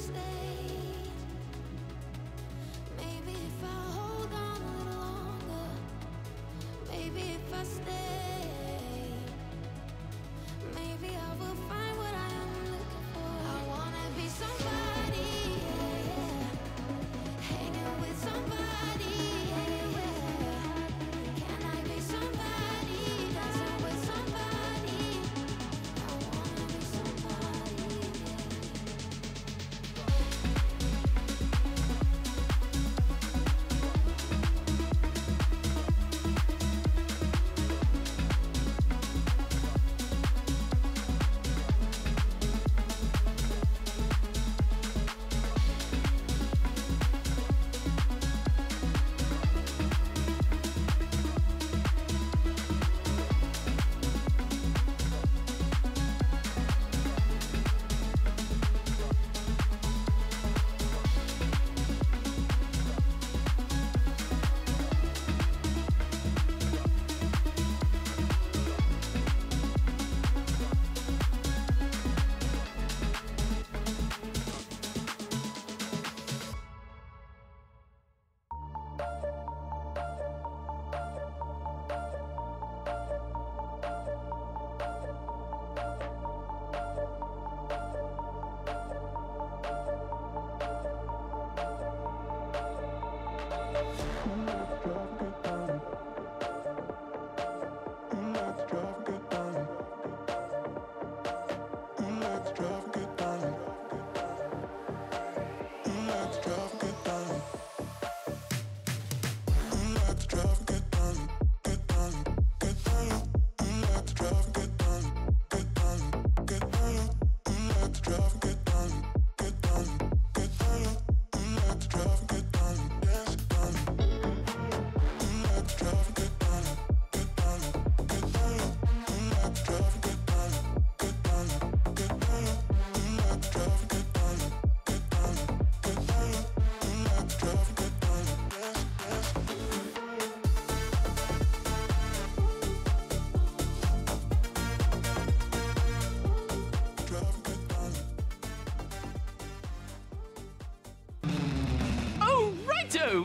stayed, maybe if I hold on a little longer, maybe if I stay, maybe I will find what I am looking for. I wanna be somebody, yeah, yeah. Hanging with somebody, yeah, yeah. Can I be somebody, dancing with somebody? I wanna be somebody, yeah.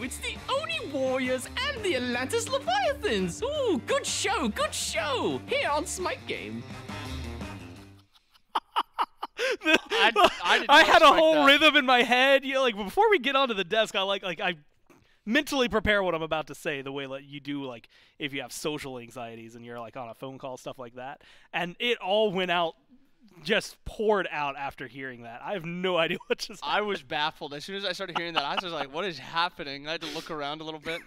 It's the Oni Warriors and the Atlantis Leviathans. Ooh, good show, here on Smite Game. I had a whole rhythm in my head. You know, like before we get onto the desk, I mentally prepare what I'm about to say the way like you do like if you have social anxieties and you're like on a phone call, stuff like that. And it all went out, just poured out after hearing that. I have no idea what just happened. I was baffled. As soon as I started hearing that, I was just like, what is happening? I had to look around a little bit.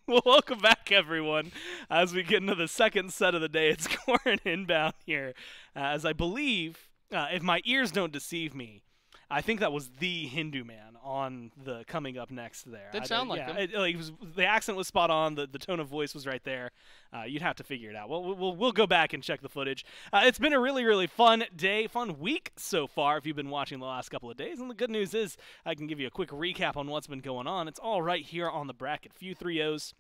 Well, welcome back, everyone, as we get into the second set of the day. It's Corin Inbound here, as I believe, if my ears don't deceive me, I think that was the Hindu man on the coming up next there. Did sound like him. It was, the accent was spot on. The tone of voice was right there. You'd have to figure it out. Well, we'll go back and check the footage. It's been a really, really fun day, fun week so far if you've been watching the last couple of days. And the good news is I can give you a quick recap on what's been going on. It's all right here on the bracket. Few 3-0s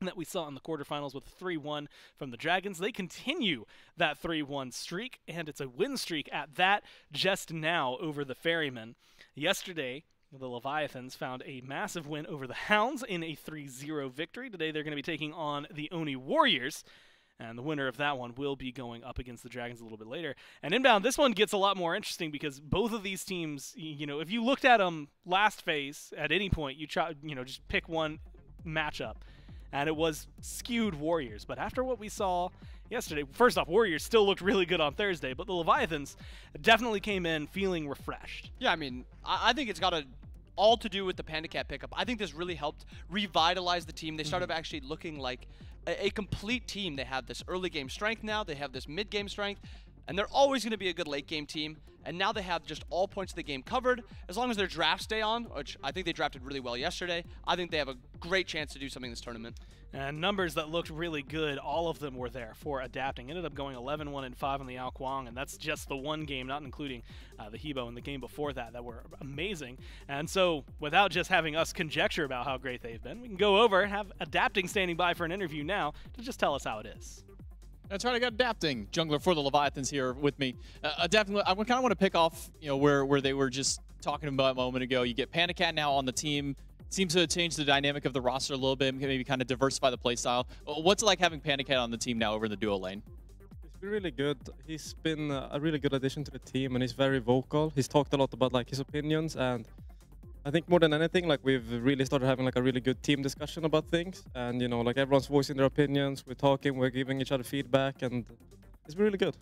that we saw in the quarterfinals with a 3-1 from the Dragons. They continue that 3-1 streak, and it's a win streak at that just now over the Ferrymen. Yesterday, the Leviathans found a massive win over the Hounds in a 3-0 victory. Today they're going to be taking on the Oni Warriors, and the winner of that one will be going up against the Dragons a little bit later. And Inbound, this one gets a lot more interesting because both of these teams, you know, if you looked at them last phase at any point, you try, you know, just pick one matchup, and it was skewed Warriors. But after what we saw yesterday, first off, Warriors still looked really good on Thursday, but the Leviathans definitely came in feeling refreshed. Yeah, I mean, I think it's got all to do with the Panda Cat pickup. I think this really helped revitalize the team. They started actually looking like a complete team. They have this early game strength now. They have this mid game strength. And they're always going to be a good late game team. And now they have just all points of the game covered. As long as their drafts stay on, which I think they drafted really well yesterday, I think they have a great chance to do something in this tournament. And numbers that looked really good, all of them were there for adapting. Ended up going 11-1-5 on the Ao Kuang, and that's just the one game, not including the Hebo and the game before that were amazing. And so, without just having us conjecture about how great they've been, we can go over, have Adapting standing by for an interview now to just tell us how it is. That's right, I got Adapting, jungler for the Leviathans here with me. Adapting, I kind of want to pick off, where they were just talking about a moment ago. You get PandaCat now on the team. Seems to change the dynamic of the roster a little bit, maybe kind of diversify the playstyle. What's it like having PandaCat on the team now over in the duo lane? He's been really good. He's been a really good addition to the team, and he's very vocal. He's talked a lot about like his opinions, and I think more than anything, like we've really started having like a really good team discussion about things, and like everyone's voicing their opinions. We're talking, we're giving each other feedback, and it's been really good.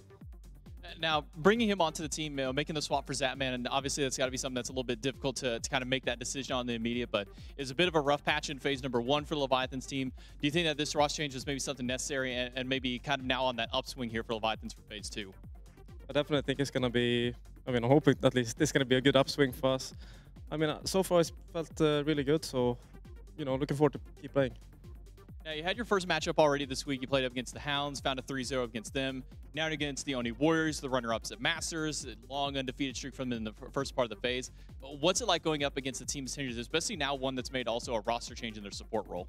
Now, bringing him onto the team, making the swap for Zapman, and obviously that's got to be something that's a little bit difficult to kind of make that decision on the immediate, but it's a bit of a rough patch in phase number 1 for the Leviathans team. Do you think that this roster change is maybe something necessary and maybe kind of now on that upswing here for Leviathans for phase 2? I definitely think it's going to be, I'm hoping at least it's going to be a good upswing for us. So far it's felt really good, so, looking forward to keep playing. Now, you had your first matchup already this week. You played up against the Hounds, found a 3-0 against them. Now against the Oni Warriors, the runner-ups at Masters, a long undefeated streak from them in the first part of the phase. What's it like going up against the team's changes, especially now one that's made also a roster change in their support role?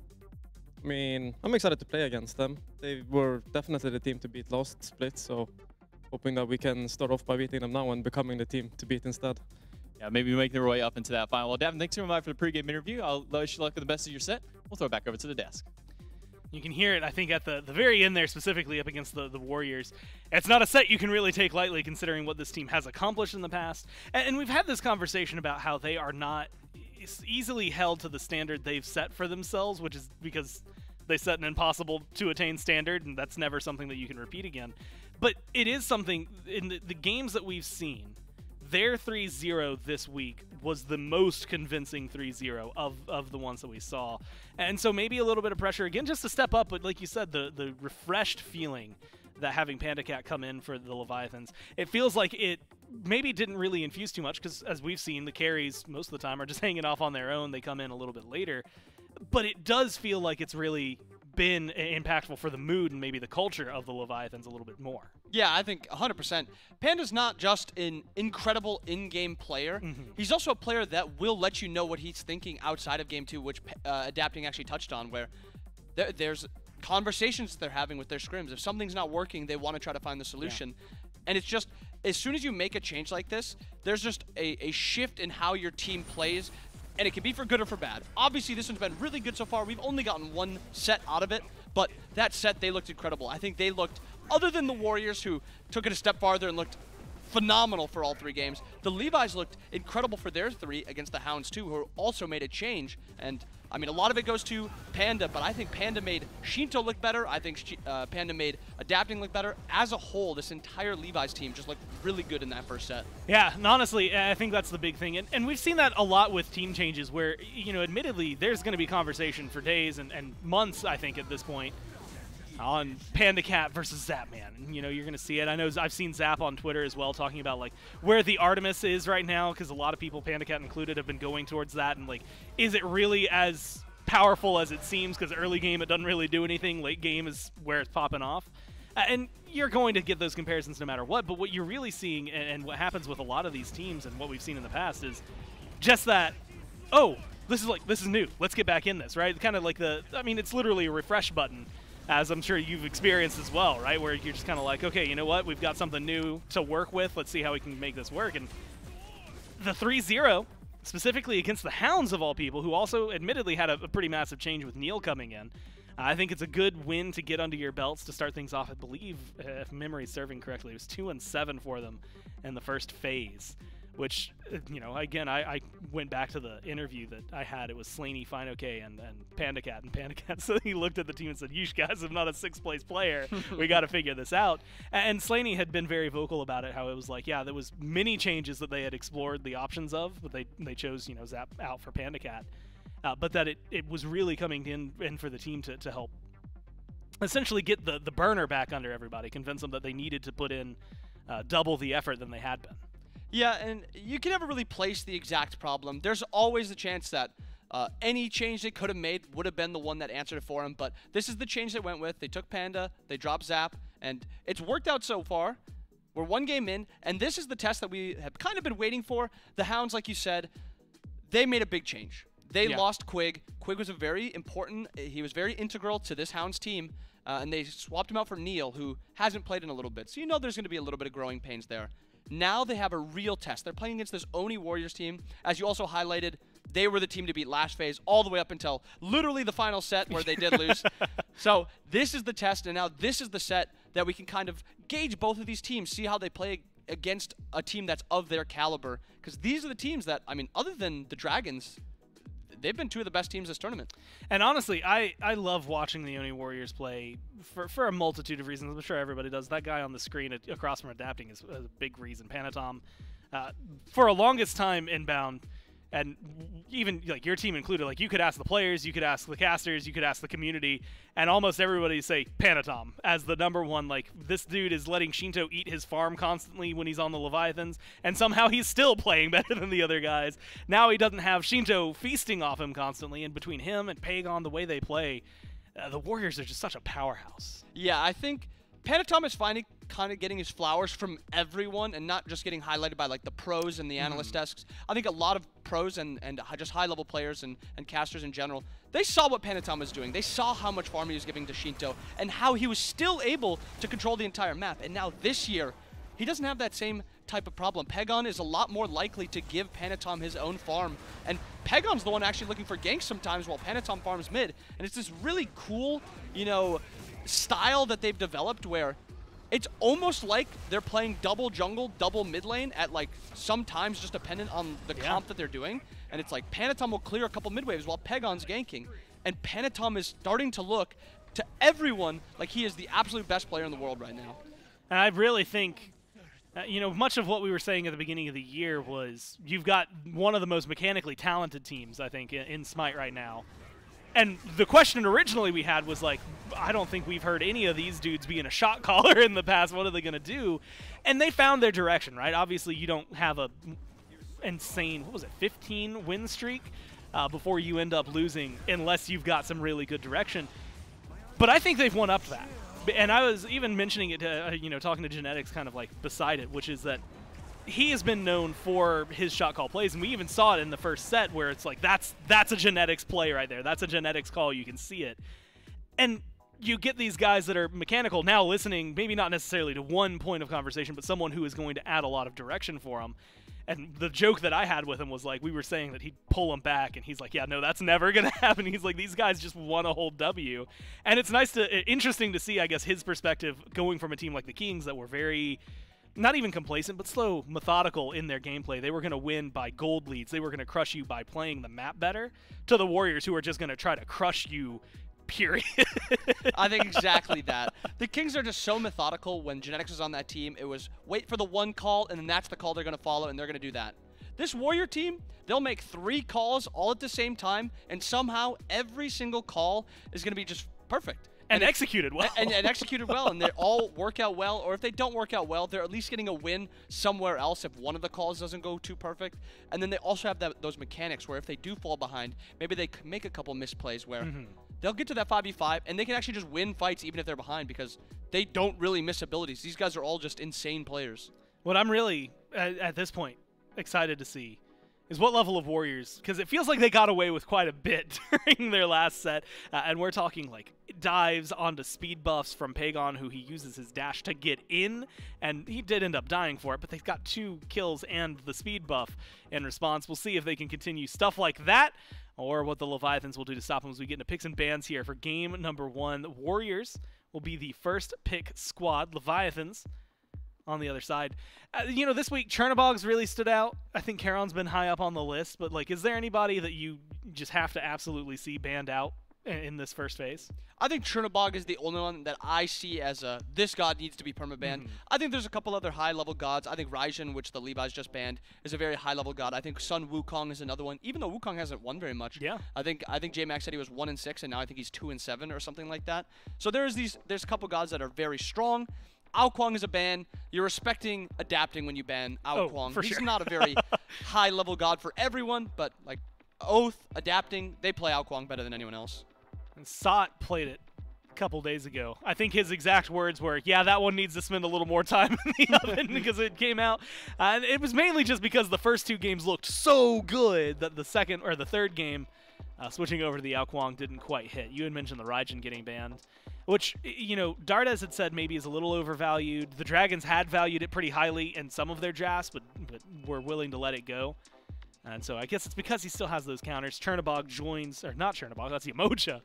I'm excited to play against them. They were definitely the team to beat last split, so hoping that we can start off by beating them now and becoming the team to beat instead. Yeah, maybe making their way up into that final. Well, Davin, thanks very much for the pregame interview. I'll wish you luck with the best of your set. We'll throw it back over to the desk. You can hear it, I think, at the very end there, specifically up against the Warriors. It's not a set you can really take lightly, considering what this team has accomplished in the past. And we've had this conversation about how they are not easily held to the standard they've set for themselves, which is because they set an impossible-to-attain standard, and that's never something that you can repeat again. But it is something, in the games that we've seen, their 3-0 this week was the most convincing 3-0 of the ones that we saw. And so maybe a little bit of pressure again just to step up, but like you said, the refreshed feeling that having PandaCat come in for the Leviathans, it feels like it maybe didn't really infuse too much because, as we've seen, the carries most of the time are just hanging off on their own. They come in a little bit later. But it does feel like it's really been impactful for the mood and maybe the culture of the Leviathans a little bit more. Yeah, I think 100%. Panda's not just an incredible in-game player. He's also a player that will let you know what he's thinking outside of Game 2, which Adapting actually touched on, where there's conversations they're having with their scrims. If something's not working, they want to try to find the solution. Yeah. And it's just, as soon as you make a change like this, there's just a shift in how your team plays, and it can be for good or for bad. Obviously, this one's been really good so far. We've only gotten one set out of it, but that set, they looked incredible. I think they looked, other than the Warriors, who took it a step farther and looked phenomenal for all 3 games, the Levi's looked incredible for their 3 against the Hounds too, who also made a change. And a lot of it goes to Panda, but I think Panda made Shinto look better. I think Panda made Adapting look better. As a whole, this entire Levi's team just looked really good in that first set. Yeah, and honestly, I think that's the big thing. And we've seen that a lot with team changes where, admittedly, there's going to be conversation for days and months, I think, at this point, on PandaCat versus Zapman. And, you're going to see it. I know I've seen Zap on Twitter as well talking about, like, where the Artemis is right now, because a lot of people, PandaCat included, have been going towards that. And, like, is it really as powerful as it seems? Because early game, it doesn't really do anything. Late game is where it's popping off. And you're going to get those comparisons no matter what. But what you're really seeing, and what happens with a lot of these teams and what we've seen in the past, is just that, oh, this is new. Let's get back in this, right? Kind of like it's literally a refresh button, as I'm sure you've experienced as well, right? Where you're just kind of like, okay, you know what? We've got something new to work with. Let's see how we can make this work. And the 3-0, specifically against the Hounds of all people, who also admittedly had a pretty massive change with Neil coming in. I think it's a good win to get under your belts to start things off. I believe, if memory's serving correctly, it was 2-7 for them in the first phase. Which, again, I went back to the interview that I had. It was Slaney, Fine OK, and PandaCat. And PandaCat, so he looked at the team and said, "You guys are not a 6th-place player. We got to figure this out." And Slaney had been very vocal about it, how it was like, yeah, there was many changes that they had explored the options of, but they chose, Zap out for PandaCat. But that it was really coming in for the team to help essentially get the burner back under everybody, convince them that they needed to put in double the effort than they had been. Yeah, and you can never really place the exact problem. There's always the chance that any change they could have made would have been the one that answered it for them, but this is the change they went with. They took Panda, they dropped Zap, and it's worked out so far. We're 1 game in, and this is the test that we have kind of been waiting for. The Hounds, like you said, they made a big change. They lost Quig. Quig was he was very integral to this Hounds team, and they swapped him out for Neil, who hasn't played in a little bit. So you know there's going to be a little bit of growing pains there. Now they have a real test. They're playing against this Oni Warriors team. As you also highlighted, they were the team to beat last phase all the way up until literally the final set where they did lose. So this is the test, and now this is the set that we can kind of gauge both of these teams, see how they play against a team that's of their caliber. Because these are the teams that, I mean, other than the Dragons, they've been two of the best teams this tournament. And honestly, I love watching the Oni Warriors play for a multitude of reasons. I'm sure everybody does. That guy on the screen across from Adapting is a big reason. Panatom, for a longest time inbound, and even like your team included, like you could ask the players, you could ask the casters, you could ask the community, and almost everybody say Panatom as the #1. Like, this dude is letting Shinto eat his farm constantly when he's on the Leviathans, and somehow he's still playing better than the other guys. Now he doesn't have Shinto feasting off him constantly, and between him and Pagon, the way they play, the Warriors are just such a powerhouse. Yeah, I think Panatom is finally kind of getting his flowers from everyone and not just getting highlighted by like the pros and the analyst desks. I think a lot of pros and just high-level players and casters in general, they saw what Panatom was doing. They saw how much farm he was giving to Shinto and how he was still able to control the entire map. And now this year, he doesn't have that same type of problem. Pagon is a lot more likely to give Panatom his own farm. And Pagon's the one actually looking for ganks sometimes while Panatom farms mid. And it's this really cool, you know, style that they've developed where it's almost like they're playing double jungle, double mid lane at like sometimes just dependent on the comp that they're doing. And it's like Panatom will clear a couple mid waves while Pagon's ganking. And Panatom is starting to look to everyone like he is the absolute best player in the world right now. And I really think, you know, much of what we were saying at the beginning of the year was you've got one of the most mechanically talented teams, I think, in Smite right now. And the question originally we had was like, I don't think we've heard any of these dudes being a shot caller in the past. What are they going to do? And they found their direction, right? Obviously, you don't have a insane, what was it, 15 win streak before you end up losing unless you've got some really good direction. But I think they've won up to that. And I was even mentioning it to, you know, talking to Genetics kind of like beside it, which is that he has been known for his shot call plays, and we even saw it in the first set where it's like, that's a Genetics play right there. That's a Genetics call. You can see it. And you get these guys that are mechanical now listening, maybe not necessarily to one point of conversation, but someone who is going to add a lot of direction for them. And the joke that I had with him was like, we were saying that he'd pull him back, and he's like, yeah, no, that's never going to happen. He's like, these guys just want a whole W. And it's interesting to see, I guess, his perspective going from a team like the Kings that were very, not even complacent, but slow, methodical in their gameplay. They were going to win by gold leads. They were going to crush you by playing the map better, to the Warriors who are just going to try to crush you, period. I think exactly that. The Kings are just so methodical. When Genetics was on that team, it was wait for the one call, and then that's the call they're going to follow, and they're going to do that. This Warrior team, they'll make 3 calls all at the same time, and somehow every single call is going to be just perfect. And executed well. And executed well, and they all work out well, or if they don't work out well, they're at least getting a win somewhere else if one of the calls doesn't go too perfect. And then they also have those mechanics where if they do fall behind, maybe they make a couple misplays where they'll get to that 5v5, and they can actually just win fights even if they're behind because they don't really miss abilities. These guys are all just insane players. What I'm really, at this point, excited to see is what level of Warriors, because it feels like they got away with quite a bit during their last set, and we're talking like dives onto speed buffs from Pagon, who he uses his dash to get in, and he did end up dying for it, but they've got 2 kills and the speed buff in response. We'll see if they can continue stuff like that, or what the Leviathans will do to stop them as we get into picks and bans here for game number 1. The Warriors will be the first pick squad. Leviathans on the other side. You know, this week, Chernobog's really stood out. I think Charon's been high up on the list, but, like, is there anybody that you just have to absolutely see banned out in this first phase? I think Chernobog is the only one that I see as this god needs to be permabanned. I think there's a couple other high-level gods. I think Raijin, which the Levi's just banned, is a very high-level god. I think Sun Wukong is another one, even though Wukong hasn't won very much. Yeah. I think J-Max said he was 1-6, and now I think he's 2-7 or something like that. So there's a couple gods that are very strong. Ao Kuang is a ban. You're respecting adapting when you ban Ao Kuang. For He's sure. not a very high-level god for everyone, but like Oath, adapting, they play Ao Kuang better than anyone else. And Sot played it a couple days ago. I think his exact words were, yeah, that one needs to spend a little more time in the oven because it came out. And it was mainly just because the first 2 games looked so good that the second or the third game Switching over to the Ao Kuang didn't quite hit. You had mentioned the Raijin getting banned, which, you know, Dardes had said maybe is a little overvalued. The Dragons had valued it pretty highly in some of their drafts, but were willing to let it go. And so I guess it's because he still has those counters. Chernobog joins, or not Chernobog, that's Yamoja.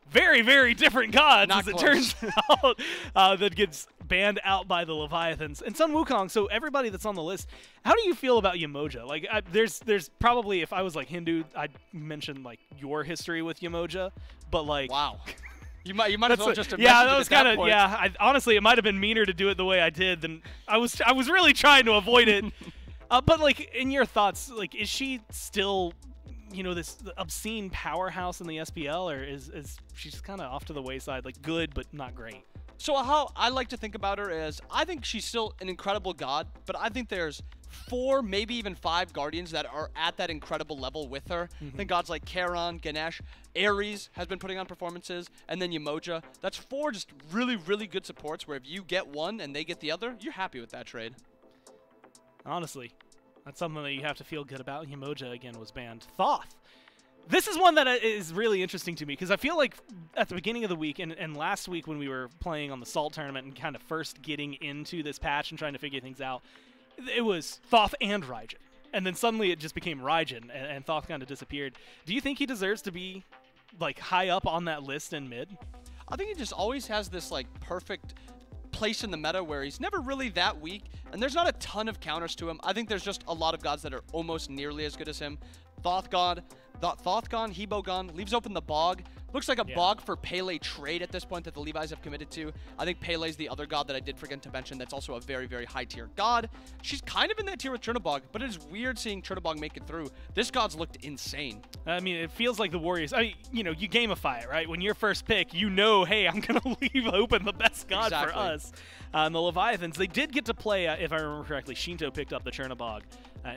Very, very different gods, Not as it close. turns out, that gets banned out by the Leviathans. And Sun Wukong, so everybody that's on the list, how do you feel about Yamoja? Like, there's probably, if I was like Hindu, I'd mention like your history with Yamoja, but like... Wow. You might as well just have yeah, mentioned that it was at kind of point. yeah. Honestly, it might have been meaner to do it the way I did than I was really trying to avoid it. But like, in your thoughts, like, is she still, you know, this obscene powerhouse in the SPL, or is she just kind of off to the wayside, like good but not great? So how I like to think about her is, I think she's still an incredible god, but I think there's 4, maybe even 5 Guardians that are at that incredible level with her. I think gods like Charon, Ganesh, Ares has been putting on performances, and then Yamoja. That's 4 just really, really good supports where if you get one and they get the other, you're happy with that trade. Honestly, that's something that you have to feel good about. Yamoja, again, was banned. Thoth. This is one that is really interesting to me, because I feel like at the beginning of the week and last week when we were playing on the Salt tournament and kind of first getting into this patch and trying to figure things out, it was Thoth and Raijin. And then suddenly it just became Raijin, and Thoth kind of disappeared. Do you think he deserves to be like high up on that list in mid? I think he just always has this like perfect place in the meta where he's never really that weak, and there's not a ton of counters to him. I think there's just a lot of gods that are almost nearly as good as him. Thoth gone, Hebo gone, leaves open the Bog. Looks like a Bog for Pele trade at this point that the Levi's have committed to. I think Pele's the other god that I did forget to mention that's also a very, very high tier god. She's kind of in that tier with Chernobog, but it is weird seeing Chernobog make it through. This god's looked insane. I mean, it feels like the Warriors, I mean, you know, you gamify it, right? When your first pick, you know, hey, I'm going to leave open the best god for us. And the Leviathans, they did get to play, if I remember correctly, Shinto picked up the Chernobog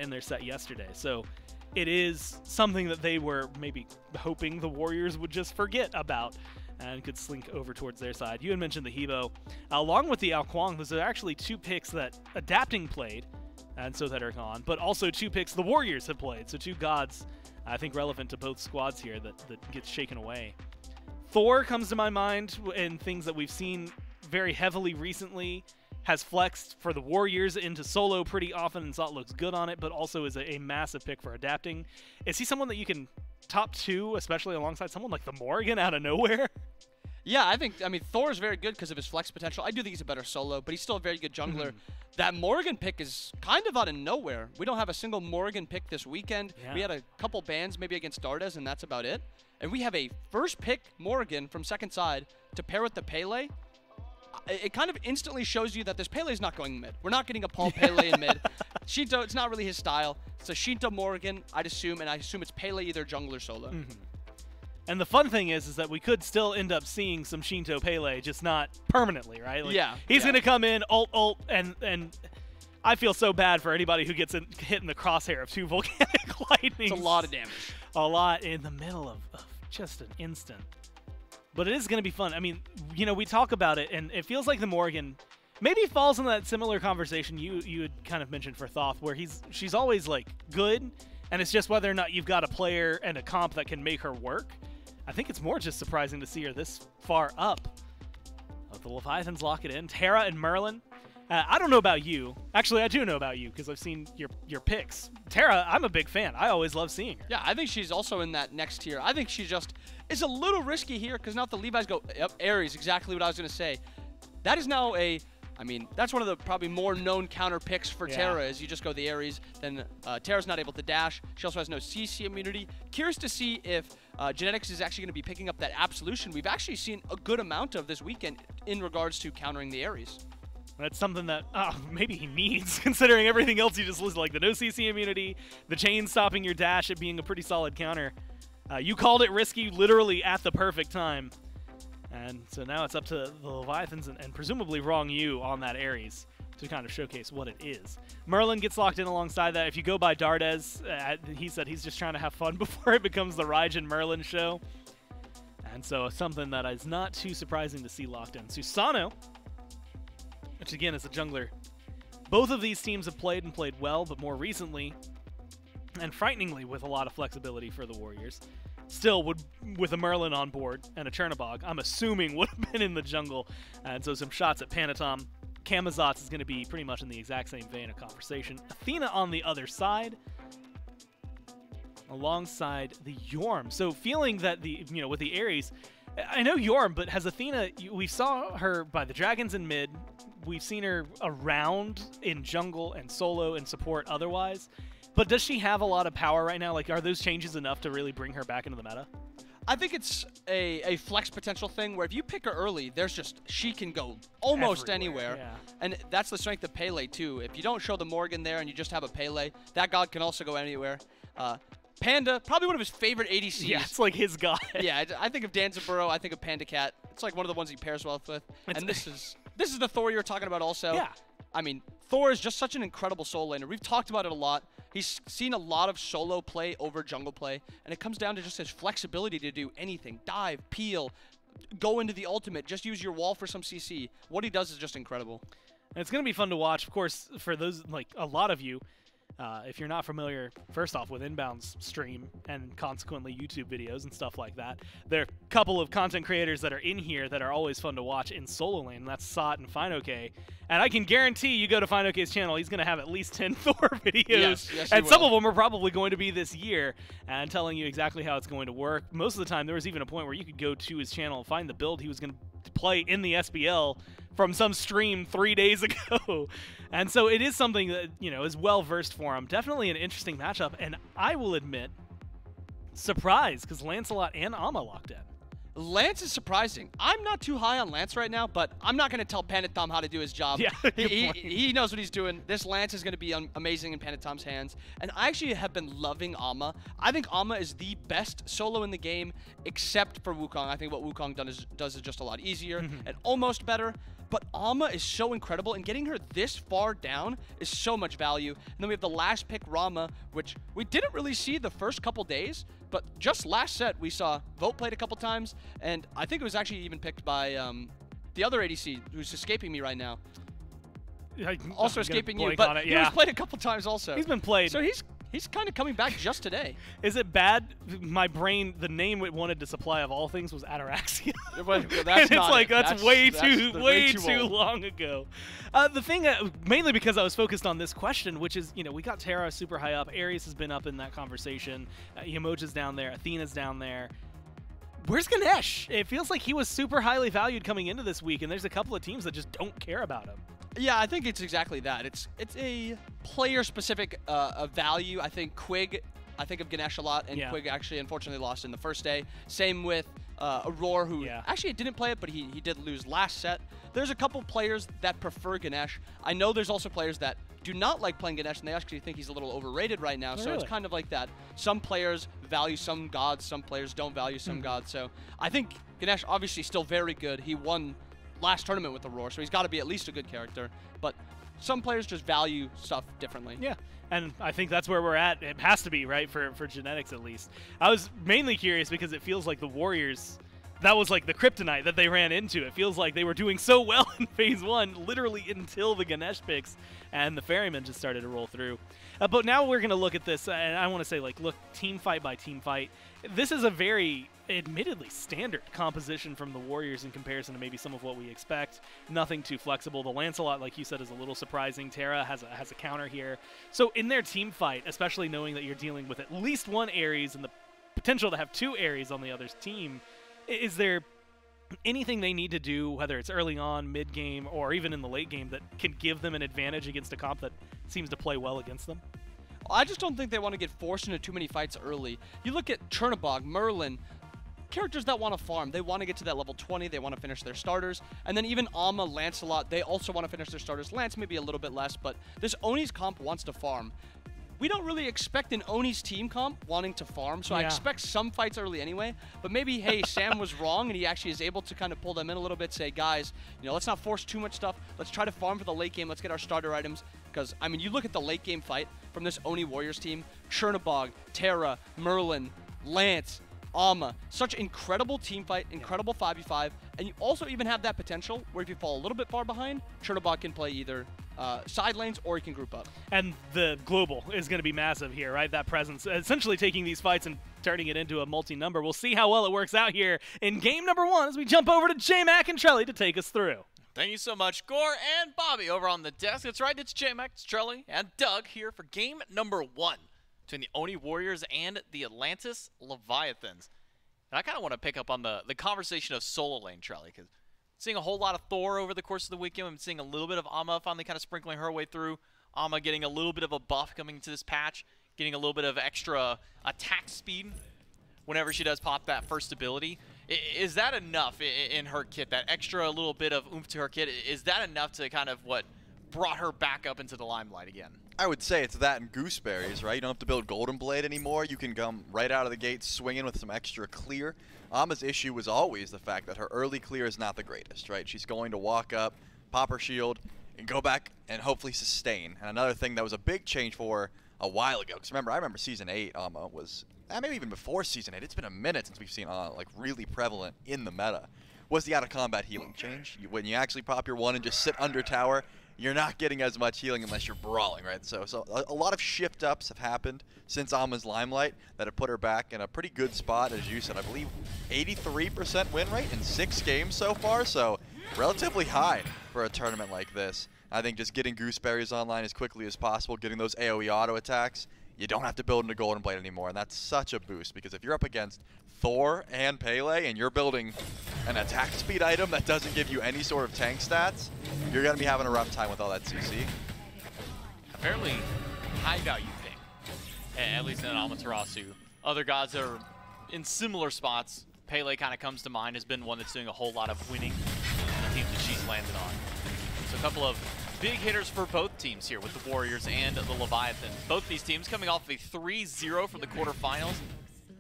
in their set yesterday. So it is something that they were maybe hoping the Warriors would just forget about and could slink over towards their side. You had mentioned the Hebo. Along with the Ao Kuang, those are actually 2 picks that Adapting played, and so that are gone, but also 2 picks the Warriors have played. So 2 gods, I think, relevant to both squads here that gets shaken away. Thor comes to my mind in things that we've seen very heavily recently. Has flexed for the Warriors into solo pretty often and thought looks good on it, but also is a massive pick for Adapting. Is he someone that you can top 2, especially alongside someone like the Morrigan out of nowhere? Yeah, I mean, Thor is very good because of his flex potential. I do think he's a better solo, but he's still a very good jungler. That Morrigan pick is kind of out of nowhere. We don't have a single Morrigan pick this weekend. Yeah. We had a couple bans maybe against Dardes, and that's about it. And we have a first pick Morrigan from second side to pair with the Pele. It kind of instantly shows you that this Pele is not going mid. We're not getting a Paul Pele in mid. Shinto, it's not really his style. It's a Shinto Morrigan, I'd assume, and I assume it's Pele either jungler solo. And the fun thing is that we could still end up seeing some Shinto Pele, just not permanently, right? Like, Yeah, He's yeah. going to come in, ult, and I feel so bad for anybody who gets hit in the crosshair of 2 volcanic lightnings. It's a lot of damage. A lot in the middle of just an instant. But it is going to be fun. I mean, you know, we talk about it, and it feels like the Morrigan maybe falls in that similar conversation you had kind of mentioned for Thoth, where she's always, like, good, and it's just whether or not you've got a player and a comp that can make her work. I think it's more just surprising to see her this far up. The Leviathans lock it in. Terra and Merlin. I don't know about you. Actually, I do know about you because I've seen your picks. Terra, I'm a big fan. I always love seeing her. Yeah, I think she's also in that next tier. I think she just is a little risky here because now if the Levi's go, yep, Ares, exactly what I was going to say. That is now I mean, that's one of the probably more known counter picks for Terra is you just go the Ares, then Terra's not able to dash. She also has no CC immunity. Curious to see if Genetics is actually going to be picking up that Absolution we've actually seen a good amount of this weekend in regards to countering the Ares. That's something that maybe he needs, considering everything else you just listed, like the no CC immunity, the chain stopping your dash, it being a pretty solid counter. You called it risky literally at the perfect time. And so now it's up to the Leviathans and presumably wrong you on that Ares to kind of showcase what it is. Merlin gets locked in alongside that. If you go by Dardes, he said he's just trying to have fun before it becomes the Raijin Merlin show. And so something that is not too surprising to see locked in. Susano, which again is a jungler. Both of these teams have played and played well, but more recently, and frighteningly with a lot of flexibility for the Warriors. Still, would with a Merlin on board and a Chernobog, I'm assuming would have been in the jungle. And so some shots at Panatom. Camazotz is going to be pretty much in the exact same vein of conversation. Athena on the other side, alongside the Yorm. So feeling that with the Ares, I know Yorm, but has Athena, we saw her by the Dragons in mid. We've seen her around in jungle and solo and support otherwise. But does she have a lot of power right now? Like, are those changes enough to really bring her back into the meta? I think it's a flex potential thing where if you pick her early, she can go almost anywhere. Yeah. And that's the strength of Pele too. If you don't show the Morgan there and you just have a Pele, that god can also go anywhere. Panda, probably one of his favorite ADCs. Yeah, it's like his god. Yeah, I think of Danzaburo, I think of Panda Cat. It's like one of the ones he pairs well with. And this is the Thor you were talking about also. Yeah. I mean, Thor is just such an incredible solo laner. We've talked about it a lot. He's seen a lot of solo play over jungle play, and it comes down to just his flexibility to do anything. Dive, peel, go into the ultimate, just use your wall for some CC. What he does is just incredible. And it's going to be fun to watch, of course, for those, like a lot of you. If you're not familiar, first off, with Inbound's stream and consequently YouTube videos and stuff like that, there are a couple of content creators that are in here that are always fun to watch in solo lane, and that's Sot and FineOK. And I can guarantee you go to FineOK's channel, he's going to have at least 10 Thor videos. Yes, and some of them are probably going to be this year and telling you exactly how it's going to work. Most of the time, there was even a point where you could go to his channel and find the build he was going to play in the SPL from some stream 3 days ago. And so it is something that, is well-versed for him. Definitely an interesting matchup. And I will admit, surprised, because Lancelot and Amma locked in. Lance is surprising. I'm not too high on Lance right now, but I'm not going to tell Panatom how to do his job. Yeah, he knows what he's doing. This Lance is going to be amazing in Panatom's hands. And I actually have been loving Amma. I think Amma is the best solo in the game, except for Wukong. I think what Wukong does is just a lot easier and almost better. But Amma is so incredible, and getting her this far down is so much value. And then we have the last pick, Rama, which we didn't really see the first couple days, but just last set we saw Vote played a couple times, and I think it was actually even picked by the other ADC, who's escaping me right now. Also escaping you, but he was played a couple times also. He's been played. So he's kind of coming back just today. Is it bad? My brain, the name it wanted to supply of all things was Ataraxia. Well, that's and it's like, that's way way too long ago. The thing, mainly because I was focused on this question, which is, we got Terra super high up. Ares has been up in that conversation. Yemoja's down there. Athena's down there. Where's Ganesh? It feels like he was super highly valued coming into this week, and there's a couple of teams that just don't care about him. Yeah, I think it's exactly that. It's a player-specific value. I think Quig, I think of Ganesh a lot, and Quig actually unfortunately lost in the first day. Same with Aurora, who actually didn't play it, but he did lose last set. There's a couple players that prefer Ganesh. I know there's also players that do not like playing Ganesh, and they actually think he's a little overrated right now. So it's kind of like that. Some players value some gods, some players don't value some gods. So I think Ganesh obviously still very good. He won last tournament with Aurora, so he's got to be at least a good character. But some players just value stuff differently. Yeah, and I think that's where we're at. It has to be, right, for genetics at least. I was mainly curious because it feels like the Warriors, that was like the kryptonite that they ran into. It feels like they were doing so well in Phase 1, literally until the Ganesh picks, and the Ferryman just started to roll through. But now we're going to look at this, and I want to say, look, team fight by team fight. This is a very, admittedly, standard composition from the Warriors in comparison to maybe some of what we expect. Nothing too flexible. The Lancelot, like you said, is a little surprising. Terra has a counter here. So in their team fight, especially knowing that you're dealing with at least one Ares and the potential to have two Ares on the other's team, is there anything they need to do, whether it's early on, mid-game, or even in the late game, that can give them an advantage against a comp that seems to play well against them? I just don't think they want to get forced into too many fights early. You look at Chernobog, Merlin, characters that want to farm. They want to get to that level 20. They want to finish their starters. And then even Amma, Lancelot, they also want to finish their starters. Lance maybe a little bit less, but this Oni's comp wants to farm. We don't really expect an Oni's team comp wanting to farm, so I expect some fights early anyway. But maybe, hey, Sam was wrong, and he actually is able to kind of pull them in a little bit, say, guys, let's not force too much stuff. Let's try to farm for the late game. Let's get our starter items. Because, I mean, you look at the late game fight from this Oni Warriors team, Chernobog, Terra, Merlin, Lance, Amma. Such incredible team fight, incredible 5v5. And you also even have that potential where if you fall a little bit far behind, Chernobog can play either side lanes, or he can group up. And the global is going to be massive here, right? That presence, essentially taking these fights and turning it into a multi-number. We'll see how well it works out here in game number 1 as we jump over to J-Mac and Trelly to take us through. Thank you so much, Gore and Bobby over on the desk. That's right, it's J-Mac, it's Trelly, and Doug here for game number 1 between the Oni Warriors and the Atlantis Leviathans. And I kind of want to pick up on the conversation of solo lane, Trelly, because seeing a whole lot of Thor over the course of the weekend. I'm seeing a little bit of Amma finally kind of sprinkling her way through. Amma getting a little bit of a buff coming into this patch, getting a little bit of extra attack speed whenever she does pop that first ability. Is that enough in her kit, that extra little bit of oomph to her kit? Is that enough to kind of what brought her back up into the limelight again? I would say it's that and gooseberries, right? You don't have to build Golden Blade anymore. You can come right out of the gate swinging with some extra clear. Amma's issue was always the fact that her early clear is not the greatest, right? She's going to walk up, pop her shield, and go back and hopefully sustain. And another thing that was a big change for her a while ago, because I remember Season 8, Amma was, maybe even before Season 8, it's been a minute since we've seen like really prevalent in the meta, was the out-of-combat healing change. When you actually pop your 1 and just sit under tower, you're not getting as much healing unless you're brawling, right? So a lot of shift-ups have happened since Amma's limelight that have put her back in a pretty good spot, as you said. I believe 83% win rate in 6 games so far, so relatively high for a tournament like this. I think just getting gooseberries online as quickly as possible, getting those AoE auto attacks, you don't have to build into Golden Blade anymore, and that's such a boost, because if you're up against Thor and Pele and you're building an attack speed item that doesn't give you any sort of tank stats, you're going to be having a rough time with all that CC. A fairly high value pick, at least in Amaterasu. Other gods that are in similar spots, Pele kind of comes to mind, has been one that's doing a whole lot of winning in the teams that she's landed on. So a couple of big hitters for both teams here with the Warriors and the Leviathans. Both these teams coming off of a 3-0 from the quarterfinals,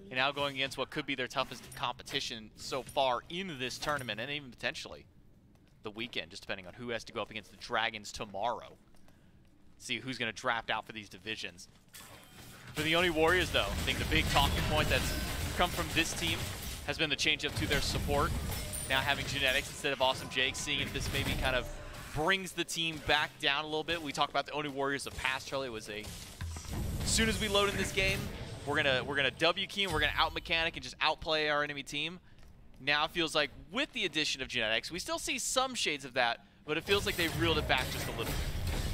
and now going against what could be their toughest competition so far in this tournament, and even potentially the weekend, just depending on who has to go up against the Dragons tomorrow. See who's going to draft out for these divisions. For the Oni Warriors, though, I think the big talking point that's come from this team has been the change up to their support. Now having Genetics instead of Awesome Jake, seeing if this maybe kind of brings the team back down a little bit. We talked about the Oni Warriors of past, Charlie. It was as soon as we load in this game, we're gonna W key and we're gonna out mechanic and just outplay our enemy team. Now it feels like with the addition of Genetics, we still see some shades of that, but it feels like they've reeled it back just a little bit.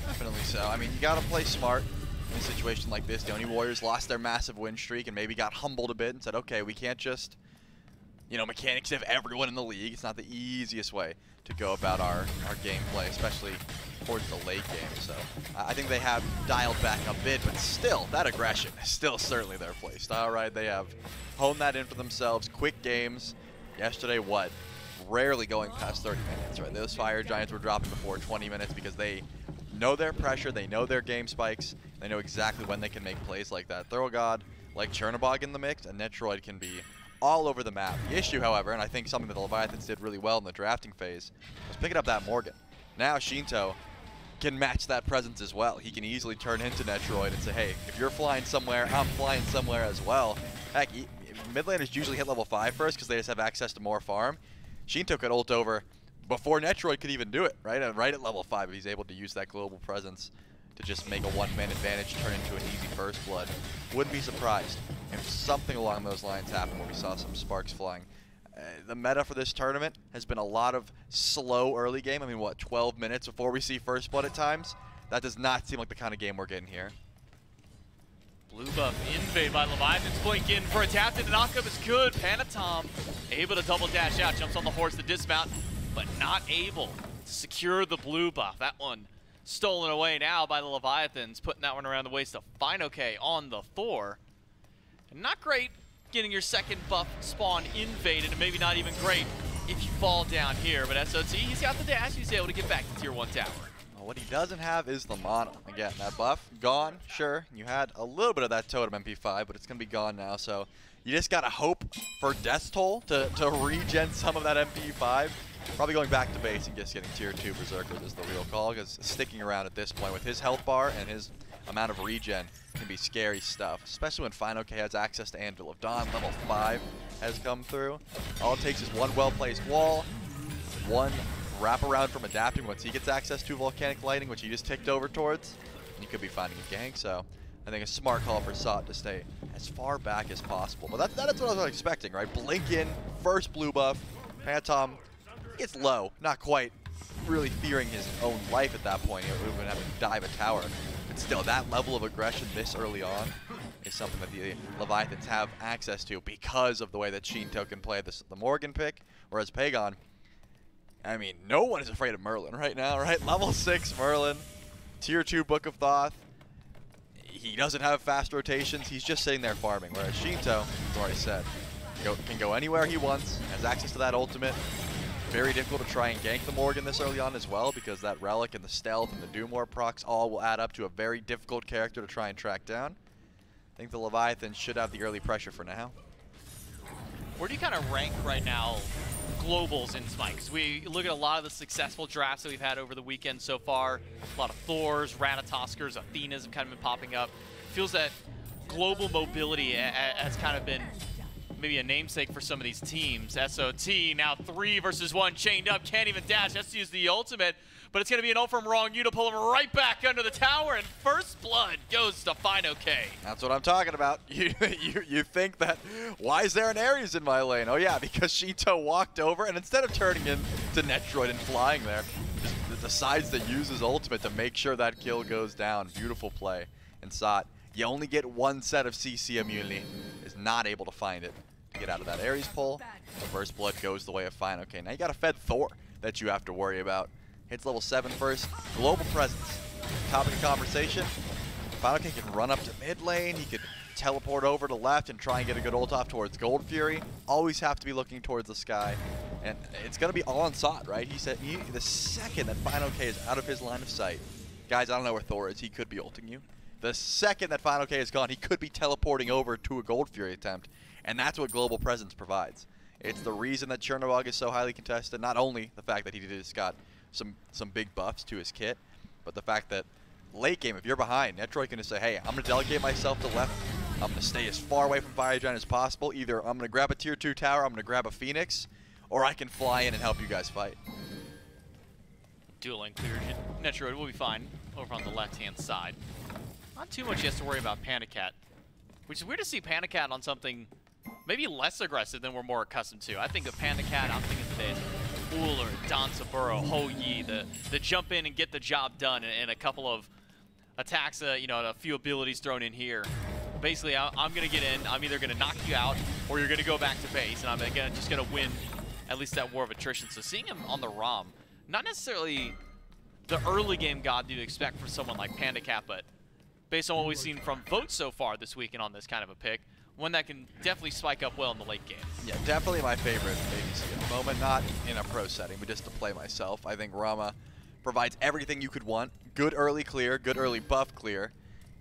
Definitely so. I mean, you got to play smart in a situation like this. The Oni Warriors lost their massive win streak and maybe got humbled a bit and said, okay, we can't just, mechanics have everyone in the league. It's not the easiest way to go about our gameplay, especially towards the late game. So I think they have dialed back a bit, but still, that aggression is still certainly their play style, right? They have honed that in for themselves. Quick games. Yesterday, rarely going past 30 minutes, right? Those Fire Giants were dropping before 20 minutes because they know their pressure, they know their game spikes, they know exactly when they can make plays like that. Throw a god like Chernobog in the mix, and Netroid can be all over the map. The issue, however, and I think something that the Leviathans did really well in the drafting phase, was picking up that Morgan. Now Shinto can match that presence as well. He can easily turn into Netroid and say, hey, if you're flying somewhere, I'm flying somewhere as well. Heck, mid laners usually hit level 5 first because they just have access to more farm. Shinto could ult over before Netroid could even do it, right? And right at level 5, if he's able to use that global presence to just make a one-man advantage turn into an easy first blood. Wouldn't be surprised if something along those lines happened where we saw some sparks flying. The meta for this tournament has been a lot of slow early game. I mean, 12 minutes before we see first blood at times? That does not seem like the kind of game we're getting here. Blue buff invade by Leviathans, blink in for a tap, and the knockup is good. Panatom able to double dash out, jumps on the horse to dismount, but not able to secure the blue buff. That one stolen away now by the Leviathans, putting that one around the waist of Fine-OK on the Thor. And not great getting your second buff spawn invaded, and maybe not even great if you fall down here. But SOT, he's got the dash, he's able to get back to tier 1 tower. What he doesn't have is the mono. Again, that buff, gone, sure. You had a little bit of that totem MP5, but it's going to be gone now. So you just got to hope for Death Toll to regen some of that MP5. Probably going back to base and just getting tier 2 Berserkers is the real call, because sticking around at this point with his health bar and his amount of regen can be scary stuff, especially when Fine-OK has access to Anvil of Dawn. Level 5 has come through. All it takes is one well-placed wall, one wrap around from adapting once he gets access to Volcanic Lightning, which he just ticked over towards. And you could be finding a gank, so I think a smart call for Sot to stay as far back as possible. But that's what I was expecting, right? Blink in, first blue buff. Phantom gets low, not quite really fearing his own life at that point. He would have to dive a tower. But still, that level of aggression this early on is something that the Leviathans have access to because of the way that Shinto can play the Morgan pick, whereas Pagon, I mean, no one is afraid of Merlin right now, right? Level 6 Merlin, Tier 2 Book of Thoth. He doesn't have fast rotations. He's just sitting there farming, whereas Shinto, as already said, can go anywhere he wants, has access to that ultimate. Very difficult to try and gank the Morgan this early on as well, because that Relic and the Stealth and the Doom War procs all will add up to a very difficult character to try and track down. I think the Leviathans should have the early pressure for now. Where do you kind of rank right now globals in Smite? Because we look at a lot of the successful drafts that we've had over the weekend so far. A lot of Thors, Ratatoskers, Athenas have kind of been popping up. Feels that global mobility has kind of been maybe a namesake for some of these teams. SOT now 3 versus 1, chained up, can't even dash, has to use the ultimate, but it's going to be an ult from Wrong You to pull him right back under the tower, and first blood goes to Fine OK. That's what I'm talking about. You think that, why is there an Ares in my lane? Oh yeah, because Shinto walked over, and instead of turning into Netroid and flying there, just decides to use his ultimate to make sure that kill goes down. Beautiful play. And Sot, you only get one set of CC immunity, is not able to find it to get out of that Ares pull. The first blood goes the way of Fine. Okay, now you got a fed Thor that you have to worry about. Hits level 7 first. Global presence. Topic of conversation. Final King can run up to mid lane. He could teleport over to left and try and get a good ult off towards Gold Fury. Always have to be looking towards the sky. And it's going to be all on Sot, right? He said the second that Final K is out of his line of sight. Guys, I don't know where Thor is. He could be ulting you. The second that Final K is gone, he could be teleporting over to a Gold Fury attempt. And that's what global presence provides. It's the reason that Chernobog is so highly contested. Not only the fact that he just got some big buffs to his kit, but the fact that late game, if you're behind, Netroid can just say, hey, I'm going to delegate myself to left. I'm going to stay as far away from Fire Giant as possible. Either I'm going to grab a tier 2 tower, I'm going to grab a Phoenix, or I can fly in and help you guys fight. Dual lane cleared. Netroid will be fine over on the left-hand side. Not too much he has to worry about Panda Cat, which is weird to see Panda Cat on something maybe less aggressive than we're more accustomed to. I think of Panda Cat, I'm thinking today Uller, Dansaburo, Ho Yi, the jump in and get the job done, and a couple of attacks, you know, a few abilities thrown in here. Basically, I'm going to get in, I'm either going to knock you out, or you're going to go back to base, and I'm just going to win at least that war of attrition. So seeing him on the ROM, not necessarily the early game god you'd expect from someone like Panda Cat, but based on what we've seen from votes so far this weekend on this kind of a pick, one that can definitely spike up well in the late game. Yeah, definitely my favorite ABC at the moment, not in a pro setting, but just to play myself. I think Rama provides everything you could want. Good early clear, good early buff clear.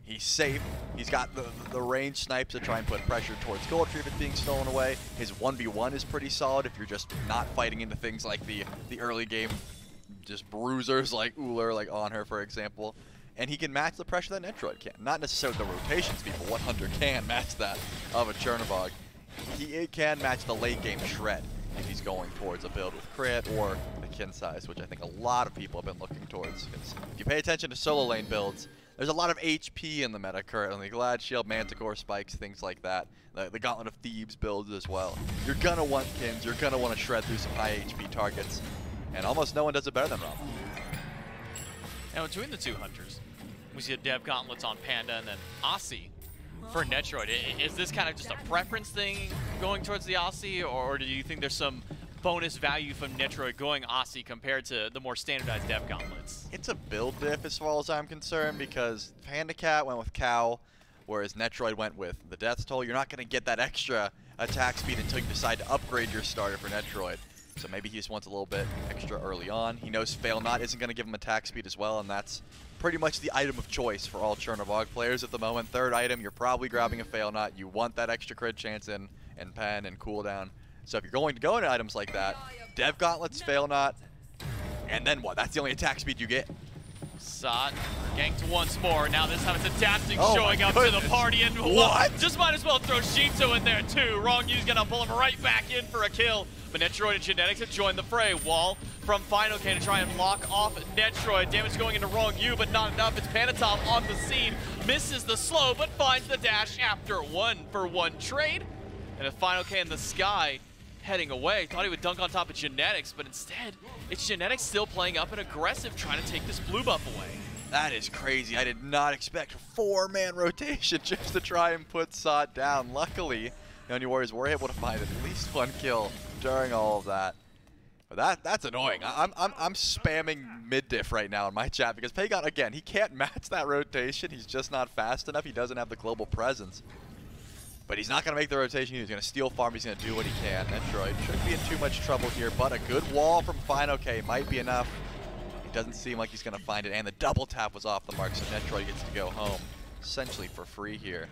He's safe. He's got the range snipes to try and put pressure towards Gold Tree if it's being stolen away. His 1v1 is pretty solid if you're just not fighting into things like the early game, just bruisers like Uller, like on her, for example. And he can match the pressure that Netroid can. Not necessarily the rotation speed, but what Hunter can match that of a Chernobog. He can match the late game shred if he's going towards a build with crit or the kin size, which I think a lot of people have been looking towards. Because if you pay attention to solo lane builds, there's a lot of HP in the meta currently. Glad Shield, Manticore spikes, things like that. The Gauntlet of Thebes builds as well. You're gonna want kins, you're gonna want to shred through some high HP targets. And almost no one does it better than Rama. Now between the two hunters, we see a Dev Gauntlets on Panda and then Aussie for Netroid. Is this kind of just a preference thing going towards the Aussie, or do you think there's some bonus value from Netroid going Aussie compared to the more standardized Dev Gauntlets? It's a build diff as far as I'm concerned, because Panda Cat went with Cow, whereas Netroid went with the Death's Toll. You're not going to get that extra attack speed until you decide to upgrade your starter for Netroid. So maybe he just wants a little bit extra early on. He knows Fail Not isn't going to give him attack speed as well, and that's pretty much the item of choice for all Chernobog players at the moment. Third item, you're probably grabbing a Fail Not. You want that extra crit chance and pen and cooldown. So if you're going to go into items like that, Dev Gauntlets, Fail Not, and then what? That's the only attack speed you get. Sot ganked once more. Now this time it's adapting, Oh showing my up goodness. to the party, and What? just might as well throw Shinto in there too. Wrong You's gonna pull him right back in for a kill. But Netroid and Genetics have joined the fray. Wall from Final K to try and block off Netroid. Damage going into wrong U, but not enough. It's Panatom on the scene. Misses the slow, but finds the dash after 1-for-1 trade. And a Final K in the sky heading away. Thought he would dunk on top of Genetics, but instead, it's Genetics still playing up and aggressive, trying to take this blue buff away. That is crazy. I did not expect a 4-man rotation just to try and put Sot down. Luckily, the Oni Warriors were able to find at least 1 kill during all of that. But that's annoying. I'm spamming mid-diff right now in my chat because Pagon, again, he can't match that rotation. He's just not fast enough. He doesn't have the global presence. But he's not going to make the rotation. He's going to steal farm. He's going to do what he can. Netroid shouldn't be in too much trouble here, but a good wall from Final K might be enough. It doesn't seem like he's going to find it, and the double tap was off the mark, so Netroid gets to go home essentially for free here.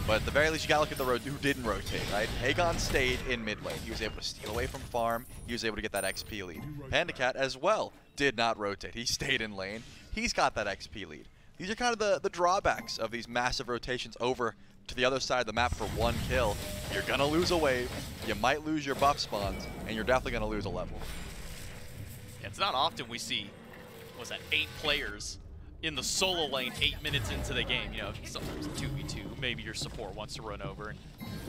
But at the very least, you got to look at the road who didn't rotate, right? Pagon stayed in mid lane. He was able to steal away from farm. He was able to get that XP lead. PandaCat as well did not rotate. He stayed in lane. He's got that XP lead. These are kind of the drawbacks of these massive rotations over to the other side of the map for 1 kill. You're going to lose a wave. You might lose your buff spawns, and you're definitely going to lose a level. Yeah, it's not often we see, what's that, 8 players in the solo lane 8 minutes into the game. You know, sometimes 2v2, maybe your support wants to run over and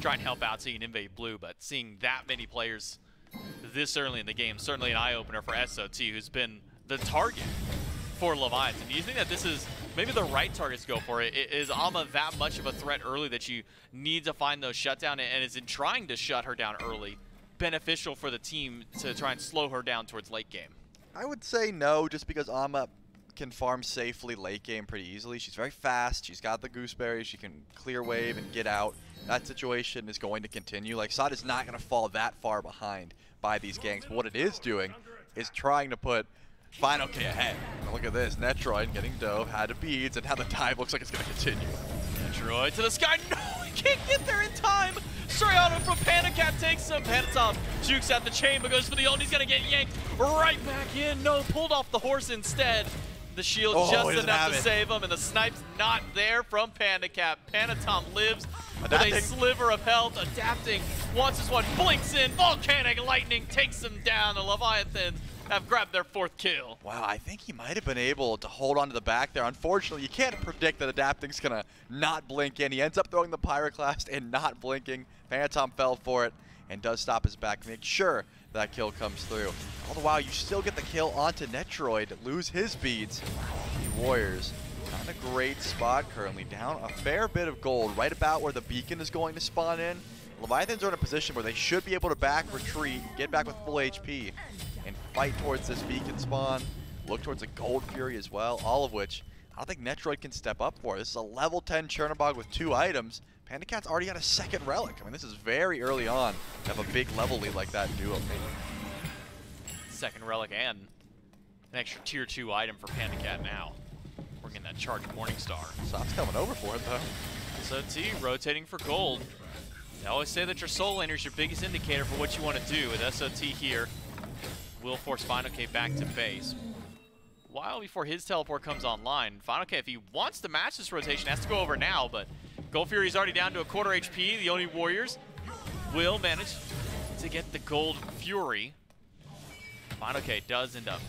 try and help out so you can invade blue, but seeing that many players this early in the game, certainly an eye-opener for SOT, who's been the target for Leviathan. Do you think that this is maybe the right target to go for? Is Ama that much of a threat early that you need to find those shutdown, and is in trying to shut her down early beneficial for the team to try and slow her down towards late game? I would say no, just because Ama can farm safely late game pretty easily. She's very fast. She's got the gooseberry. She can clear wave and get out. That situation is going to continue. Like, Sot is not going to fall that far behind by these ganks. But what it is doing is trying to put Final K ahead. And look at this. Netroid getting dove, had a beads, and how the dive looks like it's going to continue. Netroid to the sky. No, he can't get there in time. Soriano from PandaCat takes him. Panatom jukes at the chain, but goes for the ult. He's going to get yanked right back in. No, pulled off the horse instead. The shield just enough to save him, and the snipe's not there from PandaCat. Panatom lives with a sliver of health, adapting. Wants his one, blinks in, volcanic lightning takes him down. The Leviathans have grabbed their 4th kill. Wow, I think he might have been able to hold on to the back there. Unfortunately, you can't predict that Adapting's going to not blink in. He ends up throwing the Pyroclast and not blinking. Phantom fell for it and does stop his back, make sure that kill comes through. All the while, you still get the kill onto Netroid, lose his beads. The Warriors not in a great spot currently, down a fair bit of gold, right about where the beacon is going to spawn in. Leviathans are in a position where they should be able to back retreat, get back with full HP, and fight towards this beacon spawn, look towards a Gold Fury as well, all of which I don't think Netroid can step up for. This is a level 10 Chernobog with 2 items. PandaCat's already got a 2nd relic. I mean, this is very early on to have a big level lead like that in duo. 2nd relic and an extra tier 2 item for PandaCat now. Bringing that charged Morningstar. Sot's coming over for it though. SOT rotating for gold. They always say that your soul laner is your biggest indicator for what you want to do. With SOT here, will force Final K back to base. While before his teleport comes online, Final K, if he wants to match this rotation, has to go over now, but Gold Fury's already down to a 1/4 HP. The Oni Warriors will manage to get the Gold Fury. Final K does end up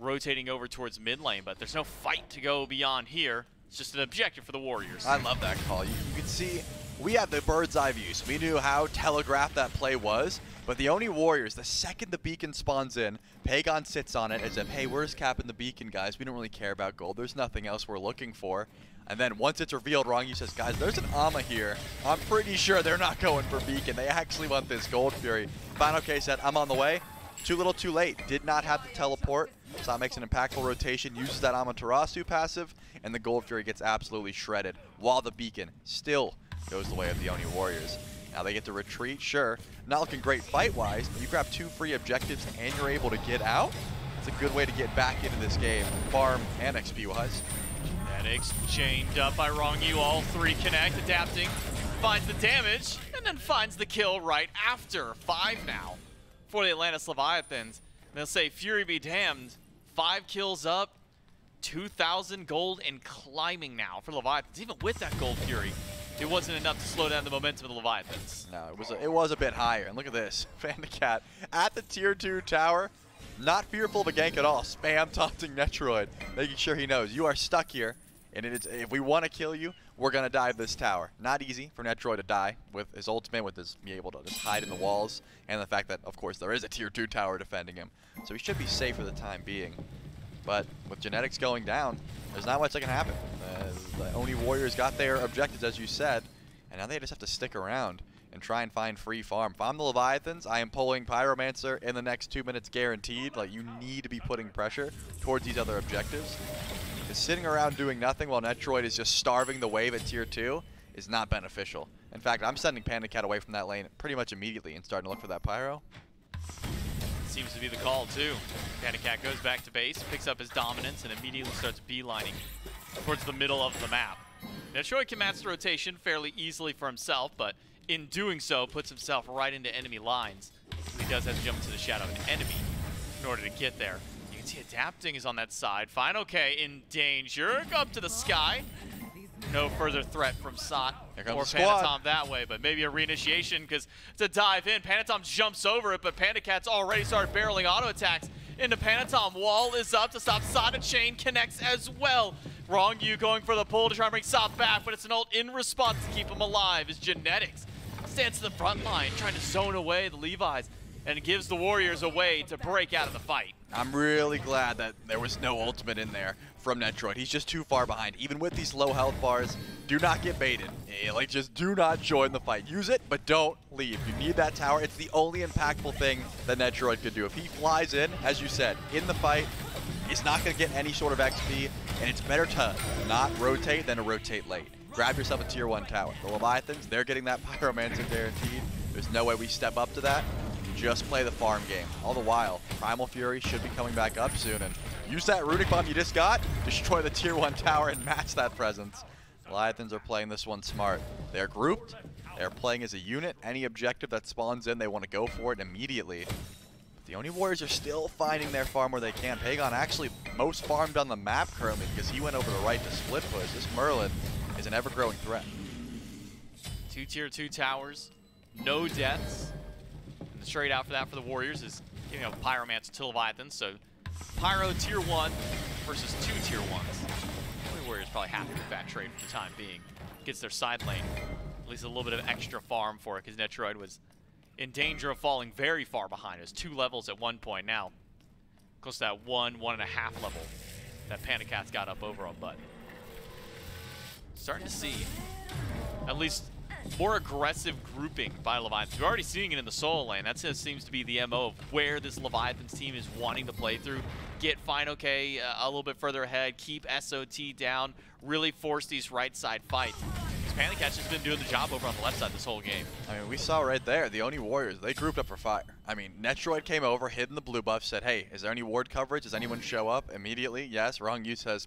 rotating over towards mid lane, but there's no fight to go beyond here. It's just an objective for the Warriors. I love that call. You can see we had the bird's eye view, so we knew how telegraphed that play was. But the Oni Warriors, the second the beacon spawns in, Pagon sits on it as if, hey, we're just capping the beacon, guys. We don't really care about gold. There's nothing else we're looking for. And then once it's revealed wrong, he says, guys, there's an Ama here. I'm pretty sure they're not going for beacon. They actually want this Gold Fury. Final K said, I'm on the way. Too little, too late. Did not have the teleport. So that makes an impactful rotation, uses that Amaterasu passive, and the Gold Fury gets absolutely shredded, while the beacon still goes the way of the Oni Warriors. Now they get to retreat, sure. Not looking great fight-wise, but you grab 2 free objectives and you're able to get out. It's a good way to get back into this game, farm and XP-wise. Genetics chained up by Wrong U, all 3 connect, adapting, finds the damage, and then finds the kill right after. 5 now for the Atlantis Leviathans. They'll say, Fury be damned, 5 kills up, 2,000 gold and climbing now for Leviathans. Even with that Gold Fury, it wasn't enough to slow down the momentum of the Leviathans. No, it was a bit higher. And look at this. Pandacat at the tier 2 tower. Not fearful of a gank at all. Spam taunting Netroid, making sure he knows you are stuck here. And if we want to kill you, we're going to dive this tower. Not easy for Netroid to die with his ultimate, with his being able to just hide in the walls, and the fact that, of course, there is a tier 2 tower defending him. So he should be safe for the time being. But with genetics going down, there's not much that can happen. The Oni Warriors got their objectives, as you said, and now they just have to stick around and try and find free farm. If I'm the Leviathans, I am pulling Pyromancer in the next 2 minutes guaranteed. Like, you need to be putting pressure towards these other objectives. Because sitting around doing nothing while Netroid is just starving the wave at tier 2 is not beneficial. In fact, I'm sending Pandacat away from that lane pretty much immediately and starting to look for that Pyro. Seems to be the call, too. Pandacat goes back to base, picks up his dominance, and immediately starts beelining towards the middle of the map. Netroid can match the rotation fairly easily for himself, but in doing so, puts himself right into enemy lines. He does have to jump into the shadow of an enemy in order to get there. You can see Adapting is on that side. Final K in danger. Up to the sky. No further threat from Sot or Panatom that way, but maybe a reinitiation because to dive in, Panatom jumps over it, but Pandacat's already started barreling auto attacks into Panatom. Wall is up to stop Sot, and Chain connects as well. Wrong you going for the pull to try and bring Sot back, but it's an ult in response to keep him alive as Genetics stands to the front line, trying to zone away the Levi's, and gives the Warriors a way to break out of the fight. I'm really glad that there was no ultimate in there from Netroid. He's just too far behind. Even with these low health bars, do not get baited. Like, just do not join the fight. Use it, but don't leave. You need that tower. It's the only impactful thing that Netroid could do. If he flies in, as you said, in the fight, he's not going to get any sort of XP, and it's better to not rotate than to rotate late. Grab yourself a tier 1 tower. The Leviathans, they're getting that Pyromancer guaranteed. There's no way we step up to that. Just play the farm game. All the while, Primal Fury should be coming back up soon, and use that Runic Bomb you just got, destroy the tier 1 tower and match that presence. Leviathans are playing this one smart. They're grouped, they're playing as a unit. Any objective that spawns in, they want to go for it immediately. But the Oni Warriors are still finding their farm where they can. Pagon actually most farmed on the map currently because he went over the right to split push. This Merlin is an ever-growing threat. 2 tier 2 towers, no deaths. And the trade out for that for the Warriors is giving up Pyromancer to Leviathan. So Pyro tier 1 versus 2 tier 1s. The Warriors probably happy with that trade for the time being. Gets their side lane at least a little bit of extra farm for it because Netroid was in danger of falling very far behind. It was 2 levels at one point. Now close to that 1.5 level that Pandacat's got up over on Bud. Starting to see at least more aggressive grouping by Leviathans. We're already seeing it in the solo lane. That seems to be the MO of where this Leviathans team is wanting to play through. Get Final K a little bit further ahead, keep SOT down, really force these right side fights. Pandacat's just been doing the job over on the left side this whole game. I mean, we saw right there, the Oni Warriors, they grouped up for fire. I mean, Netroid came over, hid in the blue buff, said, hey, is there any ward coverage? Does anyone show up? Immediately, yes. Wrong you says,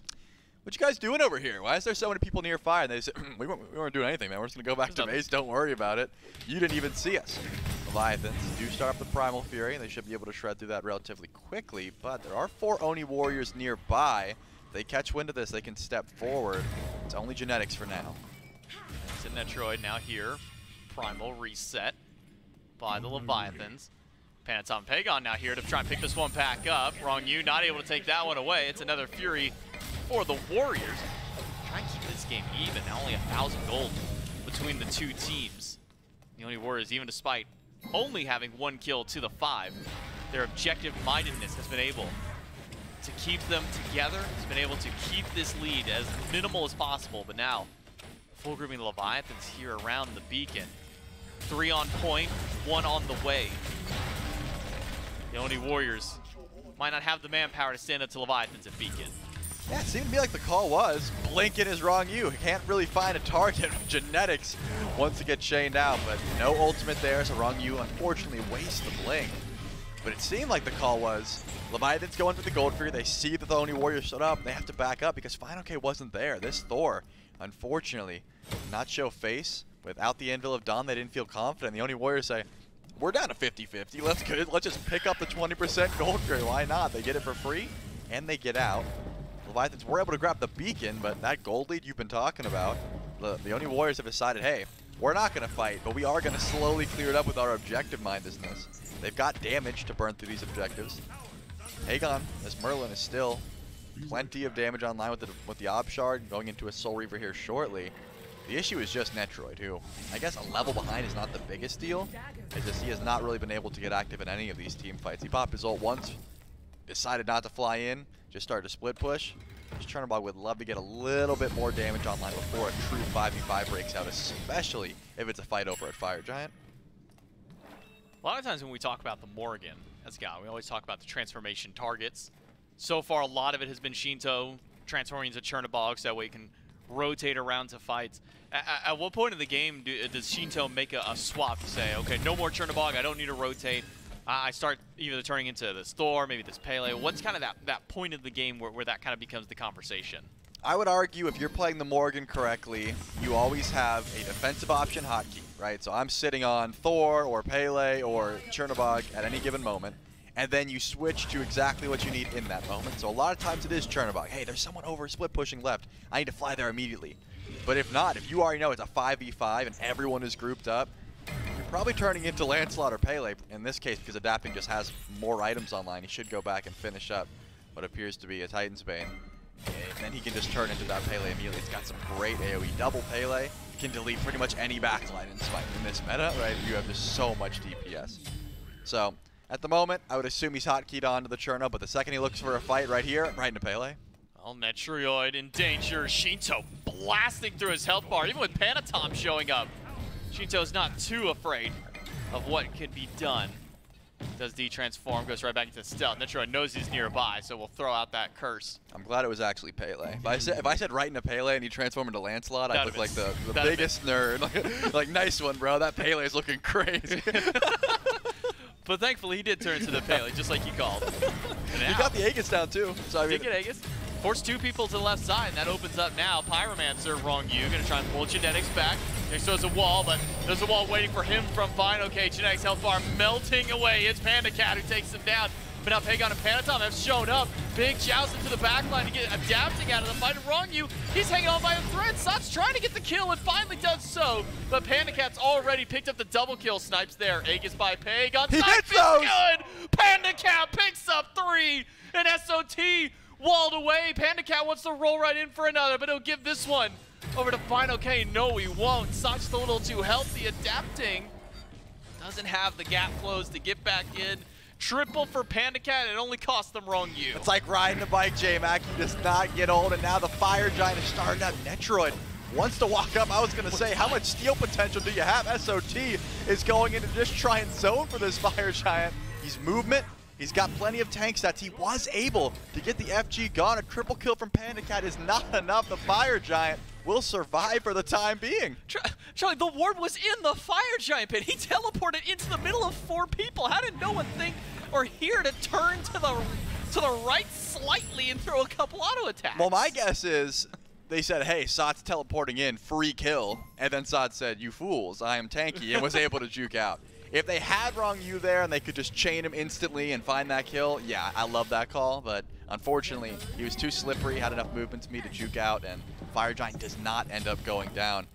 what you guys doing over here? Why is there so many people near fire? And they said, we weren't doing anything, man. We're just going to go back to base. Don't worry about it. You didn't even see us. Leviathans do start up the Primal Fury, and they should be able to shred through that relatively quickly, but there are 4 Oni Warriors nearby. If they catch wind of this, they can step forward. It's only Genetics for now. It's Netroid now here. Primal reset by the Leviathans. Panatom Pagon now here to try and pick this one back up. Wrong you, not able to take that one away. It's another Fury for the Warriors. Trying to keep this game even. Now only 1,000 gold between the two teams. The Oni Warriors, even despite only having 1 kill to the 5, their objective-mindedness has been able to keep them together. Has been able to keep this lead as minimal as possible. But now, full grouping the Leviathans here around the beacon. 3 on point, 1 on the way. The Oni Warriors might not have the manpower to stand up to Leviathans at beacon. Yeah, it seemed to be like the call was, Blinken is wrong you. Can't really find a target. Genetics wants to get chained out, but no ultimate there, so wrong you unfortunately wastes the blink. But it seemed like the call was, Leviathans go in for the Gold Fury, they see that the Oni Warriors stood up, they have to back up because Final K wasn't there. This Thor, unfortunately, did not show face. Without the Anvil of Dawn, they didn't feel confident. The Oni Warriors say, we're down to 50-50, let's just pick up the 20% Gold Fury, why not? They get it for free, and they get out. Leviathans were able to grab the beacon, but that gold lead you've been talking about, the Oni Warriors have decided, hey, we're not going to fight, but we are going to slowly clear it up with our objective mindedness. They've got damage to burn through these objectives. Pagon, this Merlin is still plenty of damage online with the Ob Shard, going into a Soul Reaver here shortly. The issue is just Netroid, who I guess a level behind is not the biggest deal. It's just he has not really been able to get active in any of these team fights. He popped his ult once, decided not to fly in, just started to split push. Just Chernobog would love to get a little bit more damage online before a true 5v5 breaks out, especially if it's a fight over at Fire Giant. A lot of times when we talk about the Morgan as a guy, we always talk about the transformation targets. So far, a lot of it has been Shinto transforming into Chernobog, so that way he can rotate around to fights. At what point in the game does Shinto make a swap to say, okay, no more Chernobog, I don't need to rotate. I start either turning into this Thor, maybe this Pele. What's kind of that point of the game where that kind of becomes the conversation? I would argue if you're playing the Morgan correctly, you always have a defensive option hotkey, right? So I'm sitting on Thor or Pele or Chernobog at any given moment, and then you switch to exactly what you need in that moment. So a lot of times it is Chernobog. Hey, there's someone over split pushing left. I need to fly there immediately. But if not, if you already know it's a 5v5 and everyone is grouped up, you're probably turning into Lancelot or Pele in this case, because Adapting just has more items online. He should go back and finish up what appears to be a Titan's Bane. And then he can just turn into that Pele immediately. It's got some great AoE. Double Pele can delete pretty much any backline in Smite in this meta, right? You have just so much DPS. So, at the moment, I would assume he's hotkeyed onto the Cherno, but the second he looks for a fight right here, right into Pele. Well, Netroid in danger. Shinto blasting through his health bar, even with Panatom showing up. Shinto's not too afraid of what can be done. Does D-transform, goes right back into stealth. Netroid knows he's nearby, so we'll throw out that curse. I'm glad it was actually Pele. If I said right into Pele and he transformed into Lancelot, I'd look like the biggest nerd. Like, nice one, bro. That Pele is looking crazy. But thankfully, he did turn into the Pele, just like you called. He got the Aegis down, too. So I mean, did get Aegis. Force two people to the left side, and that opens up now. Pyromancer, wrong you. Gonna try and pull Genetics back. Next to a wall, but there's a wall waiting for him from Vine. Okay, Genetics health bar melting away. It's Panda Cat who takes him down. But now Pagon and Panatom have shown up. Big joust into the backline to get Adapting out of the fight. And wrong you, he's hanging on by a thread. Sot's trying to get the kill and finally does so. But Panda Cat's already picked up the double kill. Snipes there. Aegis by Pagon. He Snipe hits is those! good. Panda Cat picks up 3. And SOT walled away. Panda Cat wants to roll right in for another, but he'll give this one over to Fine. Okay, no, he won't. Sot's a little too healthy. Adapting doesn't have the gap closed to get back in. Triple for Panda Cat, and it only cost them wrong you. It's like riding a bike, J-Mac. He does not get old, and now the Fire Giant is starting up. Netroid wants to walk up. I was going to say, how much steal potential do you have? SOT is going in to just try and zone for this Fire Giant. He's movement. He's got plenty of tank stats. He was able to get the FG gone. A triple kill from Panda Cat is not enough. The Fire Giant will survive for the time being. Charlie, the ward was in the Fire Giant pit. He teleported into the middle of 4 people. How did no one think or hear to turn to the right slightly and throw a couple auto attacks? Well, my guess is they said, hey, Sot's teleporting in, free kill. And then Sot said, you fools, I am tanky, and was able to juke out. If they had wrong you there and they could just chain him instantly and find that kill, yeah, I love that call. But unfortunately, he was too slippery, had enough movement to me to juke out, and Fire Giant does not end up going down.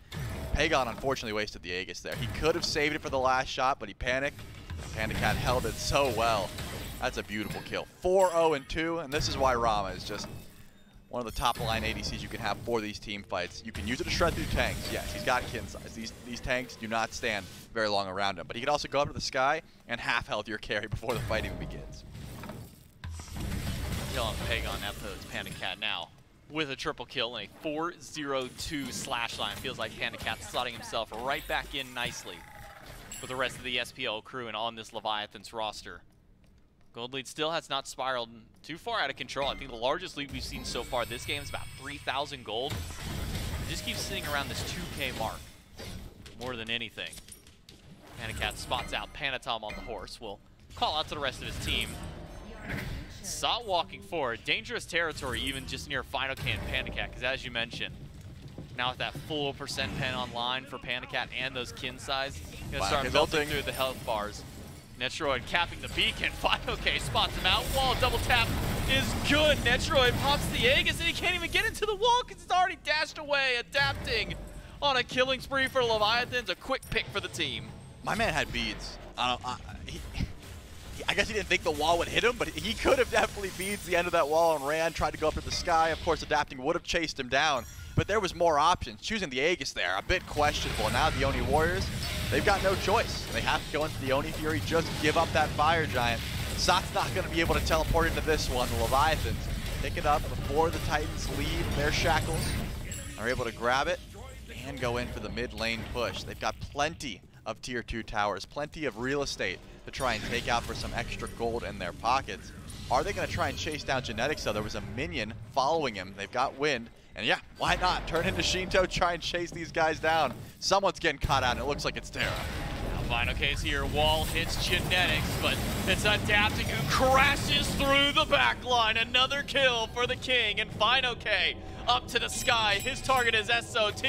Pagon unfortunately wasted the Aegis there. He could have saved it for the last shot, but he panicked. Panda Cat held it so well. That's a beautiful kill. 4-0-2, and this is why Rama is just one of the top line ADCs you can have for these team fights. You can use it to shred through tanks. Yes, he's got kin size. These tanks do not stand very long around him, but he can also go up to the sky and half health your carry before the fight even begins. Killing Pagon after it's Panda Cat now with a triple kill and a 4-0-2 slash line. Feels like Panda Cat's slotting himself right back in nicely with the rest of the SPL crew and on this Leviathans roster. Gold lead still has not spiraled too far out of control. I think the largest lead we've seen so far this game is about 3,000 gold. It just keeps sitting around this 2K mark more than anything. Panda Cat spots out Panatom on the horse. Will call out to the rest of his team. Sot walking forward. Dangerous territory even just near Final Can Panda Cat, because as you mentioned, now with that full percent pen online for Panda Cat and those kin size, gonna start melting through the health bars. Netroid capping the beacon. Final K spots him out. Wall double tap is good. Netroid pops the Aegis and he can't even get into the wall because it's already dashed away. Adapting on a killing spree for Leviathans. A quick pick for the team. My man had beads. I guess he didn't think the wall would hit him, but he could have definitely beads the end of that wall and ran, tried to go up to the sky. Of course, adapting would have chased him down, but there was more options. Choosing the Aegis there, a bit questionable. Now the Oni Warriors, they've got no choice. They have to go into the Oni Fury, just give up that Fire Giant. Sot's not going to be able to teleport into this one. The Leviathans pick it up before the Titans leave their shackles. Are able to grab it and go in for the mid lane push. They've got plenty of tier 2 towers, plenty of real estate to try and take out for some extra gold in their pockets. Are they going to try and chase down Genetics though? There was a minion following him. They've got wind. And yeah, why not? Turn into Shinto, try and chase these guys down. Someone's getting caught out and it looks like it's Terra. Final case here, wall hits Genetics, but it's Adapting who crashes through the back line. Another kill for the King, and Final K up to the sky. His target is SOT,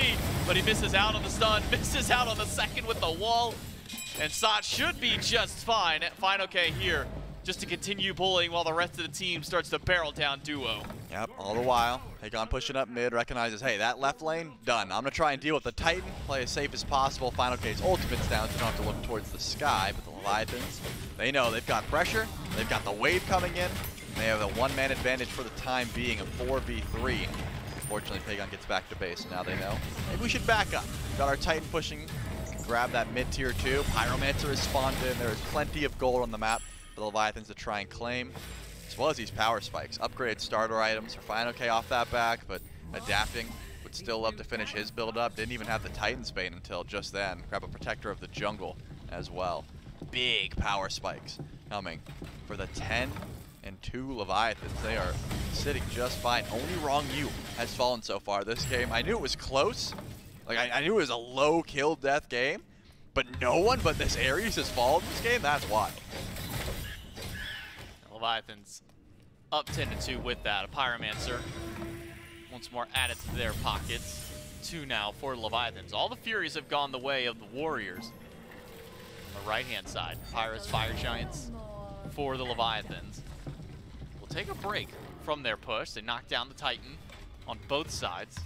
but he misses out on the stun, misses out on the second with the wall, and Sot should be just fine. Final K here, just to continue bullying while the rest of the team starts to barrel down duo. Yep, all the while, Hagon pushing up mid, recognizes, hey, that left lane, done. I'm going to try and deal with the Titan, play as safe as possible. Final K's ultimate's down, so you don't have to look towards the sky. But the Leviathans, they know they've got pressure, they've got the wave coming in, and they have the one-man advantage for the time being, a 4v3. Unfortunately, Pagon gets back to base, so now they know. Maybe we should back up. Got our Titan pushing, grab that mid-tier 2. Pyromancer is spawned in, there is plenty of gold on the map for the Leviathans to try and claim, as well as these power spikes. Upgraded starter items for Final K off that back, but Adapting would still love to finish his build up. Didn't even have the Titan's Bane until just then. Grab a Protector of the Jungle as well. Big power spikes coming for the 10 and 2 Leviathans. They are sitting just fine. Only Wrong You has fallen so far this game. I knew it was close. Like I knew it was a low kill death game, but no one but this Ares has fallen this game. That's wild. Leviathans up 10-2 with that. A Pyromancer once more added to their pockets. 2 now for Leviathans. All the Furies have gone the way of the Warriors. On the right-hand side, Pyro's Fire Giants for the Leviathans. We'll take a break from their push. They knocked down the Titan on both sides.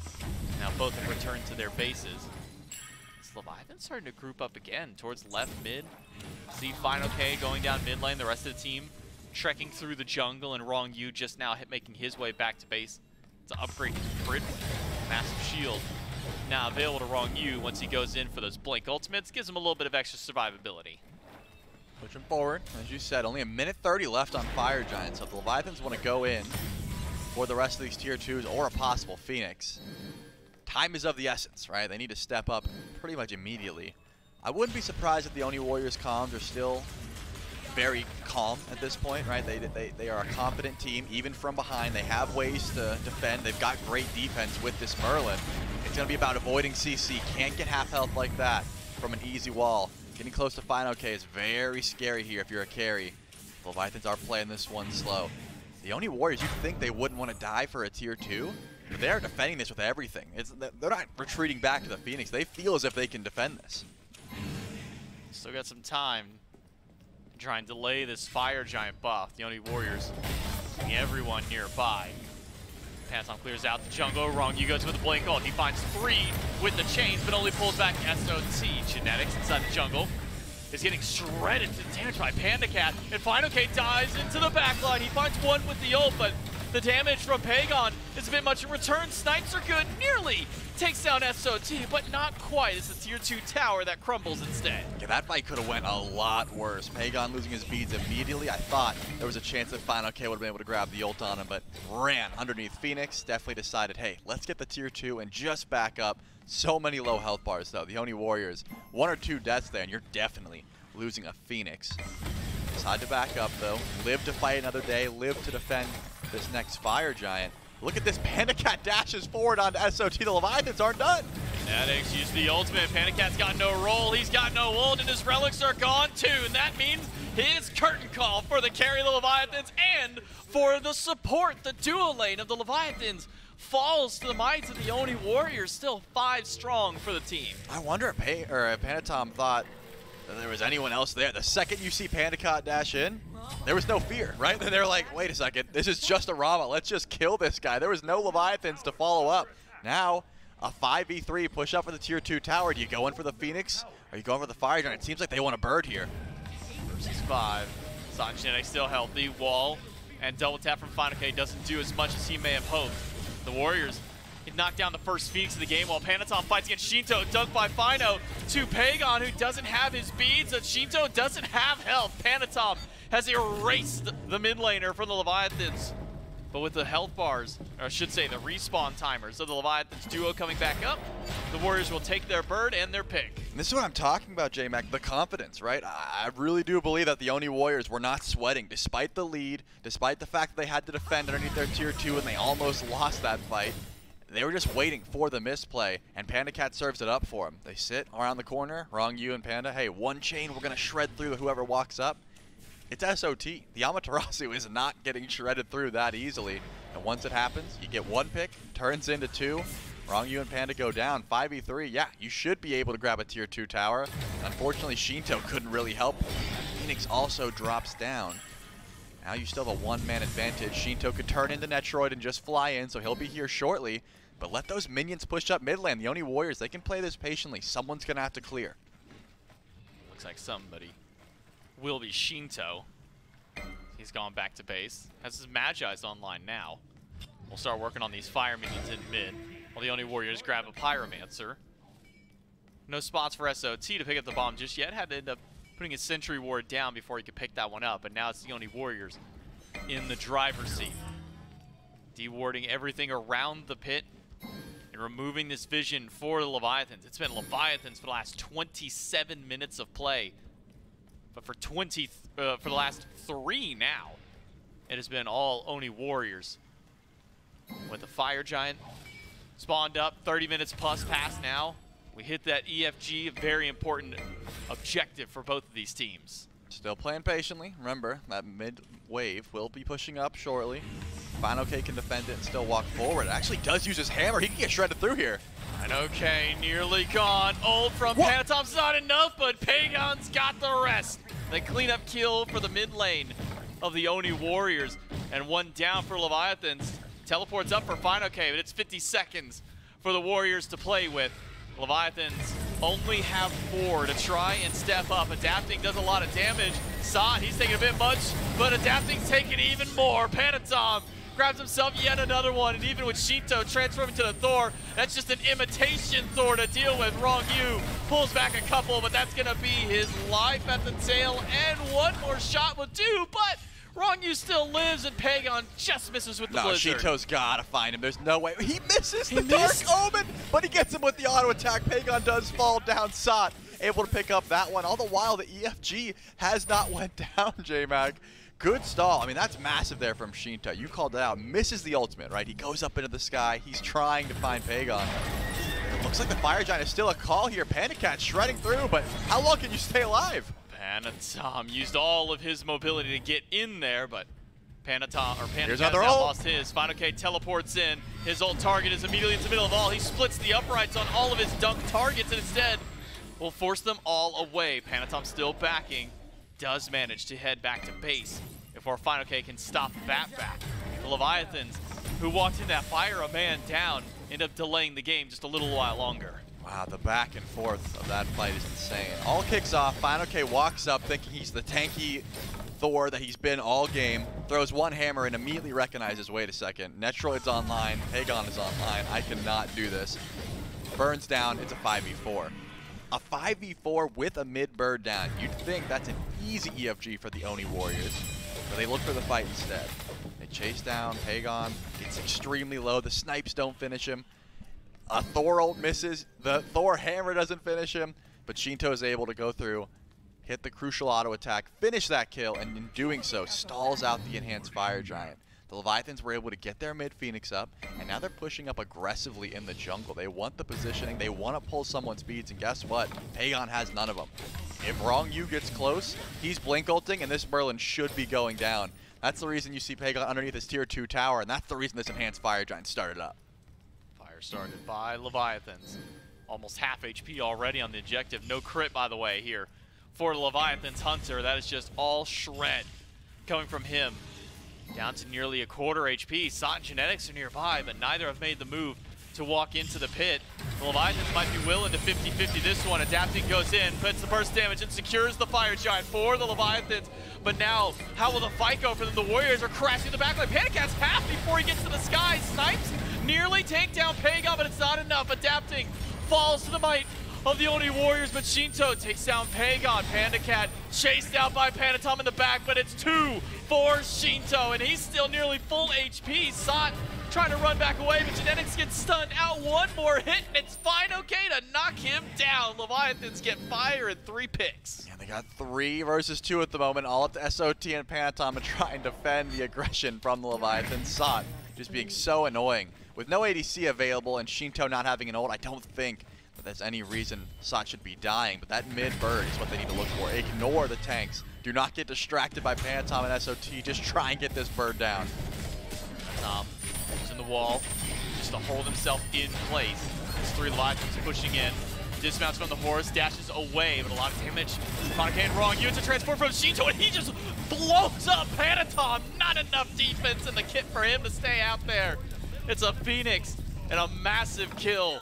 Now both have returned to their bases. This Leviathan's starting to group up again towards left mid. See Final K going down mid lane. The rest of the team trekking through the jungle, and Wrong You just now making his way back to base to upgrade his Brit. Massive shield now available to Wrong You once he goes in for those Blink ultimates. Gives him a little bit of extra survivability. Pushing forward, as you said, only a minute 30 left on Fire Giant, so if the Leviathans want to go in for the rest of these tier 2s or a possible Phoenix, time is of the essence, right? They need to step up pretty much immediately. I wouldn't be surprised if the Oni Warriors comms are still very calm at this point, right? They are a confident team, even from behind. They have ways to defend. They've got great defense with this Merlin. It's going to be about avoiding CC. Can't get half health like that from an easy wall. Getting close to Final K is very scary here if you're a carry. The Leviathans are playing this one slow. The Oni Warriors, you'd think they wouldn't want to die for a tier 2, but they're defending this with everything. They're not retreating back to the Phoenix. They feel as if they can defend this. Still got some time to try and delay this Fire Giant buff. The Oni Warriors keeping everyone nearby. Pantom clears out the jungle. Wrong You goes with the Blink ult. He finds 3 with the chains, but only pulls back SOT. Genetics inside the jungle is getting shredded to damage by Panda Cat, and Final K dives into the backline. He finds 1 with the ult, but the damage from Pagon is a bit much in return. Snipes are good, nearly takes down SOT, but not quite. It's a tier 2 tower that crumbles instead. Yeah, that fight could have went a lot worse. Pagon losing his beads immediately. I thought there was a chance that Final K would have been able to grab the ult on him, but ran underneath Phoenix. Definitely decided, hey, let's get the tier 2 and just back up. So many low health bars, though. The Oni Warriors, 1 or 2 deaths there, and you're definitely losing a Phoenix. Decide to back up, though. Live to fight another day. Live to defend this next Fire Giant. Look at this. Panda Cat dashes forward onto SOT. The Leviathans aren't done. Genetics used the ultimate. Panda Cat's got no roll. He's got no ult, and his relics are gone too. And that means his curtain call for the carry of the Leviathans and for the support. The duo lane of the Leviathans falls to the might of the Oni Warriors. Still 5 strong for the team. I wonder if Panatom thought that there was anyone else there. The second you see Panda Cat dash in, there was no fear, right? They're like, wait a second, this is just a Rama. Let's just kill this guy. There was no Leviathans to follow up. Now, A 5v3 push up for the tier 2 tower. Do you go in for the Phoenix? Or are you going for the Fire Giant? It seems like they want a bird here. Versus 5. Sanjanic still healthy. Wall and double tap from Final K doesn't do as much as he may have hoped. The Warriors can knock down the first Phoenix of the game while Panatom fights against Shinto, dunked by Fino to Pagon, who doesn't have his beads, and Shinto doesn't have health. Panatom has erased the mid laner from the Leviathans. But with the health bars, or I should say the respawn timers of the Leviathans duo coming back up, the Warriors will take their bird and their pick. And this is what I'm talking about, J-Mac, the confidence, right? I really do believe that the Oni Warriors were not sweating, despite the lead, despite the fact that they had to defend underneath their tier 2 and they almost lost that fight. They were just waiting for the misplay, and Panda Cat serves it up for them. They sit around the corner, Wrong You and Panda, hey, one chain, we're going to shred through whoever walks up. It's SOT. The Amaterasu is not getting shredded through that easily. And once it happens, you get one pick, turns into 2. Wrong You and Panda go down. 5v3, yeah, you should be able to grab a tier 2 tower. Unfortunately, Shinto couldn't really help. Phoenix also drops down. Now you still have a one-man advantage. Shinto could turn into Netroid and just fly in, so he'll be here shortly. But let those minions push up mid lane. The Oni Warriors, they can play this patiently. Someone's going to have to clear. Looks like somebody will be Shinto. He's gone back to base. Has his Magi's online now. We'll start working on these fire minions in mid, while the Oni Warriors grab a Pyromancer. No spots for SOT to pick up the bomb just yet. Had to end up putting his Sentry Ward down before he could pick that one up, but now it's the Oni Warriors in the driver's seat. Dewarding everything around the pit and removing this vision for the Leviathans. It's been Leviathans for the last 27 minutes of play. But for the last 3 now, it has been all Oni Warriors. With the Fire Giant spawned up, 30 minutes plus past now. We hit that EFG, a very important objective for both of these teams. Still playing patiently. Remember, that mid wave will be pushing up shortly. Final K can defend it and still walk forward. It actually does use his hammer. He can get shredded through here. And okay, nearly gone. Ult from Panatom's not enough, but Pagon's got the rest. The cleanup kill for the mid lane of the Oni Warriors. And one down for Leviathans. Teleports up for Final K, but it's 50 seconds for the Warriors to play with. Leviathans only have 4 to try and step up. Adapting does a lot of damage. Sot, he's taking a bit much, but Adapting's taking even more. Panatom grabs himself yet another one, and even with Shinto transforming to the Thor, that's just an imitation Thor to deal with. Wrong You pulls back a couple, but that's gonna be his life at the tail, and one more shot will do, but Wrong You still lives, and Pagon just misses with the blizzard. Shinto's gotta find him. There's no way. He misses the Dark Omen, but he gets him with the auto attack. Pagon does fall down. Sot able to pick up that one. All the while, the EFG has not went down, J-Mag. Good stall. I mean, that's massive there from Shinto. You called it out. Misses the ultimate, right? He goes up into the sky. He's trying to find Pagon. Looks like the Fire Giant is still a call here. Panda Cat shredding through, but how long can you stay alive? Panatom used all of his mobility to get in there, but Panda Cat has now ult. lost his. Final K teleports in. His ult target is immediately in the middle of all. He splits the uprights on all of his dunk targets, and instead will force them all away. Panatom still backing. Does manage to head back to base before Final K can stop that back. The Leviathans, who walked in that fire a man down, end up delaying the game just a little while longer. Wow, the back and forth of that fight is insane. All kicks off. Final K walks up thinking he's the tanky Thor that he's been all game. Throws one hammer and immediately recognizes, wait a second, Netroid's online, Pagon is online, I cannot do this. Burns down, it's a 5v4. A 5v4 with a mid bird down. You'd think that's an easy EFG for the Oni Warriors, but they look for the fight instead. They chase down Pagon, gets extremely low. The snipes don't finish him. A Thor ult misses. The Thor hammer doesn't finish him, but Shinto is able to go through, hit the crucial auto attack, finish that kill, and in doing so, stalls out the enhanced Fire Giant. The Leviathans were able to get their mid Phoenix up, and now they're pushing up aggressively in the jungle. They want the positioning, they want to pull someone's beads, and guess what? Pagon has none of them. If Wrong You gets close, he's blink ulting, and this Merlin should be going down. That's the reason you see Pagon underneath his tier 2 tower, and that's the reason this enhanced Fire Giant started up. Fire started by Leviathans. Almost half HP already on the objective. No crit, by the way, here for Leviathan's Hunter. That is just all shred coming from him. Down to nearly a quarter HP. Sot and Genetics are nearby, but neither have made the move to walk into the pit. The Leviathans might be willing to 50-50 this one. Adapting goes in, puts the burst damage and secures the Fire Giant for the Leviathans. But now, how will the fight go for them? The Warriors are crashing the back line. Pandacat's half before he gets to the sky. Snipes nearly take down Pagon, but it's not enough. Adapting falls to the might of the only Warriors, but Shinto takes down Pagon. Pandacat chased out by Panatom in the back, but it's 2 for Shinto, and he's still nearly full HP. Sot trying to run back away, but Genetics gets stunned out. One more hit, and it's fine okay to knock him down. Leviathans get fire and 3 picks. Yeah, they got 3 versus 2 at the moment, all up to SOT and Panatom and trying to defend the aggression from the Leviathans. Sot just being so annoying. With no ADC available and Shinto not having an ult, I don't think that there's any reason Sot should be dying, but that mid-bird is what they need to look for. Ignore the tanks. Do not get distracted by Panatom and SOT. Just try and get this bird down. Using the wall just to hold himself in place. There's 3 Leviathans pushing in. Dismounts from the horse, dashes away, but a lot of damage. Monocaine wrong. It's a transport from Shinto, and he just blows up Panatom. Not enough defense in the kit for him to stay out there. It's a Phoenix and a massive kill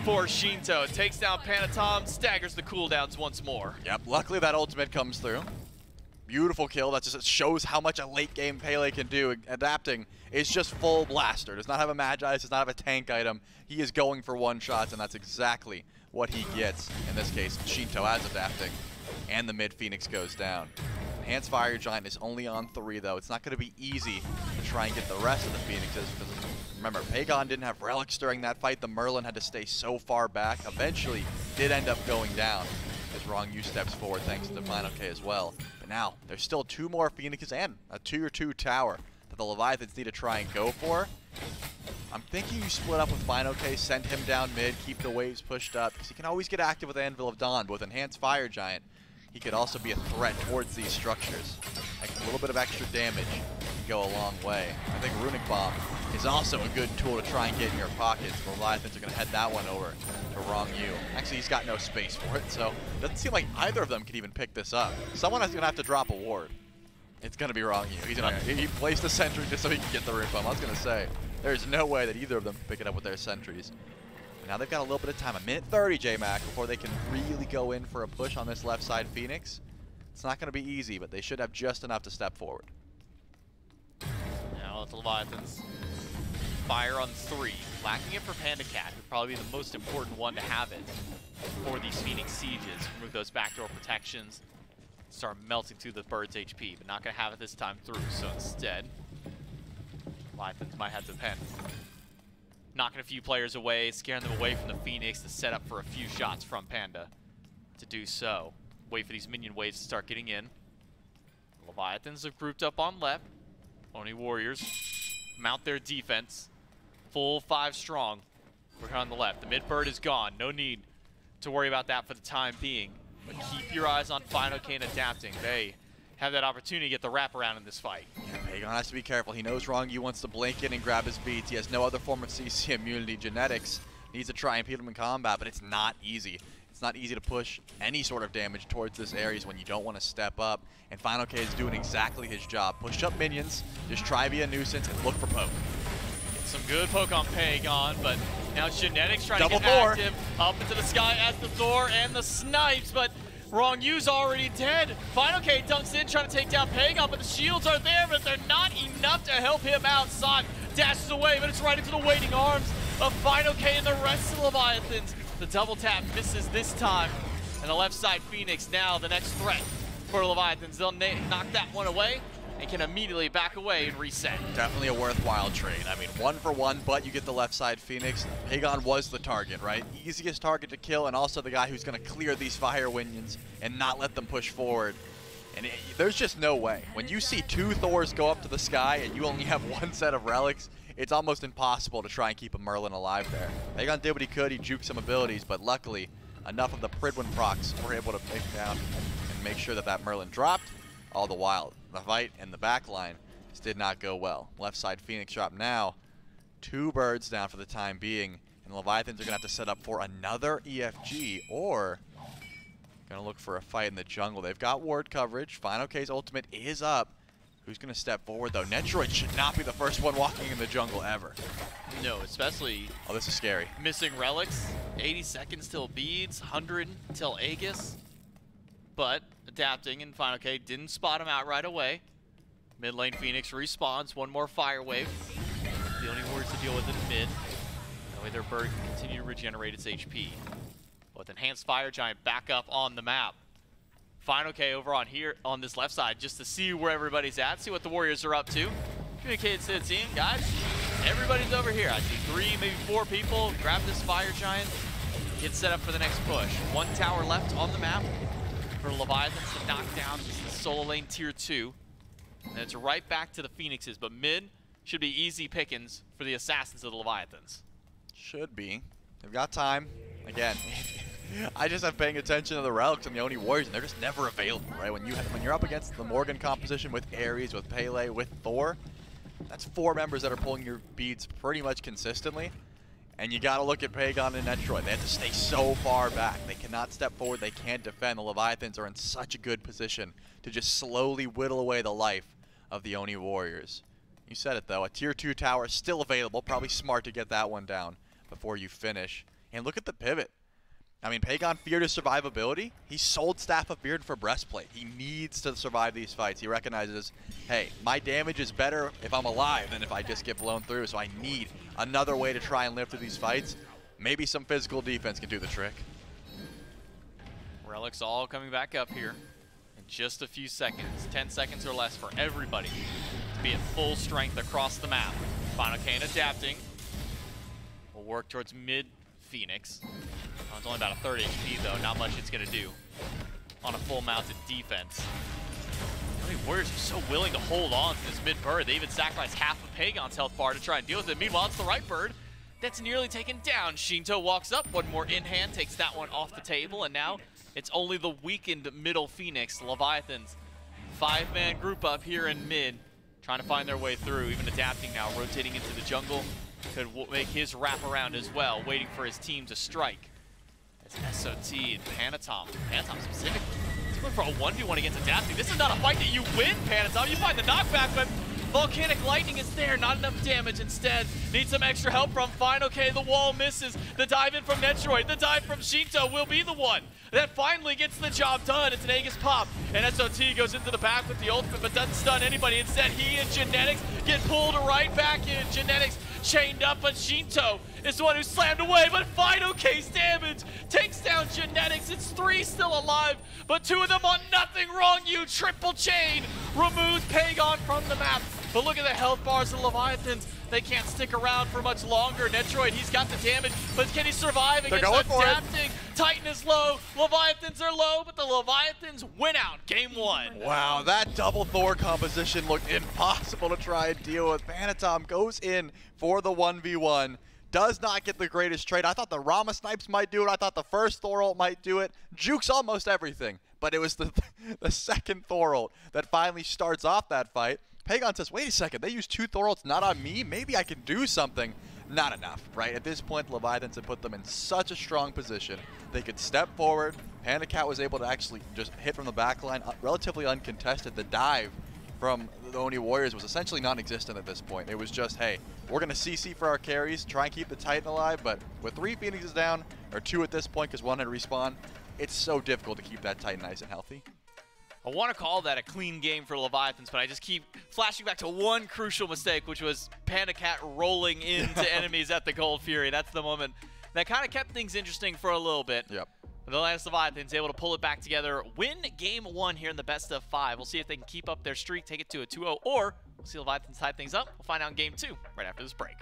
for Shinto. It takes down Panatom, staggers the cooldowns once more. Yep, luckily that ultimate comes through. Beautiful kill. That just shows how much a late game Pele can do. Adapting is just full blaster. Does not have a Magi, does not have a tank item. He is going for one shots, and that's exactly what he gets. In this case, Shinto as adapting, and the mid Phoenix goes down. Enhanced Fire Giant is only on 3 though. It's not going to be easy to try and get the rest of the Phoenixes, because remember, Pagon didn't have relics during that fight. The Merlin had to stay so far back. Eventually did end up going down as Wrong U steps forward thanks to Final K as well. But now there's still 2 more Phoenixes and a tier 2 tower that the Leviathans need to try and go for. I'm thinking you split up with Final K, send him down mid, keep the waves pushed up, because he can always get active with Anvil of Dawn, but with Enhanced Fire Giant, he could also be a threat towards these structures. Like a little bit of extra damage can go a long way. I think Runic Bomb is also a good tool to try and get in your pockets. The Leviathans are going to head that one over to Wrong U. Actually, he's got no space for it, so it doesn't seem like either of them could even pick this up. Someone is going to have to drop a ward. It's going to be Wrong U. He placed the sentry just so he can get the Runic Bomb. I was going to say, there's no way that either of them can pick it up with their sentries. Now they've got a little bit of time, a minute 30, J-Mac, before they can really go in for a push on this left side Phoenix. It's not going to be easy, but they should have just enough to step forward. Now let the Leviathans fire on 3. Lacking it for Pandacat, would probably be the most important one to have it for these Phoenix sieges. Remove those backdoor protections, start melting through the bird's HP, but not going to have it this time through. So instead, Leviathans might have to pen. Knocking a few players away, scaring them away from the Phoenix to set up for a few shots from Panda to do so. Wait for these minion waves to start getting in. Leviathans have grouped up on left. Oni Warriors mount their defense. Full 5 strong. We're on the left. The mid-bird is gone. No need to worry about that for the time being. But keep your eyes on Final Kane adapting. They have that opportunity to get the wraparound in this fight. Yeah, Pagon has to be careful. He knows Wrong U wants to blink in and grab his beats. He has no other form of CC immunity. Genetics needs to try and beat him in combat, but it's not easy. It's not easy to push any sort of damage towards this areas when you don't want to step up. And Final K is doing exactly his job. Push up minions, just try to be a nuisance and look for poke. Get some good poke on Pagon, but now Genetics trying Double to get Thor. active. Up into the sky as the Thor and the snipes, but Wrong U's already dead. Final K dunks in, trying to take down Pagon, but the shields are there, but they're not enough to help him out. Sot dashes away, but it's right into the waiting arms of Final K and the rest of the Leviathans. The double tap misses this time, and the left side Phoenix now the next threat for the Leviathans. They'll knock that one away and can immediately back away and reset. Definitely a worthwhile trade. I mean, 1 for 1, but you get the left side Phoenix. Pagon was the target, right? Easiest target to kill, and also the guy who's going to clear these fire minions and not let them push forward. And there's just no way. When you see 2 Thors go up to the sky and you only have 1 set of relics, it's almost impossible to try and keep a Merlin alive there. Pagon did what he could. He juked some abilities, but luckily, enough of the Pridwin procs were able to pick down and make sure that that Merlin dropped. All the while, the fight and the back line just did not go well. Left side Phoenix drop now. 2 birds down for the time being. And the Leviathans are going to have to set up for another EFG or going to look for a fight in the jungle. They've got ward coverage. Final K's ultimate is up. Who's going to step forward, though? Netroid should not be the first one walking in the jungle ever. No, especially Oh, this is scary. missing relics. 80 seconds till beads, 100 till Aegis. But adapting, and Final K didn't spot him out right away. Mid lane Phoenix respawns, one more fire wave. The only Warriors to deal with in mid. That way their bird can continue to regenerate its HP. With enhanced fire giant back up on the map. Final K over on here on this left side just to see where everybody's at, see what the Warriors are up to. Communicated to the team, guys, everybody's over here. I see 3, maybe 4 people. Grab this fire giant, get set up for the next push. 1 tower left on the map for Leviathans to knock down. This is solo lane tier 2. And it's right back to the Phoenixes, but mid should be easy pickings for the assassins of the Leviathans. Should be. They've got time. Again, I just have paying attention to the relics and the Oni Warriors, and they're just never available, right? When you're up against the Morgan composition with Ares, with Pele, with Thor, that's 4 members that are pulling your beads pretty much consistently. And you got to look at Pagon and Netroid. They have to stay so far back. They cannot step forward. They can't defend. The Leviathans are in such a good position to just slowly whittle away the life of the Oni Warriors. You said it, though. A tier 2 tower is still available. Probably smart to get that one down before you finish. And look at the pivot. I mean, Pagon feared his survivability. He sold Staff of Beard for Breastplate. He needs to survive these fights. He recognizes, hey, my damage is better if I'm alive than if I just get blown through, so I need another way to try and live through these fights. Maybe some physical defense can do the trick. Relics all coming back up here in just a few seconds. 10 seconds or less for everybody to be at full strength across the map. Final Kane adapting. We'll work towards mid Phoenix. It's only about a 3rd HP though, not much it's gonna do on a full mounted defense. The Warriors are so willing to hold on to this mid bird. They even sacrifice half of Pagon's health bar to try and deal with it. Meanwhile, it's the right bird that's nearly taken down. Shinto walks up, one more in hand, takes that one off the table, and now it's only the weakened middle Phoenix, Leviathans. 5-man group up here in mid, trying to find their way through, even adapting now, rotating into the jungle. Could make his wrap around as well, waiting for his team to strike. As SOT and Panatom specifically, he's going for a 1v1 against adapting. This is not a fight that you win, Panatom. You find the knockback, but Volcanic Lightning is there, not enough damage. Instead, needs some extra help from Final K. The wall misses. The dive in from Netroid, the dive from Shinto will be the one that finally gets the job done. It's an Aegis pop, and SOT goes into the back with the ultimate, but doesn't stun anybody. Instead, he and Genetics get pulled right back in. Genetics chained up, but Shinto is the one who slammed away, but Final K's damage takes down Genetics. It's 3 still alive, but 2 of them on nothing wrong. You triple chain removes Pagon from the map. But look at the health bars of the Leviathans. They can't stick around for much longer. Netroid, he's got the damage, but can he survive against adapting? Titan is low, Leviathans are low, but the Leviathans win out game 1. Wow, that double Thor composition looked impossible to try and deal with. Panatom goes in for the 1v1. Does not get the greatest trade. I thought the Rama snipes might do it. I thought the first Thor ult might do it. Jukes almost everything. But it was the second Thor ult that finally starts off that fight. Pagon says, wait a second, they used 2 Thor ults not on me? Maybe I can do something. Not enough, right? At this point, Leviathans had put them in such a strong position. They could step forward. Panda Cat was able to actually just hit from the back line, relatively uncontested. The dive from the Oni Warriors was essentially non-existent at this point. It was just, hey, we're going to CC for our carries, try and keep the Titan alive, but with 3 Phoenixes down, or 2 at this point because 1 had respawned, it's so difficult to keep that Titan nice and healthy. I want to call that a clean game for Leviathans, but I just keep flashing back to one crucial mistake, which was Panda Cat rolling into enemies at the Gold Fury. That's the moment that kind of kept things interesting for a little bit. Yep. But the last Leviathans able to pull it back together, win game 1 here in the best of 5. We'll see if they can keep up their streak, take it to a 2-0, or we'll see Leviathans tie things up. We'll find out in game 2 right after this break.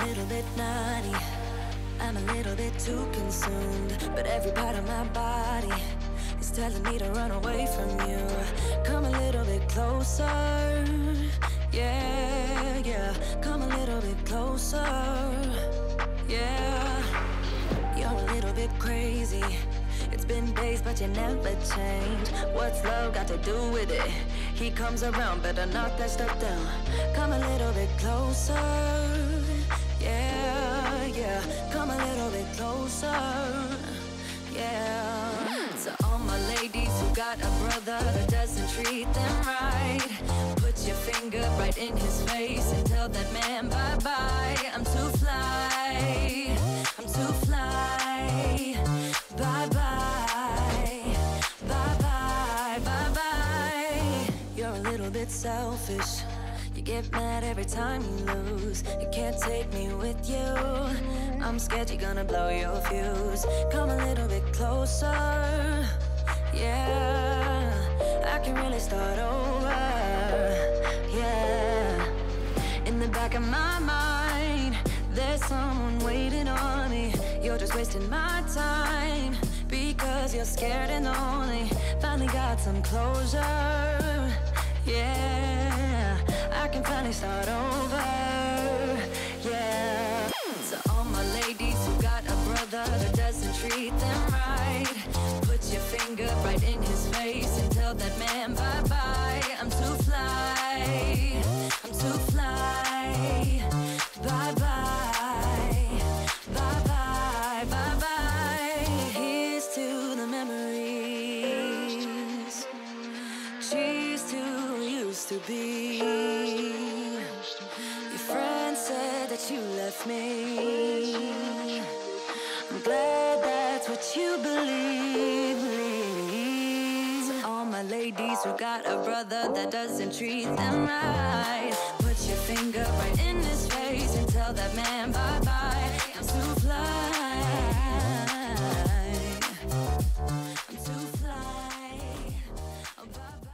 little bit nutty. I'm a little bit too consumed, but every part of my body is telling me to run away from you. Come a little bit closer, yeah, yeah. Come a little bit closer, yeah. You're a little bit crazy. It's been days, but you never change. What's love got to do with it? He comes around, better knock that stuff down. Come a little bit closer, yeah, yeah. Come a little bit closer, yeah. To all my ladies who got a brother that doesn't treat them right, put your finger right in his face and tell that man bye-bye. I'm too fly, I'm too fly. Bye-bye, bye-bye, bye-bye. You're a little bit selfish. You get mad every time you lose. You can't take me with you. I'm scared you're gonna blow your fuse. Come a little bit closer, yeah. I can really start over, yeah. In the back of my mind, there's someone waiting on me. You're just wasting my time because you're scared and lonely. Finally got some closure, yeah. I can finally start over, yeah. To all my ladies who got a brother that doesn't treat them right, put your finger right in his face and tell that man bye-bye. I'm too fly, I'm too fly. Bye-bye, bye-bye, bye-bye. Here's to the memories. Cheers to who used to be. Your friend said that you left me. I'm glad that's what you believe. To all my ladies who got a brother that doesn't treat them right, put your finger right in his face and tell that man bye-bye. I'm too fly, I'm too fly, oh, bye-bye.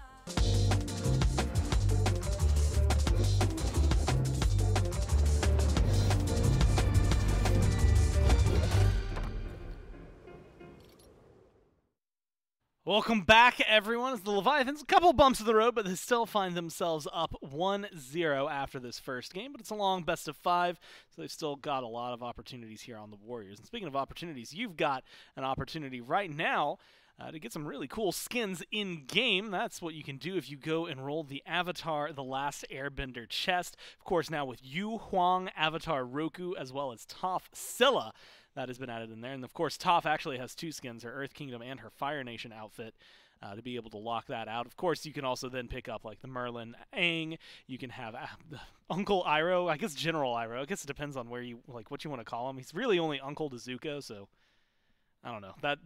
Welcome back, everyone. It's the Leviathans. A couple bumps in the road, but they still find themselves up 1-0 after this first game. But it's a long best of 5, so they've still got a lot of opportunities here on the Warriors. And speaking of opportunities, you've got an opportunity right now to get some really cool skins in-game. That's what you can do if you go enroll the Avatar The Last Airbender chest. Of course, now with Yu Huang, Avatar Roku, as well as Toph Scylla. That has been added in there. And of course, Toph actually has 2 skins, her Earth Kingdom and her Fire Nation outfit, to be able to lock that out. Of course, you can also then pick up like the Merlin Aang. You can have Uncle Iroh, I guess General Iroh. I guess it depends on where you, like, what you want to call him. He's really only Uncle to Zuko, so I don't know. That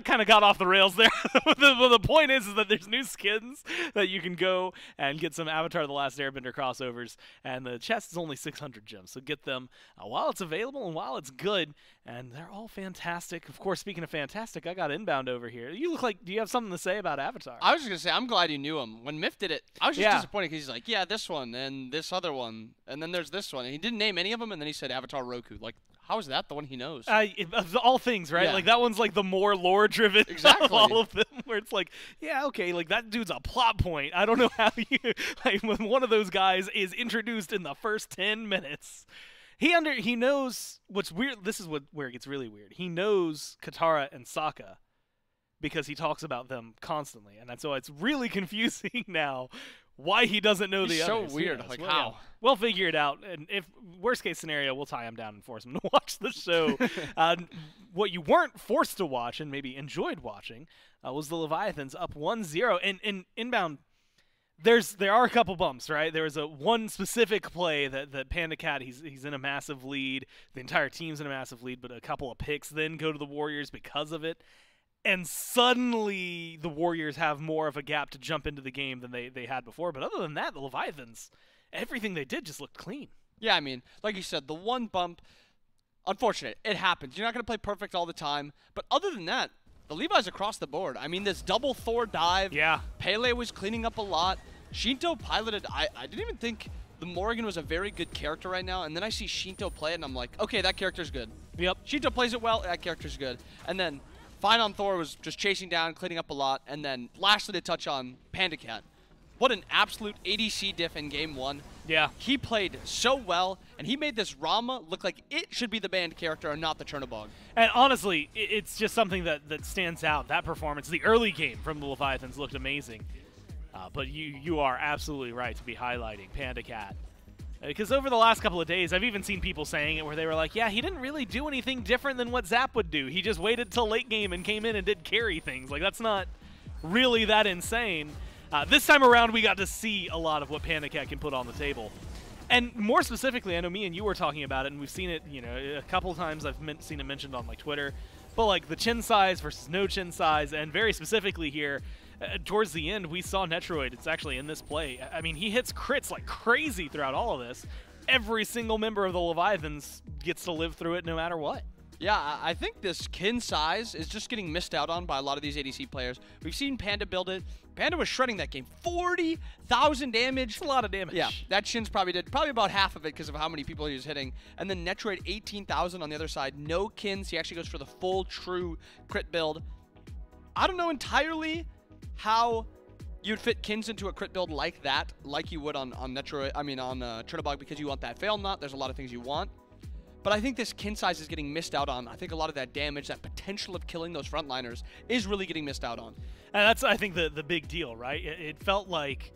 kind of got off the rails there. The point is that there's new skins that you can go and get some Avatar The Last Airbender crossovers, and the chest is only 600 gems, so get them while it's available and while it's good, and they're all fantastic. Of course, speaking of fantastic, I got Inbound over here. You look like, do you have something to say about Avatar? I was just going to say, I'm glad you knew him. When Miff did it, I was just disappointed because he's like, yeah, this one and this other one, and then there's this one. And he didn't name any of them, and then he said Avatar Roku. Like, how is that the one he knows? Of all things, right? Yeah. Like, that one's like the more lore-driven Exactly. of all of them, where it's like, yeah, okay, like, that dude's a plot point. I don't know how you, like, when one of those guys is introduced in the first 10 minutes. He knows what's weird. This is where it gets really weird. He knows Katara and Sokka because he talks about them constantly, and so it's really confusing now why he doesn't know the others. So weird. Yes, Like, well, how? yeah. We'll figure it out, and if worst case scenario, we'll tie him down and force him to watch the show. What you weren't forced to watch and maybe enjoyed watching was the Leviathans up 1-0, and in Inbound, there are a couple bumps, right? There was one specific play that Panda Cat, he's in a massive lead. The entire team's in a massive lead, but a couple of picks then go to the Warriors because of it. And suddenly the Warriors have more of a gap to jump into the game than they had before. But other than that, the Leviathans, everything they did just looked clean. Yeah, I mean, like you said, the one bump, unfortunate. It happens. You're not going to play perfect all the time. But other than that, the Levi's across the board. I mean, this double Thor dive. Yeah. Pele was cleaning up a lot. Shinto piloted. I didn't even think the Morrigan was a very good character right now, and then I see Shinto play it, and I'm like, okay, that character's good. Yep. Shinto plays it well, that character's good. And then Fine on Thor was just chasing down, cleaning up a lot, and then lastly to touch on Panda Cat. What an absolute ADC diff in game 1. Yeah. He played so well, and he made this Rama look like it should be the banned character and not the Chernobog. And honestly, it's just something that stands out. That performance, the early game from the Leviathans looked amazing. But you are absolutely right to be highlighting Panda Cat. Because over the last couple of days, I've even seen people saying it where they were like, yeah, he didn't really do anything different than what Zap would do. He just waited till late game and came in and did carry things. Like, that's not really that insane. This time around, we got to see a lot of what Panda Cat can put on the table. And more specifically, I know me and you were talking about it, and we've seen it, you know, a couple times I've seen it mentioned on, like, Twitter. But, like, the chin size versus no chin size, and very specifically here, towards the end, we saw Netroid. It's actually in this play. I mean, he hits crits like crazy throughout all of this. Every single member of the Leviathans gets to live through it no matter what. Yeah, I think this kin size is just getting missed out on by a lot of these ADC players. We've seen Panda build it. Panda was shredding that game. 40,000 damage. It's a lot of damage. Yeah, that Shin's probably did about half of it because of how many people he was hitting. And then Netroid 18,000 on the other side. No kins. He actually goes for the full true crit build. I don't know entirely how you'd fit kins into a crit build like that, like you would on Netroid. I mean on Chernobog, because you want that fail knot. There's a lot of things you want. But I think this kin size is getting missed out on. I think a lot of that damage, that potential of killing those frontliners is really getting missed out on. And that's, I think, the big deal, right? It felt like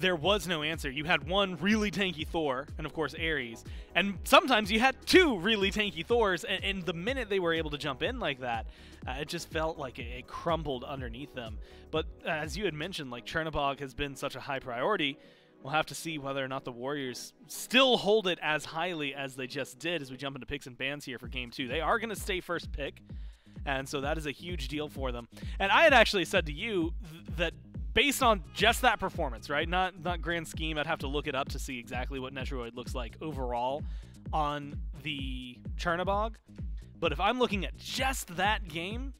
there was no answer. You had one really tanky Thor, and of course Ares. And sometimes you had two really tanky Thors, and the minute they were able to jump in like that, it just felt like it crumbled underneath them. But as you had mentioned, like, Chernobog has been such a high priority. We'll have to see whether or not the Warriors still hold it as highly as they just did as we jump into picks and bans here for Game 2. They are going to stay first pick, and so that is a huge deal for them. And I had actually said to you that based on just that performance, right, not grand scheme, I'd have to look it up to see exactly what Netroid looks like overall on the Chernobog. But if I'm looking at just that game,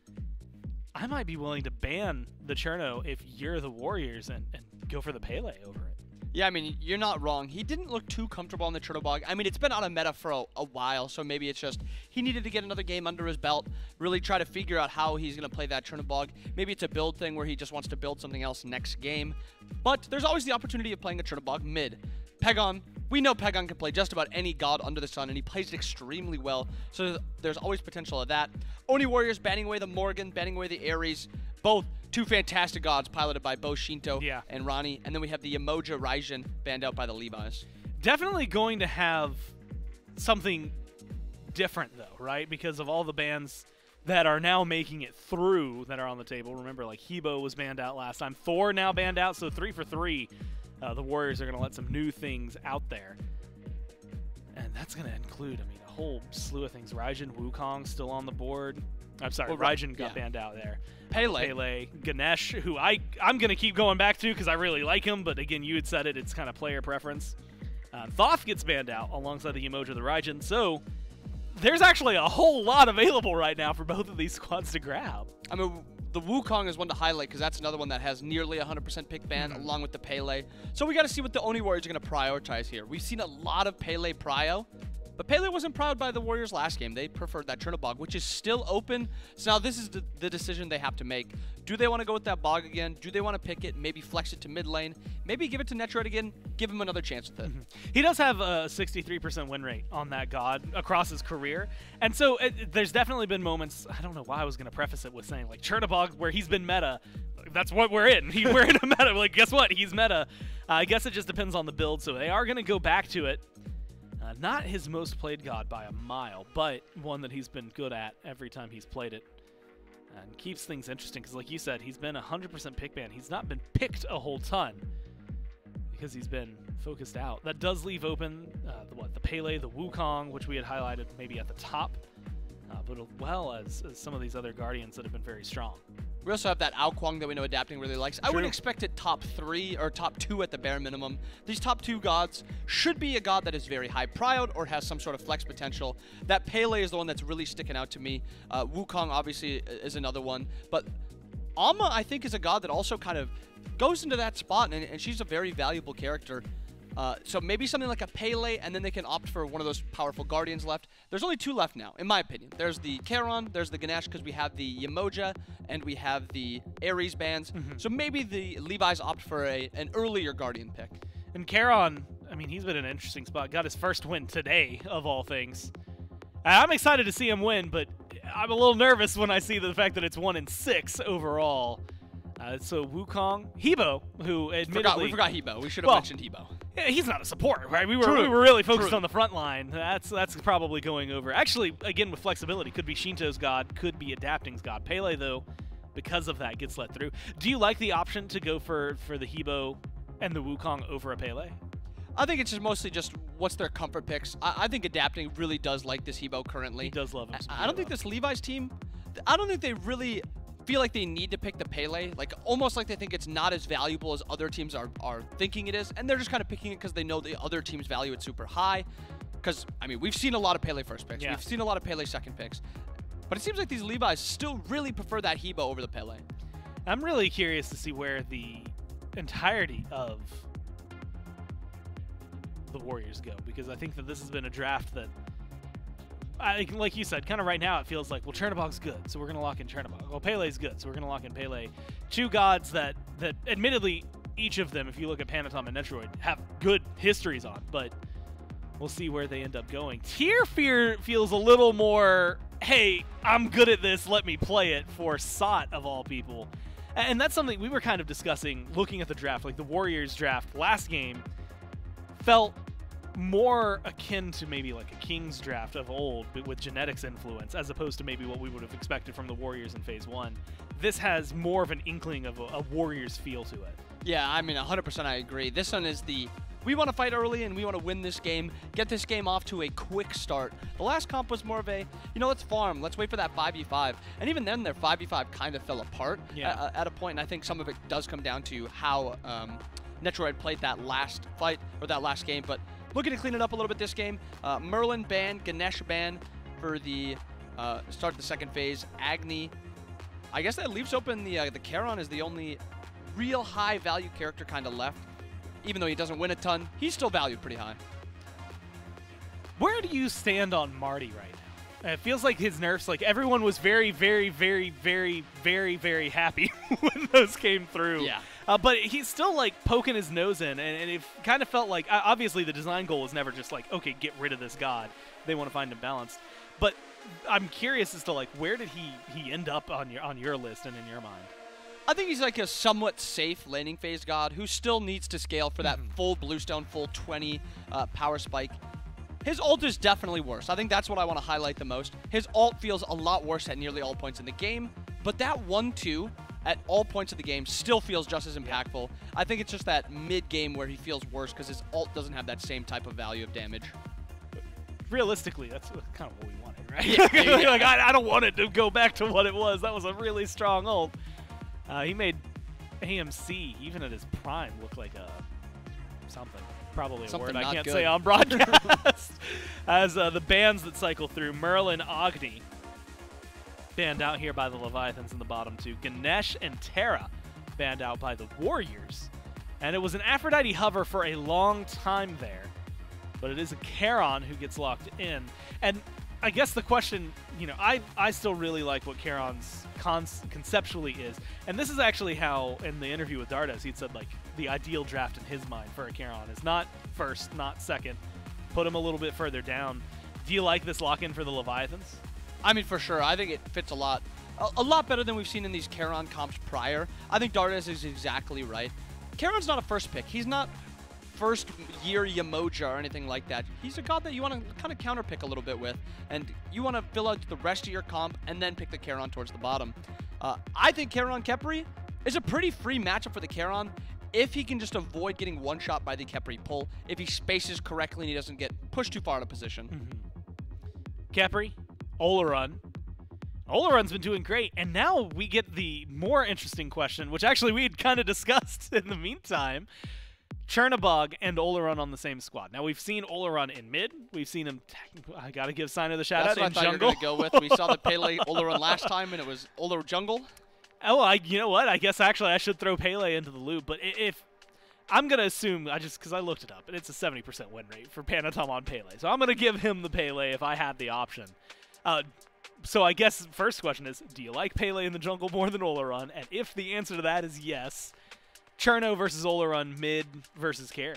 I might be willing to ban the Cherno if you're the Warriors and go for the Pele over it. Yeah, I mean, you're not wrong. He didn't look too comfortable on the Chernobog. I mean, it's been out of meta for a while, so maybe it's just he needed to get another game under his belt, really try to figure out how he's going to play that Chernobog. Maybe it's a build thing where he just wants to build something else next game. But there's always the opportunity of playing a Chernobog mid. Pegon, we know Pegon can play just about any god under the sun, and he plays it extremely well, so there's always potential of that. Oni Warriors banning away the Morgan, banning away the Ares, both two fantastic gods piloted by both Shinto and Ronnie. And then we have the Emoja Raijin banned out by the Levi's. Definitely going to have something different, though, right? Because of all the bans that are now making it through that are on the table. Remember, like, Hebo was banned out last time. Thor now banned out, so 3 for 3. The Warriors are going to let some new things out there. And that's going to include, I mean, a whole slew of things. Raijin, Wukong still on the board. I'm sorry, well, Raijin got banned out there. Pele, Ganesh, who I'm going to keep going back to because I really like him, but again, you had said it, it's kind of player preference. Thoth gets banned out alongside the Emoji of the Raijin, so there's actually a whole lot available right now for both of these squads to grab. I mean, the Wukong is one to highlight because that's another one that has nearly 100% pick ban along with the Pele. So we got to see what the Oni Warriors are going to prioritize here. We've seen a lot of Pele prio. But Pele wasn't proud by the Warriors last game. They preferred that Chernobog, which is still open. So now this is the decision they have to make. Do they want to go with that Bog again? Do they want to pick it, maybe flex it to mid lane? Maybe give it to Netroid again, give him another chance with it. He does have a 63% win rate on that god across his career. And so there's definitely been moments, I don't know why I was going to preface it with saying, like, Chernobog, where he's been meta. That's what we're in. We're in a meta. Like, guess what? He's meta. I guess it just depends on the build. So they are going to go back to it. Not his most played god by a mile, but one that he's been good at every time he's played it. And keeps things interesting, because like you said, he's been 100% pick ban. He's not been picked a whole ton, because he's been focused out. That does leave open the Pele, the Wukong, which we had highlighted maybe at the top, but as well as some of these other Guardians that have been very strong. We also have that Ao Kwang that we know Adapting really likes. I would expect it top 3 or top 2 at the bare minimum. These top 2 gods should be a god that is very high prioed or has some sort of flex potential. That Pele is the one that's really sticking out to me. Wukong obviously is another one. But Amma, I think, is a god that also kind of goes into that spot, and she's a very valuable character. So maybe something like a Pele, and then they can opt for one of those powerful Guardians left. There's only 2 left now, in my opinion. There's the Charon, there's the Ganesh, because we have the Yemoja, and we have the Ares bands. So maybe the Levi's opt for an earlier Guardian pick. And Charon, I mean, he's been in an interesting spot. Got his first win today, of all things. I'm excited to see him win, but I'm a little nervous when I see the fact that it's 1-6 overall. So Wukong, Hebo, who admittedly... We forgot Hebo. We should have mentioned Hebo. Yeah, he's not a support, right? We were True. really focused on the front line. That's probably going over. Actually, again, with flexibility, could be Shinto's god, could be Adapting's god. Pele, though, because of that, gets let through. Do you like the option to go for the Hebo and the Wukong over a Pele? I think it's just mostly just what's their comfort picks. I think Adapting really does like this Hebo currently. He does love him. I don't think this Levi's team, I don't think they really feel like they need to pick the Pele, like almost like they think it's not as valuable as other teams are thinking it is, and they're just kind of picking it because they know the other teams value it super high. Because, I mean, we've seen a lot of Pele first picks. Yeah. We've seen a lot of Pele second picks. But it seems like these Levi's still really prefer that Hebo over the Pele. I'm really curious to see where the entirety of the Warriors go, because I think that this has been a draft that, like you said, kind of right now it feels like, well, Chernobog's good, so we're going to lock in Chernobog. Well, Pele's good, so we're going to lock in Pele. 2 gods that admittedly, each of them, if you look at Panatom and Netroid, have good histories on, but we'll see where they end up going. Tear Fear feels a little more, hey, I'm good at this, let me play it, for Sot of all people. And that's something we were kind of discussing looking at the draft. Like the Warriors draft last game felt more akin to maybe like a Kings draft of old, but with genetics influence, as opposed to maybe what we would have expected from the Warriors in Phase 1. This has more of an inkling of a Warriors feel to it. Yeah, I mean, 100% I agree. This one is we want to fight early and we want to win this game, get this game off to a quick start. The last comp was more of a, let's farm, let's wait for that 5v5. And even then, their 5v5 kind of fell apart at a point, and I think some of it does come down to how Netroid played that last fight, or that last game, but looking to clean it up a little bit this game. Merlin ban, Ganesh ban for the start of the second phase. Agni, I guess that leaves open the Charon is the only real high value character kind of left. Even though he doesn't win a ton, he's still valued pretty high. Where do you stand on Marty right now? It feels like his nerfs, like everyone was very, very, very, very, very, very happy when those came through. Yeah. But he's still like poking his nose in, and it kind of felt like, obviously the design goal was never just like, okay, get rid of this god. They want to find him balanced. But I'm curious as to like, where did he end up on your list and in your mind? I think he's like a somewhat safe laning phase god who still needs to scale for that full bluestone, full 20 power spike. His ult is definitely worse. I think that's what I want to highlight the most. His ult feels a lot worse at nearly all points in the game, but that 1-2 at all points of the game still feels just as impactful. I think it's just that mid-game where he feels worse because his ult doesn't have that same type of value of damage. Realistically, that's kind of what we wanted, right? Yeah. Like, I don't want it to go back to what it was. That was a really strong ult. He made AMC, even at his prime, look like something. Probably a word I can't say on broadcast. As the bans that cycle through, Merlin, Agni, banned out here by the Leviathans in the bottom 2. Ganesh and Terra banned out by the Warriors. And it was an Aphrodite hover for a long time there. But it is a Charon who gets locked in. And I guess the question, I still really like what Charon's conceptually is. And this is actually how, in the interview with Dardas, he'd said, like, the ideal draft in his mind for a Charon is not first, not second. Put him a little bit further down. Do you like this lock-in for the Leviathans? I mean, for sure. I think it fits a lot better than we've seen in these Charon comps prior. I think Dardas is exactly right. Charon's not a first pick. He's not first year Yemoja or anything like that. He's a god that you want to kind of counter pick a little bit with, and you want to fill out the rest of your comp and then pick the Charon towards the bottom. I think Charon Khepri is a pretty free matchup for the Charon if he can just avoid getting one shot by the Khepri pull, if he spaces correctly and he doesn't get pushed too far out of position. Khepri, Oleron. Oleron's been doing great, and now we get the more interesting question, which actually we had kind of discussed in the meantime. Chernobog and Oleron on the same squad. Now, we've seen Oleron in mid. We've seen him, I got to give Sign of the Shadow in jungle. That's what I thought you were going to go with. We saw the Pele Oleron last time, and it was Oleron jungle. Oh, you know what? I guess actually I should throw Pele into the loop. But if I'm going to assume, because I looked it up, and it's a 70% win rate for Panatom on Pele. So I'm going to give him the Pele if I had the option. So I guess the first question is, do you like Pele in the jungle more than Olorun? And if the answer to that is yes, Cherno versus Olorun, mid versus carry.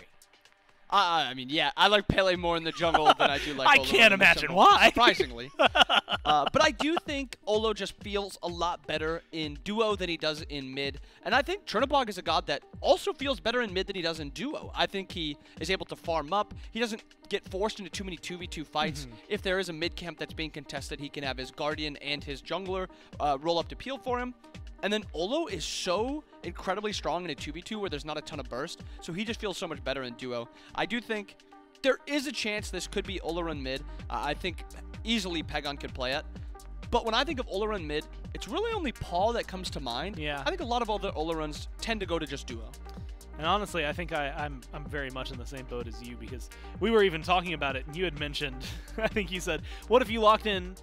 I mean, yeah, I like Pele more in the jungle than I do like I Olo can't in the imagine jungle, why. surprisingly. But I do think Olo just feels a lot better in duo than he does in mid. And I think Chernobog is a god that also feels better in mid than he does in duo. I think he is able to farm up. He doesn't get forced into too many 2v2 fights. If there is a mid camp that's being contested, he can have his Guardian and his jungler roll up to peel for him. And then Olo is so incredibly strong in a 2v2 where there's not a ton of burst, so he just feels so much better in duo. I do think there is a chance this could be Olorun mid. I think easily Pegon could play it. But when I think of Olorun mid, it's really only Paul that comes to mind. Yeah. I think a lot of other Oloruns tend to go to just duo. And honestly, I think I'm very much in the same boat as you, because we were even talking about it, and you had mentioned, I think you said, what if you locked in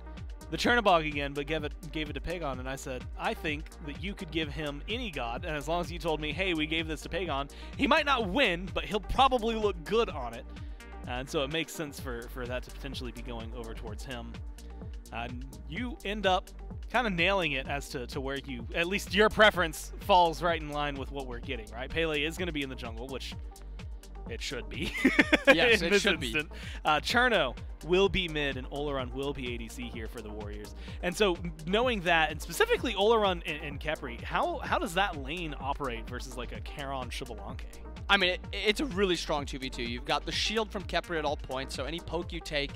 the Chernobog again, but gave it to Pegon? And I said, I think that you could give him any god, and as long as you told me, hey, we gave this to Pegon, he might not win, but he'll probably look good on it. And so it makes sense for that to potentially be going over towards him. And you end up kind of nailing it as to where you, at least your preference, falls right in line with what we're getting, right? Pele is going to be in the jungle, which it should be. Yes, in it this should instant. Cherno will be mid, and Olorun will be ADC here for the Warriors. And so knowing that, and specifically Olorun and Khepri, how does that lane operate versus like a Charon Xbalanque? I mean, it's a really strong 2v2. You've got the shield from Khepri at all points, so any poke you take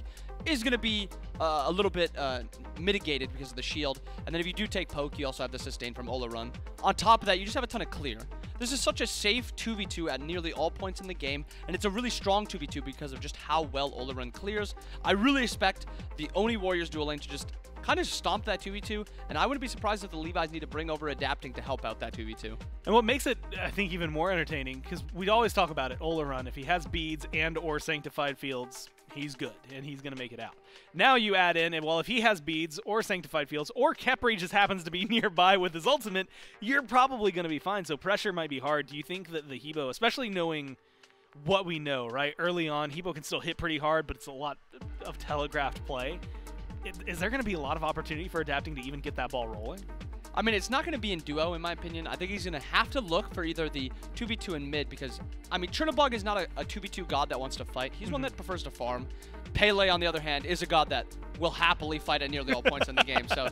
is going to be a little bit mitigated because of the shield. And then if you do take poke, you also have the sustain from Olorun. On top of that, you just have a ton of clear. This is such a safe 2v2 at nearly all points in the game, and it's a really strong 2v2 because of just how well Olorun clears. I really expect the Oni Warriors dual lane to just kind of stomp that 2v2, and I wouldn't be surprised if the Levi's need to bring over adapting to help out that 2v2. And what makes it, I think, even more entertaining, because we always talk about it, Olorun, if he has beads and or sanctified fields, he's good, and he's going to make it out. Now you add in, and well, if he has beads or sanctified fields, or Khepri just happens to be nearby with his ultimate, you're probably going to be fine. So pressure might be hard. Do you think that the Hebo, especially knowing what we know, right? Early on, Hebo can still hit pretty hard, but it's a lot of telegraphed play. Is there going to be a lot of opportunity for adapting to even get that ball rolling? I mean, it's not going to be in duo, in my opinion. I think he's going to have to look for either the 2v2 in mid, because, I mean, Chernobog is not a 2v2 god that wants to fight. He's one that prefers to farm. Pele, on the other hand, is a god that will happily fight at nearly all points in the game. So,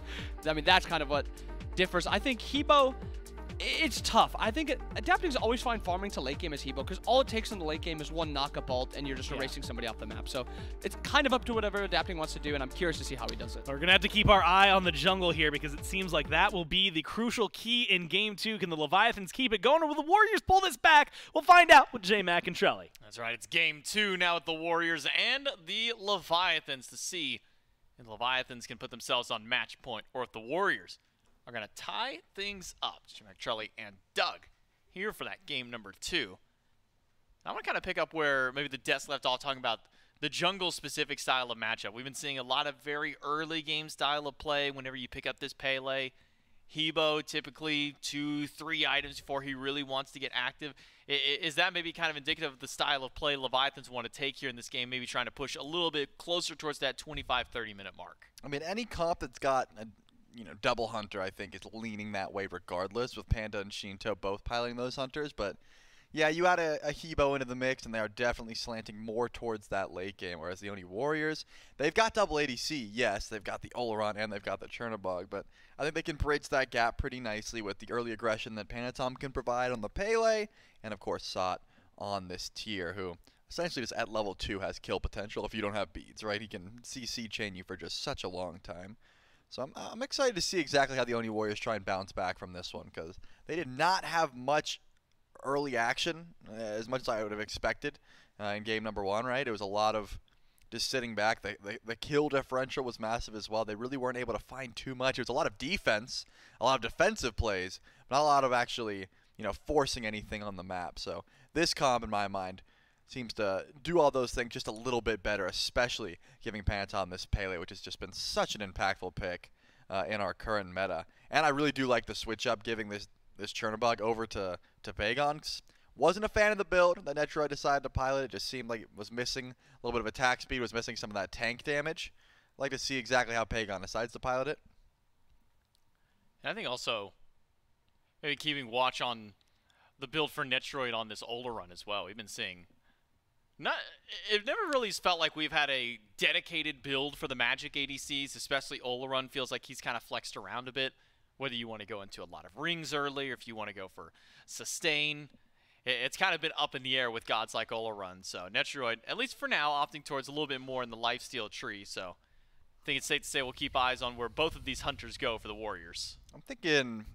I mean, that's kind of what differs. I think Hebo, it's tough. I think adapting is always fine farming to late game as Hebo, because all it takes in the late game is one knock-up ult, and you're just erasing somebody off the map. So it's kind of up to whatever adapting wants to do, and I'm curious to see how he does it. We're going to have to keep our eye on the jungle here, because it seems like that will be the crucial key in Game 2. Can the Leviathans keep it going, or will the Warriors pull this back? We'll find out with J-Mac and Trelly. That's right. It's Game 2 now with the Warriors and the Leviathans to see if the Leviathans can put themselves on match point, or if the Warriors are going to tie things up. J-Mac, Trelly, and Doug here for that game number 2. I want to kind of pick up where maybe the desk left off, talking about the jungle-specific style of matchup. We've been seeing a lot of very early game style of play whenever you pick up this Pele. Hebo, typically 2-3 items before he really wants to get active. Is that maybe kind of indicative of the style of play Leviathans want to take here in this game, maybe trying to push a little bit closer towards that 25-30 minute mark? I mean, any comp that's got a double hunter, I think, is leaning that way regardless, with Panda and Shinto both piloting those hunters. But yeah, you add a Hebo into the mix, and they are definitely slanting more towards that late game, whereas the Oni Warriors, they've got double ADC, yes, they've got the Olorun and they've got the Chernobog, but I think they can bridge that gap pretty nicely with the early aggression that Panatom can provide on the Pele, and of course Sot on this tier, who essentially just at level 2 has kill potential if you don't have beads, right? He can CC chain you for just such a long time. So I'm excited to see exactly how the Oni Warriors try and bounce back from this one, because they did not have much early action, as much as I would have expected in game number 1, right? It was a lot of just sitting back. The kill differential was massive as well. They really weren't able to find too much. It was a lot of defense, a lot of defensive plays, but not a lot of actually, forcing anything on the map. So this comp, in my mind, seems to do all those things just a little bit better, especially giving Panatom this Pele, which has just been such an impactful pick in our current meta. And I really do like the switch up, giving this Chernobog over to Pegon. Wasn't a fan of the build that Netroid decided to pilot. It just seemed like it was missing a little bit of attack speed, was missing some of that tank damage. I'd like to see exactly how Pagon decides to pilot it. And I think also maybe keeping watch on the build for Netroid on this Ola run as well. We've been seeing it never really felt like we've had a dedicated build for the Magic ADCs, especially Ola run feels like he's kind of flexed around a bit, whether you want to go into a lot of rings early or if you want to go for sustain. It's kind of been up in the air with gods like Ola run. So Netroid, at least for now, opting towards a little bit more in the lifesteal tree. So I think it's safe to say we'll keep eyes on where both of these hunters go for the Warriors. I'm thinking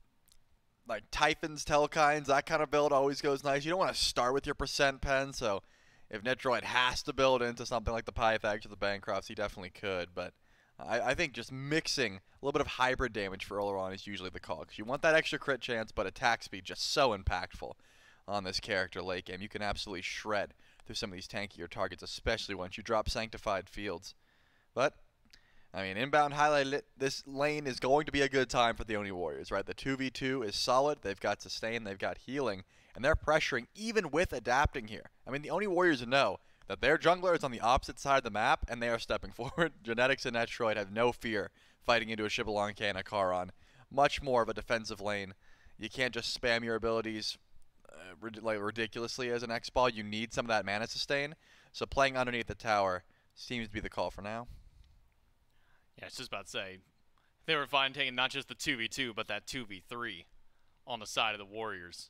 like Typhons, Telkines, that kind of build always goes nice. You don't want to start with your percent pen, so if Netroid has to build into something like the Pythags or the Bancrofts, he definitely could. But I think just mixing a little bit of hybrid damage for Oleron is usually the call, because you want that extra crit chance, but attack speed just so impactful on this character late game. You can absolutely shred through some of these tankier targets, especially once you drop Sanctified Fields. But I mean, inbound highlight, this lane is going to be a good time for the Oni Warriors, right? The 2v2 is solid. They've got sustain, they've got healing, and they're pressuring even with adapting here. I mean, the Oni Warriors know that their jungler is on the opposite side of the map, and they are stepping forward. Genetics and Netroid have no fear fighting into a Xbalanque and a Charon. Much more of a defensive lane. You can't just spam your abilities ridiculously as an X-Ball. You need some of that mana sustain. So playing underneath the tower seems to be the call for now. Yeah, I was just about to say, they were fine taking not just the 2v2, but that 2v3 on the side of the Warriors.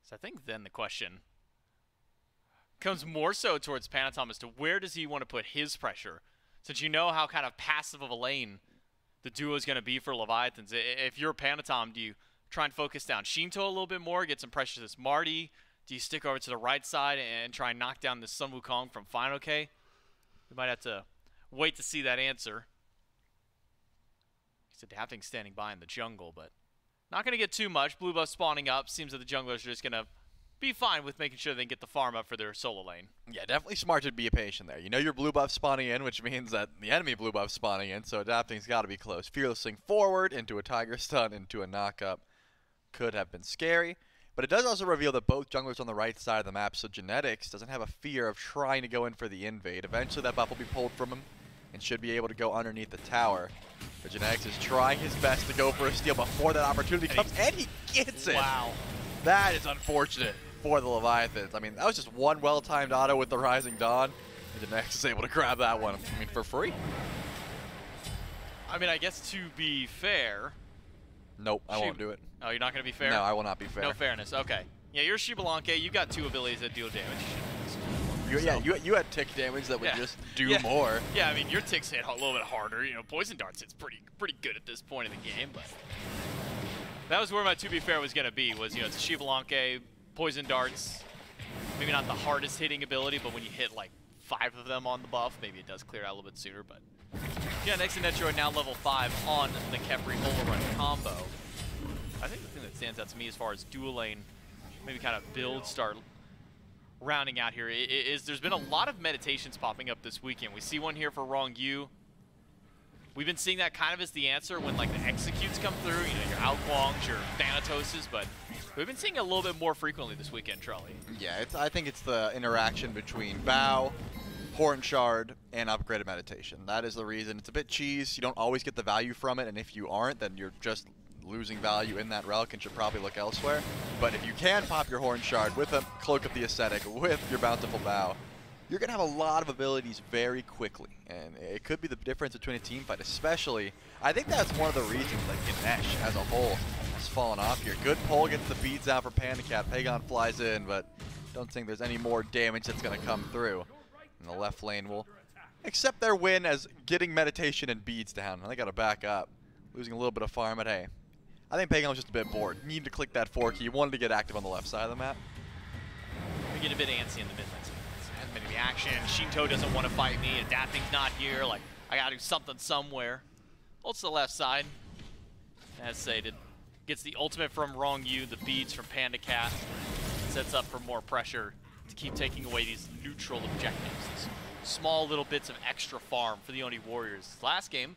So I think then the question comes more so towards Panatom as to where does he want to put his pressure, since you know how kind of passive of a lane the duo is going to be for Leviathans. If you're Panatom, do you try and focus down Shinto a little bit more, get some pressure to this Marty? Do you stick over to the right side and try and knock down this Sun Wukong from Final K? We might have to wait to see that answer. He's adapting standing by in the jungle, but not going to get too much. Blue buff spawning up. Seems that the junglers are just going to be fine with making sure they can get the farm up for their solo lane. Yeah, definitely smart to be patient there. You know your blue buff spawning in, which means that the enemy blue buff spawning in, so adapting's got to be close. Fearlessing forward into a Tiger Stun, into a knockup. Could have been scary, but it does also reveal that both junglers on the right side of the map, so Genetics doesn't have a fear of trying to go in for the invade. Eventually that buff will be pulled from him and should be able to go underneath the tower. But Genetics is trying his best to go for a steal before that opportunity comes, and he gets it! Wow. That is unfortunate for the Leviathans. I mean, that was just one well-timed auto with the Rising Dawn, and Genetics is able to grab that one, I mean, for free. I mean, I guess to be fair... Nope, I won't do it. Oh, you're not going to be fair? No, I will not be fair. No fairness, okay. Yeah, you're Xbalanque, you got 2 abilities that deal damage. Yeah, you had tick damage that would just do more. Yeah, I mean, your ticks hit a little bit harder. You know, Poison Darts hits pretty good at this point in the game, but that was where my to be fair was going to be, was, you know, it's a Xbalanque, Poison Darts, maybe not the hardest hitting ability, but when you hit like 5 of them on the buff, maybe it does clear out a little bit sooner, but yeah, next to Netroid now level 5 on the Khepri Ola run combo. I think the thing that stands out to me as far as dual lane, maybe kind of build start rounding out here, is there's been a lot of meditations popping up this weekend. We see one here for Wrong Yu. We've been seeing that kind of as the answer when like the executes come through, you know, your Alquangs, your Thanatoses, but we've been seeing it a little bit more frequently this weekend, Charlie. Yeah, I think it's the interaction between Bow, Horn Shard, and Upgraded Meditation. That is the reason. It's a bit cheese. You don't always get the value from it, and if you aren't, then you're just losing value in that relic and should probably look elsewhere. But if you can pop your Horn Shard with a Cloak of the Ascetic, with your Bountiful Bow, you're going to have a lot of abilities very quickly. And it could be the difference between a team fight, especially. I think that's one of the reasons that Ganesh as a whole has fallen off here. Good pull, gets the beads out for PandaCat. Pagon flies in, but don't think there's any more damage that's going to come through. And the left lane will accept their win as getting Meditation and beads down. They got to back up. Losing a little bit of farm, but hey, I think Pagan was just a bit bored. Needed to click that 4 key. Wanted to get active on the left side of the map. We get a bit antsy in the mid lane. Hasn't been any action. Shinto doesn't want to fight me. Adapting's not here. Like, I got to do something somewhere. Ults to the left side. As stated. Gets the ultimate from Wrong Yu, the beads from PandaCat. Sets up for more pressure to keep taking away these neutral objectives. These small little bits of extra farm for the Oni Warriors. Last game,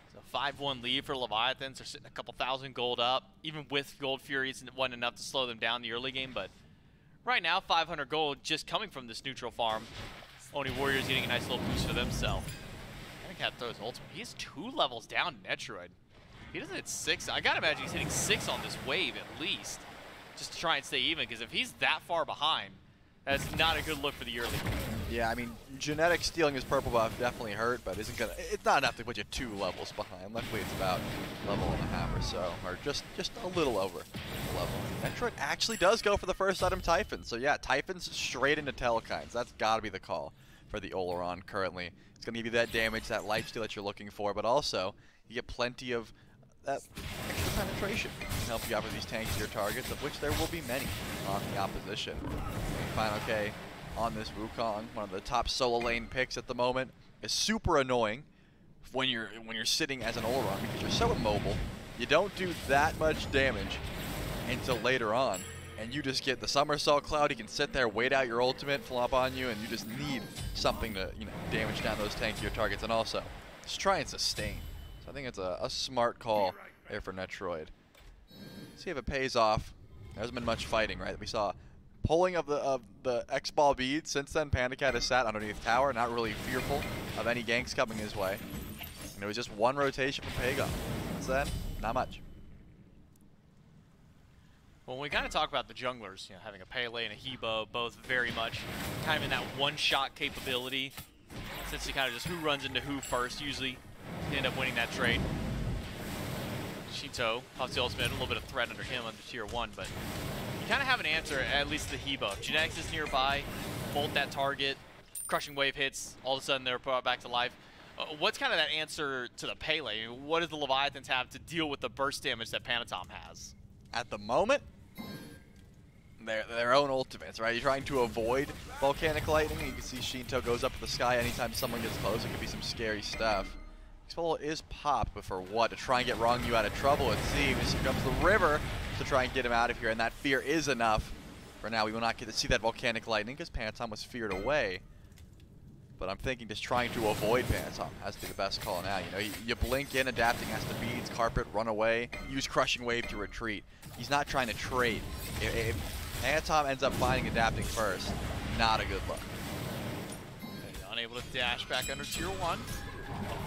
it's a 5-1 lead for Leviathans. They're sitting a couple thousand gold up. Even with Gold Furies, it wasn't enough to slow them down in the early game, but Right now, 500 gold just coming from this neutral farm. Oni Warriors getting a nice little boost for themselves. Cat throws ultimate. He's 2 levels down, Netroid. He doesn't hit 6. I gotta imagine he's hitting 6 on this wave at least, just to try and stay even, because if he's that far behind, that's not a good look for the early. Yeah, I mean, genetic stealing his purple buff definitely hurt, but it's not enough to put you 2 levels behind. Luckily, it's about level and a half or so, or just a little over a level. Netroid actually does go for the first item Typhon. So yeah, Typhon's straight into Telekines. That's gotta be the call for the Oleron currently. It's going to give you that damage, that lifesteal that you're looking for, but also you get plenty of that extra penetration. It can help you out with these tankier targets, of which there will be many on the opposition. Final K on this Wukong, one of the top solo lane picks at the moment, is super annoying when you're sitting as an Oleron because you're so immobile. You don't do that much damage until later on. And you just get the somersault cloud. You can sit there, wait out your ultimate, flop on you, and you just need something to, damage down those tankier targets, and also just try and sustain. So I think it's a smart call there for Netroid. See if it pays off. There hasn't been much fighting, right? We saw pulling of the X-Ball beads. Since then, PandaCat has sat underneath tower, not really fearful of any ganks coming his way. And it was just one rotation from Pagon. Since then, not much. Well, when we kind of talk about the junglers, having a Pele and a Hebo, both very much kind of in that one-shot capability, since you kind of just who runs into who first, usually you end up winning that trade. Shito pops the ultimate, a little bit of threat under him under tier 1, but you kind of have an answer, at least the Hebo. If Genetics is nearby, bolt that target, crushing wave hits, all of a sudden they're brought back to life. What's kind of that answer to the Pele? What does the Leviathans have to deal with the burst damage that Panatom has? At the moment, their own ultimates, right? You're trying to avoid volcanic lightning. You can see Shinto goes up to the sky anytime someone gets close. It could be some scary stuff. Expel is popped, but for what? To try and get Rongyu out of trouble, it seems. Here comes the river to try and get him out of here, and that fear is enough. For now, we will not get to see that volcanic lightning because Panatom was feared away. But I'm thinking just trying to avoid Panatom has to be the best call now. You blink in, adapting has to beads, carpet, run away, use crushing wave to retreat. He's not trying to trade. If Panatom ends up finding adapting first, not a good look. Unable to dash back under tier 1,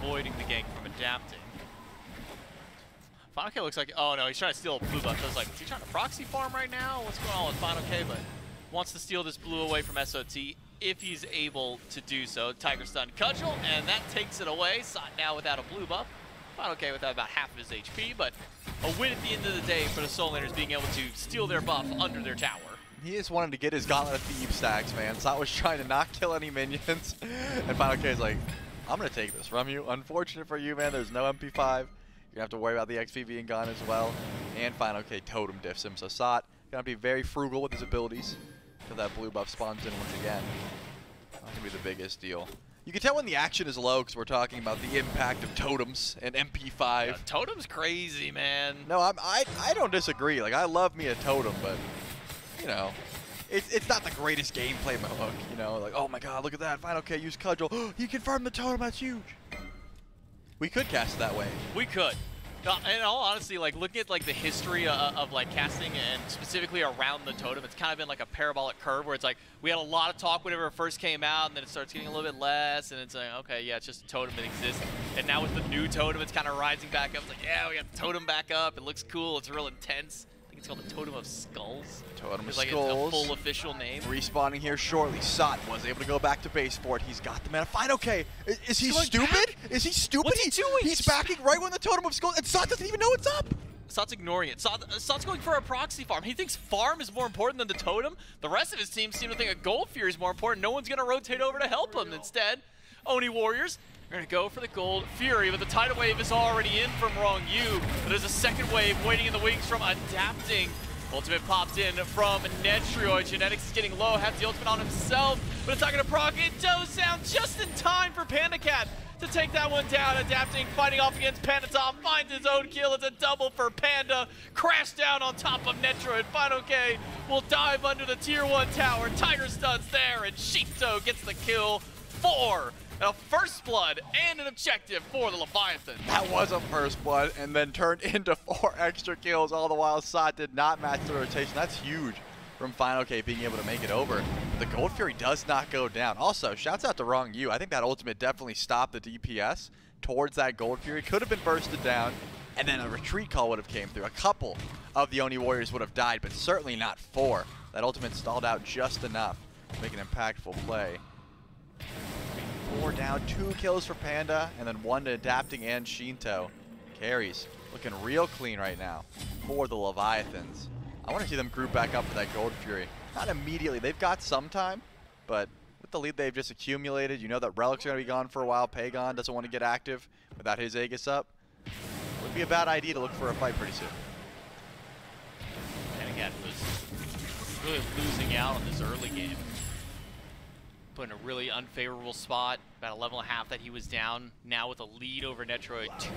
avoiding the gank from adapting. Final K looks like, oh no, he's trying to steal a blue buff. I was like, is he trying to proxy farm right now? What's going on with Final K? But wants to steal this blue away from SOT if he's able to do so. Tiger Stun Cudgel, and that takes it away. Sot now without a blue buff. Final K without about half of his HP, but a win at the end of the day for the Soul Laners being able to steal their buff under their tower. He just wanted to get his Gauntlet of Thieves stacks, man. Sot was trying to not kill any minions. And Final K is like, I'm going to take this from you. Unfortunate for you, man. There's no MP5. You're going to have to worry about the XP being gone as well. And Final K totem diffs him. So Sot going to be very frugal with his abilities until that blue buff spawns in once again. That's going to be the biggest deal. You can tell when the action is low because we're talking about the impact of totems and MP5. Yeah, totem's crazy, man. No, I don't disagree. Like, I love me a totem, but, it's not the greatest gameplay mode. Like, oh my god, look at that. Final K use Cudgel. He confirmed the totem. That's huge. We could cast it that way. We could. In all honesty, like looking at the history of casting and specifically around the totem, it's kind of been like a parabolic curve where it's like we had a lot of talk whenever it first came out, and then it starts getting a little bit less, and it's like, okay, yeah, it's just a totem that exists. And now with the new totem, it's kind of rising back up. It's like, yeah, we got the totem back up. It looks cool. It's real intense. I think it's called the Totem of Skulls. Totem of Skulls. It's a full official name. Respawning here shortly. Sot was able to go back to base for it. He's got the mana. Final K. Is he stupid? Back? Is he stupid? What's he doing? He's backing right when the Totem of Skulls, and Sot doesn't even know it's up. Sot's ignoring it. Sot's going for a proxy farm. He thinks farm is more important than the totem. The rest of his team seem to think a Gold Fury is more important. No one's going to rotate over to help him. Instead, Oni Warriors are going to go for the Gold Fury, but the tidal wave is already in from Rongyu. But there's a second wave waiting in the wings from Adapting. Ultimate pops in from Netroid. Genetics is getting low, has the ultimate on himself, but it's not going to proc. It does down just in time for PandaCat to take that one down. Adapting, fighting off against Panatom, finds his own kill. It's a double for Panda. Crash down on top of Netroid. Final K will dive under the tier 1 tower. Tiger Stun's there, and Shito gets the kill for a first blood and an objective for the Leviathan. That was a first blood and then turned into 4 extra kills, all the while Sot did not match the rotation. That's huge from Final K being able to make it over. But the Gold Fury does not go down. Also, shouts out to Wrong You. I think that ultimate definitely stopped the DPS towards that Gold Fury. Could have been bursted down, and then a retreat call would have came through. A couple of the Oni Warriors would have died, but certainly not 4. That ultimate stalled out just enough to make an impactful play. 4 down, 2 kills for Panda, and then 1 to Adapting and Shinto. Carries looking real clean right now for the Leviathans. I want to see them group back up for that Gold Fury. Not immediately. They've got some time, but with the lead they've just accumulated, you know that Relic's going to be gone for a while. Pagon doesn't want to get active without his Aegis up. Would be a bad idea to look for a fight pretty soon. And again, was really losing out on this early game. Put in a really unfavorable spot, about a level and a half that he was down. Now with a lead over Netroid, 2-0-1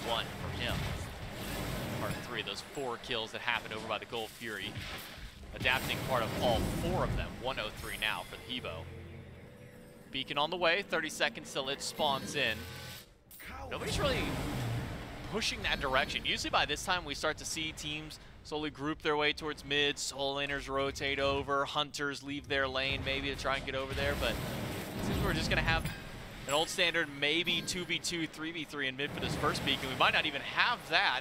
from him. Part 3 of those 4 kills that happened over by the Gold Fury. Adapting part of all 4 of them. 103 now for the Hebo. Beacon on the way, 30 seconds till it spawns in. Nobody's really pushing that direction. Usually by this time we start to see teams slowly group their way towards mid, soul laners rotate over, hunters leave their lane maybe to try and get over there, but it seems we're just going to have an old standard maybe 2v2, 3v3 in mid for this first beacon. We might not even have that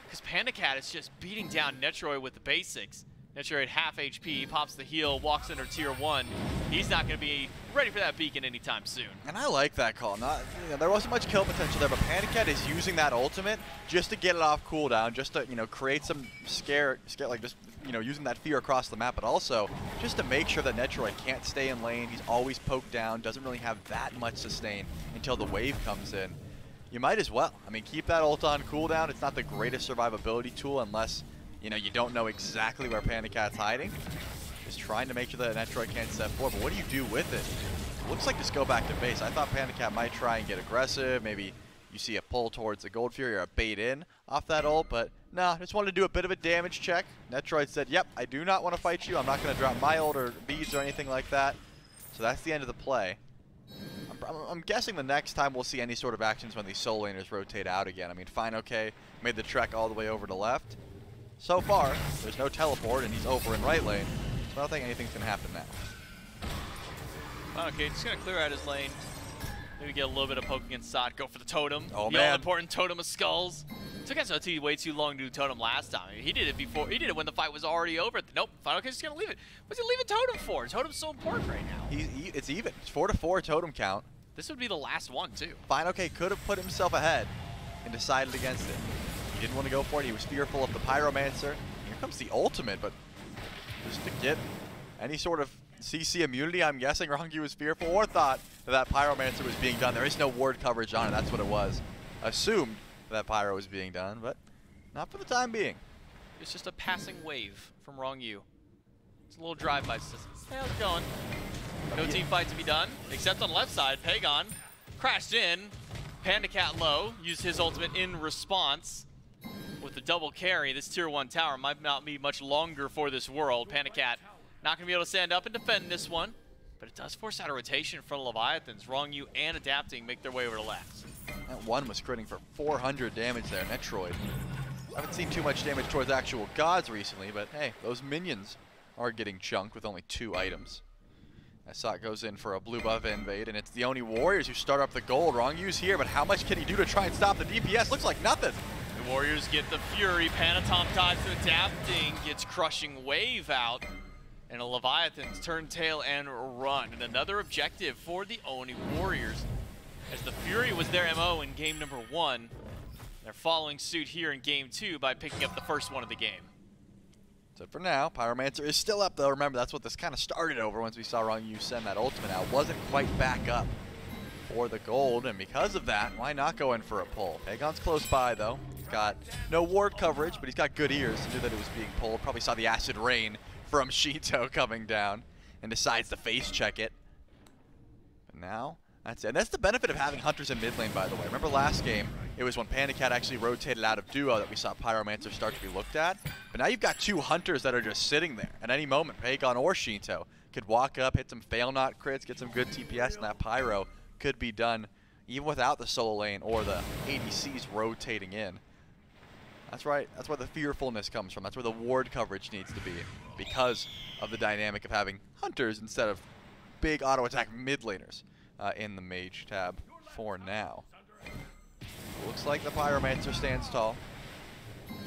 because PandaCat is just beating down Netroid with the basics. Netroid half HP, pops the heal, walks under tier 1. He's not going to be ready for that beacon anytime soon. And I like that call. Not, there wasn't much kill potential there, but PandaCat is using that ultimate just to get it off cooldown, just to create some scare, like just using that fear across the map, but also just to make sure that Netroid can't stay in lane. He's always poked down, doesn't really have that much sustain until the wave comes in. You might as well. I mean, keep that ult on cooldown. It's not the greatest survivability tool unless you don't know exactly where PandaCat's hiding. Just trying to make sure that Netroid can't step forward, but what do you do with it? Looks like just go back to base. I thought PandaCat might try and get aggressive. Maybe you see a pull towards the Gold Fury or a bait in off that ult, but no, just wanted to do a bit of a damage check. Netroid said, yep, I do not want to fight you. I'm not going to drop my ult or beads or anything like that. So that's the end of the play. I'm guessing the next time we'll see any sort of actions when these soul laners rotate out again. I mean, Fine OK made the trek all the way over to left. So far, there's no teleport, and he's over in right lane, so I don't think anything's going to happen now. Okay, just going to clear out his lane. Maybe get a little bit of poking inside. Go for the totem. Oh, the man. all-important totem of skulls. Took SOT way too long to do totem last time. He did it before. He did it when the fight was already over. Nope, Final Case is going to leave it. What's he leaving totem for? Totem's so important right now. It's even. It's 4-4 totem count. This would be the last one, too. Fine OK could have put himself ahead and decided against it. He didn't want to go for it. He was fearful of the Pyromancer. Here comes the ultimate, but just to get any sort of CC immunity, I'm guessing Rangi was fearful or thought that Pyromancer was being done. There is no ward coverage on it. That's what it was. Assumed that Pyro was being done, but not for the time being. It's just a passing wave from Wrong You. It's a little drive-by system. How's it going? No team fight to be done, except on the left side. Pagon crashed in. PandaCat low, used his ultimate in response. With the double carry, this tier 1 tower might not be much longer for this world. PandaCat not going to be able to stand up and defend this one, but it does force out a rotation from Leviathans. Wrong You and Adapting make their way over to left. That one was critting for 400 damage there, Netroid. I haven't seen too much damage towards actual gods recently, but hey, those minions are getting chunked with only 2 items. Asat goes in for a blue buff invade, and it's the Oni Warriors who start up the gold. Wrong U's here, but how much can he do to try and stop the DPS? Looks like nothing. The Warriors get the Fury. Panatom dives to Adapting, gets Crushing Wave out. And a Leviathans turn tail and run. And another objective for the Oni Warriors. As the Fury was their MO in game number 1, they're following suit here in game 2 by picking up the first one of the game. So for now, Pyromancer is still up though. Remember, that's what this kind of started over once we saw Wrong You send that ultimate out. Wasn't quite back up for the gold, and because of that, why not go in for a pull? Pagon's close by though. He's got no ward coverage, but he's got good ears. He knew that it was being pulled. Probably saw the acid rain from Shinto coming down and decides to face check it. But now, that's it. And that's the benefit of having hunters in mid lane, by the way. Remember last game, it was when PandaCat actually rotated out of duo that we saw Pyromancer start to be looked at. But now you've got 2 hunters that are just sitting there. At any moment, Pagon or Shinto could walk up, hit some fail not crits, get some good TPS, and that Pyro could be done even without the solo lane or the ADCs rotating in. That's right. That's where the fearfulness comes from. That's where the ward coverage needs to be, because of the dynamic of having hunters instead of big auto attack mid laners in the mage tab for now. Looks like the Pyromancer stands tall.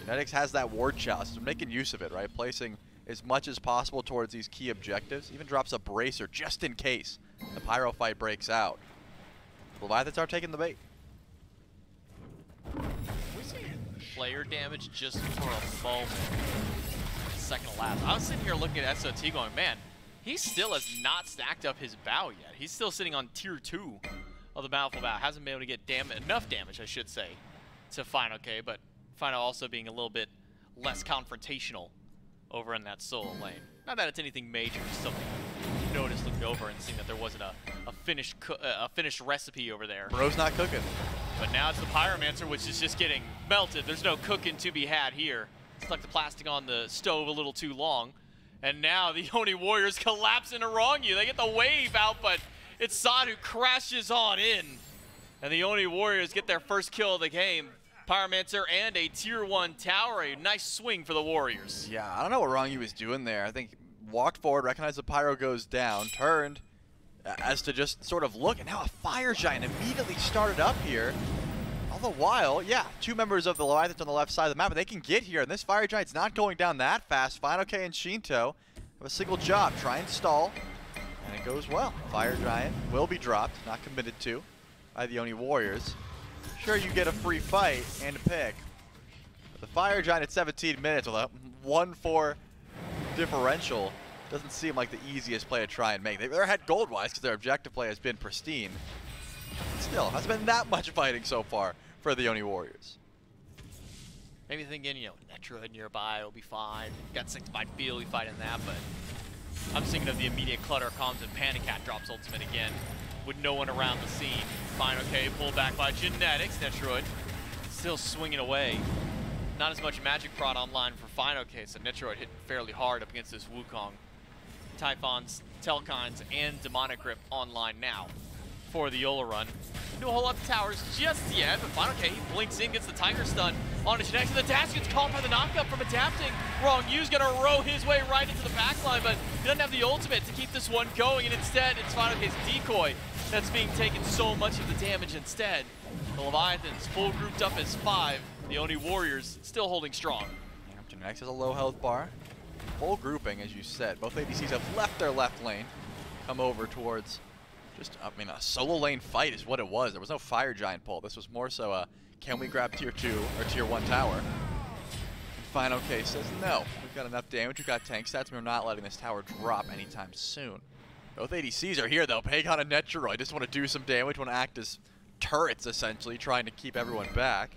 Genetics has that ward chalice, so making use of it, right? Placing as much as possible towards these key objectives. Even drops a bracer just in case the Pyro fight breaks out. Leviathans are taking the bait. We see player damage just for a moment. Second to last. I was sitting here looking at SOT going, man, he still has not stacked up his bow yet. He's still sitting on tier 2 of the Bountiful Bow. Hasn't been able to get enough damage, I should say, to Final K, but Final also being a little bit less confrontational over in that solo lane. Not that it's anything major, just something you noticed looking over and seeing that there wasn't a finished recipe over there. Bro's not cooking. But now it's the Pyromancer, which is just getting melted. There's no cooking to be had here. Stuck the plastic on the stove a little too long. And now the Oni Warriors collapse into wrong you. They get the wave out, but it's Sod who crashes on in. And the Oni Warriors get their first kill of the game. Pyromancer and a tier 1 tower. A nice swing for the Warriors. Yeah, I don't know what wrong he was doing there. I think walked forward, recognized the Pyro goes down, turned as to just sort of look, and now a Fire Giant immediately started up here. All the while, yeah, 2 members of the Leviathans on the left side of the map, but they can get here, and this Fire Giant's not going down that fast. Final K and Shinto have a single job, try and stall, and it goes well. Fire Giant will be dropped, not committed to by the Oni Warriors. Sure, you get a free fight and a pick, but the Fire Giant at 17 minutes with a 1-4 differential doesn't seem like the easiest play to try and make. They're ahead gold-wise because their objective play has been pristine. Still, hasn't been that much fighting so far for the Oni Warriors. Maybe thinking, you know, Netroid nearby will be fine. Got 6 by field, we fight in that, but I'm thinking of the immediate clutter comes and Panicat drops ultimate again with no one around the scene. Final K pulled back by Genetics. Netroid still swinging away. Not as much Magic Prod online for Final K, so Netroid hit fairly hard up against this Wukong. Typhons, Telkines, and Demonic Grip online now for the Yola run. Do a whole lot of towers just yet, but Final K, he blinks in, gets the Tiger Stun on his next. The dash gets caught by the knockup from adapting. Wrong U's gonna row his way right into the backline, but he doesn't have the ultimate to keep this one going, and instead it's Final K's decoy that's being taken so much of the damage instead. The Leviathans full grouped up as 5. The Oni Warriors still holding strong. Genetics has a low health bar. Full grouping, as you said. Both ADCs have left their left lane, come over towards just, I mean, a solo lane fight is what it was. There was no Fire Giant pull. This was more so a, can we grab tier 2 or tier 1 tower? And Final K says, no, we've got enough damage, we've got tank stats, and we're not letting this tower drop anytime soon. Both ADCs are here, though. Pagon and Netroid just want to do some damage, want to act as turrets, essentially, trying to keep everyone back.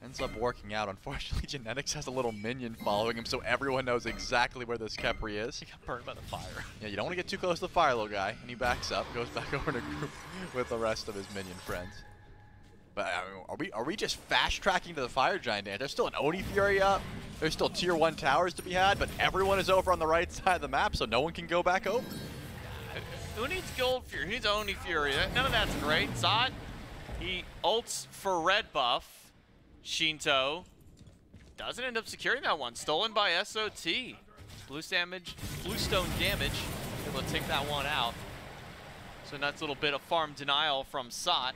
Ends up working out. Unfortunately, Genetics has a little minion following him, so everyone knows exactly where this Khepri is. He got burned by the fire. Yeah, you don't want to get too close to the fire, little guy. And he backs up, goes back over to group with the rest of his minion friends. But I mean, are we just fast tracking to the Fire Giant dance? There's still an Oni Fury up. There's still tier 1 towers to be had, but everyone is over on the right side of the map, so no one can go back over. Who needs Gold Fury? Who needs Oni Fury? None of that's great. Zod, he ults for red buff. Shinto doesn't end up securing that one. Stolen by SOT. Bluestone damage. Able to take that one out. So nice little bit of farm denial from Sot.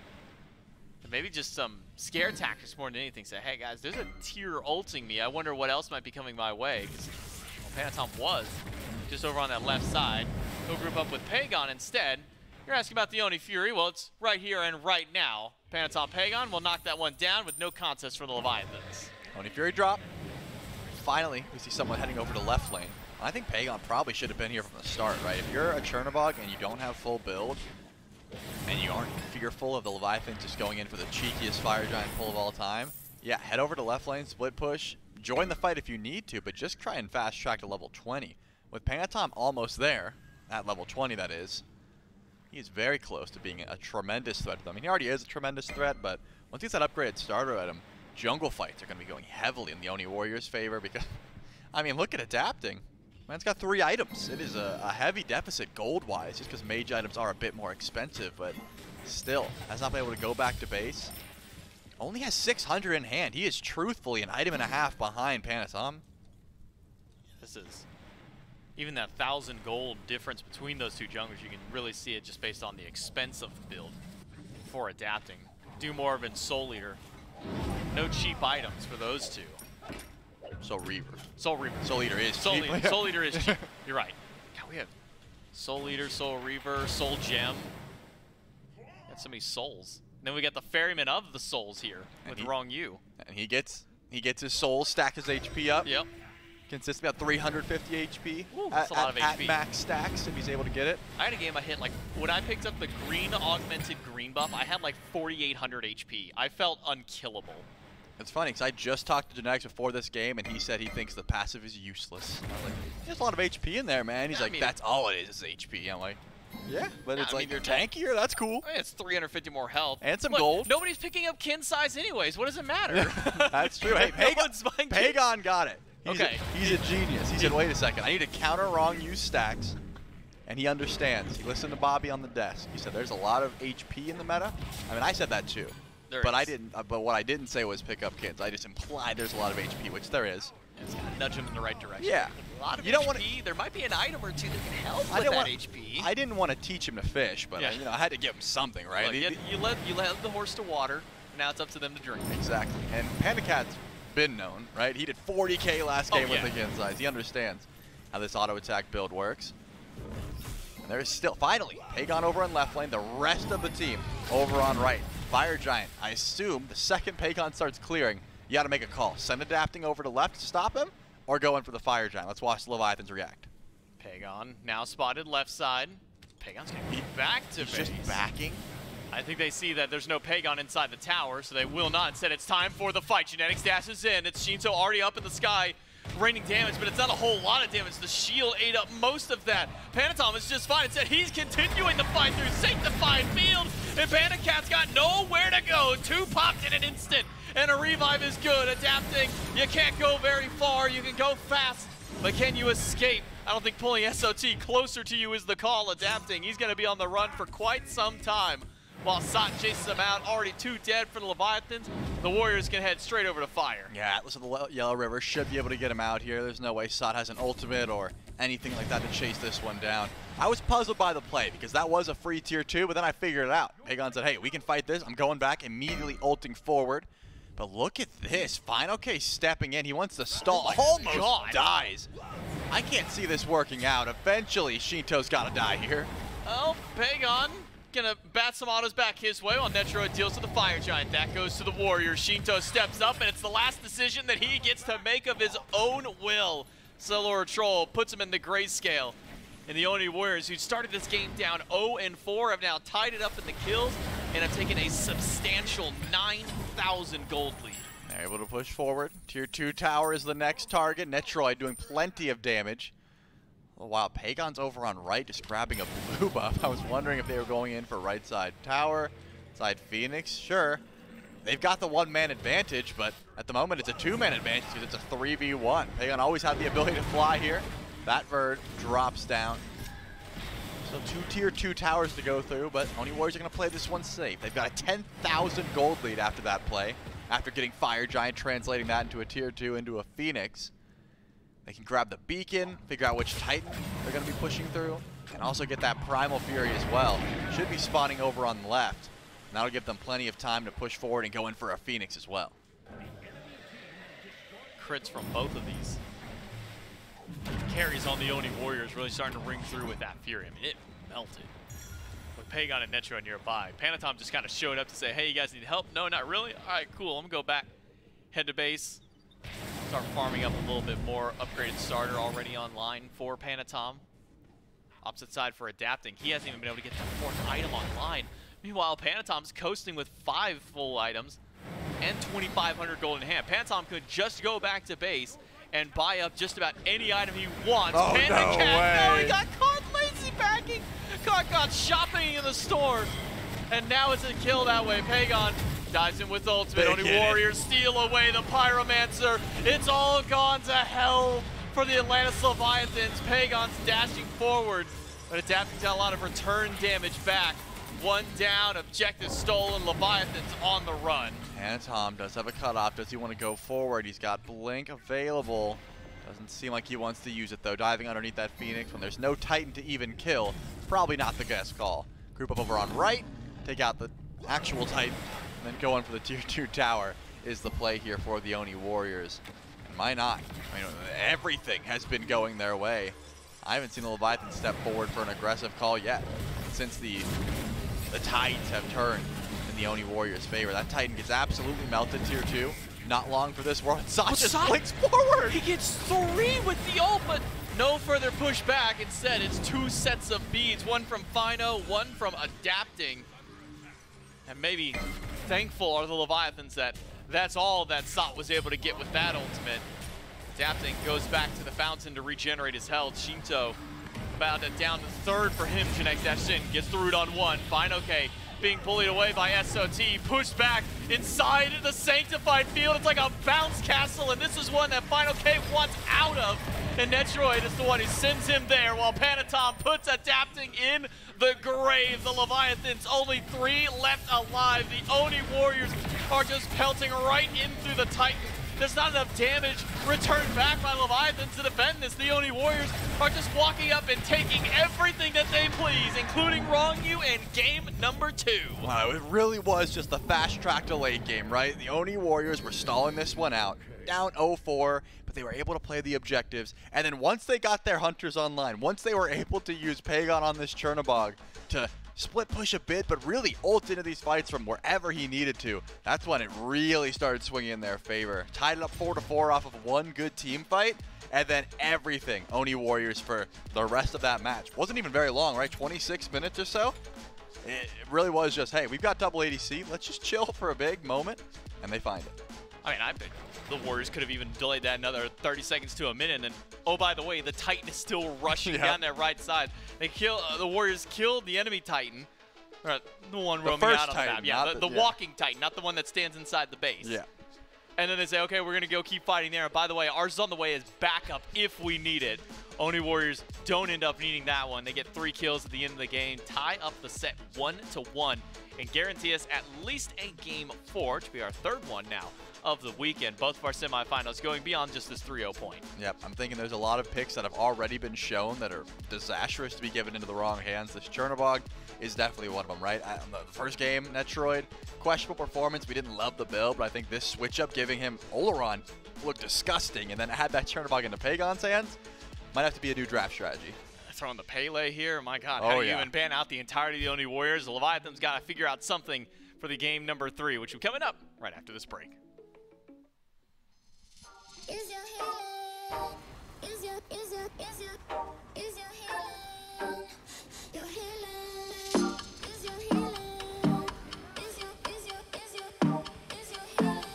And maybe just some scare tactics more than anything. Say, hey guys, there's a tier ulting me. I wonder what else might be coming my way. Because Panatom was just over on that left side. He'll group up with Pagon instead. You're asking about the Oni Fury. Well, it's right here and right now. Panatom Pagon will knock that one down with no contest for the Leviathans. Oni Fury drop. Finally, we see someone heading over to left lane. I think Pagon probably should have been here from the start, right? If you're a Chernobog and you don't have full build, and you aren't fearful of the Leviathans just going in for the cheekiest Fire Giant pull of all time, yeah, head over to left lane, split push, join the fight if you need to, but just try and fast track to level 20. With Panatom almost there, at level 20 that is, he is very close to being a tremendous threat to them. I mean, he already is a tremendous threat, but once he gets that upgraded starter at him, jungle fights are going to be going heavily in the Oni Warriors' favor because, I mean, look at adapting. Man's got 3 items. It is a heavy deficit gold-wise just because mage items are a bit more expensive, but still, has not been able to go back to base. only has 600 in hand. He is truthfully an item and a half behind Panatom. This is even that 1,000 gold difference between those two junglers. You can really see it just based on the expense of the build for adapting. Do more of in Soul Eater. No cheap items for those two. Soul Reaver. Soul Reaver. Soul Eater is Soul cheap. Eater. Soul Eater is cheap. You're right. God, we have Soul Eater, Soul Reaver, Soul Gem. Got so many souls. And then we got the Ferryman of the souls here with Wrong You. And he gets his soul, stack his HP up. Yep. Consistently about 350 HP. Ooh, that's a lot of at HP. max stacks if he's able to get it. I had a game I hit like, when I picked up the green augmented green buff, I had like 4,800 HP. I felt unkillable. It's funny because I just talked to Janex before this game and he said he thinks the passive is useless. I was like, there's a lot of HP in there, man. He's I like, mean, that's all it is HP. I'm like, yeah, but it's I like mean, you're tankier. That's cool. I mean, it's 350 more health. And some Look, gold. Nobody's picking up kin size anyways. What does it matter? That's true. Hey, No one's buying kin. Pagon got it. Okay. He's a genius. He said, wait a second. I need to counter wrong use stacks. And he understands. He listened to Bobby on the desk. He said, there's a lot of HP in the meta. I mean, I said that too. There but is. I didn't. But what I didn't say was pick up kids. I just implied there's a lot of HP, which there is. It's gonna nudge him in the right direction. Yeah. A lot of You HP. don't wanna- There might be an item or two that can help I with didn't that want- HP. I didn't want to teach him to fish, but Yeah. you know, I had to give him something, right? Look, you led the horse to water. Now it's up to them to drink. Exactly. And Panda Cat's been known, right? He did 40K last game with yeah. the kin size. He understands how this auto attack build works. And there's still, finally, Pagon over on left lane, the rest of the team over on right. Fire Giant, I assume the second Pagon starts clearing, you got to make a call. Send Adapting over to left to stop him, or go in for the Fire Giant. Let's watch the Leviathans react. Pagon now spotted left side. Pagon's gonna be back to He's base. just backing. I think they see that there's no Pagon inside the tower, so they will not. Instead, it's time for the fight. Genetics dashes in. It's Shinto already up in the sky, raining damage, but it's not a whole lot of damage. The shield ate up most of that. Panatom is just fine. Instead, he's continuing the fight through Sanctified Field, and Panda Cat's got nowhere to go. Two popped in an instant, and a revive is good. Adapting, you can't go very far. You can go fast, but can you escape? I don't think pulling SOT closer to you is the call. Adapting, he's going to be on the run for quite some time. While Sot chases him out, already 2 dead for the Leviathans. The Warriors can head straight over to fire. Yeah, Atlas of the Yellow River should be able to get him out here. There's no way Sot has an ultimate or anything like that to chase this one down. I was puzzled by the play because that was a free tier 2, but then I figured it out. Pagon said, hey, we can fight this. I'm going back, immediately ulting forward. But look at this. Final K stepping in. He wants to stall. Almost God. dies. I can't see this working out. Eventually, Shinto's got to die here. Oh, Pagon gonna bat some autos back his way while Netro deals to the Fire Giant. That goes to the Warriors. Shinto steps up, and it's the last decision that he gets to make of his own will. Solar Troll puts him in the grayscale. And the Oni Warriors, who started this game down 0-4, have now tied it up in the kills and have taken a substantial 9,000 gold lead. They're able to push forward. Tier 2 tower is the next target. Netroid doing plenty of damage. Oh, wow, Pagon's over on right, just grabbing a blue buff. I was wondering if they were going in for right side tower, side Phoenix. Sure, they've got the 1-man advantage, but at the moment it's a 2-man advantage because it's a 3v1. Pagon always had the ability to fly here. That bird drops down. So 2 tier 2 towers to go through, but Oni Warriors are going to play this one safe. They've got a 10,000 gold lead after that play, after getting Fire Giant, translating that into a tier 2 into a Phoenix. They can grab the beacon, figure out which Titan they're going to be pushing through, and also get that Primal Fury as well. Should be spawning over on the left. And that'll give them plenty of time to push forward and go in for a Phoenix as well. Crits from both of these. Carries on the Oni Warriors really starting to ring through with that Fury. I mean, it melted. With Pagon and Netro nearby. Panatom just kind of showed up to say, hey, you guys need help? No, not really? All right, cool. I'm going to go back, head to base. Start farming up a little bit more. Upgraded starter already online for Panatom. Opposite side for Adapting. He hasn't even been able to get that 4th item online. Meanwhile, Panatom's coasting with 5 full items and 2,500 gold in hand. Panatom could just go back to base and buy up just about any item he wants. Oh, Panda no Cat, no, he way. got caught lazy backing. Got shopping in the store. And now it's a kill that way. Pagon dives in with ultimate. Oni Warriors steal away the Pyromancer. It's all gone to hell for the Atlantis Leviathans. Pagon's dashing forward, but Adapting's got a lot of return damage back. 1 down, objective stolen, Leviathans on the run. Panatom does have a cutoff. Does he want to go forward? He's got Blink available. Doesn't seem like he wants to use it though. Diving underneath that Phoenix when there's no Titan to even kill. Probably not the best call. Group up over on right. Take out the actual Titan. And then go in for the tier 2 tower is the play here for the Oni Warriors. And why not? I mean, everything has been going their way. I haven't seen the Leviathan step forward for an aggressive call yet. Since the tides have turned in the Oni Warriors' favor. That Titan gets absolutely melted tier 2. Not long for this world. Sot just blinks forward. He gets 3 with the ult, but no further pushback. Instead, it's 2 sets of beads. One from Fino, one from Adapting. And maybe thankful are the Leviathans that that's all that Sot was able to get with that ultimate. Adapting goes back to the fountain to regenerate his health. Shinto about to down to 3rd for him. Janek dashed in, gets the root on 1. Fine, okay. Being bullied away by SOT, pushed back inside the sanctified field. It's like a bounce castle, and this is one that Final K wants out of. And Netroid is the one who sends him there, while Panatom puts Adapting in the grave. The Leviathans, only 3 left alive. The Oni Warriors are just pelting right in through the Titan. There's not enough damage returned back by Leviathans to defend this. The Oni Warriors are just walking up and taking everything that they please, including Wrong You in game number 2. Wow, it really was just the fast track to late game, right? The Oni Warriors were stalling this one out, down 0-4, but they were able to play the objectives. And then once they got their Hunters online, once they were able to use Pagon on this Chernobog to split push a bit, but really ult into these fights from wherever he needed to, that's when it really started swinging in their favor. Tied it up 4-4 off of one good team fight, and then everything Oni Warriors for the rest of that match. Wasn't even very long, right? 26 minutes or so? It really was just, hey, we've got double ADC, let's just chill for a big moment, and they find it. I mean, I bet the Warriors could have even delayed that another 30 seconds to a minute. And oh, by the way, the Titan is still rushing down that right side. They kill the Warriors killed the enemy Titan, or the one roaming out on the map. Yeah, the walking Titan, not the one that stands inside the base. Yeah. And then they say, okay, we're gonna go keep fighting there. And by the way, ours is on the way as backup if we need it. Oni Warriors don't end up needing that one. They get 3 kills at the end of the game, tie up the set 1-1, and guarantee us at least a game 4, which will be our 3rd one now of the weekend. Both of our semifinals going beyond just this 3-0 point. Yep, I'm thinking there's a lot of picks that have already been shown that are disastrous to be given into the wrong hands. This Chernobog is definitely one of them, right? The first game, Netroid, questionable performance. We didn't love the build, but I think this switch up giving him Oleron looked disgusting, and then had that Chernobog into Pagon's hands. Might have to be a new draft strategy. Throwing the Pele here, my God, how do you even ban out the entirety of the Oni Warriors? The Leviathans got to figure out something for the game number 3, which will be coming up right after this break. Is your healing? Is your healing? Your healing? Is your healing? Is your healing? Your healing.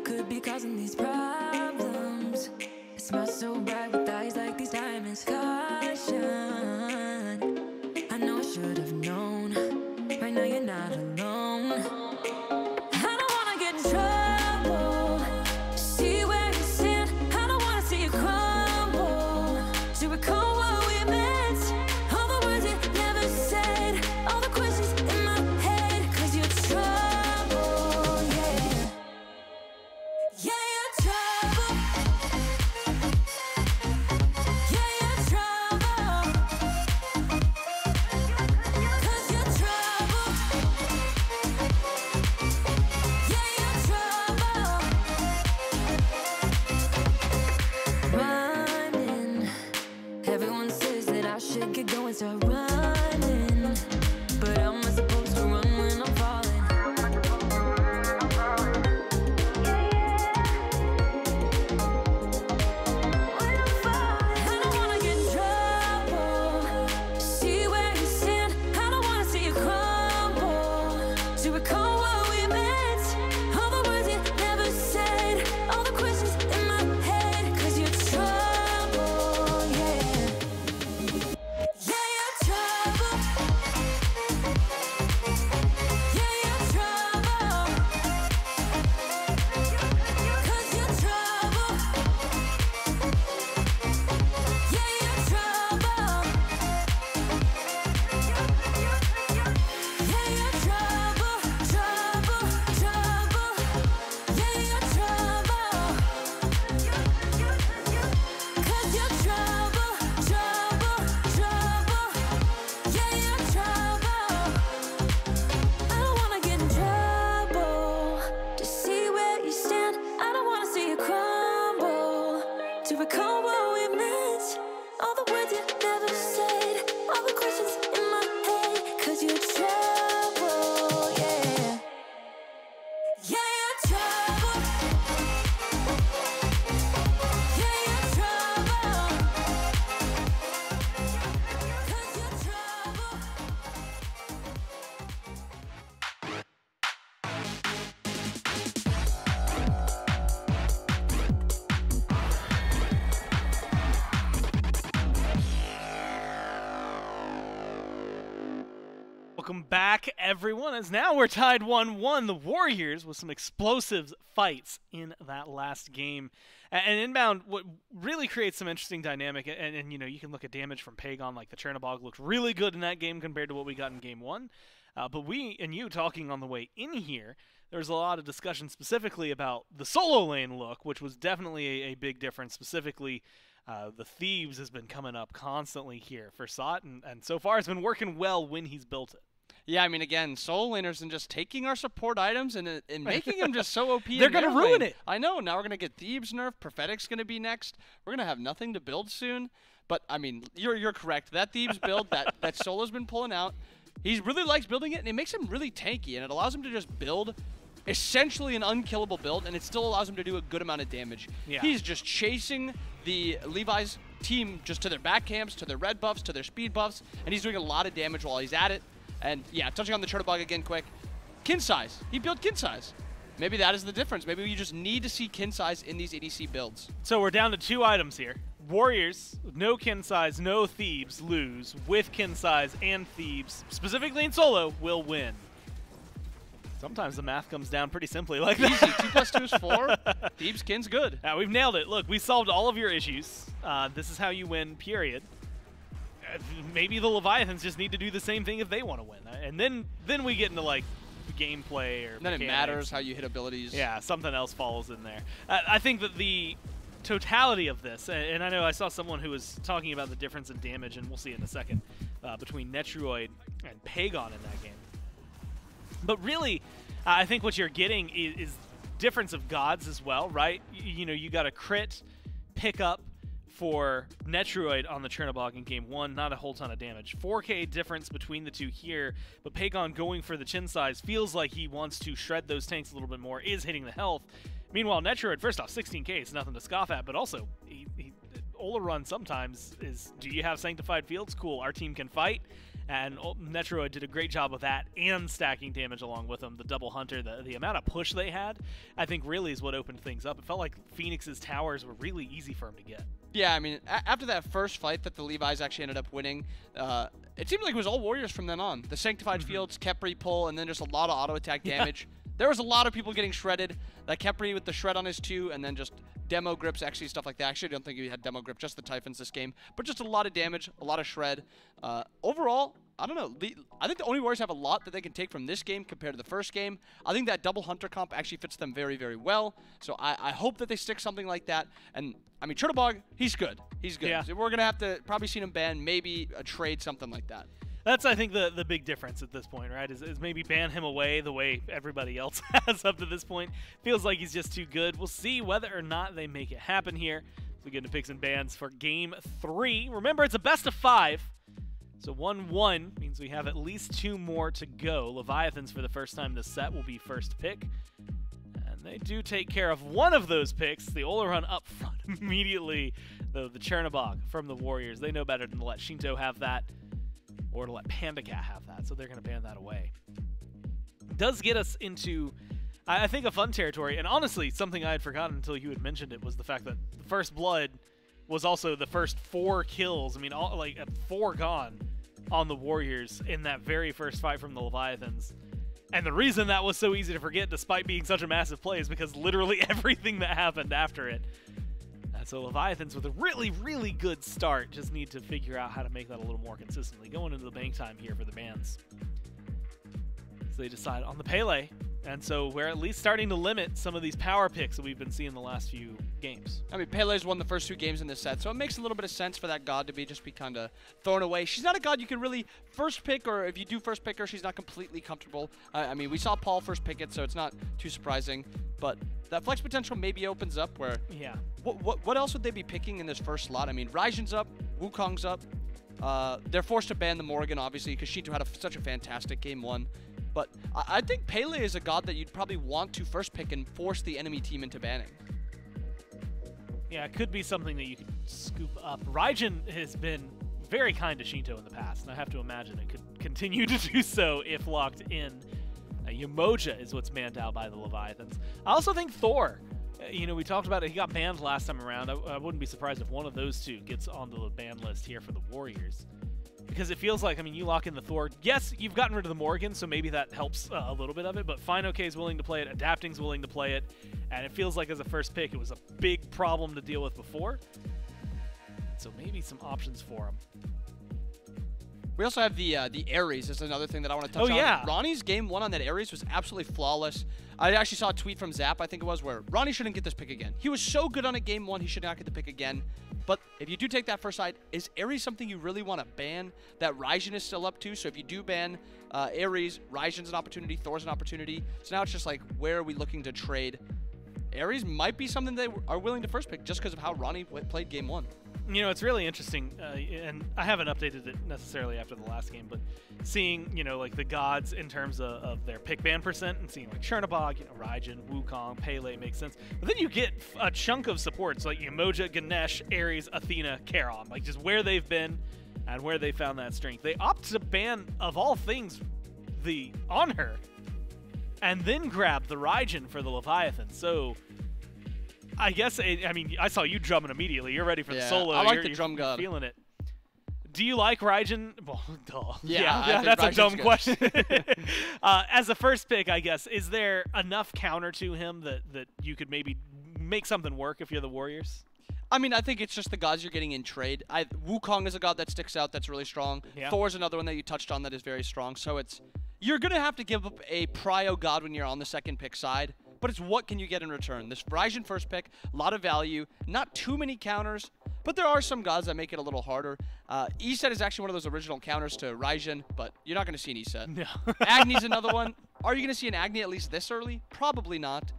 could be causing these problems. It smells so bright with eyes like these diamonds. Caution, I know I should have known. Right now you're not alone. I don't wanna get in trouble. See where you stand. I don't wanna see you crumble. To recall what we meant, all the words you never said, all the questions in my head. 'Cause you're trouble, yeah. Yeah, you're trouble. Yeah, you're trouble. 'Cause you're trouble. Yeah, you're trouble. Running. Everyone says that I should get going, start running. But how am I supposed to run when I'm falling? I don't wanna get in trouble. See where you stand. I don't wanna see you crumble. To recall what we meant, all the words you never said, all the questions in my head. 'Cause you're trouble, yeah. Yeah, you're trouble. Yeah, you're trouble. 'Cause you're trouble. Yeah, you're trouble. Yeah, you're trouble, trouble, trouble. Yeah, you're trouble. 'Cause you're trouble, trouble, trouble. Yeah, you're trouble. I don't wanna get in trouble. To see where you stand, I don't wanna see you crumble. To recall what we meant, all the words you never said, all the questions in my head. 'Cause you're trouble, yeah. Yeah, you're trouble. Yeah, you're trouble. 'Cause you're trouble. Welcome back, everyone, as now we're tied 1-1. The Warriors with some explosive fights in that last game. And Inbound, what really creates some interesting dynamic, and you know, you can look at damage from Pagon, like the Chernobog looked really good in that game compared to what we got in game 1. But we and you talking on the way in here, there was a lot of discussion specifically about the solo lane look, which was definitely a big difference. Specifically, the Thieves has been coming up constantly here for Sot, and so far it's been working well when he's built it. Yeah, I mean, again, solo laners and just taking our support items and making them just so OP. They're going to ruin it. I know. Now we're going to get Thebes nerfed. Prophetic's going to be next. We're going to have nothing to build soon. But, I mean, you're correct. That Thebes build that Solo's been pulling out, he really likes building it, and it makes him really tanky, and it allows him to just build essentially an unkillable build, and it still allows him to do a good amount of damage. Yeah. He's just chasing the Levi's team just to their back camps, to their red buffs, to their speed buffs, and he's doing a lot of damage while he's at it. And yeah, touching on the Chernobog again quick, kin size. He built kin size. Maybe that is the difference. Maybe you just need to see kin size in these ADC builds. So we're down to 2 items here. Warriors, no kin size, no Thebes, lose. With kin size and Thebes, specifically in solo, will win. Sometimes the math comes down pretty simply like that. Easy. 2 plus 2 is 4. Thebes kin's good. Now we've nailed it. Look, we solved all of your issues. This is how you win, period. Maybe the Leviathans just need to do the same thing if they want to win. And then we get into like gameplay or And then mechanics. it matters how you hit abilities. Yeah, something else follows in there. I think that the totality of this, and I know I saw someone who was talking about the difference in damage, and we'll see in a second, between Netroid and Pagon in that game. But really, I think what you're getting is difference of gods as well, right? You know, you got a crit pickup for Netroid on the Chernobog in game 1, not a whole ton of damage. 4K difference between the two here, but Pagon going for the chin size feels like he wants to shred those tanks a little bit more, is hitting the health. Meanwhile, Netroid, first off, 16K is nothing to scoff at, but also, Ola run sometimes is, do you have Sanctified Fields? Cool, our team can fight. And Netroid did a great job of that and stacking damage along with him. The double hunter, the amount of push they had, I think really is what opened things up. It felt like Phoenix's towers were really easy for him to get. Yeah, I mean, after that first fight that the Levi's actually ended up winning, it seemed like it was all Warriors from then on. The Sanctified Fields, Kepri pull, and then just a lot of auto attack damage. There was a lot of people getting shredded. That Kepri with the shred on his 2, and then just demo grips, actually stuff like that. Actually, I don't think he had demo grip, just the Typhons this game. But just a lot of damage, a lot of shred. Overall, I don't know. I think the Oni Warriors have a lot that they can take from this game compared to the first game. I think that double hunter comp actually fits them very, very well. So I hope that they stick something like that. And I mean, Chernobog, he's good. He's good. Yeah. So we're gonna have to probably see him ban, maybe a trade, something like that. That's, I think, the big difference at this point, right? Is maybe ban him away the way everybody else has up to this point. Feels like he's just too good. We'll see whether or not they make it happen here. So we get into picks and bans for Game 3. Remember, it's a best of 5. So 1-1 means we have at least 2 more to go. Leviathans, for the first time this set, will be first pick. And they do take care of one of those picks. The Oleron up front immediately, though the Chernobog from the Warriors. They know better than to let Shinto have that, or to let PandaCat have that, so they're going to ban that away. Does get us into, I think, a fun territory, and honestly, something I had forgotten until you had mentioned it was the fact that the First Blood was also the first 4 kills. I mean, like 4 gone on the Warriors in that very first fight from the Leviathans. And the reason that was so easy to forget, despite being such a massive play, is because literally everything that happened after it. So Leviathans with a really, really good start. Just need to figure out how to make that a little more consistently. Going into the bank time here for the bans. So they decide on the Pele. And so we're at least starting to limit some of these power picks that we've been seeing the last few games. I mean, Pele's won the first 2 games in this set, so it makes a little bit of sense for that god to be kind of thrown away. She's not a god you can really first pick, or if you do first pick her, she's not completely comfortable. I mean, we saw Paul first pick it, so it's not too surprising. But that flex potential maybe opens up where... Yeah. What else would they be picking in this first slot? I mean, Raijin's up, Wukong's up. They're forced to ban the Morgan, obviously, because Shinto had such a fantastic game 1. But I think Pele is a god that you'd probably want to first pick and force the enemy team into banning. Yeah, it could be something that you could scoop up. Raijin has been very kind to Shinto in the past, and I have to imagine it could continue to do so if locked in. Yamoja is what's banned out by the Leviathans. I also think Thor. You know, we talked about it. He got banned last time around. I wouldn't be surprised if one of those 2 gets onto the ban list here for the Warriors. Because it feels like, I mean, you lock in the Thor. Yes, you've gotten rid of the Morgan, so maybe that helps a little bit of it. But FineOK is willing to play it. Adapting's willing to play it. And it feels like as a first pick, it was a big problem to deal with before. So maybe some options for him. We also have the Ares. Is another thing that I want to touch on. Oh, yeah. Ronnie's game 1 on that Ares was absolutely flawless. I actually saw a tweet from Zap, I think it was, where Ronnie shouldn't get this pick again. He was so good on it game 1, he should not get the pick again. But if you do take that first side, is Ares something you really want to ban? That Raijin is still up to, so if you do ban Ares, Raijin's an opportunity, Thor's an opportunity. So now it's just like, where are we looking to trade? Ares might be something they are willing to first pick just because of how Ronnie played game 1. You know, it's really interesting, and I haven't updated it necessarily after the last game, but seeing, you know, like the gods in terms of their pick ban percent and seeing like Chernobog, you know, Raijin, Wukong, Pele makes sense. But then you get a chunk of supports like Yamoja, Ganesh, Ares, Athena, Charon, like just where they've been and where they found that strength. They opt to ban, of all things, the Honor, and then grab the Raijin for the Leviathan. So I guess, I mean, I saw you drumming immediately. You're ready for the solo. I like you're the drum god. Feeling it. Do you like Raijin? Well, duh. Yeah, that's a Raijin's dumb good. question. As a first pick, I guess, is there enough counter to him that you could maybe make something work if you're the Warriors? I mean, I think it's just the gods you're getting in trade. Wukong is a god that sticks out that's really strong. Yeah. Thor's another one that you touched on that is very strong. So you're going to have to give up a prio god when you're on the second pick side. But it's what can you get in return. This Raijin first pick, a lot of value, not too many counters, but there are some gods that make it a little harder. E-set is actually one of those original counters to Raijin, but you're not going to see an E-set. No. Agni's another one. Are you going to see an Agni at least this early? Probably not.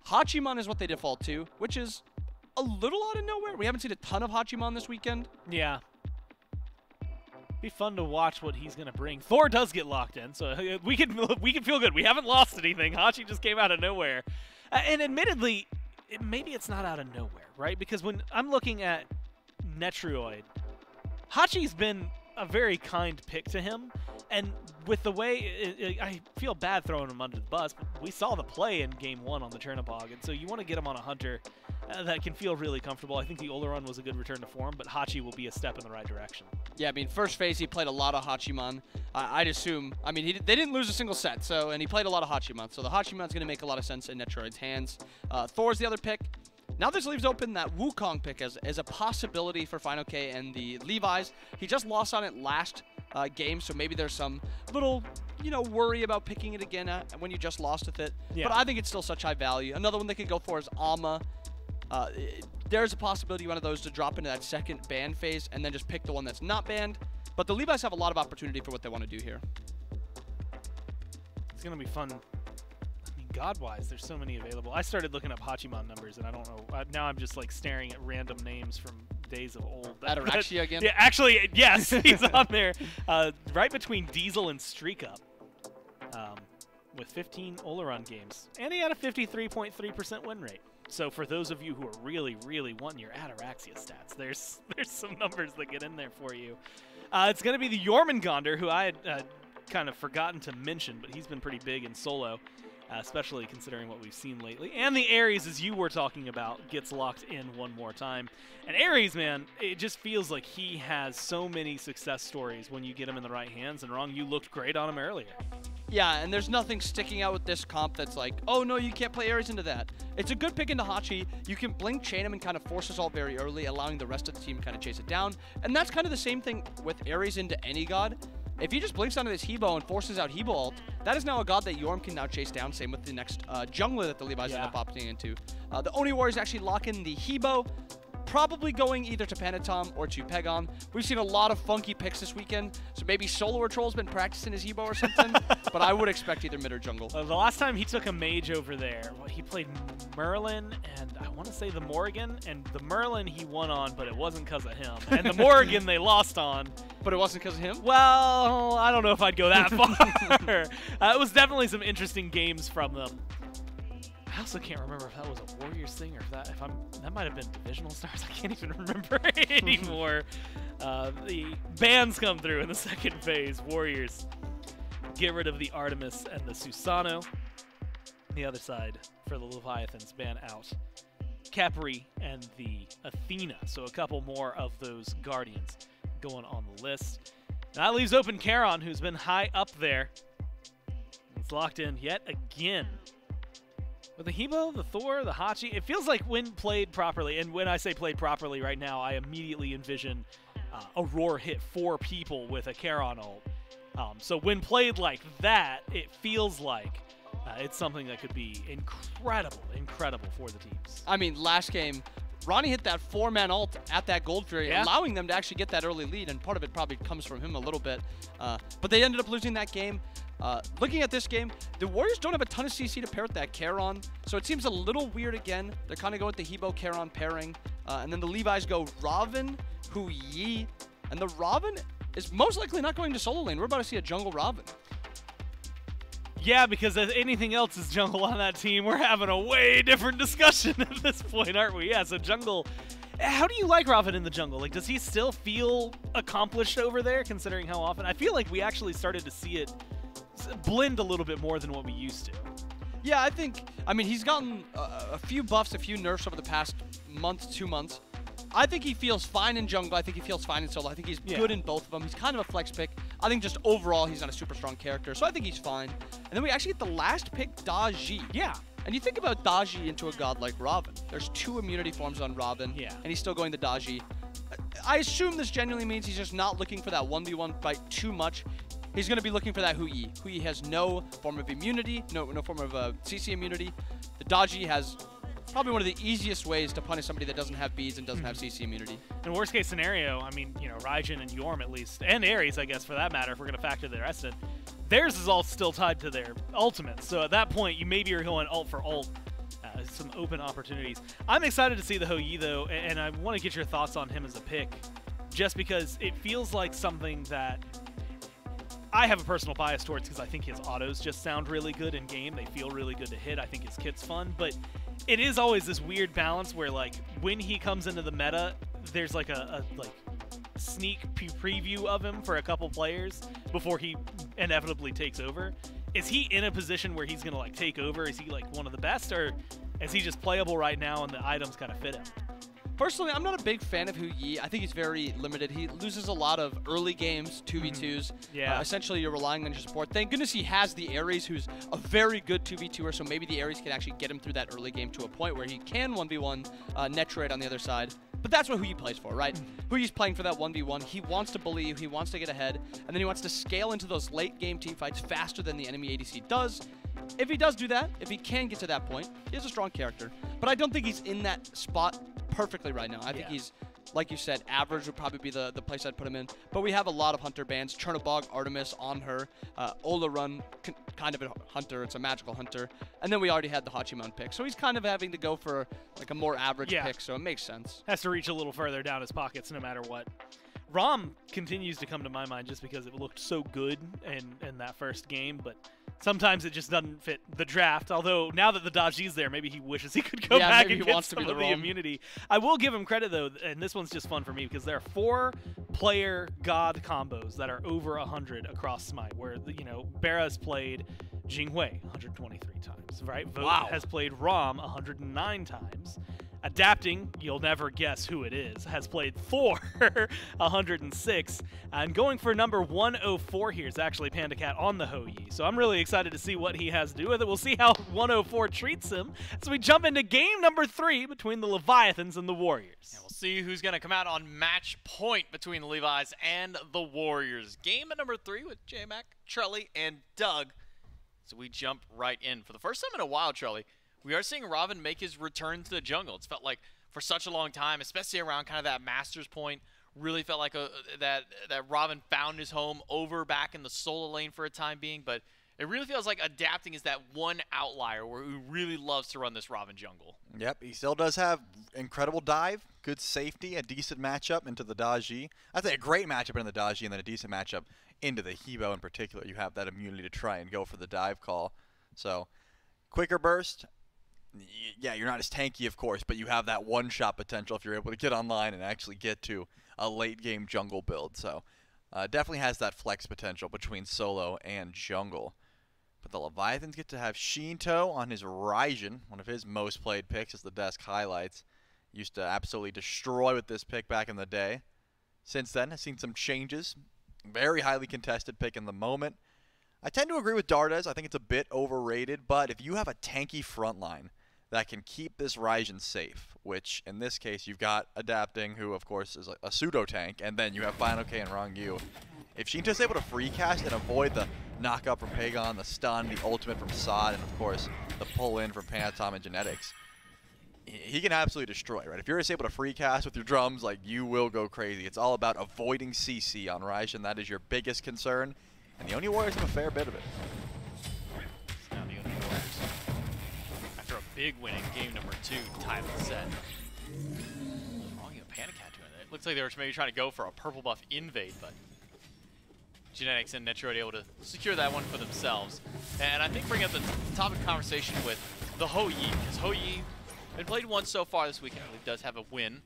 Hachiman is what they default to, which is a little out of nowhere. We haven't seen a ton of Hachiman this weekend. Yeah. Be fun to watch what he's going to bring. Thor does get locked in, so we can feel good. We haven't lost anything. Hachi just came out of nowhere. And admittedly, maybe it's not out of nowhere, right? Because when I'm looking at Netroid, Hachi's been a very kind pick to him. And with the way, I feel bad throwing him under the bus, but we saw the play in Game 1 on the Chernobog, and so you want to get him on a Hunter that can feel really comfortable. I think the Oleron was a good return to form, but Hachi will be a step in the right direction. Yeah, I mean, first phase he played a lot of Hachiman. I'd assume, I mean, they didn't lose a single set, so, and he played a lot of Hachiman, so the Hachiman's going to make a lot of sense in Netroid's hands. Thor's the other pick. Now this leaves open that Wukong pick as a possibility for Final K and the Levi's. He just lost on it last game, so maybe there's some little, worry about picking it again when you just lost with it. Yeah. But I think it's still such high value. Another one they could go for is Alma. There's a possibility one of those to drop into that second ban phase and then just pick the one that's not banned. But the Levi's have a lot of opportunity for what they want to do here. It's going to be fun. I mean, God-wise, there's so many available. I started looking up Hachiman numbers, and I don't know. Now I'm just like staring at random names from days of old. Ataraxia again? Yeah, actually, yes, he's on there. Right between Diesel and Streak Up. With 15 Oleron games. And he had a 53.3% win rate. So for those of you who are really, really wanting your Ataraxia stats, there's some numbers that get in there for you. It's going to be the Jormungandr, who I had kind of forgotten to mention, but he's been pretty big in solo, especially considering what we've seen lately. And the Ares, as you were talking about, gets locked in one more time. And Ares, man, it just feels like he has so many success stories when you get him in the right hands. And Wrong, you looked great on him earlier. Yeah, and there's nothing sticking out with this comp that's like, oh no, you can't play Ares into that. It's a good pick into Hachi. You can blink chain him and kind of force us all very early, allowing the rest of the team to kind of chase it down. And that's kind of the same thing with Ares into any god. If he just blinks onto this Hebo and forces out Hebo ult, that is now a god that Yorm can now chase down. Same with the next jungler that the Levi's end up opting into. The Oni Warriors actually lock in the Hebo, probably going either to Panatom or to Pegon. We've seen a lot of funky picks this weekend, so maybe Solo Troll's been practicing his Hebo or something, but I would expect either mid or jungle. The last time he took a mage over there, he played Merlin and I want to say the Morrigan, and the Merlin he won on, but it wasn't because of him. And the Morrigan they lost on. But it wasn't because of him? Well, I don't know if I'd go that far. It was definitely some interesting games from them. I also can't remember if that was a Warriors thing or if that might have been Divisional Stars. I can't even remember anymore. The bans come through in the second phase. Warriors get rid of the Artemis and the Susano. The other side for the Leviathans ban out Capri and the Athena. So a couple more of those Guardians going on the list. That leaves open Charon, who's been high up there. It's locked in yet again. With the Hebo, the Thor, the Hachi, it feels like when played properly, and when I say played properly right now, I immediately envision Aurora hit 4 people with a Charon ult. So when played like that, it feels like it's something that could be incredible for the teams. I mean, last game, Ronnie hit that 4-man ult at that Gold Fury, allowing them to actually get that early lead, and part of it probably comes from him a little bit. But they ended up losing that game. Looking at this game, the Warriors don't have a ton of CC to pair with that Charon, so it seems a little weird again. They're kind of going with the Hebo-Charon pairing, and then the Levi's go Raven, Hu Yi, and the Raven is most likely not going to solo lane. We're about to see a jungle Raven. Yeah, because if anything else is jungle on that team, we're having a way different discussion at this point, aren't we? Yeah, so jungle. How do you like Raven in the jungle? Like, does he still feel accomplished over there, considering how often? I feel like we actually started to see it blend a little bit more than what we used to. Yeah, I mean, he's gotten a few buffs, a few nerfs over the past month, 2 months. I think he feels fine in jungle. I think he feels fine in solo. I think he's good in both of them. He's kind of a flex pick. I think just overall, he's not a super strong character, so I think he's fine. And then we actually get the last pick, Daji. Yeah. And you think about Daji into a god like Raven. There's 2 immunity forms on Raven, and he's still going to Daji. I assume this genuinely means he's just not looking for that 1v1 fight too much. He's going to be looking for that Hu Yi. Hu Yi has no form of immunity, no form of CC immunity. The Daji has probably one of the easiest ways to punish somebody that doesn't have beads and doesn't have CC immunity. In worst case scenario, I mean, Raijin and Yorm at least, and Ares, I guess, for that matter, if we're going to factor the rest in, theirs is all still tied to their ultimates. So at that point, you maybe are going ult for ult. Some open opportunities. I'm excited to see the Hu Yi, though, and I want to get your thoughts on him as a pick, just because it feels like something that I have a personal bias towards, because I think his autos just sound really good in game. They feel really good to hit. I think his kit's fun, but it is always this weird balance where, like, when he comes into the meta, there's like a sneak preview of him for a couple players before he inevitably takes over. Is he in a position where he's going to like take over? Is he like one of the best, or is he just playable right now and the items kind of fit him? Personally, I'm not a big fan of Hu Yi. I think he's very limited. He loses a lot of early games, 2v2s. Yeah. Essentially, you're relying on your support. Thank goodness he has the Ares, who's a very good 2v2er, so maybe the Ares can actually get him through that early game to a point where he can 1v1 net trade on the other side. But that's what Hu Yi plays for, right? Hu Yi's playing for that 1v1. He wants to believe, he wants to get ahead, and then he wants to scale into those late game team fights faster than the enemy ADC does. If he does do that, if he can get to that point, he's a strong character. But I don't think he's in that spot perfectly right now. I think he's, like you said, average would probably be the place I'd put him in. But we have a lot of hunter bans. Chernobog, Artemis on her. Ola Run, kind of a hunter. It's a magical hunter. And then we already had the Hachiman pick. So he's kind of having to go for like a more average pick, so it makes sense. Has to reach a little further down his pockets no matter what. Rom continues to come to my mind just because it looked so good in that first game, but sometimes it just doesn't fit the draft. Although now that the Daji's there, maybe he wishes he could go back and get some of the immunity. I will give him credit though, and this one's just fun for me because there are 4-player god combos that are over 100 across Smite, where Bera's played Jinghui 123 times, right? Vote has played Rom 109 times. Adapting, you'll never guess who it is, has played Thor 106, and going for number 104 here is actually PandaCat on the Hu Yi. So I'm really excited to see what he has to do with it. We'll see how 104 treats him as we jump into game number 3 between the Leviathans and the Warriors. And we'll see who's going to come out on match point between the Levi's and the Warriors. Game at number 3 with J-Mac, Trelly, and Doug. So we jump right in. For the first time in a while, Trelly, we are seeing Robin make his return to the jungle. It's felt like for such a long time, especially around kind of that Masters point, really felt like that Robin found his home over back in the solo lane for a time being. But it really feels like Adapting is that one outlier where he really loves to run this Robin jungle. Yep, he still does have incredible dive, good safety, a decent matchup into the Daji. I'd say a great matchup in the Daji and then a decent matchup into the Hebo in particular. You have that immunity to try and go for the dive call. So, quicker burst. Yeah, you're not as tanky, of course, but you have that one-shot potential if you're able to get online and actually get to a late-game jungle build. So, definitely has that flex potential between solo and jungle. But the Leviathans get to have Shinto on his Raijin, one of his most played picks, as the desk highlights. Used to absolutely destroy with this pick back in the day. Since then, has seen some changes. Very highly contested pick in the moment. I tend to agree with Dardes. I think it's a bit overrated, but if you have a tanky front line that can keep this Raijin safe, which in this case you've got Adapting, who of course is a pseudo-tank, and then you have Final K and Rangyu. If Shinto's able to free cast and avoid the knockup from Pagon, the stun, the ultimate from Sod, and of course the pull in from Panatom and Genetics, he can absolutely destroy, right? If you're just able to free cast with your drums, like, you will go crazy. It's all about avoiding CC on Raijin. That is your biggest concern, and the Oni Warriors have a fair bit of it. Now the Oni Warriors, after a big win in game number 2, tie the set. Oh, you have PandaCat doing it. Looks like they were maybe trying to go for a purple buff invade, but Genetics and Netroid able to secure that one for themselves. And I think bring up the topic of conversation with the Hu Yi, because Hu Yi been played once so far this weekend. He does have a win,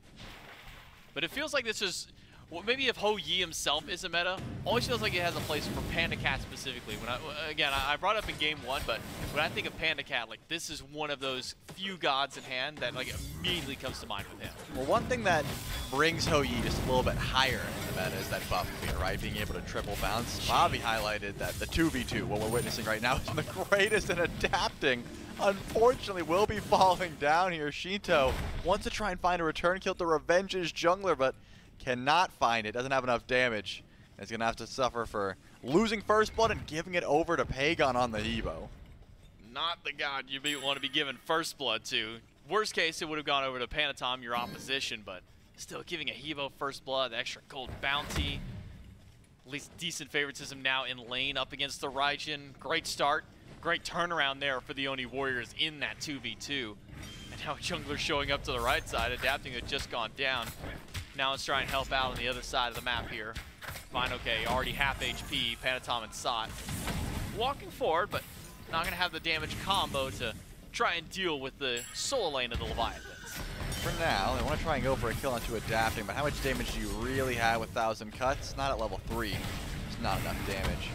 but it feels like this is, well, maybe if Hu Yi himself is a meta, always feels like it has a place for PandaCat specifically. When I brought it up in game 1, but when I think of PandaCat, like, this is one of those few gods in hand that like immediately comes to mind with him. Well, one thing that brings Hu Yi just a little bit higher in the meta is that buff clear, right? Being able to triple bounce. Bobby highlighted that the 2v2, what we're witnessing right now, is the greatest in Adapting. Unfortunately, will be falling down here. Shinto wants to try and find a return kill to revenge his jungler, but cannot find it. Doesn't have enough damage. He's going to have to suffer for losing first blood and giving it over to Pagon on the Evo. Not the god you want to be giving first blood to. Worst case, it would have gone over to Panatom, your opposition, but still giving a Evo first blood, the extra gold bounty. At least decent favoritism now in lane up against the Raijin. Great start. Great turnaround there for the Oni Warriors in that 2v2. And now jungler showing up to the right side. Adapting had just gone down. Now let's try and help out on the other side of the map here. Fine, okay, already half HP, Panatom and Sot. Walking forward, but not going to have the damage combo to try and deal with the solo lane of the Leviathans. for now. They want to try and go for a kill onto Adapting, but how much damage do you really have with 1,000 cuts? Not at level 3. It's not enough damage.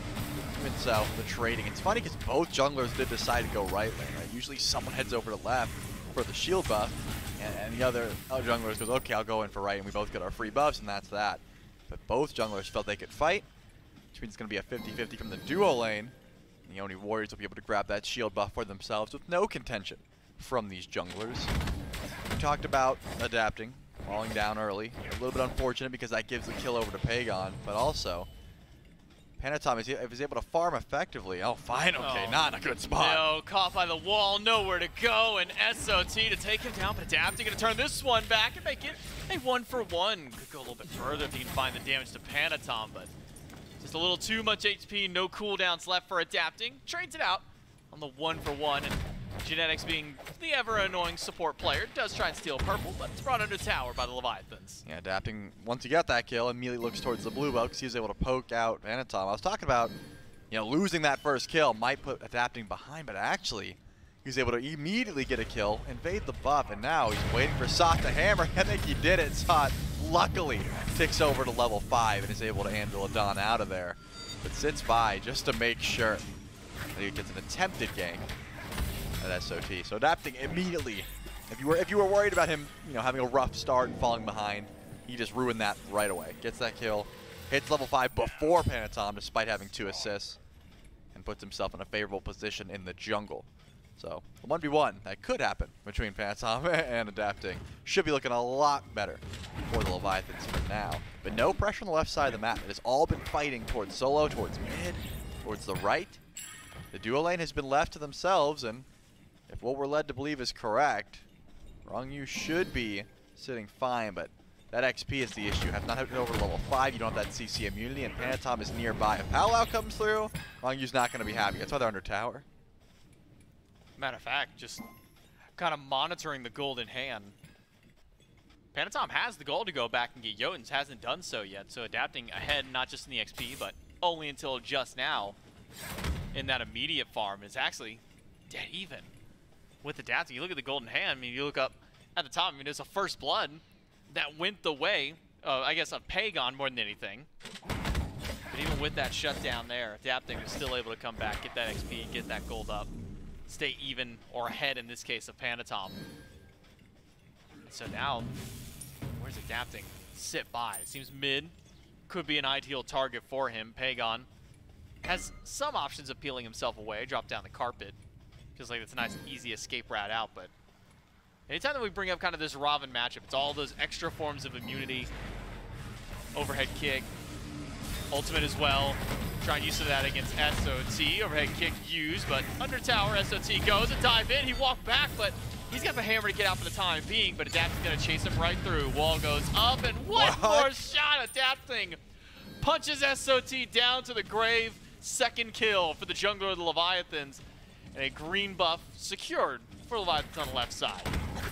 Even so, the trading. It's funny because both junglers did decide to go right lane, right? Usually someone heads over to left for the shield buff, and the other junglers goes, okay, I'll go in for right, and we both get our free buffs, and that's that. But both junglers felt they could fight, which means it's going to be a 50-50 from the duo lane. And the Oni Warriors will be able to grab that shield buff for themselves with no contention from these junglers. We talked about Adapting, falling down early. A little bit unfortunate because that gives the kill over to Pagon, but also Panatom is able to farm effectively. Oh, fine, okay, Oh, not a good spot. No, caught by the wall, nowhere to go, and SOT to take him down, but Adapting gonna turn this one back and make it a 1-for-1. Could go a little bit further if he can find the damage to Panatom, but just a little too much HP, no cooldowns left for Adapting. Trades it out on the 1-for-1, and Genetics, being the ever-annoying support player, does try and steal purple, but it's brought under tower by the Leviathans. Yeah, Adapting, once he got that kill, immediately looks towards the blue belt because he was able to poke out Panatom. I was talking about, losing that first kill might put Adapting behind, but actually, he was able to immediately get a kill, invade the buff, and now he's waiting for Sot to hammer. I think he did it. Sot, luckily, ticks over to level 5 and is able to Anvil Adon out of there, but sits by just to make sure that he gets an attempted gank at SOT. So Adapting immediately, if you were worried about him, having a rough start and falling behind, he just ruined that right away. Gets that kill, hits level 5 before Panatom despite having 2 assists, and puts himself in a favorable position in the jungle. So the 1v1 that could happen between Panatom and Adapting should be looking a lot better for the Leviathans for now. But no pressure on the left side of the map. It has all been fighting towards solo, towards mid, towards the right. The duo lane has been left to themselves, and if what we're led to believe is correct, Rongyu should be sitting fine, but that XP is the issue. You have not hit over level 5, you don't have that CC immunity, and Panatom is nearby. If Palau comes through, Rongyu's not going to be happy. That's why they're under tower. Matter of fact, just kind of monitoring the golden hand. Panatom has the goal to go back and get Jotuns, hasn't done so yet, so Adapting ahead not just in the XP, but only until just now in that immediate farm is actually dead even. With Adapting, you look at the golden hand, you look up at the top, there's a first blood that went the way, I guess, of Pagon more than anything. But even with that shutdown there, Adapting was still able to come back, get that XP, get that gold up, stay even or ahead in this case of Panatom. So now, where's Adapting? Sit by. It seems mid could be an ideal target for him. Pagon has some options of peeling himself away, drop down the carpet. Feels like it's a nice, easy escape route out, but anytime that we bring up kind of this Raven matchup, it's all those extra forms of immunity. Overhead kick, ultimate as well. Trying use of that against SOT. Overhead kick used, but under tower, SOT goes and dive in. He walked back, but he's got the hammer to get out for the time being, but Adapting's gonna chase him right through. Wall goes up, and one more shot. Adapting punches SOT down to the grave. Second kill for the jungler of the Leviathans. And a green buff secured for Leviathans on the left side.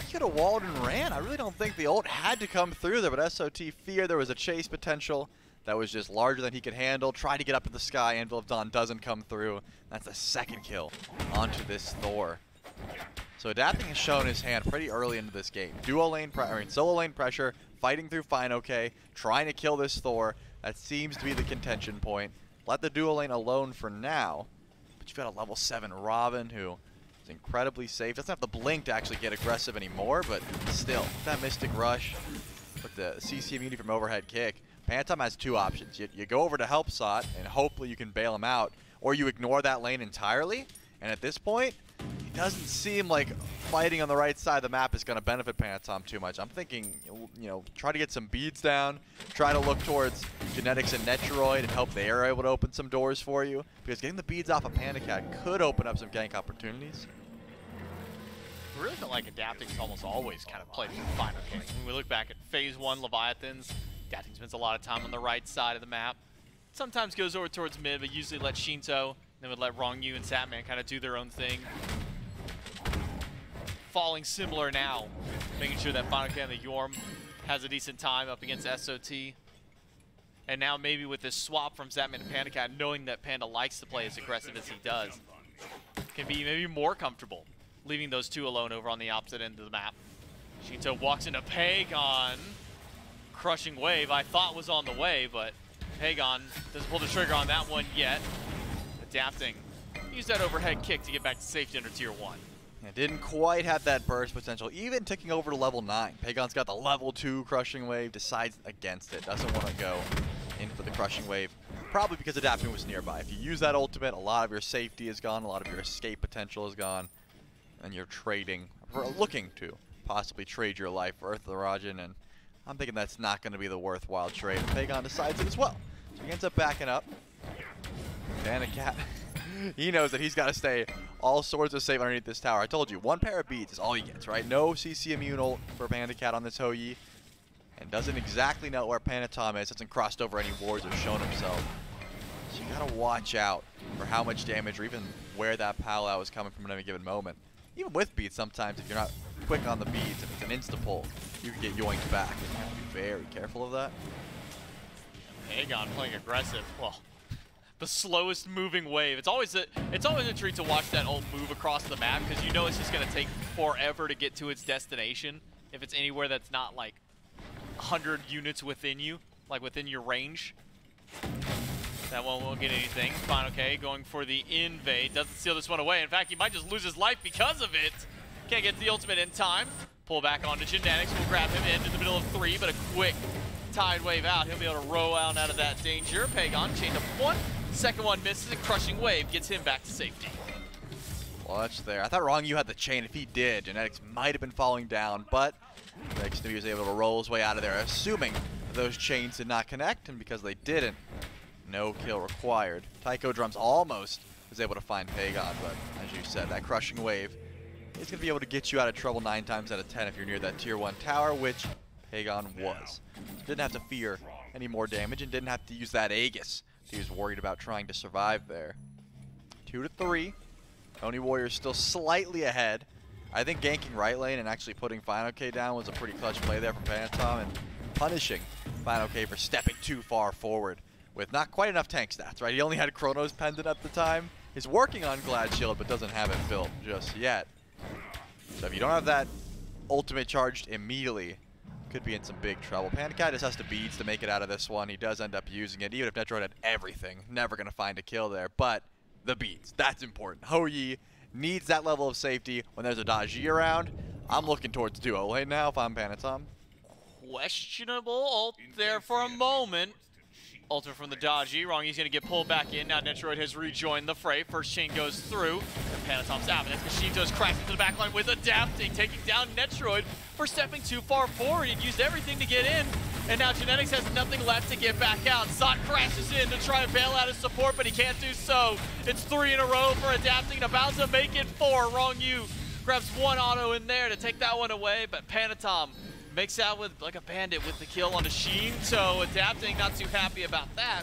He could have walled and ran. I really don't think the ult had to come through there, but SOT feared there was a chase potential that was just larger than he could handle. Tried to get up to the sky. Anvil of Dawn doesn't come through. That's the second kill onto this Thor. So Adapting has shown his hand pretty early into this game. Solo lane pressure, fighting through fine, okay, trying to kill this Thor. That seems to be the contention point. Let the duo lane alone for now. But you've got a level 7 Raven who is incredibly safe. Doesn't have the blink to actually get aggressive anymore, but still, that Mystic Rush with the CC immunity from overhead kick. Panatom has 2 options. You go over to help Sot, and hopefully you can bail him out, or you ignore that lane entirely. And at this point, it doesn't seem like fighting on the right side of the map is going to benefit Panatom too much. I'm thinking, try to get some beads down, try to look towards Genetics and Netroid and hope they are able to open some doors for you, because getting the beads off of Panacat could open up some gank opportunities. I really feel like Adapting's almost always kind of played the final game. When we look back at Phase 1 Leviathans, Adapting spends a lot of time on the right side of the map. Sometimes goes over towards mid, but usually let Shinto, then would let Rongyu and Satman kind of do their own thing. Falling similar now, making sure that Final Can the Yorm has a decent time up against SOT. And now maybe with this swap from Satman to Panacat, knowing that Panda likes to play as aggressive as he does, can be maybe more comfortable leaving those 2 alone over on the opposite end of the map. Shinto walks into Pagon. Crushing wave I thought was on the way, but Pagon doesn't pull the trigger on that one yet. Adapting. Use that overhead kick to get back to safety under tier 1. It didn't quite have that burst potential, even ticking over to level 9. Pagon's got the level 2 crushing wave, decides against it, doesn't want to go in for the crushing wave. Probably because Adapting was nearby. If you use that ultimate, a lot of your safety is gone, a lot of your escape potential is gone, and you're trading, or looking to possibly trade your life for Earth of the Rajin, and I'm thinking that's not going to be the worthwhile trade. Pagon decides it as well. So he ends up backing up. Cat, he knows that he's got to stay all sorts of safe underneath this tower. I told you, 1 pair of beads is all he gets, right? No CC immune ult for Cat on this Hou-Yi. And doesn't exactly know where Panatom is. Hasn't crossed over any wards or shown himself. So you got to watch out for how much damage or even where that Pal-Out is coming from at any given moment. Even with beads, sometimes if you're not quick on the beads, if it's an insta-pull, you can get yoinked back. You have to be very careful of that. Pagon playing aggressive. Well, the slowest moving wave. It's always a treat to watch that ult move across the map because you know it's just going to take forever to get to its destination if it's anywhere that's not like 100 units within you, like within your range. That one won't get anything. Fine, okay, going for the invade. Doesn't steal this one away. In fact, he might just lose his life because of it. Can't get the ultimate in time. Pull back onto Genetics. We'll grab him into the middle of 3, but a quick tide wave out. He'll be able to row out of that danger. Pagon chained up 1. Second one misses. A crushing wave gets him back to safety. Clutch there. I thought Wrong You had the chain. If he did, Genetics might have been falling down, but Genetics knew he was able to roll his way out of there, assuming those chains did not connect, and because they didn't, no kill required. Taiko Drums almost was able to find Pagon, but as you said, that crushing wave is going to be able to get you out of trouble 9 times out of 10 if you're near that tier 1 tower, which Pagon was. Didn't have to fear any more damage and didn't have to use that Aegis. He was worried about trying to survive there. 2 to 3. Oni Warriors still slightly ahead. I think ganking right lane and actually putting Final K down was a pretty clutch play there from Panatom and punishing Final K for stepping too far forward with not quite enough tank stats, right? He only had Chronos Pendant at the time. He's working on Glad Shield, but doesn't have it built just yet. So if you don't have that ultimate charged immediately, could be in some big trouble. Cat just has to beads to make it out of this one. He does end up using it, even if Netroid had everything. Never going to find a kill there, but the beads, that's important. Hou-Yi needs that level of safety when there's a Daji around. I'm looking towards duo lane now if I'm Panatom. Questionable ult there for a moment. Ultimate from the Daji. Wrong, he's going to get pulled back in. Now Netroid has rejoined the fray. First chain goes through. And Panatom's out. And Shinto's crashed into the backline with Adapting, taking down Netroid for stepping too far forward. He'd used everything to get in. And now Genetics has nothing left to get back out. Zot crashes in to try and bail out his support, but he can't do so. It's 3 in a row for Adapting, about to make it 4. Wrong You grabs 1 auto in there to take that one away, but Panatom makes out with like a bandit with the kill on Shinto. Adapting, not too happy about that.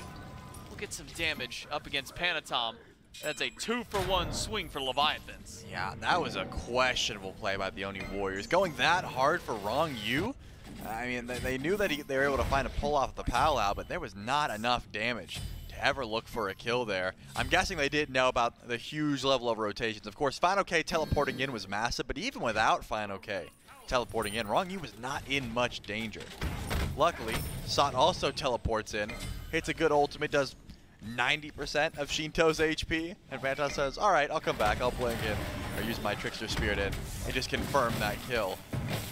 We'll get some damage up against Panatom. That's a 2-for-1 swing for Leviathans. Yeah, that was a questionable play by the Oni Warriors. Going that hard for Wrong You? I mean, they knew that they were able to find a pull off the Pal-Out, but there was not enough damage to ever look for a kill there. I'm guessing they didn't know about the huge level of rotations. Of course, Final K teleporting in was massive, but even without Final K teleporting in, Wrong You was not in much danger. Luckily, Sot also teleports in, hits a good ultimate, does 90% of Shinto's HP, and Phantom says, alright, I'll come back, I'll blink in, or use my Trickster Spirit in, and just confirm that kill.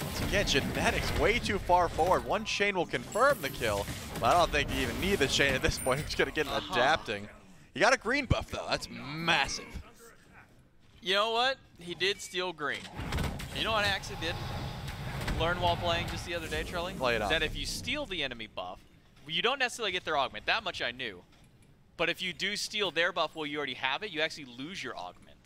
Once again, Genetics way too far forward. 1 chain will confirm the kill, but I don't think you even need the chain at this point. He's going to get an Adapting. He got a green buff, though. That's massive. You know what? He did steal green. You know what I actually did learn while playing just the other day, Charlie? Play it on. That if you steal the enemy buff, you don't necessarily get their augment. That much I knew. But if you do steal their buff while you already have it, you actually lose your augment.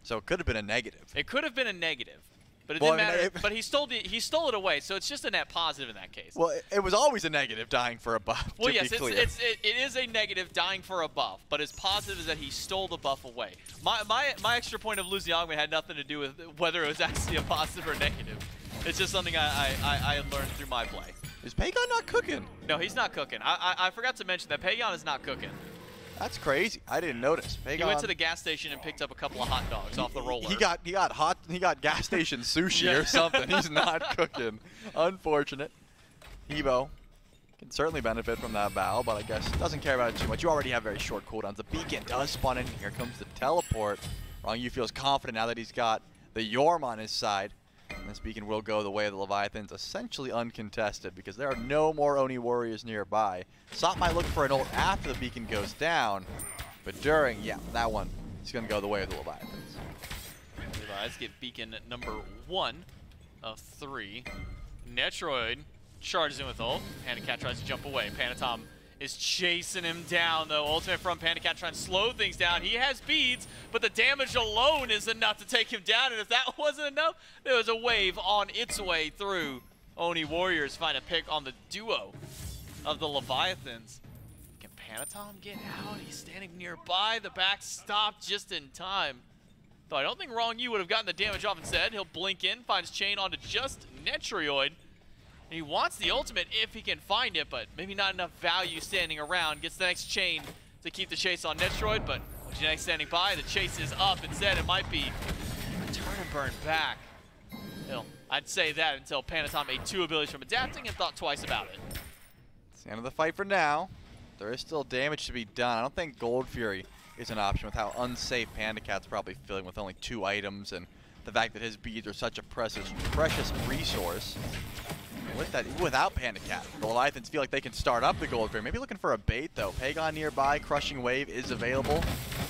So it could have been a negative. It could have been a negative. But it didn't matter. But he stole it away, so it's just a net positive in that case. Well, it was always a negative dying for a buff. Well, yes, it is a negative dying for a buff, but as positive is that he stole the buff away. My extra point of losing the augment had nothing to do with whether it was actually a positive or negative. It's just something I learned through my play. Is Pagon not cooking? No, he's not cooking. I forgot to mention that Pagon is not cooking. That's crazy. I didn't notice. He went to the gas station and picked up a couple of hot dogs off the roller. He got gas station sushi or something. He's not cooking. Unfortunate. Hebo can certainly benefit from that bow, but I guess doesn't care about it too much. You already have very short cooldowns. The beacon does spawn in. Here comes the teleport. Rongyu feels confident now that he's got the Yorm on his side. And this beacon will go the way of the Leviathans, essentially uncontested, because there are no more Oni warriors nearby. Sot might look for an ult after the beacon goes down, but during, yeah, that one is going to go the way of the Leviathans. Levi's get beacon at number 1 of 3. Netroid charges in with ult. Pandacat tries to jump away. Panatom is chasing him down, though. Ultimate from Pandacat trying to slow things down. He has beads, but the damage alone is enough to take him down, and if that wasn't enough, there was a wave on its way through. Oni Warriors find a pick on the duo of the Leviathans. Can Panatom get out? He's standing nearby. The back stopped just in time. Though I don't think Rongyu would have gotten the damage off instead. He'll blink in, finds chain onto just Netroid. And he wants the ultimate if he can find it, but maybe not enough value standing around. Gets the next chain to keep the chase on Netroid, but with Genetic standing by, the chase is up. Instead, it might be turn and burn back. I'd say that until Panatom made 2 abilities from adapting and thought twice about it. It's the end of the fight for now. There is still damage to be done. I don't think Gold Fury is an option with how unsafe Pandacat's probably feeling with only 2 items and the fact that his beads are such a precious resource. Without Pandacat, the Leviathans feel like they can start up the Gold Fury. Maybe looking for a bait, though. Pagon nearby, Crushing Wave is available.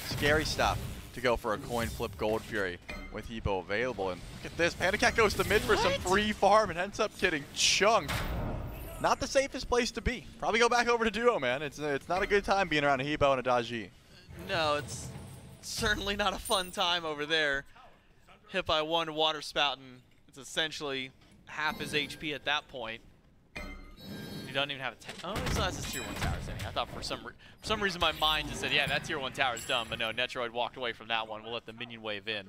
Scary stuff to go for a coin flip Gold Fury with Hebo available. And look at this, Pandacat goes to mid for some free farm and ends up getting chunked. Not the safest place to be. Probably go back over to duo, man. It's not a good time being around a Hebo and a Daji. No, it's certainly not a fun time over there. Hit by 1 water spout, and it's essentially half his HP at that point. He doesn't even have a oh, he still has his tier 1 tower standing. I thought for some reason my mind just said, yeah, that tier 1 tower is done, but no, Netroid walked away from that one. We'll let the minion wave in.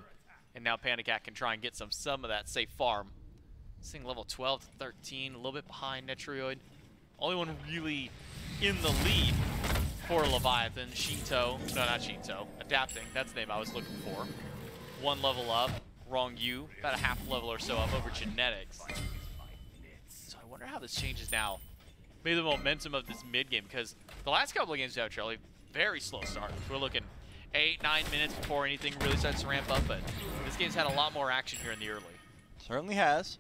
And now Pandacat can try and get some of that safe farm. Seeing level 12 to 13, a little bit behind Netroid. Only one really in the lead for Leviathan. Shinto, no, not Shinto, Adapting, that's the name I was looking for. 1 level up. Rongyu, about a half level or so up over Genetics. So I wonder how this changes now. Maybe the momentum of this mid game, because the last couple of games we have, Charlie, very slow start. We're looking 8, 9 minutes before anything really starts to ramp up, but this game's had a lot more action here in the early. Certainly has.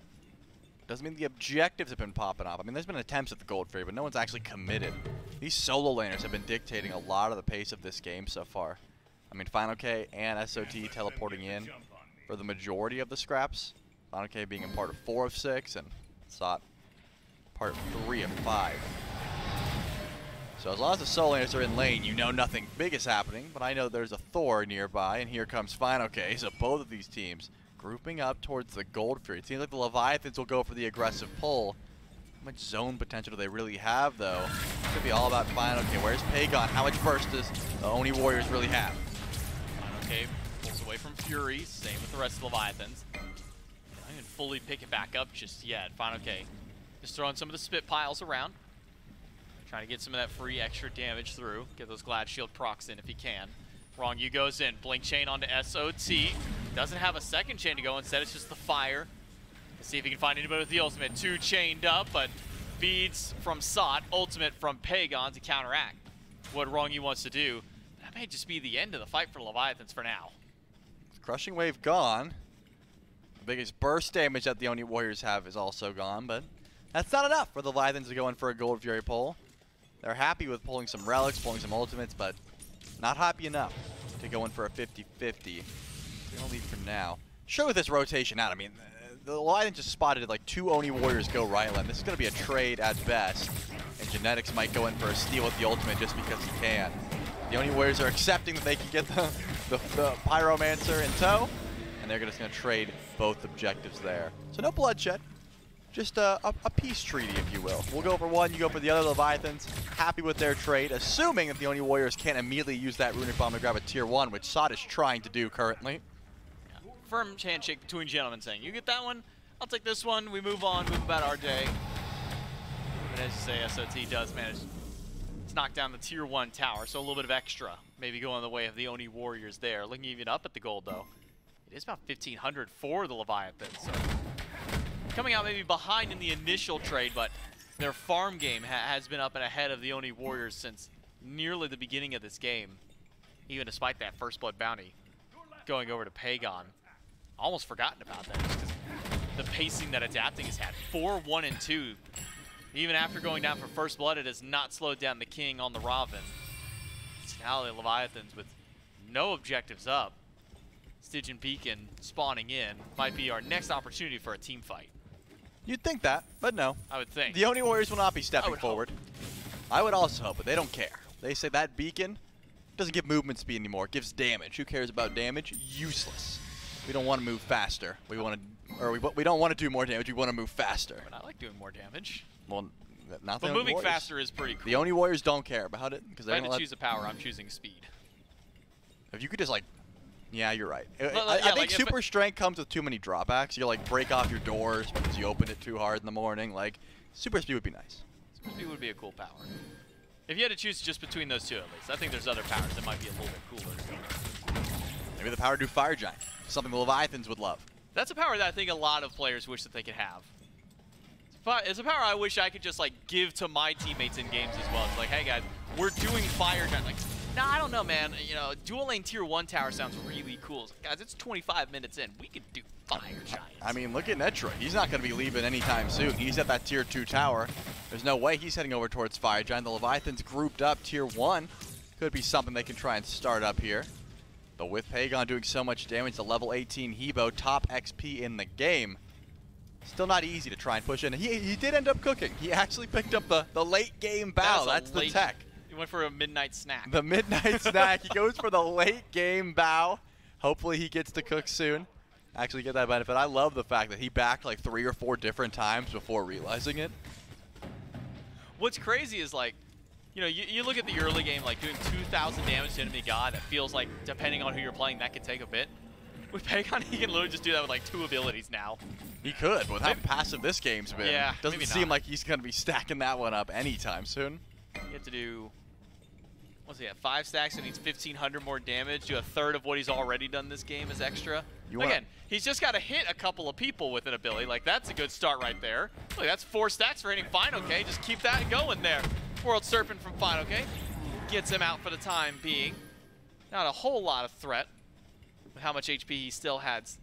Doesn't mean the objectives have been popping up. I mean, there's been attempts at the Gold Fury, but no one's actually committed. These solo laners have been dictating a lot of the pace of this game so far. I mean, Final K and SOT teleporting in for the majority of the scraps. Final K being in part of 4 of 6, and Sot part of 3 of 5. So as long as the solo laners are in lane, you know nothing big is happening, but I know there's a Thor nearby, and here comes Final K. So both of these teams grouping up towards the Gold Fury. It seems like the Leviathans will go for the aggressive pull. How much zone potential do they really have, though? It's going to be all about Final K. Where's Pagon? How much burst does the Oni Warriors really have? Final K pulls away from Fury, same with the rest of the Leviathans. Not even fully pick it back up just yet. Final K just throwing some of the spit piles around. Trying to get some of that free extra damage through. Get those Glad Shield procs in if he can. Rongyu goes in. Blink chain onto SOT. Doesn't have a second chain to go. Instead, it's just the fire. Let's see if he can find anybody with the ultimate. 2 chained up, but beads from Sot. Ultimate from Pagon to counteract what Rongyu wants to do. That may just be the end of the fight for Leviathans for now. Crushing Wave gone. The biggest burst damage that the Oni Warriors have is also gone, but that's not enough for the Leviathans to go in for a Gold Fury pull. They're happy with pulling some relics, pulling some ultimates, but not happy enough to go in for a 50-50. They're gonna lead for now. Sure, with this rotation out, I mean, the Leviathans just spotted like 2 Oni Warriors go right lane. This is gonna be a trade at best, and Genetics might go in for a steal with the ultimate just because he can. The Oni Warriors are accepting that they can get the Pyromancer in tow, and they're just gonna trade both objectives there. So no bloodshed. Just a peace treaty, if you will. We'll go for one, you go for the other. Leviathans happy with their trade, assuming that the Oni Warriors can't immediately use that Runic Bomb to grab a tier 1, which Sot is trying to do currently. Yeah. Firm handshake between gentlemen saying, you get that one, I'll take this one, we move on, move about our day. But as you say, SOT does manage to knock down the tier 1 tower, so a little bit of extra. Maybe going the way of the Oni Warriors there. Looking even up at the gold, though. It is about 1,500 for the Leviathans. So coming out maybe behind in the initial trade, but their farm game has been up and ahead of the Oni Warriors since nearly the beginning of this game. Even despite that first blood bounty going over to Pagon. Almost forgotten about that just because the pacing that Adapting has had. 4, 1, and 2. Even after going down for first blood, it has not slowed down the King on the Raven. Now the Leviathans with no objectives up. Stygian Beacon spawning in might be our next opportunity for a team fight. You'd think that, but no. I would think. The Oni Warriors will not be stepping would forward. I would also hope, but they don't care. They say that beacon doesn't give movement speed anymore. It gives damage. Who cares about damage? Useless. We don't want to move faster. We want to, or we don't want to do more damage. We want to move faster. But I like doing more damage. Well, not the But Oni moving Warriors. faster is pretty cool. The Oni Warriors don't care about it because If I had to choose a power, I'm choosing speed. If you could just like, yeah, you're right. yeah, I think like, if super strength comes with too many drawbacks. You like break off your doors because you opened it too hard in the morning. Like, super speed would be nice. Super speed would be a cool power. If you had to choose just between those two, at least, I think there's other powers that might be a little bit cooler to go. Maybe the power to do Fire Giant, something the Leviathans would love. That's a power that I think a lot of players wish that they could have. It's a power I wish I could just like give to my teammates in games as well. It's like, hey guys, we're doing Fire Giant. Like, nah, I don't know, man. You know, dual lane tier 1 tower sounds really cool. It's like, guys, it's 25 minutes in. We could do Fire Giants. I mean, look at Netroid. He's not going to be leaving anytime soon. He's at that tier 2 tower. There's no way he's heading over towards Fire Giant. The Leviathans grouped up tier 1. Could be something they can try and start up here. But with Pagon doing so much damage, the level 18 Hebo, top XP in the game. Still not easy to try and push in. He did end up cooking. He actually picked up the late game bow. That's the tech. He went for a midnight snack. The midnight snack. He goes for the late game bow. Hopefully he gets to cook soon. Actually get that benefit. I love the fact that he backed like 3 or 4 different times before realizing it. What's crazy is like, you know, you look at the early game, like doing 2,000 damage to enemy god. It feels like, depending on who you're playing, that could take a bit. With Pagon, he can literally just do that with like 2 abilities now. He could, with how passive this game's been. Yeah, doesn't maybe seem not. like he's going to be stacking that one up anytime soon. You have to do, what's he at, 5 stacks, so he needs 1,500 more damage. Do a third of what he's already done this game as extra. Again, he's just got to hit a couple of people with an ability. Like, that's a good start right there. Look, that's 4 stacks for hitting Fine, okay? Just keep that going there. World Serpent from Fine, okay? Gets him out for the time being. Not a whole lot of threat with how much HP he still has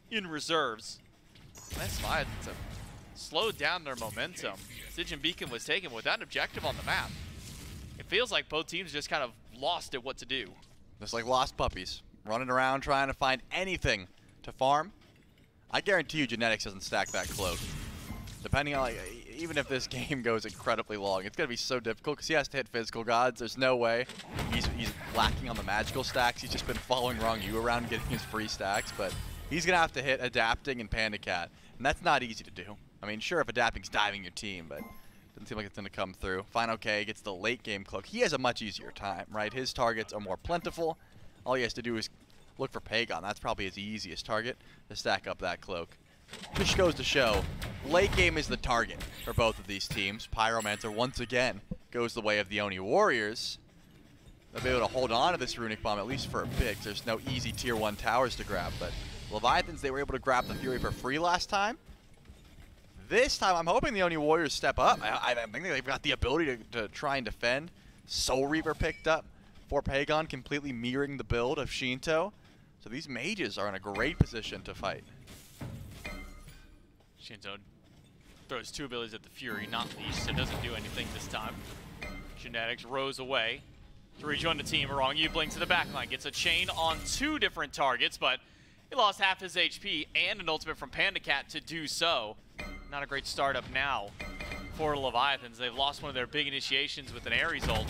in reserves. That's fine. To slow down their momentum. Stygian Beacon was taken with that objective on the map. It feels like both teams just kind of lost at what to do. Just like lost puppies, running around trying to find anything to farm. I guarantee you Genetics doesn't stack that cloak. Depending on, like, even if this game goes incredibly long, it's going to be so difficult because he has to hit physical gods. There's no way. He's lacking on the magical stacks. He's just been following Wrong You around getting his free stacks, but he's going to have to hit Adapting and Panda Cat, and that's not easy to do. I mean, sure, if Adapting's diving your team, but doesn't seem like it's going to come through. Fine, okay, gets the late game cloak. He has a much easier time, right? His targets are more plentiful. All he has to do is look for Pagon. That's probably his easiest target to stack up that cloak. Just goes to show, late game is the target for both of these teams. Pyromancer once again goes the way of the Oni Warriors. They'll be able to hold on to this Runic Bomb at least for a bit. There's no easy tier 1 towers to grab, but Leviathans, they were able to grab the Fury for free last time. This time, I'm hoping the Oni Warriors step up. I think they've got the ability to try and defend. Soul Reaver picked up for Pagon, completely mirroring the build of Shinto. So these mages are in a great position to fight. Shinto throws 2 abilities at the Fury, not least, so doesn't do anything this time. Genetics rows away to rejoin the team. Wrong You blinks to the back line, gets a chain on 2 different targets, but he lost half his HP and an ultimate from Panda Cat to do so. Not a great startup now for Leviathans. They've lost one of their big initiations with an Ares ult.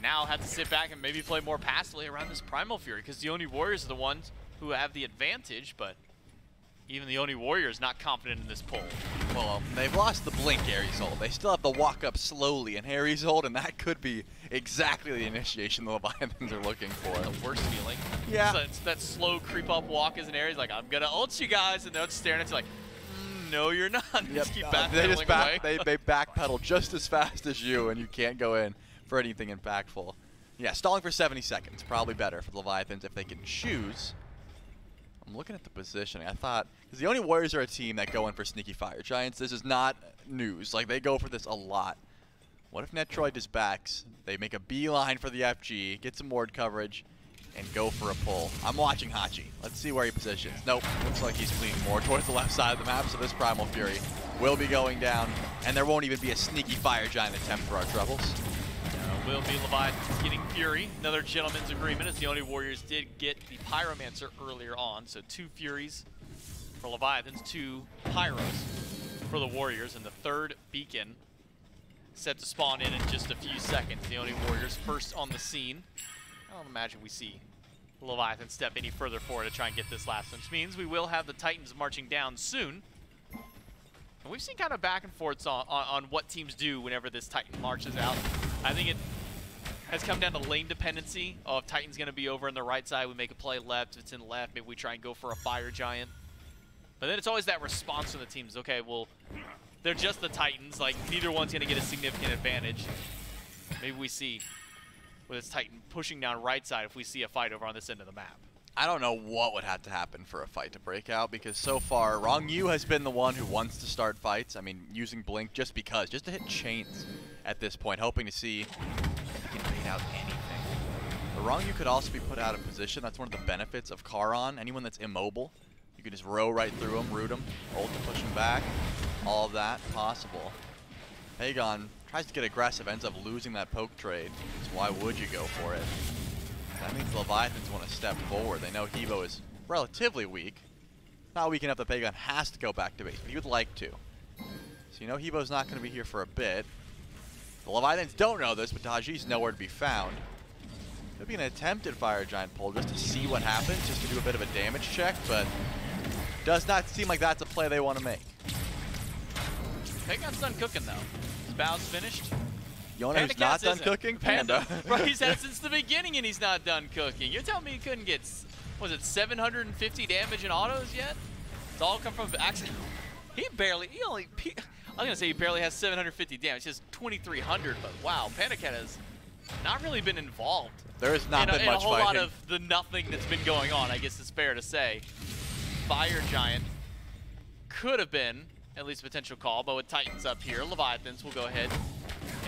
Now have to sit back and maybe play more passively around this Primal Fury, because the Oni Warriors are the ones who have the advantage, but even the Oni Warriors not confident in this pull. Well, they've lost the Blink Ares ult. They still have the walk up slowly in Ares ult, and that could be exactly the initiation the Leviathans are looking for. The worst feeling. Yeah. It's that slow creep up walk as an Ares, like, I'm gonna ult you guys, and they're just staring at you like, no, you're not. Yep. Just keep backpedaling away. They backpedal just as fast as you, and you can't go in. for anything impactful. Yeah, stalling for 70 seconds, probably better for the Leviathans if they can choose. I'm looking at the positioning. I thought, because the only Warriors are a team that go in for sneaky Fire Giants. This is not news. Like, they go for this a lot. What if Netroid just backs? They make a beeline for the FG, get some ward coverage, and go for a pull. I'm watching Hachi. Let's see where he positions. Nope, looks like he's leaning more towards the left side of the map, so this Primal Fury will be going down, and there won't even be a sneaky Fire Giant attempt for our troubles. Will be Leviathans getting Fury. Another gentleman's agreement, as the Oni Warriors did get the Pyromancer earlier on. So 2 Furies for Leviathans, 2 Pyros for the Warriors, and the 3rd Beacon set to spawn in just a few seconds. The Oni Warriors first on the scene. I don't imagine we see Leviathan step any further forward to try and get this last one, which means we will have the Titans marching down soon. And we've seen kind of back and forths on what teams do whenever this Titan marches out. I think it has come down to lane dependency. Oh, if Titan's going to be over on the right side, we make a play left. If it's in left, maybe we try and go for a Fire Giant. But then it's always that response from the teams. Okay, well, they're just the Titans. Like, neither one's going to get a significant advantage. Maybe we see with this Titan pushing down right side if we see a fight over on this end of the map. I don't know what would have to happen for a fight to break out, because so far, Rongyu has been the one who wants to start fights. I mean, using Blink just because, just to hit chains at this point, hoping to see if he can bait out anything. But Rongyu could also be put out of position. That's one of the benefits of Charon. Anyone that's immobile, you can just row right through him, root him, ult to push him back. All of that possible. Pagon tries to get aggressive, ends up losing that poke trade. So why would you go for it? That means the Leviathans want to step forward. They know Hevo is relatively weak. Not weak enough that Pagon has to go back to base, but he would like to. So you know Hevo's not going to be here for a bit. The Leviathans don't know this, but Taji's nowhere to be found. Could be an attempted Fire Giant pull just to see what happens, just to do a bit of a damage check, but does not seem like that's a play they want to make. Pagon's done cooking, though. His bow's finished. Yona's not done cooking? Panda. Bro, he's had it since the beginning and he's not done cooking. You're telling me he couldn't get, was it 750 damage in autos yet? It's all come from accident. I was going to say he barely has 750 damage. He has 2,300, but wow, Panda Cat has not really been involved. There has not been much fighting. A whole lot fighting. of the nothing that's been going on, I guess it's fair to say. Fire Giant could have been at least a potential call, but with Titans up here, Leviathans will go ahead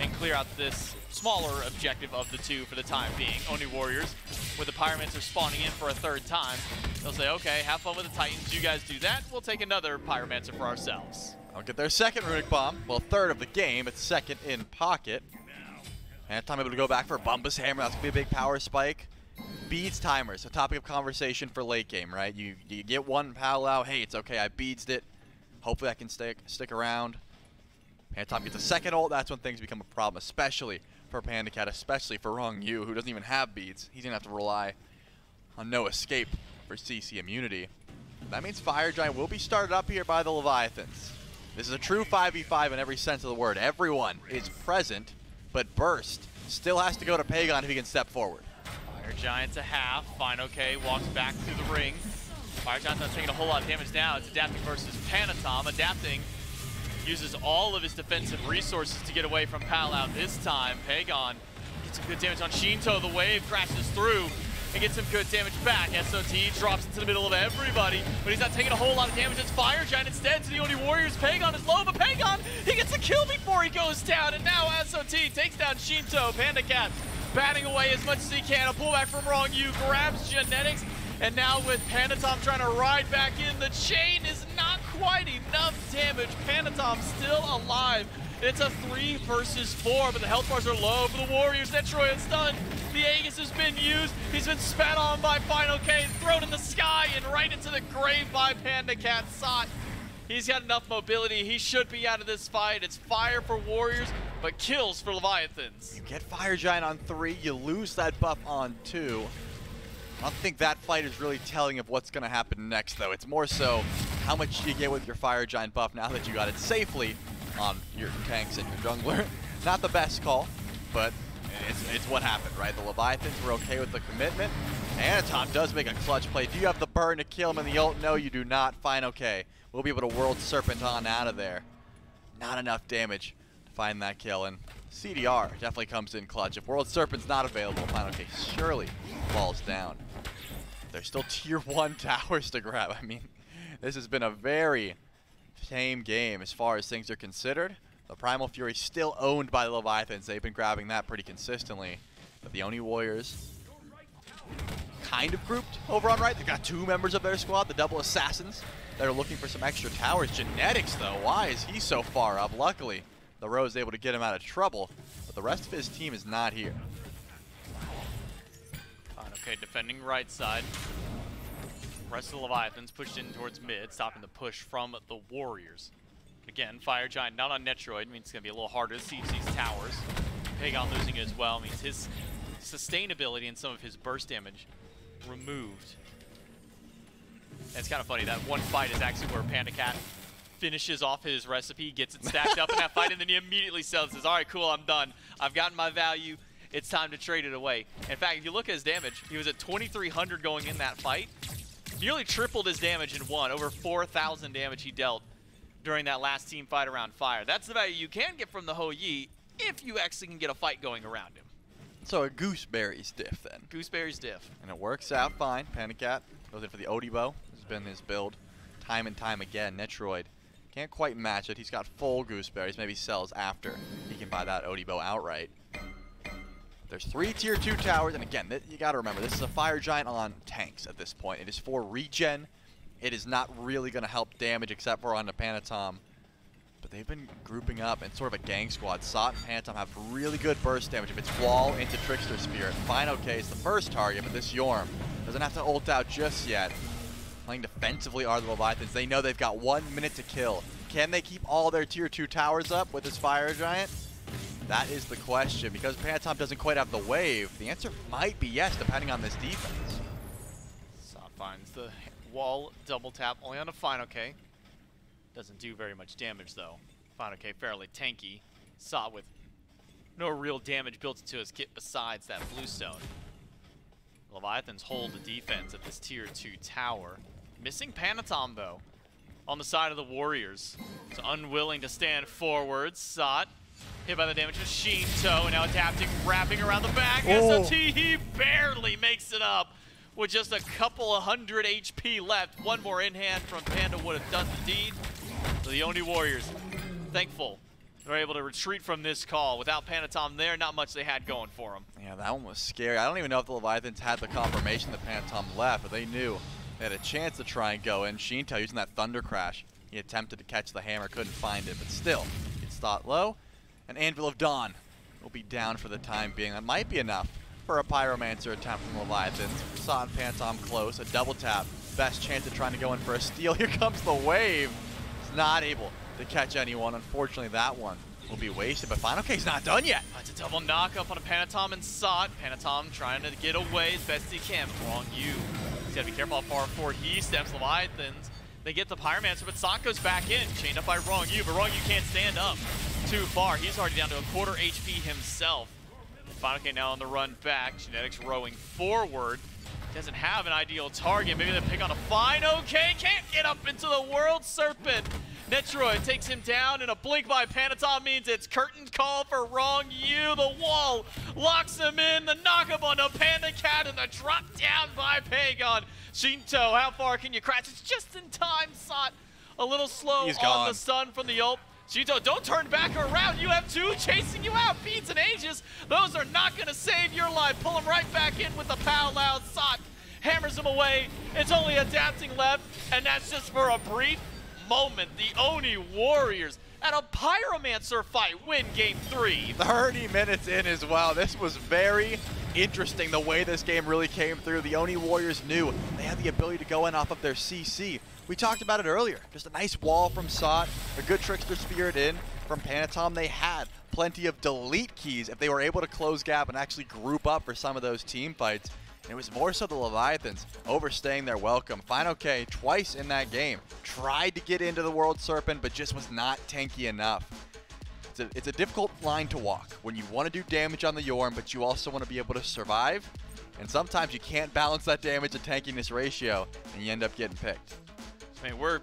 and clear out this smaller objective of the two for the time being. Oni Warriors, with the Pyromancer spawning in for a 3rd time, they'll say, okay, have fun with the Titans, you guys do that, we'll take another Pyromancer for ourselves. I'll get their 2nd Runic Bomb, well, 3rd of the game, it's 2nd in pocket. And time able to go back for Bumbus Hammer, that's gonna be a big power spike. Beads timers, a topic of conversation for late game, right? You get one Palau, hey, it's okay, I beadsed it. Hopefully I can stick around. Pantom gets a 2nd ult, that's when things become a problem, especially for Panda Cat, especially for Rongyu, who doesn't even have beads. He's gonna have to rely on no escape for CC immunity. That means Fire Giant will be started up here by the Leviathans. This is a true 5v5 in every sense of the word. Everyone is present, but Burst still has to go to Pagon if he can step forward. Fire Giant to half, fine, okay, walks back through the ring. Fire Giant's not taking a whole lot of damage now. It's adapting versus Panatom. Adapting uses all of his defensive resources to get away from Palau this time. Pagon gets some good damage on Shinto. The wave crashes through and gets some good damage back. SOT drops into the middle of everybody, but he's not taking a whole lot of damage. It's Fire Giant instead to the Oni Warriors. Pagon is low, but Pagon, he gets a kill before he goes down, and now SOT takes down Shinto. Panda Cat batting away as much as he can. A pullback from Rongyu, grabs Genetics, and now with Panatom trying to ride back in, the chain is not quite enough damage. Panatom still alive. It's a 3 versus 4, but the health bars are low for the Warriors. Netroid is stunned. The Aegis has been used. He's been spat on by Final K, thrown in the sky and right into the grave by Panda Cat Sot. He's got enough mobility. He should be out of this fight. It's fire for Warriors, but kills for Leviathans. You get Fire Giant on 3, you lose that buff on 2. I don't think that fight is really telling of what's going to happen next, though. It's more so how much you get with your Fire Giant buff now that you got it safely on your tanks and your jungler. Not the best call, but it's what happened, right? The Leviathans were okay with the commitment. Anatom does make a clutch play. Do you have the burn to kill him in the ult? No, you do not. Fine, okay. We'll be able to World Serpent on out of there. Not enough damage to find that kill, and CDR definitely comes in clutch. If World Serpent's not available, Final Case surely falls down. There's still tier 1 towers to grab. I mean, this has been a very tame game as far as things are considered. The Primal Fury still owned by the Leviathans. They've been grabbing that pretty consistently. But the Oni Warriors kind of grouped over on right. They've got 2 members of their squad, the double assassins, that are looking for some extra towers. Genetics, though, why is he so far up? Luckily, the Rose able to get him out of trouble, but the rest of his team is not here. Okay, defending right side. Rest of the Leviathans pushed in towards mid, stopping the push from the Warriors. Again, Fire Giant not on Netroid, means it's going to be a little harder to siege these towers. Pagon losing it as well means his sustainability and some of his burst damage removed. And it's kind of funny, that one fight is actually where PandaCat finishes off his recipe, gets it stacked up in that fight, and then he immediately sells and says, all right, cool, I'm done. I've gotten my value. It's time to trade it away. In fact, if you look at his damage, he was at 2,300 going in that fight. Nearly tripled his damage in one, over 4,000 damage he dealt during that last team fight around Fire. That's the value you can get from the Ho Yi if you actually can get a fight going around him. So a Gooseberry's diff then. Gooseberry's diff. And it works out fine. PandaCat goes in for the Odibo. This has been his build time and time again. Netroid can't quite match it. He's got full Gooseberries. Maybe sells after he can buy that Odibo outright. There's 3 tier 2 towers, and again, you gotta remember, this is a Fire Giant on tanks at this point. It is for regen. It is not really gonna help damage except for on the Panatom. But they've been grouping up in sort of a gang squad. Sot and Panatom have really good burst damage. If it's wall into Trickster Spirit, Final Case the first target, but this Yorm doesn't have to ult out just yet. Playing defensively are the Leviathans. They know they've got 1 minute to kill. Can they keep all their tier 2 towers up with this Fire Giant? That is the question. Because Panatom doesn't quite have the wave, the answer might be yes, depending on this defense. Sot finds the wall double tap only on a Final K. Doesn't do very much damage though. Final K fairly tanky. Sot with no real damage built into his kit besides that bluestone. Leviathans hold the defense of this tier 2 tower. Missing Panatom though on the side of the Warriors. It's unwilling to stand forward. Sot hit by the damage of Shinto, and now adapting, wrapping around the back. SOT, he barely makes it up with just a couple of 100 HP left. One more in hand from Panda would have done the deed. So the Oni Warriors, thankful they're able to retreat from this call. Without Panatom there, not much they had going for them. Yeah, that one was scary. I don't even know if the Leviathans had the confirmation that Panatom left, but they knew they had a chance to try and go in. Shinto using that Thunder Crash. He attempted to catch the hammer, couldn't find it, but still, it's thought low. An Anvil of Dawn will be down for the time being. That might be enough for a Pyromancer attempt from Leviathans. Saw Panatom close, a double tap. Best chance of trying to go in for a steal. Here comes the wave. He's not able to catch anyone. Unfortunately, that one will be wasted, but Final K's not done yet. It's a double knock up on a Panatom and Sot. Panatom trying to get away as best he can. Wrong you. He's got to be careful how far forward he steps. Leviathans, they get the Pyromancer, but Sot goes back in. Chained up by Wrong you, but Wrong you can't stand up too far. He's already down to a quarter HP himself. Final K now on the run back. Genetics rowing forward. Doesn't have an ideal target. Maybe they pick on a Final K. Can't get up into the World Serpent. Netroid takes him down, and a blink by Panatom means it's curtain call for Wrong you. The wall locks him in. The knock-up on the PandaCat, and the drop down by Pagon. Shinto, how far can you crash? It's just in time. Sot a little slow on the stun from the ult. Shinto, don't turn back around. You have 2 chasing you out. Beats and Ages. Those are not going to save your life. Pull him right back in with the pow loud. Sot hammers him away. It's only adapting left, and that's just for a brief moment. The Oni Warriors at a Pyromancer fight win game 3. 30 minutes in as well. This was very interesting the way this game really came through. The Oni Warriors knew they had the ability to go in off of their CC. We talked about it earlier. Just a nice wall from Sot, a good Trickster Spirit in from Panatom. They had plenty of delete keys if they were able to close gap and actually group up for some of those team fights. And it was more so the Leviathans overstaying their welcome. Final K twice in that game. Tried to get into the World Serpent, but just was not tanky enough. It's a difficult line to walk when you want to do damage on the Yorm, but you also want to be able to survive. And sometimes you can't balance that damage to tankiness ratio, and you end up getting picked. I mean, we're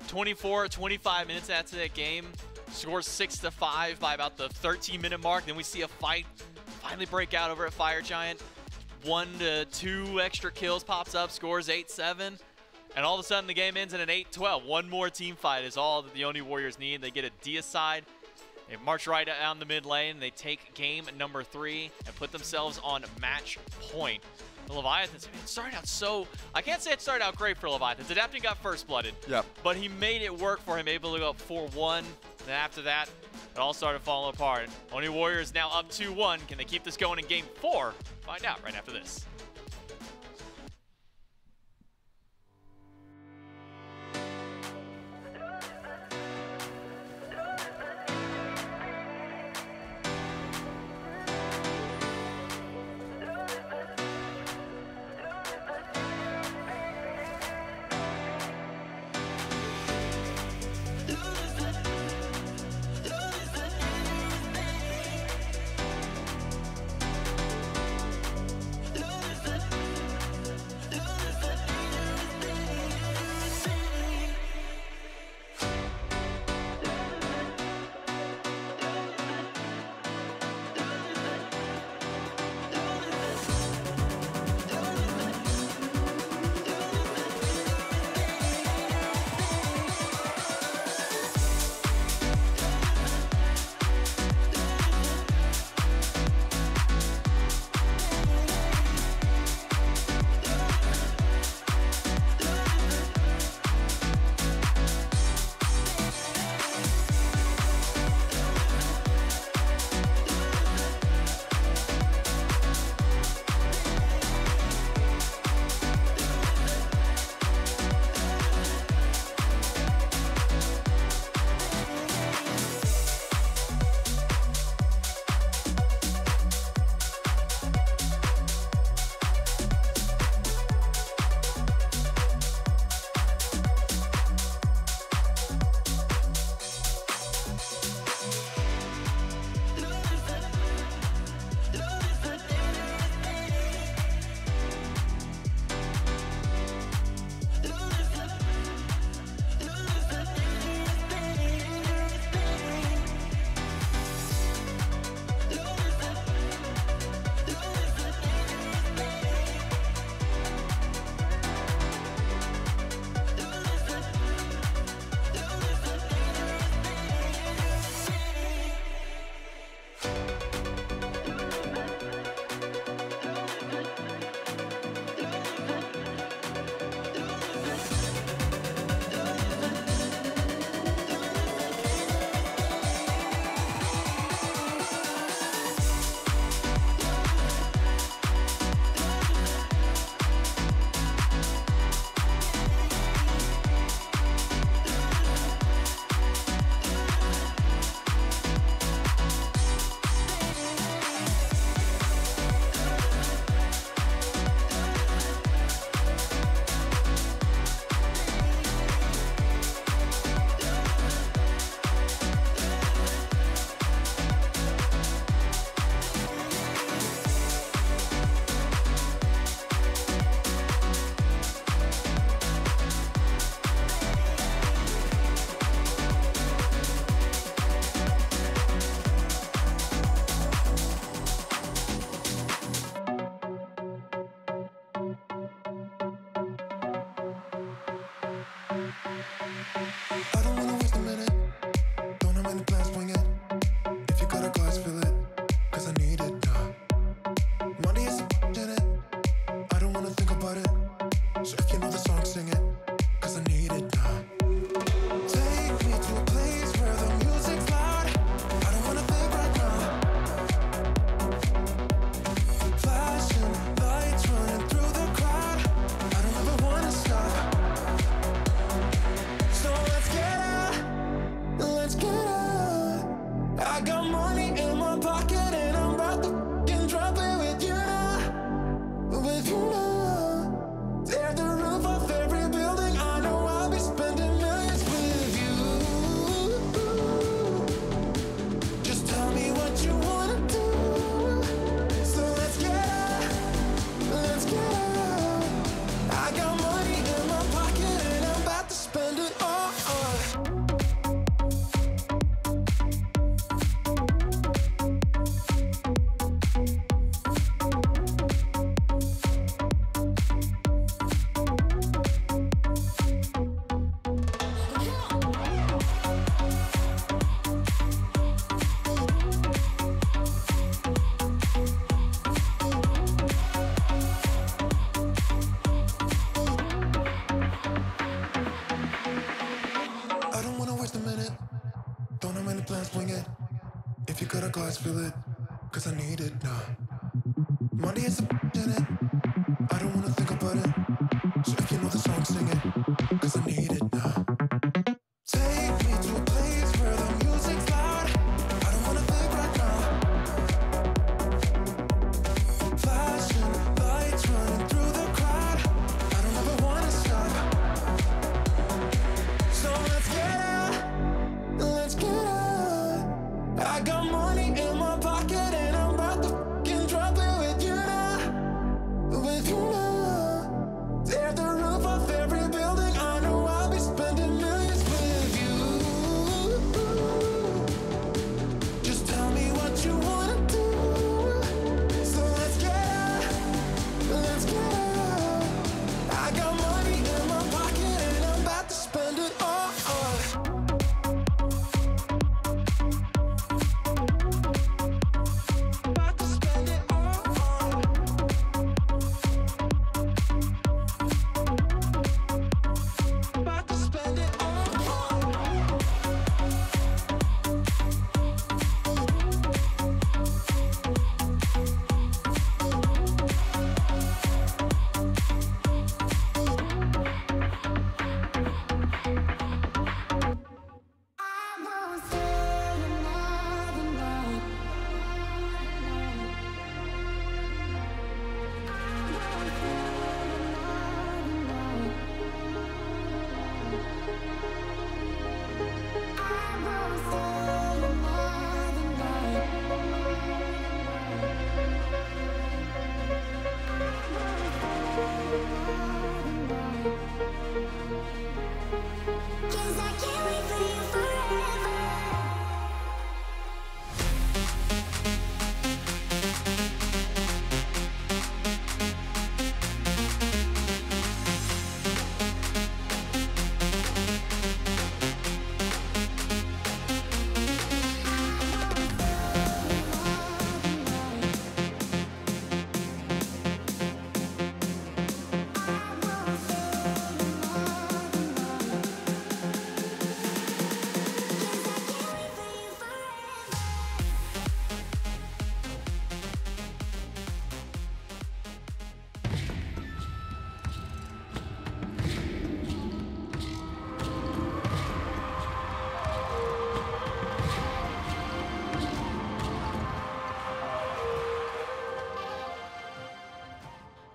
24, 25 minutes after that game. Scores 6-5 by about the 13-minute mark. Then we see a fight finally break out over at Fire Giant. 1 to 2 extra kills pops up, scores 8-7. And all of a sudden the game ends in an 8-12. One more team fight is all that the Oni Warriors need. They get a deicide. They march right down the mid lane. They take game number 3 and put themselves on match point. The Leviathans, it started out so, I can't say it started out great for Leviathans. Adapting got first blooded. Yep. But he made it work for him, able to go up 4-1. Then after that, it all started falling apart. Oni Warriors now up 2-1. Can they keep this going in game 4? Find out right after this. got a glass, fill it, cause I need it now. Money is a in it, I don't wanna think about it. So if you know the song, sing it, cause I need it now. Take me to a place where the music's loud. I don't wanna think right now. Flashing lights running through the crowd. I don't ever wanna stop. So let's get out, let's get out. I got money in my pocket and I'm about to fucking drop it with you now. With you now. Tear the roof off every building. I know I'll be spending millions with you. Just tell me what you wanna do. So let's get out, let's get out. I got money in my pocket and I'm about to spend it all. About to spend it all. About to spend it all. I won't stay another night. I won't stay another night. Cause I can't wait for you forever.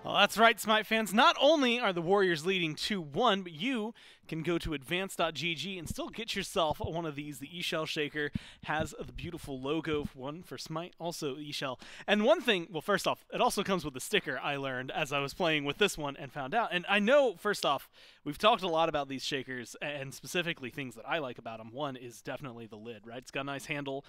Well, that's right, Smite fans. Not only are the Warriors leading 2-1, but you can go to advance.gg and still get yourself one of these. The eShell Shaker has the beautiful logo, one for Smite, also eShell. And one thing, well, first off, it also comes with a sticker, I learned as I was playing with this one and found out. And I know, first off, we've talked a lot about these shakers, and specifically things that I like about them. One is definitely the lid, right? It's got a nice handle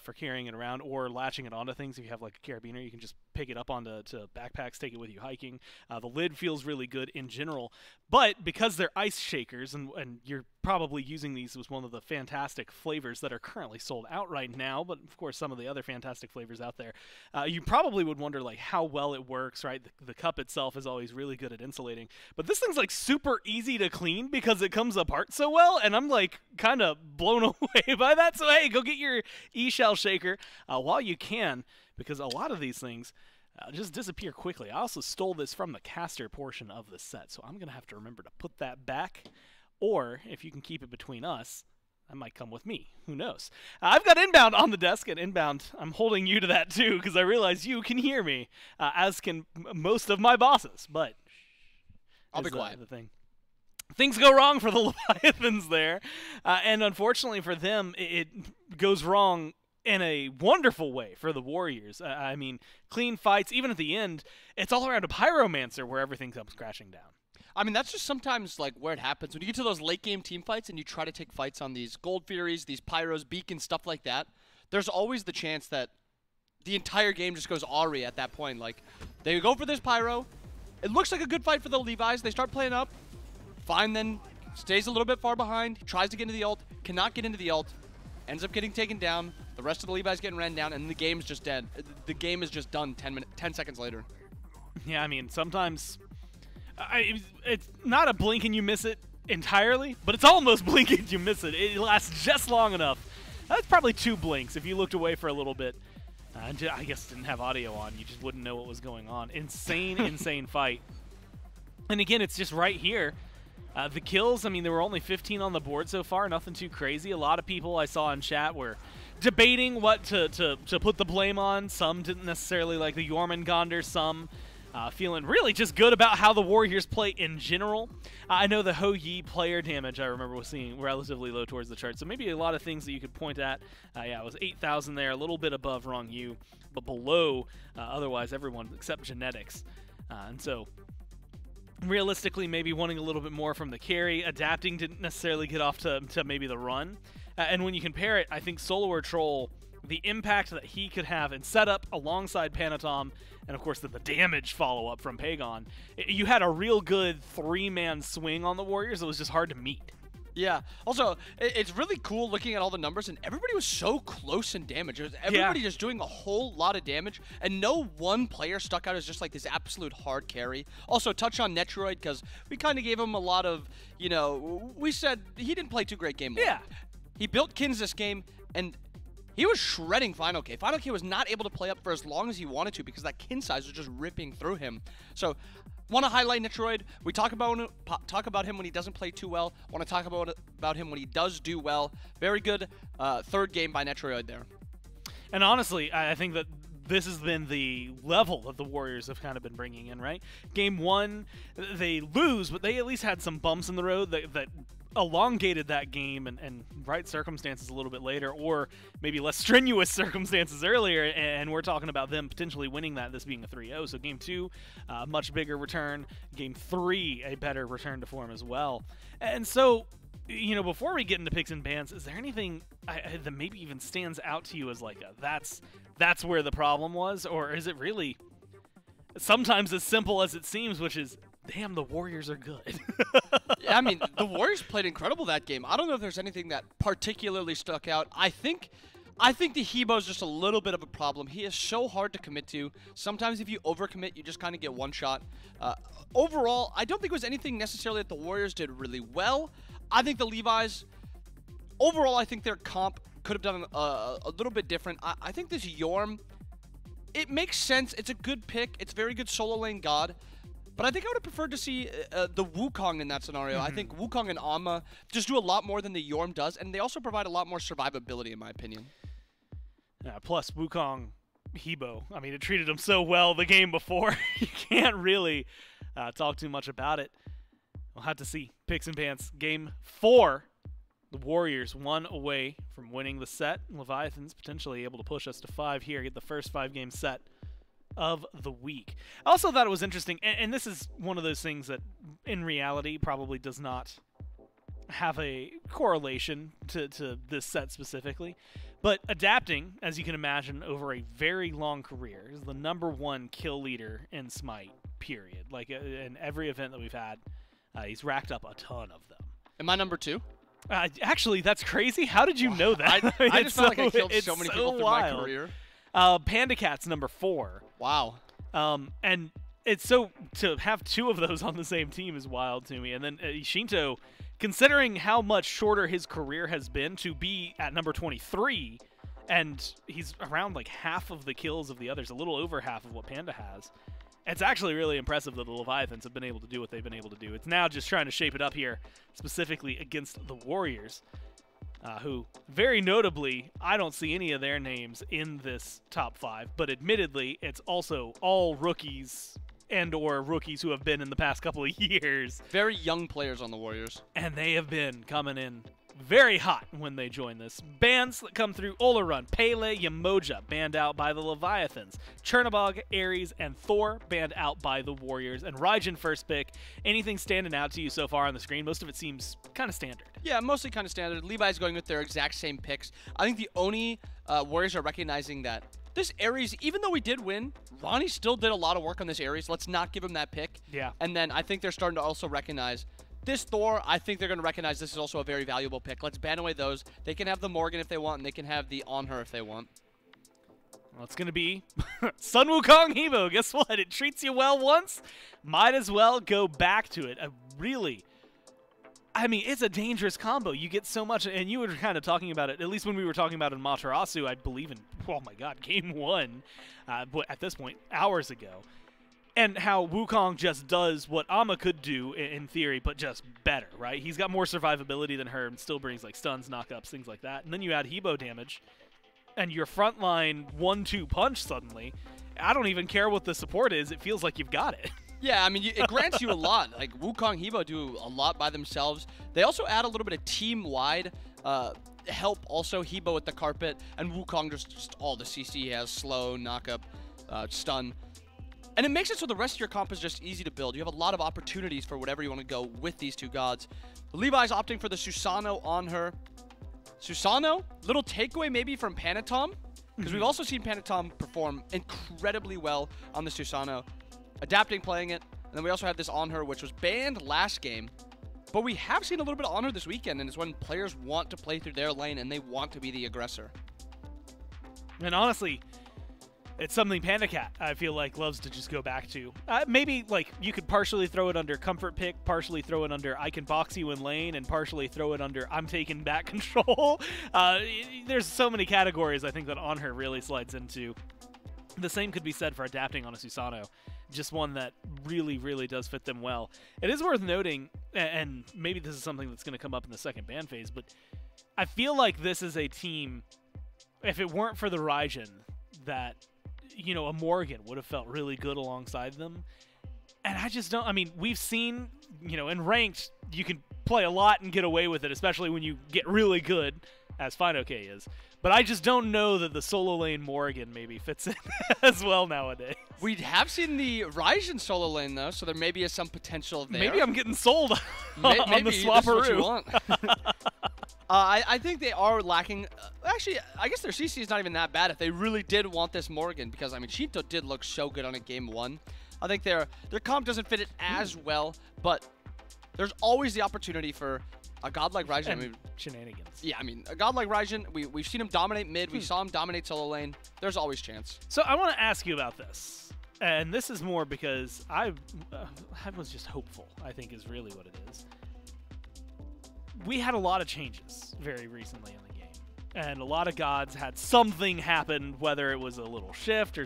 for carrying it around or latching it onto things. If you have like a carabiner, you can just pick it up onto backpacks, take it with you hiking. The lid feels really good in general, but because they're ice shakers, and you're probably using these with one of the fantastic flavors that are currently sold out right now, but of course some of the other fantastic flavors out there, you probably would wonder like how well it works, right? The cup itself is always really good at insulating, but this thing's like super easy to clean because it comes apart so well, and I'm like kind of blown away by that. So hey, go get your eShell Shaker while you can, because a lot of these things just disappear quickly. I also stole this from the caster portion of the set, so I'm going to have to remember to put that back, or if you can keep it between us, that might come with me. Who knows? I've got Inbound on the desk, and Inbound, I'm holding you to that too, because I realize you can hear me, as can most of my bosses, but I'll be quiet. The thing. Things go wrong for the Leviathans there, and unfortunately for them, it goes wrong in a wonderful way for the Warriors. I mean, clean fights, even at the end, it's all around a Pyromancer where everything comes crashing down. I mean, that's just sometimes like where it happens. When you get to those late game team fights and you try to take fights on these Gold Furies, these Pyros, Beacons, stuff like that, there's always the chance that the entire game just goes awry at that point. Like, they go for this Pyro. It looks like a good fight for the Levi's. They start playing up. Fine then, stays a little bit far behind, tries to get into the ult, cannot get into the ult, ends up getting taken down. The rest of the Levi's getting ran down, and the game's just dead. The game is just done 10 seconds later. Yeah, I mean, sometimes it's not a blink and you miss it entirely, but it's almost blink and you miss it. It lasts just long enough That's probably 2 blinks. If you looked away for a little bit, and I guess didn't have audio on, you just wouldn't know what was going on. Insane, insane fight. And again, it's just right here. The kills, I mean, there were only 15 on the board so far, nothing too crazy. A lot of people I saw in chat were debating what to put the blame on. Some didn't necessarily like the Jormungandr, some feeling really just good about how the Warriors play in general. I know the Ho Yi player damage I remember was seeing relatively low towards the chart, so maybe a lot of things that you could point at. Yeah, it was 8,000 there, a little bit above Rong Yu, but below otherwise everyone except genetics. And so realistically, maybe wanting a little bit more from the carry. Adapting didn't necessarily get off to maybe the run. And when you compare it, I think Solower Troll, the impact that he could have in setup alongside Panatom, and of course the damage follow-up from Pagon, you had a real good 3-man swing on the Warriors that was just hard to meet. Yeah. Also, it's really cool looking at all the numbers, and everybody was so close in damage. It was everybody just doing a whole lot of damage, and no one player stuck out as just like this absolute hard carry. Also, touch on Netroid, because we kind of gave him a lot of, you know, we said he didn't play too great game 1. Yeah. He built Kins this game, and he was shredding Final K. Final K was not able to play up for as long as he wanted to because that Kin size was just ripping through him. So, want to highlight Netroid. We talk about him when he doesn't play too well. Want to talk about him when he does do well. Very good third game by Netroid there. And honestly, I think that this has been the level that the Warriors have kind of been bringing in, right? Game 1, they lose, but they at least had some bumps in the road that elongated that game and right circumstances a little bit later, or maybe less strenuous circumstances earlier, and we're talking about them potentially winning that, this being a 3-0. So game 2, much bigger return. Game 3, a better return to form as well. And so, you know, before we get into picks and bans, is there anything that maybe even stands out to you as like that's where the problem was, or is it really sometimes as simple as it seems, which is, damn, the Warriors are good? Yeah, I mean, the Warriors played incredible that game. I don't know if there's anything that particularly stuck out. I think the Hebo is just a little bit of a problem. He is so hard to commit to. Sometimes if you overcommit, you just kind of get one shot. Overall, I don't think it was anything necessarily that the Warriors did really well. I think the Levi's, overall, I think their comp could have done a little bit different. I think this Yorm, it makes sense. It's a good pick. It's very good solo lane god. But I think I would have preferred to see the Wukong in that scenario. I think Wukong and Amma just do a lot more than the Yorm does, and they also provide a lot more survivability, in my opinion. Plus, Wukong, Hebo, I mean, it treated him so well the game before. You can't really talk too much about it. We'll have to see. Picks and Pants, Game 4. The Warriors 1 away from winning the set. Leviathans potentially able to push us to 5 here, get the first 5-game set of the week. I also thought it was interesting, and this is one of those things that in reality probably does not have a correlation to this set specifically, but Adapting, as you can imagine, over a very long career, is the #1 kill leader in Smite, period. Like, in every event that we've had, he's racked up a ton of them. Am I #2? Actually, that's crazy. How did you know that? I just felt like I killed so many people through my career. Panda Cat's #4. Wow. And it's so, to have 2 of those on the same team is wild to me. And then Ishinto, considering how much shorter his career has been, to be at #23, and he's around like half of the kills of the others, a little over half of what Panda has. It's actually really impressive that the Leviathans have been able to do what they've been able to do. It's now just trying to shape it up here, specifically against the Warriors, who, very notably, I don't see any of their names in this top 5, but admittedly, it's also all rookies and or rookies who have been in the past couple of years. Very young players on the Warriors. And they have been coming in very hot when they join this. Bans that come through: Olarun, Pele, Yamoja, banned out by the Leviathans. Chernobog, Ares, and Thor, banned out by the Warriors. And Raijin first pick. Anything standing out to you so far on the screen? Most of it seems kind of standard. Yeah, mostly kind of standard. Levi's going with their exact same picks. I think the Oni Warriors are recognizing that this Ares, even though we did win, Ronnie still did a lot of work on this Ares. Let's not give him that pick. Yeah. And then I think they're starting to also recognize this Thor. I think they're going to recognize this is also a very valuable pick. Let's ban away those. They can have the Morgan if they want, and they can have the On Her if they want. Well, it's going to be Sun Wukong Hebo. Guess what? It treats you well once. Might as well go back to it. A really I mean, it's a dangerous combo. You get so much, and you were kind of talking about it, at least when we were talking about it in Matarasu, I believe in, oh my god, game 1, but at this point, hours ago. And how Wukong just does what Ama could do in theory, but just better, right? He's got more survivability than her and still brings like stuns, knockups, things like that. And then you add Hebo damage, and your frontline 1-2 punch suddenly, I don't even care what the support is, it feels like you've got it. Yeah, I mean, it grants you a lot. Like, Wukong, Hebo do a lot by themselves. They also add a little bit of team-wide help also. Hebo with the carpet, and Wukong just all the CC he has, slow, knock-up, stun. And it makes it so the rest of your comp is just easy to build. You have a lot of opportunities for whatever you want to go with these two gods. Levi's opting for the Susanoo on her. Susanoo, little takeaway maybe from Panatom, because we've also seen Panatom perform incredibly well on the Susanoo. Adapting, playing it, and then we also had this on her, which was banned last game. But we have seen a little bit of on her this weekend, and it's when players want to play through their lane and they want to be the aggressor. And honestly, it's something PandaCat, I feel like, loves to just go back to. Maybe, like, you could partially throw it under comfort pick, partially throw it under I can box you in lane, and partially throw it under I'm taking back control. There's so many categories I think that on her really slides into. The same could be said for adapting on a Susanoo. Just one that really, really does fit them well. It is worth noting, and maybe this is something that's going to come up in the second ban phase, but I feel like this is a team, if it weren't for the Raijin, that, you know, a Morgan would have felt really good alongside them. And I just don't, I mean, we've seen, you know, in ranked, you can play a lot and get away with it, especially when you get really good, as FineOK is. But I just don't know that the solo lane Morgan maybe fits in as well nowadays. We have seen the Raijin solo lane, though, so there maybe is some potential there. Maybe I'm getting sold on maybe the this is what you Swapperoo. want. I think they are lacking. Actually, I guess their CC is not even that bad if they really did want this Morgan, because, I mean, Shinto did look so good on it game 1. I think their comp doesn't fit it as well, but there's always the opportunity for a god like Raijin. I mean, shenanigans. Yeah, I mean, a god like Raijin, we've seen him dominate mid. We saw him dominate solo lane. There's always chance. So I want to ask you about this. And this is more because I was just hopeful, I think is really what it is. We had a lot of changes very recently in the game. And a lot of gods had something happen, whether it was a little shift or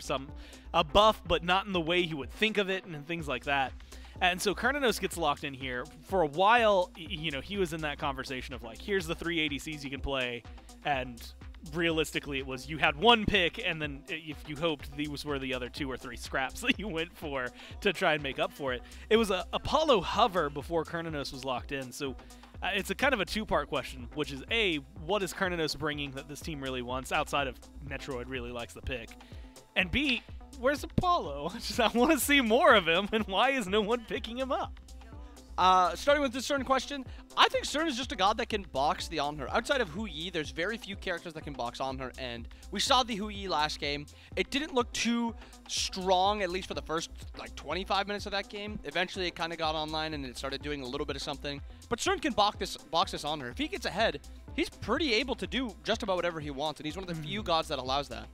a buff, but not in the way you would think of it and things like that. And so Kernanos gets locked in here. For a while, you know, he was in that conversation of like, here's the 3 ADCs you can play, and realistically it was you had one pick, and then if you hoped these were the other 2 or 3 scraps that you went for to try and make up for it. It was a Apollo hover before Kernanos was locked in, so it's a kind of a 2-part question, which is A, what is Kernanos bringing that this team really wants, outside of Metroid really likes the pick? And B, where's Apollo? I want to see more of him, and why is no one picking him up? Starting with this certain question, I think Cern is just a god that can box the on her. Outside of Hu Yi, there's very few characters that can box on her, and we saw the Hu Yi last game. It didn't look too strong, at least for the first like 25 minutes of that game. Eventually, it kind of got online, and it started doing a little bit of something. But Cern can box this on her. If he gets ahead, he's pretty able to do just about whatever he wants, and he's one of the few gods that allows that.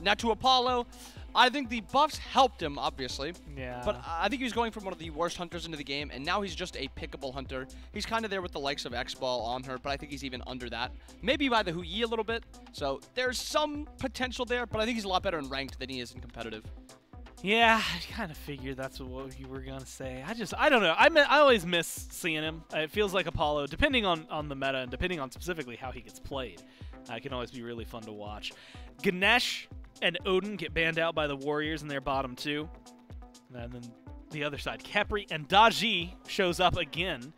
Now to Apollo, I think the buffs helped him, obviously. Yeah. But I think he was going from one of the worst hunters into the game, and now he's just a pickable hunter. He's kind of there with the likes of X-Ball on her, but I think he's even under that. Maybe by the Hu Yi a little bit. So there's some potential there, but I think he's a lot better in ranked than he is in competitive. Yeah, I kind of figured that's what you were going to say. I don't know. I always miss seeing him. It feels like Apollo, depending on the meta and depending on specifically how he gets played, can always be really fun to watch. Ganesh and Odin get banned out by the Warriors in their bottom 2. And then the other side, Khepri and Daji shows up again,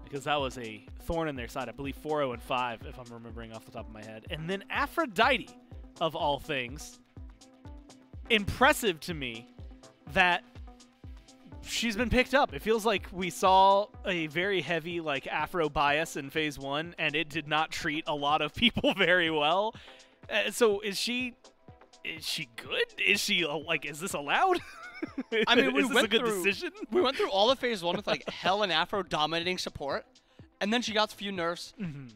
because that was a thorn in their side. I believe 4-0 and 5, if I'm remembering off the top of my head. And then Aphrodite, of all things. Impressive to me that she's been picked up. It feels like we saw a very heavy like Afro bias in phase 1, and it did not treat a lot of people very well. So is she good? Is she like, is this allowed? I mean, is this a good decision? We went through all of phase 1 with like Hell and Afro dominating support. And then she got a few nerfs.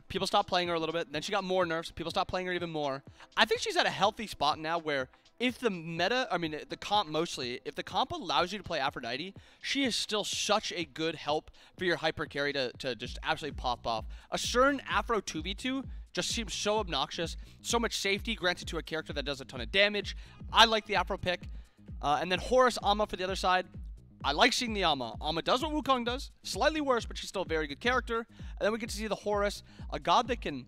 People stopped playing her a little bit. Then she got more nerfs. People stopped playing her even more. I think she's at a healthy spot now where if the meta, I mean, the comp mostly, if the comp allows you to play Aphrodite, she is still such a good help for your hyper carry to just absolutely pop off. A certain Afro 2v2 just seems so obnoxious. So much safety granted to a character that does a ton of damage. I like the Afro pick. And then Horus Amma for the other side. I like seeing the Amma. Amma does what Wukong does. Slightly worse, but she's still a very good character. And then we get to see the Horus, a god that can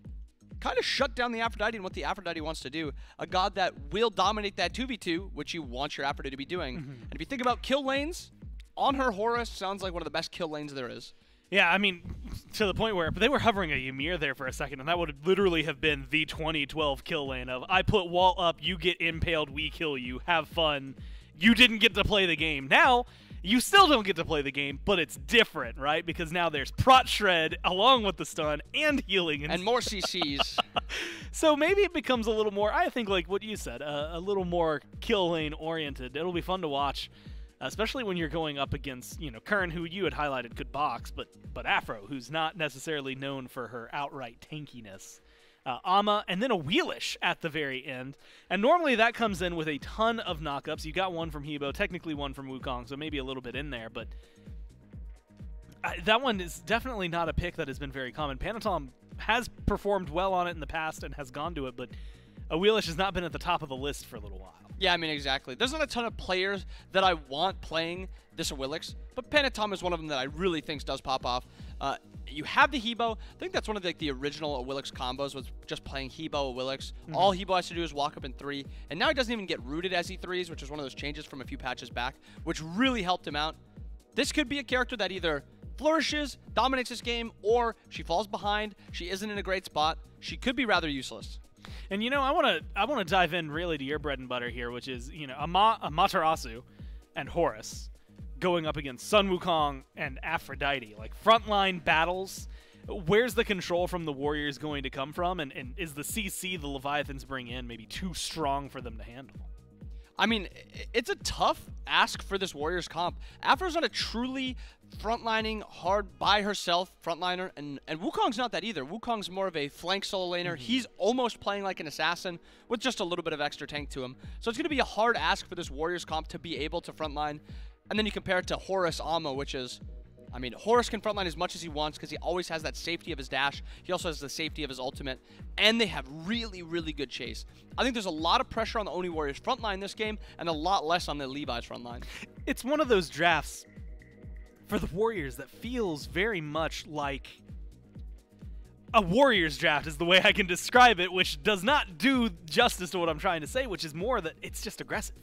kind of shut down the Aphrodite and what the Aphrodite wants to do. A god that will dominate that 2v2, which you want your Aphrodite to be doing. And if you think about kill lanes, on her Horus sounds like one of the best kill lanes there is. Yeah, I mean, to the point where they were hovering a Ymir there for a second, and that would literally have been the 2012 kill lane of, I put wall up, you get impaled, we kill you, have fun. You didn't get to play the game. Now, you still don't get to play the game, but it's different, right? Because now there's Prot Shred along with the stun and healing. And more CCs. So maybe it becomes a little more, I think like what you said, a little more kill lane oriented. It'll be fun to watch, especially when you're going up against, you know, Kern, who you had highlighted could box, but Afro, who's not necessarily known for her outright tankiness. Amma, and then a Wheelish at the very end. And normally that comes in with a ton of knockups. You got one from Hebo, technically one from Wukong, so maybe a little bit in there, but that one is definitely not a pick that has been very common. Panatom has performed well on it in the past and has gone to it, but a Wheelish has not been at the top of the list for a little while. Yeah, I mean, exactly. There's not a ton of players that I want playing this Awilix, but Panatom is one of them that I really think does pop off. You have the Hebo. I think that's one of the original Awilix combos was just playing Hebo, Awilix. All Hebo has to do is walk up in 3, and now he doesn't even get rooted as he 3s, which is one of those changes from a few patches back, which really helped him out. This could be a character that either flourishes, dominates this game, or she falls behind, she isn't in a great spot. She could be rather useless. And you know, I want to dive in really to your bread and butter here, which is, you know, Amaterasu and Horus going up against Sun Wukong and Aphrodite, like frontline battles. Where's the control from the Warriors going to come from, and is the CC the Leviathans bring in maybe too strong for them to handle? I mean, it's a tough ask for this Warriors comp. Afro's not a truly frontlining, hard by herself frontliner, and Wukong's not that either. Wukong's more of a flank solo laner. He's almost playing like an assassin with just a little bit of extra tank to him. So it's going to be a hard ask for this Warriors comp to be able to frontline. And then you compare it to Horus Amma, which is, I mean, Horus can frontline as much as he wants because he always has that safety of his dash. He also has the safety of his ultimate. And they have really, really good chase. I think there's a lot of pressure on the Oni Warriors frontline this game and a lot less on the Levi's frontline. It's one of those drafts for the Warriors that feels very much like a Warriors draft is the way I can describe it, which does not do justice to what I'm trying to say, which is more that it's just aggressive.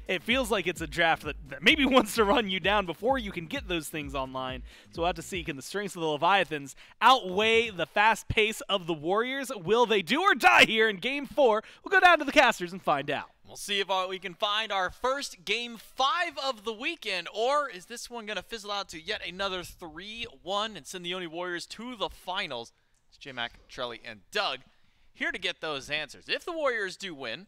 It feels like it's a draft that maybe wants to run you down before you can get those things online. So we'll have to see, can the strengths of the Leviathans outweigh the fast pace of the Warriors? Will they do or die here in Game 4? We'll go down to the casters and find out. We'll see if we can find our first Game 5 of the weekend, or is this one going to fizzle out to yet another 3-1 and send the Oni Warriors to the finals? It's J-Mac, Trelly, and Doug here to get those answers. If the Warriors do win,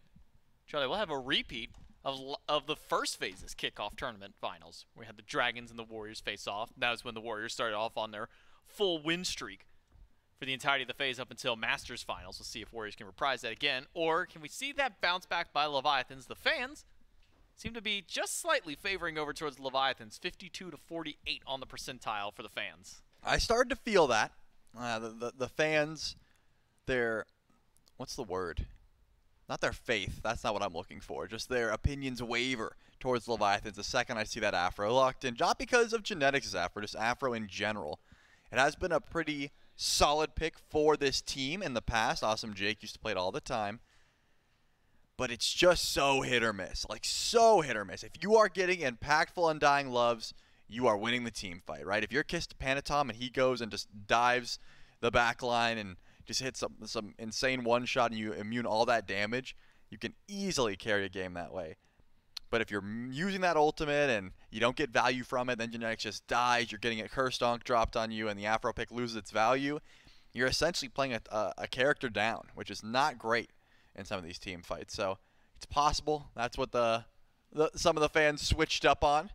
Trelly, we'll have a repeat of the first phase's kickoff tournament finals. We had the Dragons and the Warriors face off. That was when the Warriors started off on their full win streak for the entirety of the phase up until Masters finals. We'll see if Warriors can reprise that again, or can we see that bounce back by Leviathans? The fans seem to be just slightly favoring over towards Leviathans, 52 to 48 on the percentile for the fans. I started to feel that. The fans, their, what's the word? Not their faith, that's not what I'm looking for. Just their opinions waver towards Leviathans the second I see that Afro locked in. Not because of genetics of Afro, just Afro in general. It has been a pretty solid pick for this team in the past. Awesome Jake used to play it all the time. But it's just so hit or miss. Like, so hit or miss. If you are getting impactful Undying Loves, you are winning the team fight, right? If you're Kissed Panatom and he goes and just dives the back line and just hits some insane one-shot and you immune all that damage, you can easily carry a game that way. But if you're using that ultimate and you don't get value from it, then genetics just dies, you're getting a Curse Donk dropped on you, and the Afro pick loses its value, you're essentially playing a character down, which is not great in some of these team fights. So it's possible. That's what some of the fans switched up on.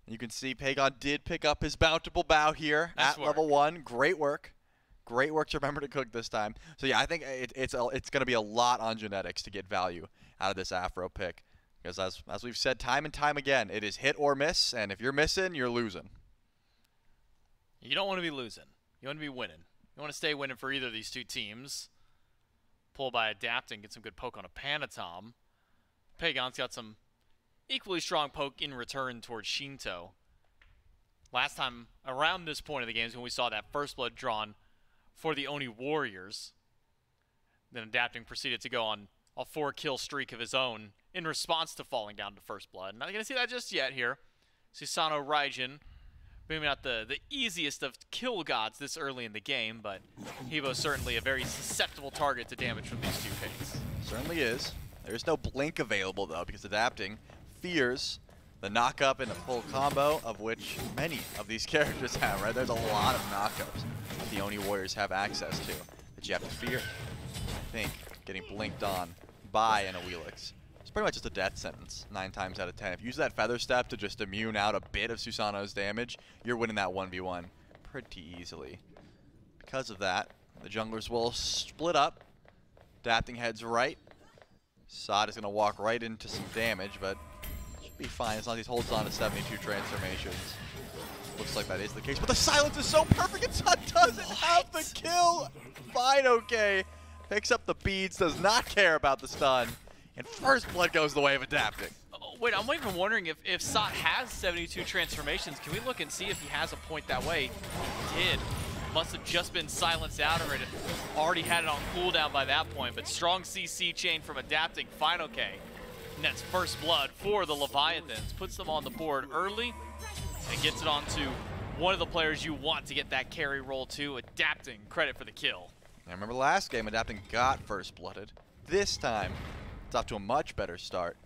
You can see Pagon did pick up his bountiful bow here at level 1. Great work. Great work to remember to cook this time. So yeah, I think it's going to be a lot on genetics to get value out of this Afro pick. Because as we've said time and time again, it is hit or miss, and if you're missing, you're losing. You don't want to be losing. You want to be winning. You want to stay winning for either of these two teams. Pull by adapting, get some good poke on a Panatom. Pagon's got some equally strong poke in return towards Shinto. Last time around this point of the game is when we saw that first blood drawn for the Oni Warriors. Then adapting proceeded to go on a 4-kill streak of his own in response to falling down to first blood. Not going to see that just yet here. Susano Raijin, maybe not the easiest of kill gods this early in the game, but Hebo's certainly a very susceptible target to damage from these two picks. Certainly is. There's no blink available, though, because adapting fears the knock-up and the full combo, of which many of these characters have, right? There's a lot of knock-ups that the Oni Warriors have access to that you have to fear. I think getting blinked on by an Awilix, it's pretty much just a death sentence 9 times out of 10. If you use that Feather Step to just immune out a bit of Susano's damage, you're winning that 1v1 pretty easily. Because of that, the junglers will split up. Adapting heads right. Sod is going to walk right into some damage, but should be fine as long as he holds on to 72 transformations. Looks like that is the case, but the silence is so perfect and Sod doesn't have the kill. Fine, okay. Picks up the beads, does not care about the stun, and first blood goes the way of adapting. Oh, wait, I'm even wondering if Sot has 72 transformations. Can we look and see if he has a point that way? He did. Must have just been silenced out already. Already had it on cooldown by that point, but strong CC chain from adapting. Fine, okay. And that's first blood for the Leviathans. Puts them on the board early and gets it onto one of the players you want to get that carry roll to. Adapting, credit for the kill. I remember last game, adapting got first blooded. This time, it's off to a much better start.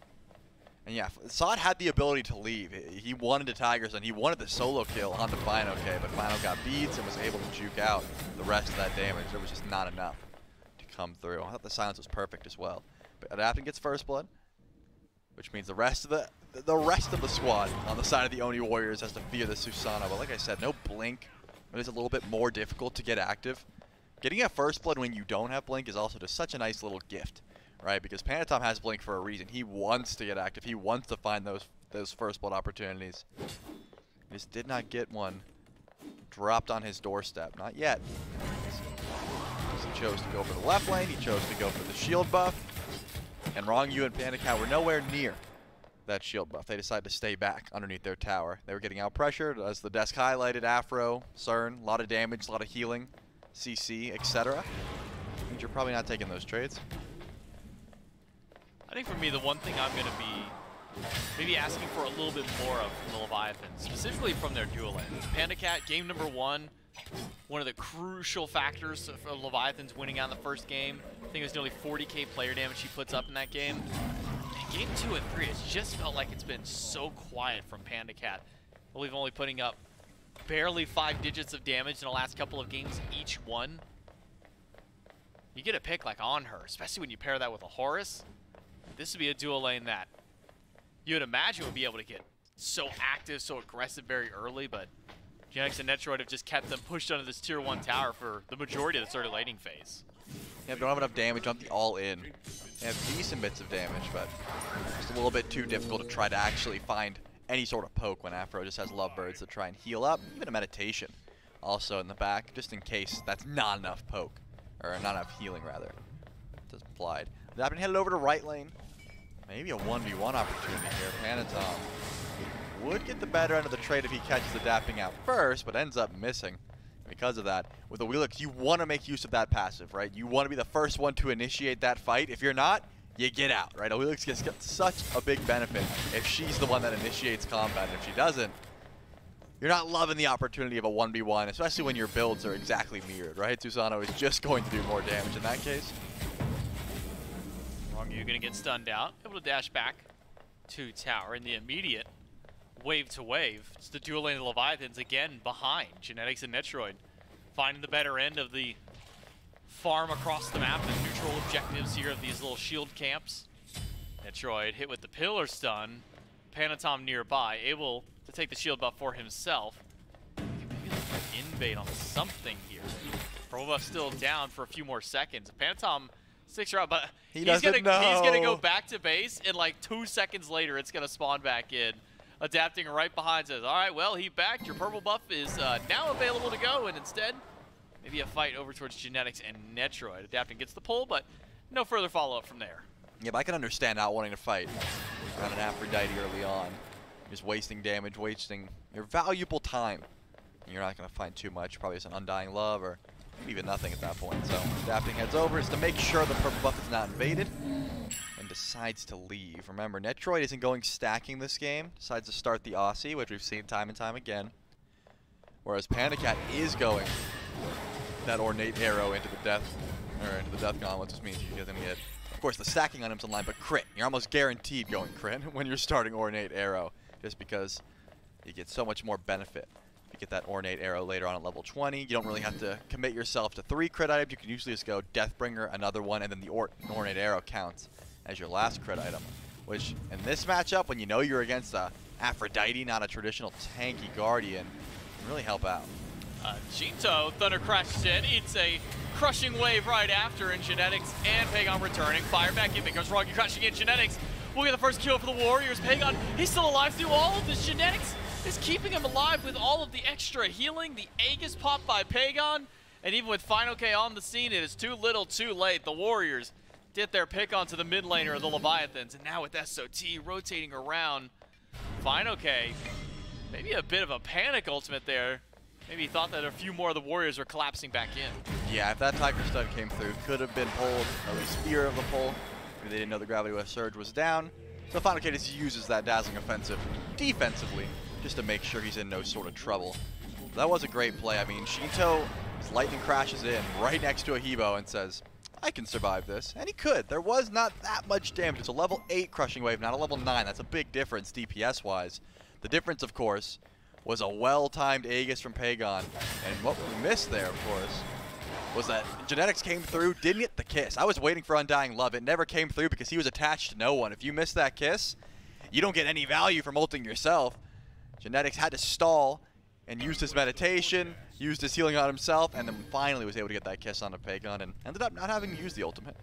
And yeah, Sod had the ability to leave. He wanted the Tigers and he wanted the solo kill onto Fino K, but Fino got beads and was able to juke out the rest of that damage. There was just not enough to come through. I thought the silence was perfect as well. But adapting gets first blood, which means the rest of the squad on the side of the Oni Warriors has to fear the Susano. But like I said, no blink. It is a little bit more difficult to get active. Getting a first blood when you don't have blink is also just such a nice little gift, right? Because Panatom has blink for a reason. He wants to get active. He wants to find those first blood opportunities. He just did not get one dropped on his doorstep. Not yet. He chose to go for the left lane. He chose to go for the shield buff. And Wrong You and Panda were nowhere near that shield buff. They decided to stay back underneath their tower. They were getting out pressured as the desk highlighted. Afro, CERN, a lot of damage, a lot of healing. CC, etc. Means you're probably not taking those trades. I think for me, the one thing I'm going to be maybe asking for a little bit more of from the Leviathans, specifically from their dual lanes. PandaCat, game number 1, one of the crucial factors for Leviathans winning out in the first game. I think it was nearly 40k player damage he puts up in that game. And game 2 and 3, it's just felt like it's been so quiet from PandaCat. I believe only putting up barely 5 digits of damage in the last couple of games each one. You get a pick like on her, especially when you pair that with a Horus. This would be a dual lane that you would imagine would be able to get so active, so aggressive very early, but Genetics and Netroid have just kept them pushed under this tier 1 tower for the majority of the early laning phase. Yeah, don't have enough damage on the all-in. They have decent bits of damage, but just a little bit too difficult to try to actually find any sort of poke when Afro just has Lovebirds to try and heal up, even a meditation also in the back, just in case that's not enough poke, or not enough healing rather. Just applied. Adapting headed over to right lane. Maybe a 1v1 opportunity here. Panatom would get the better end of the trade if he catches adapting out first, but ends up missing. Because of that, with the Wheelix, you want to make use of that passive, right? You want to be the first one to initiate that fight. If you're not, you get out, right? Wheelix gets such a big benefit if she's the one that initiates combat. And if she doesn't, you're not loving the opportunity of a 1v1, especially when your builds are exactly mirrored, right? Susano is just going to do more damage in that case. Wrong You gonna get stunned out, able to dash back to tower in the immediate wave to wave. It's the dual lane of the Leviathans again behind Genetics and Netroid, finding the better end of the farm across the map and neutral objectives here of these little shield camps. Netroid hit with the pillar stun. Panatom nearby, able to take the shield buff for himself. Maybe like an invade on something here. Purple buff still down for a few more seconds. Panatom sticks around, but He's gonna know. go back to base, and like 2 seconds later, it's gonna spawn back in. Adapting right behind says, all right, well, he backed. Your purple buff is now available to go, and instead, maybe a fight over towards Genetics and Netroid. Adapting gets the pull, but no further follow-up from there. Yeah, but I can understand not wanting to fight around an Aphrodite early on. Just wasting damage, wasting your valuable time. You're not going to find too much, probably just an Undying Love or even nothing at that point. So Adapting heads over is to make sure the purple buff is not invaded and decides to leave. Remember, Netroid isn't going stacking this game, decides to start the Aussie, which we've seen time and time again. Whereas PandaCat is going that ornate arrow into the death gauntlet, which means you're going to get, of course, the stacking on him's online, but crit. You're almost guaranteed going crit when you're starting ornate arrow, just because you get so much more benefit. You get that ornate arrow later on at level 20. You don't really have to commit yourself to 3 crit items. You can usually just go Deathbringer, another one, and then the ornate arrow counts as your last crit item. Which, in this matchup, when you know you're against a Aphrodite, not a traditional tanky Guardian, can really help out. Jinto, Thunder crashes in. It's a crushing wave right after, and Genetics and Pagon returning. Fire back in because Rocky crashing in. Genetics will get the first kill for the Warriors. Pagon, he's still alive through all of this. Genetics is keeping him alive with all of the extra healing. The Aegis popped by Pagon, and even with Final K on the scene, it is too little too late. The Warriors did their pick onto the mid laner of the Leviathans, and now with SOT rotating around, Final K, maybe a bit of a panic ultimate there. Maybe he thought that a few more of the Warriors were collapsing back in. Yeah, if that Tiger Stun came through, could have been pulled, at least fear of the pull. Maybe they didn't know the Gravity Wave Surge was down. So Final K just uses that Dazzling Offensive defensively, just to make sure he's in no sort of trouble. That was a great play. I mean, Shinto, his lightning crashes in right next to a Hebo and says, I can survive this. And he could. There was not that much damage. It's a level 8 Crushing Wave, not a level 9. That's a big difference DPS-wise. The difference, of course, was a well-timed Aegis from Pagon. And what we missed there, of course, was that Genetics came through, didn't get the kiss. I was waiting for Undying Love. It never came through because he was attached to no one. If you miss that kiss, you don't get any value from ulting yourself. Genetics had to stall and used his meditation, used his healing on himself, and then finally was able to get that kiss on a Pagon and ended up not having to use the ultimate.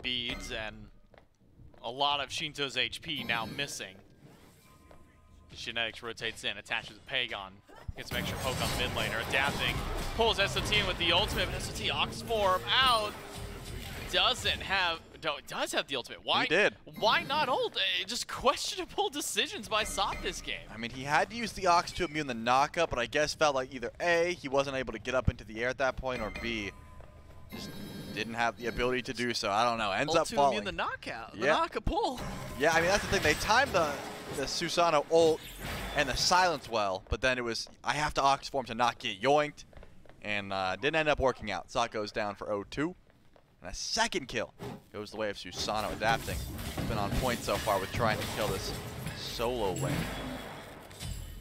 Beads and a lot of Shinto's HP now missing. Genetics rotates in, attaches with Pagon. Gets some extra poke on the mid laner. Adapting, pulls SOT in with the ultimate, but SOT Ox form out. Does have the ultimate. Why? He did. Why not ult? Just questionable decisions by Sot this game. I mean, he had to use the Ox to immune the knockup, but I guess felt like either A, he wasn't able to get up into the air at that point, or B, just didn't have the ability to do so. I don't know. Ends ult up to falling. Immune the knockout. The Yeah. knockup pull. Yeah, I mean, that's the thing. They timed the Susanoo ult and the silence well, but then it was, I have to Ox form to not get yoinked, and didn't end up working out. Sot goes down for 0-2. And a second kill goes the way of Susanoo. Adapting. He's been on point so far with trying to kill this solo lane.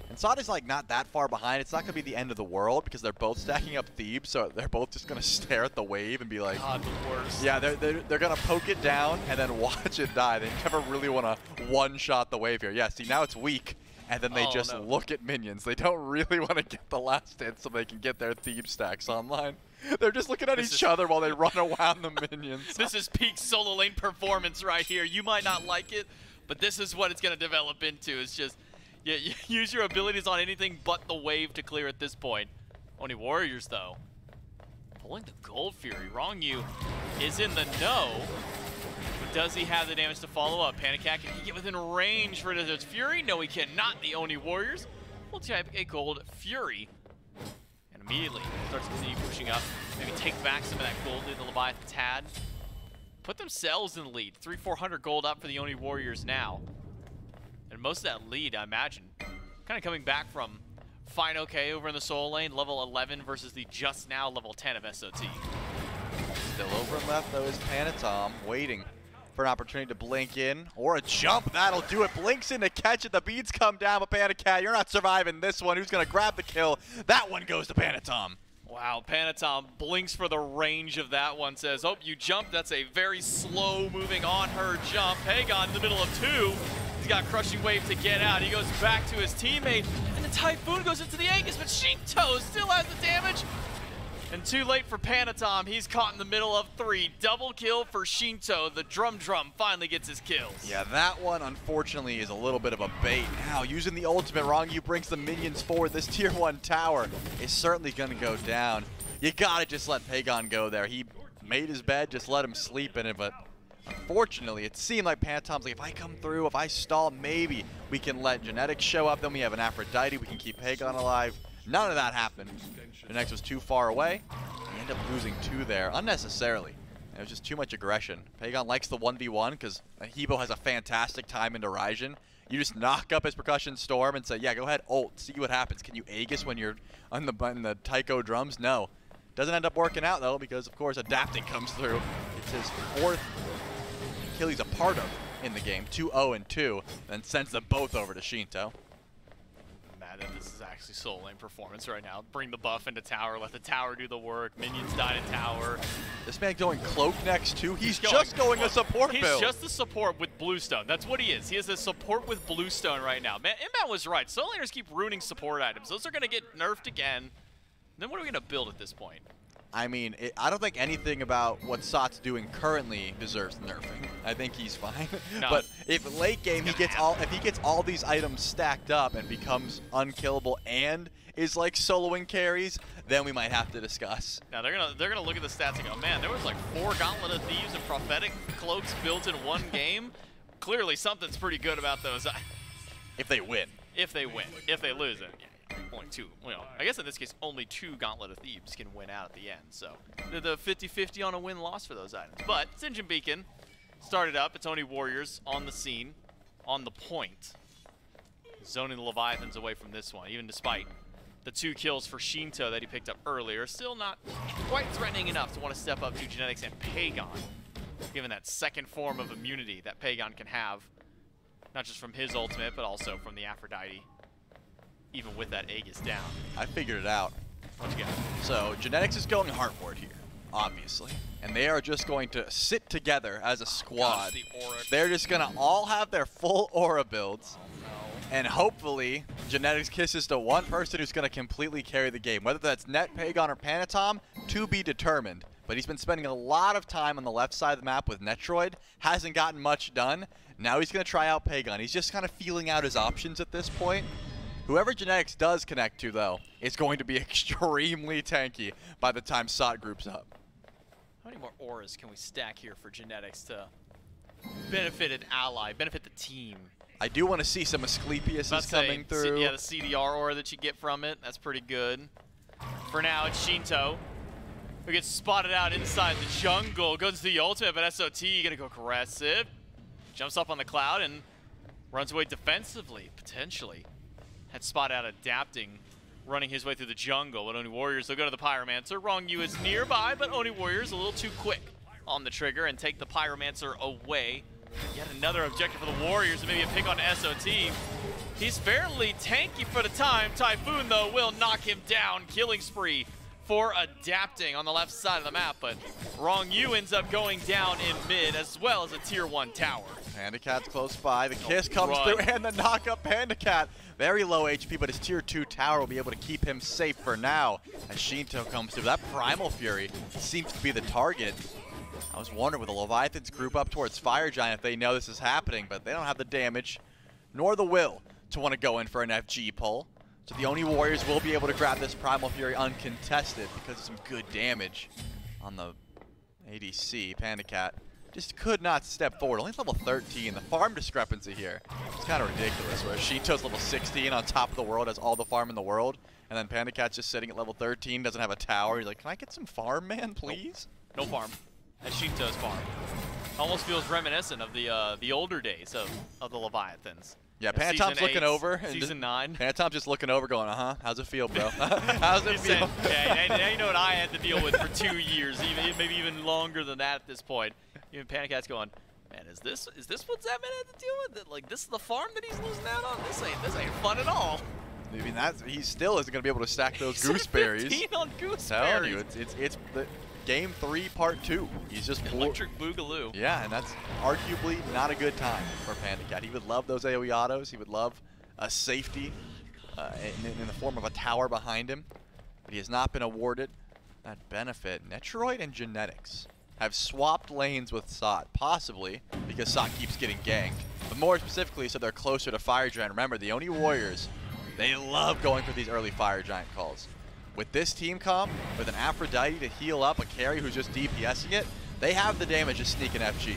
And Sot is like not that far behind. It's not going to be the end of the world because they're both stacking up Thebes, so they're both just going to stare at the wave and be like, God, the worst. yeah, they're going to poke it down and then watch it die. They never really want to one-shot the wave here. Yeah, see, now it's weak, and then they just look at minions. They don't really want to get the last hit so they can get their Thebes stacks online. They're just looking at each other while they run around the minions. This is peak solo lane performance right here. You might not like it, but this is what it's going to develop into. It's just, yeah, you use your abilities on anything but the wave to clear at this point. Only Warriors, though, pulling the Gold Fury. Wrong You is in the know, but does he have the damage to follow up? Panicat, can he get within range for his Fury? No, he cannot. The Oni Warriors will type a Gold Fury. Immediately starts to continue pushing up, maybe take back some of that gold that the Leviathans had. Put themselves in the lead. 300-400 gold up for the Oni Warriors now. And most of that lead, I imagine, kind of coming back from Final K over in the solo lane, level 11 versus the just now level 10 of SOT. Still over and left, though, is Panatom, waiting for an opportunity to blink in, or a jump. That'll do it. Blinks in to catch it. The beads come down, but Panacat, you're not surviving this one. Who's going to grab the kill? That one goes to Panatom. Wow, Panatom blinks for the range of that one. Says, oh, you jumped. That's a very slow moving on her jump. Pagon in the middle of 2. He's got Crushing Wave to get out. He goes back to his teammate, and the Typhoon goes into the Aegis, but Shinto still has the damage. And too late for Panatom. He's caught in the middle of 3. Double kill for Shinto. The drum finally gets his kills. Yeah, that one, unfortunately, is a little bit of a bait. Now, using the ultimate, Rongyu brings the minions forward. This tier 1 tower is certainly going to go down. You got to just let Pagon go there. He made his bed, just let him sleep in it, but unfortunately, it seemed like Panatom's like, if I come through, if I stall, maybe we can let Genetics show up, then we have an Aphrodite, we can keep Pagon alive. None of that happened. Genetics was too far away. He ended up losing 2 there, unnecessarily. It was just too much aggression. Pagon likes the 1v1 because Hebo has a fantastic time into Raijin. You just knock up his Percussion Storm and say, yeah, go ahead, ult, see what happens. Can you Aegis when you're on the Taiko drums? No. Doesn't end up working out, though, because, of course, Adapting comes through. It's his 4th kill he's a part of in the game, 2-0-2, then sends them both over to Shinto. Mad that this is actually solo lane performance right now. Bring the buff into tower, let the tower do the work. Minions died in tower. This man going Cloak next, too. He's just going a support build. He's just a support with Bluestone. That's what he is. He is a support with Bluestone right now. Man, Inbound was right. Solo laners keep ruining support items. Those are going to get nerfed again. Then what are we going to build at this point? I mean, I don't think anything about what Sot's doing currently deserves nerfing. I think he's fine. No. But if late game if he gets all these items stacked up and becomes unkillable and is like soloing carries, then we might have to discuss. Now they're gonna look at the stats and go, man, there was like 4 Gauntlet of Thieves and Prophetic Cloaks built in one game. Clearly something's pretty good about those. If they win. If they win. If they lose it. Only 2. Well, I guess in this case, only 2 Gauntlet of Thebes can win out at the end. So the 50-50 on a win-loss for those items. But Sinjin Beacon started up. It's only Warriors on the scene, on the point. Zoning the Leviathans away from this one, even despite the 2 kills for Shinto that he picked up earlier. Still not quite threatening enough to want to step up to Genetics and Pagon, given that second form of immunity that Pagon can have, not just from his ultimate, but also from the Aphrodite. Even with that Aegis down. I figured it out. What you got? So, Genetics is going Heartward here, obviously. And they are just going to sit together as a squad. Gosh, the aura. They're just going to all have their full aura builds. And hopefully, Genetics kisses to one person who's going to completely carry the game. Whether that's Net, Pagon, or Panatom, to be determined. But he's been spending a lot of time on the left side of the map with Netroid. Hasn't gotten much done. Now he's going to try out Pagon. He's just kind of feeling out his options at this point. Whoever Genetics does connect to, though, is going to be extremely tanky by the time Sot groups up. How many more auras can we stack here for Genetics to benefit an ally, benefit the team? I do want to see some Asclepiuses coming through. Yeah, the CDR aura that you get from it, that's pretty good. For now, it's Shinto, who gets spotted out inside the jungle, goes to the ultimate, but SOT gonna go aggressive. Jumps up on the cloud and runs away defensively, potentially. Had spot out Adapting, running his way through the jungle, but Oni Warriors, they'll go to the Pyromancer. Rongyu is nearby, but Oni Warriors a little too quick on the trigger and take the Pyromancer away. Yet another objective for the Warriors, and maybe a pick on SOT. He's fairly tanky for the time. Typhoon, though, will knock him down. Killing spree for Adapting on the left side of the map, but Rongyu ends up going down in mid, as well as a tier 1 tower. Panda Cat's close by. The kiss comes through, and the knock up Panda Cat. Very low HP, but his tier 2 tower will be able to keep him safe for now. As Shinto comes through, that Primal Fury seems to be the target. I was wondering, with the Leviathans group up towards Fire Giant, if they know this is happening, but they don't have the damage, nor the will to want to go in for an FG pull. So the Oni Warriors will be able to grab this Primal Fury uncontested because of some good damage on the ADC. Panda Cat just could not step forward. Only level 13. The farm discrepancy here is kind of ridiculous, where Shinto's level 16 on top of the world, has all the farm in the world, and then Panda Cat's just sitting at level 13, doesn't have a tower. He's like, can I get some farm, man, please? No farm. At Shinto's farm. Almost feels reminiscent of the older days of the Leviathans. Yeah, Panatom's looking over. Season 9. Panatom's just looking over going, how's it feel, bro? How's it feel? Yeah, now you know what I had to deal with for 2 years, maybe even longer than that at this point. Even Panda Cat's going, man, is this what Zapman had to deal with? Like, this is the farm that he's losing out on? This ain't fun at all. I mean, he still isn't going to be able to stack those gooseberries. 15 on gooseberries. Telling you, it's the game 3, part 2. He's just electric boogaloo. Yeah, and that's arguably not a good time for Panda Cat. He would love those AoE autos. He would love a safety in the form of a tower behind him. But he has not been awarded That benefit, Netroid and Genetics have swapped lanes with Sot, possibly because Sot keeps getting ganked, but more specifically so they're closer to Fire Giant. Remember, the Oni Warriors, they love going for these early Fire Giant calls. With this team comp, with an Aphrodite to heal up a carry who's just DPSing it, they have the damage to sneak an FG.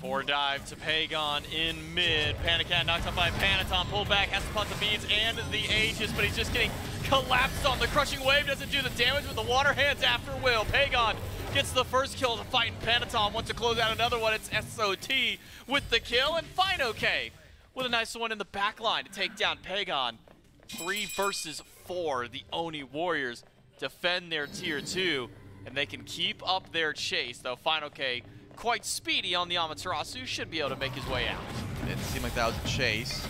Forward dive to Pagon in mid. Panicat knocked up by Panatom. Pulled back, has to punt the beads and the Aegis, but he's just getting collapsed on. The crushing wave doesn't do the damage with the water hands after will. Pagon gets the first kill to fight Panatom. Wants to close out another one. It's SOT with the kill, and FinoK with a nice one in the back line to take down Pagon. 3 versus 4. The Oni Warriors defend their tier 2, and they can keep up their chase, though FinoK quite speedy on the Amaterasu, should be able to make his way out. It didn't seem like that was a chase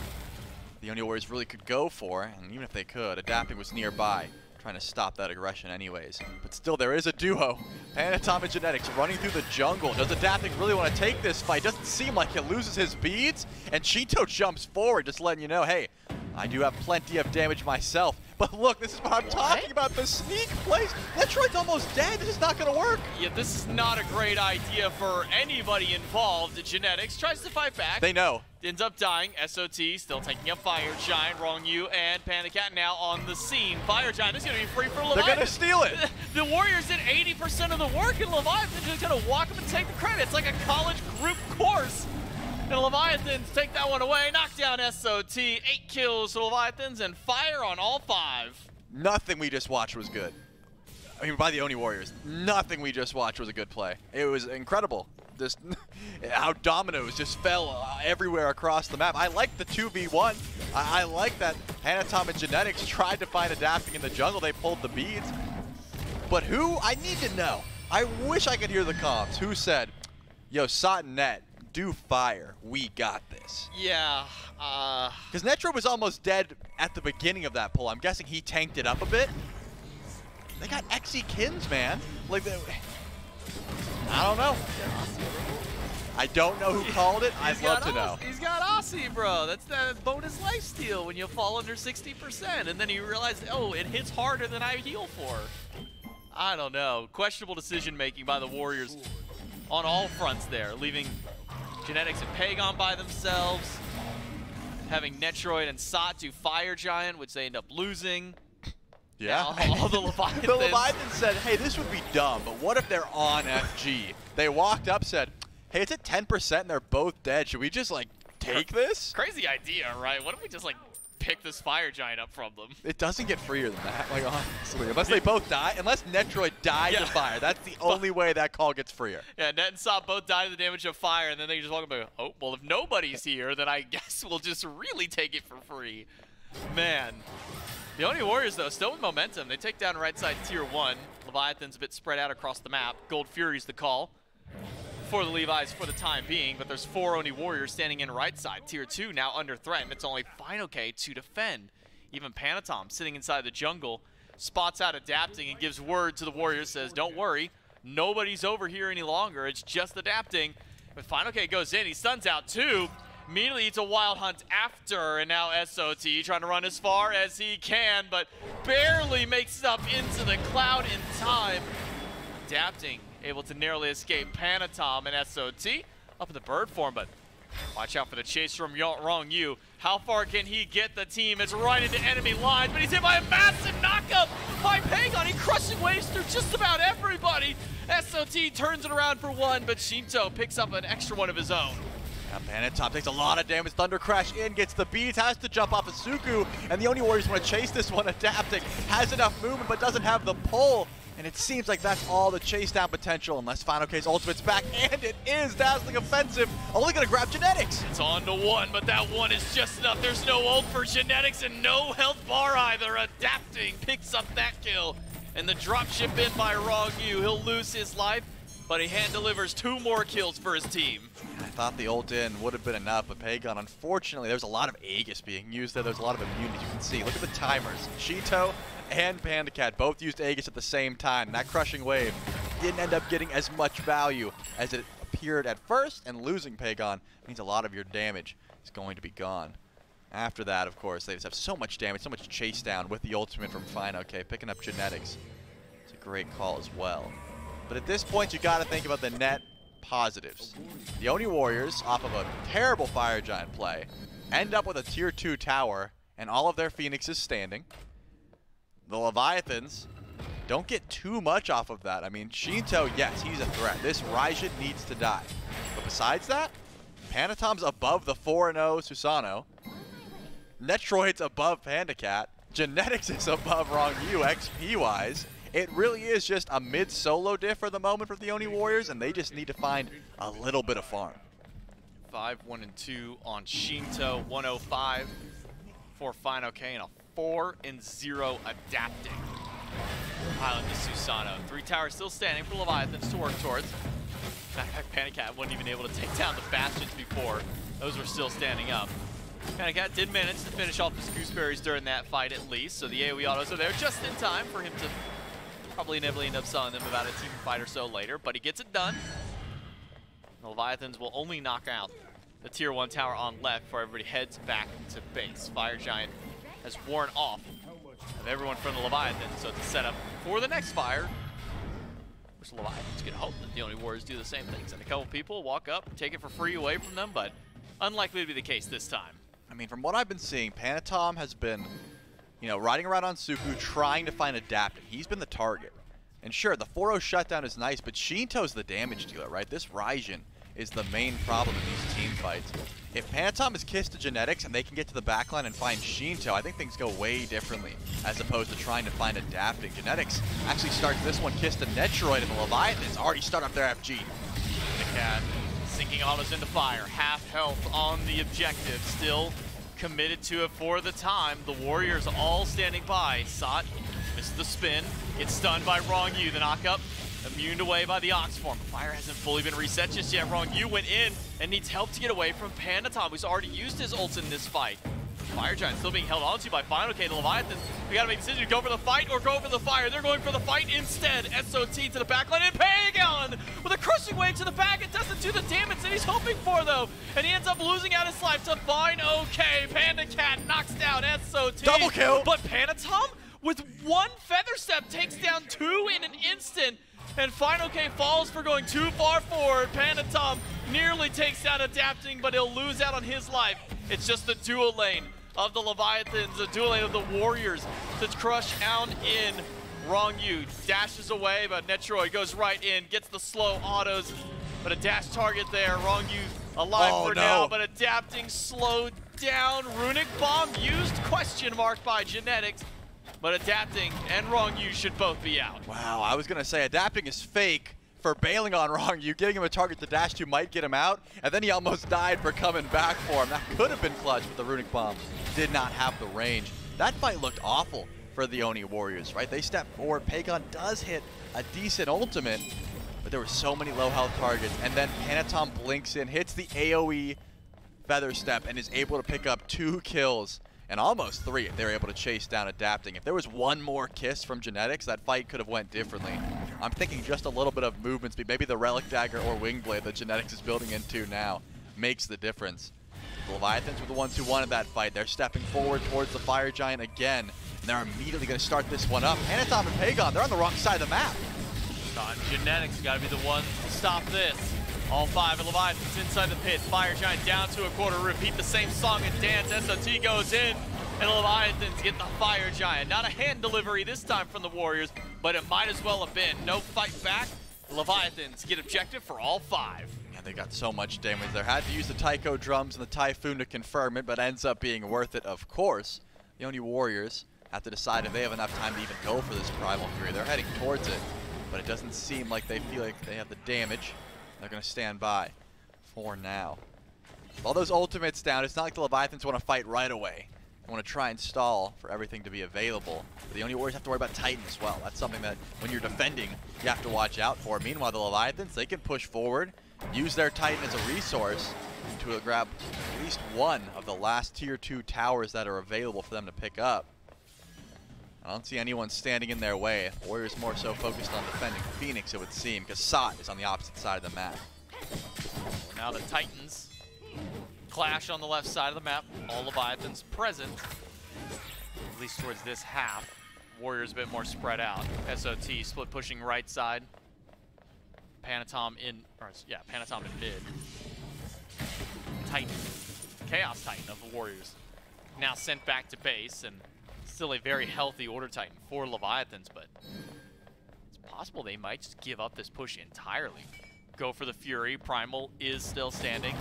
the Oni Warriors really could go for, and even if they could, Adapting was nearby, trying to stop that aggression anyways. But still, there is a duo. Panatom and Genetics running through the jungle. Does Adapting really want to take this fight? Doesn't seem like he loses his beads, and Cheeto jumps forward, just letting you know, hey, I do have plenty of damage myself. But look, this is what I'm talking about, the sneak plays. Metroid's almost dead. This is not going to work. Yeah, this is not a great idea for anybody involved. Genetics tries to fight back. They know. Ends up dying. SOT still taking a Fire Giant. Wrong you and Panicat now on the scene. Fire Giant, this is going to be free for Leviathan. They're going to steal it. The Warriors did 80% of the work, and Leviathan just going to walk up and take the credit. It's like a college group course. And Leviathans take that one away. Knock down SOT. 8 kills for Leviathans and fire on all 5. Nothing we just watched was good. I mean, by the Oni Warriors, nothing we just watched was a good play. It was incredible. Just how dominoes just fell everywhere across the map. I like the 2v1. I like that Panatom and Genetics tried to find Adapting in the jungle. They pulled the beads. But who? I need to know. I wish I could hear the comms. Who said, yo, Sot and Net, do fire. We got this. Yeah. Because Netro was almost dead at the beginning of that pull. I'm guessing he tanked it up a bit. They got XE Kins, man. Like, I don't know. I don't know who called it. I'd love to know. He's got Aussie, bro. That's the bonus lifesteal when you fall under 60%. And then you realize, oh, it hits harder than I heal for. I don't know. Questionable decision making by the Warriors on all fronts there, leaving Genetics and Pagon by themselves, having Netroid and Sot do Fire Giant, which they end up losing. Yeah. Now, all the Leviathans. The Leviathans said, hey, this would be dumb, but what if they're on FG? They walked up, said, hey, it's at 10% and they're both dead. Should we just, like, take this? Crazy idea, right? What if we just, like, pick this Fire Giant up from them? It doesn't get freer than that, like, honestly. Unless they both die, unless Netroid dies to fire. That's the only way that call gets freer. Yeah, Net and Sot both die to the damage of fire, and then they just walk up and go, oh, well, if nobody's here, then I guess we'll just really take it for free. Man. The Oni Warriors, though, still with momentum. They take down right side tier 1. Leviathan's a bit spread out across the map. Gold Fury's the call for the Levi's for the time being, but there's 4 Oni Warriors standing in right side. Tier 2 now under threat, and it's only FinoK to defend. Even Panatom sitting inside the jungle spots out Adapting and gives word to the Warriors, says, don't worry, nobody's over here any longer. It's just Adapting. But FinoK goes in, he stuns out 2. Immediately eats a Wild Hunt after, and now SOT trying to run as far as he can, but barely makes it up into the cloud in time. Adapting, able to narrowly escape Panatom and SOT up in the bird form, but watch out for the chase from Wrong You. How far can he get the team? It's right into enemy lines, but he's hit by a massive knockup by Pagon. He crushing waves through just about everybody. SOT turns it around for 1, but Shinto picks up an extra one of his own. Panatom takes a lot of damage. Thunder Crash in, gets the beats, has to jump off of Suku, and the Oni Warriors want to chase this one. Adapting has enough movement, but doesn't have the pull, and it seems like that's all the chase down potential, unless FinoK's ultimate's back, and it is Dazzling Offensive, only going to grab Genetics. It's on to 1, but that 1 is just enough. There's no ult for Genetics and no health bar either. Adapting picks up that kill, and the dropship in by Wrong You. He'll lose his life, but he hand delivers 2 more kills for his team. I thought the ult in would have been enough, but Pagon, unfortunately, there's a lot of Aegis being used there. There's a lot of immunity, you can see. Look at the timers. Cheeto and Pandacat both used Aegis at the same time. And that crushing wave didn't end up getting as much value as it appeared at first, and losing Pagon means a lot of your damage is going to be gone. After that, of course, they just have so much damage, so much chase down with the ultimate from FinoK, picking up Genetics. It's a great call as well. But at this point, you got to think about the net positives. The Oni Warriors, off of a terrible Fire Giant play, end up with a tier 2 tower and all of their Phoenixes standing. The Leviathans don't get too much off of that. I mean, Shinto, yes, he's a threat. This Raijin needs to die. But besides that, Panatom's above the 4-0 Susano. Netroid's above PandaCat. Genetics is above Rongyu XP-wise. It really is just a mid-solo diff for the moment for the Oni Warriors, and they just need to find a little bit of farm. 5-1-2 on Shinto, 105 for Fino K, and a 4-0 adapting. Island to Susano. 3 towers still standing for Leviathans to work towards. In fact, PandaCat wasn't even able to take down the Bastions before. Those were still standing up. PandaCat did manage to finish off his gooseberries during that fight at least, so the AoE autos are there just in time for him to probably inevitably end up selling them about a team fight or so later, but he gets it done. The Leviathans will only knock out the tier 1 tower on left before everybody heads back to base. Fire Giant has worn off of everyone from the Leviathans, so it's a setup for the next fire. Which the Leviathans can hope that the Oni Warriors do the same things. And a couple people walk up, take it for free away from them, but unlikely to be the case this time. I mean, from what I've been seeing, Panatom has been, you know, riding around on Suku, trying to find Adaptive. He's been the target. And sure, the 4-0 shutdown is nice, but Shinto's the damage dealer, right? This Raijin is the main problem in these team fights. If Panatom is kissed to Genetics and they can get to the backline and find Shinto, I think things go way differently as opposed to trying to find Adapting. Genetics actually starts this one kissed to Netroid, and the Leviathans already start up their FG. The Cat sinking autos into fire. Half health on the objective. Still committed to it for the time. The Warriors all standing by. Sot misses the spin. Gets stunned by Rongyu. The knockup immune away by the Oxform. Fire hasn't fully been reset just yet. Rongyu went in and needs help to get away from Panatom, who's already used his ult in this fight. Fire Giant still being held onto by Final K. The Leviathans, they gotta make a decision to go for the fight or go for the fire. They're going for the fight instead. SOT to the backline, and Pagan with a crushing wave to the back. It doesn't do the damage that he's hoping for, though. And he ends up losing out his life to Final K. PandaCat knocks down SOT. Double kill! But Panatom, with one feather step, takes down 2 in an instant. And Final K falls for going too far forward. Panatom nearly takes down Adapting, but he'll lose out on his life. It's just the dual lane of the Leviathans, the dual lane of the Warriors to crush out in. Rongyu dashes away, but Netroid goes right in, gets the slow autos, but a dash target there. Rongyu alive for now, but Adapting slowed down. Runic Bomb used, question mark by Genetics, but Adapting and Rongyu should both be out. Wow, I was going to say Adapting is fake for bailing on Rongyu. Getting him a target to dash to might get him out, and then he almost died for coming back for him. That could have been clutch, but the Runic Bomb did not have the range. That fight looked awful for the Oni Warriors, right? They step forward. Pagon does hit a decent ultimate, but there were so many low health targets, and then Panatom blinks in, hits the AoE feather step, and is able to pick up 2 kills. And almost 3 if they were able to chase down Adapting. If there was one more kiss from Genetics, that fight could have went differently. I'm thinking just a little bit of movement speed, maybe the Relic Dagger or Wingblade that Genetics is building into now makes the difference. The Leviathans were the ones who wanted that fight. They're stepping forward towards the Fire Giant again, and they're immediately going to start this one up. Panatom and Pagon, they're on the wrong side of the map. Genetics got to be the one to stop this. All 5 of Leviathans inside the pit. Fire Giant down to a quarter. Repeat the same song and dance. SOT goes in, and Leviathans get the Fire Giant. Not a hand delivery this time from the Warriors, but it might as well have been. No fight back. Leviathans get objective for all 5. Yeah, they got so much damage there. Had to use the Taiko drums and the Typhoon to confirm it, but ends up being worth it, of course. The Oni Warriors have to decide if they have enough time to even go for this Primal Fury. They're heading towards it, but it doesn't seem like they feel like they have the damage. They're going to stand by for now. With all those ultimates down, it's not like the Leviathans want to fight right away. They want to try and stall for everything to be available. But the Oni Warriors have to worry about Titan as well. That's something that when you're defending, you have to watch out for. Meanwhile, the Leviathans, they can push forward, use their Titan as a resource to grab at least one of the last tier 2 towers that are available for them to pick up. I don't see anyone standing in their way. Warriors more so focused on defending Phoenix, it would seem, because Sot is on the opposite side of the map. Well, now the Titans clash on the left side of the map. All Leviathans present, at least towards this half. Warriors a bit more spread out. SOT split pushing right side. Panatom in, Panatom in mid. Titan, Chaos Titan of the Warriors, now sent back to base, and still a very healthy Order Titan for Leviathans, but it's possible they might just give up this push entirely. Go for the Fury. Primal is still standing.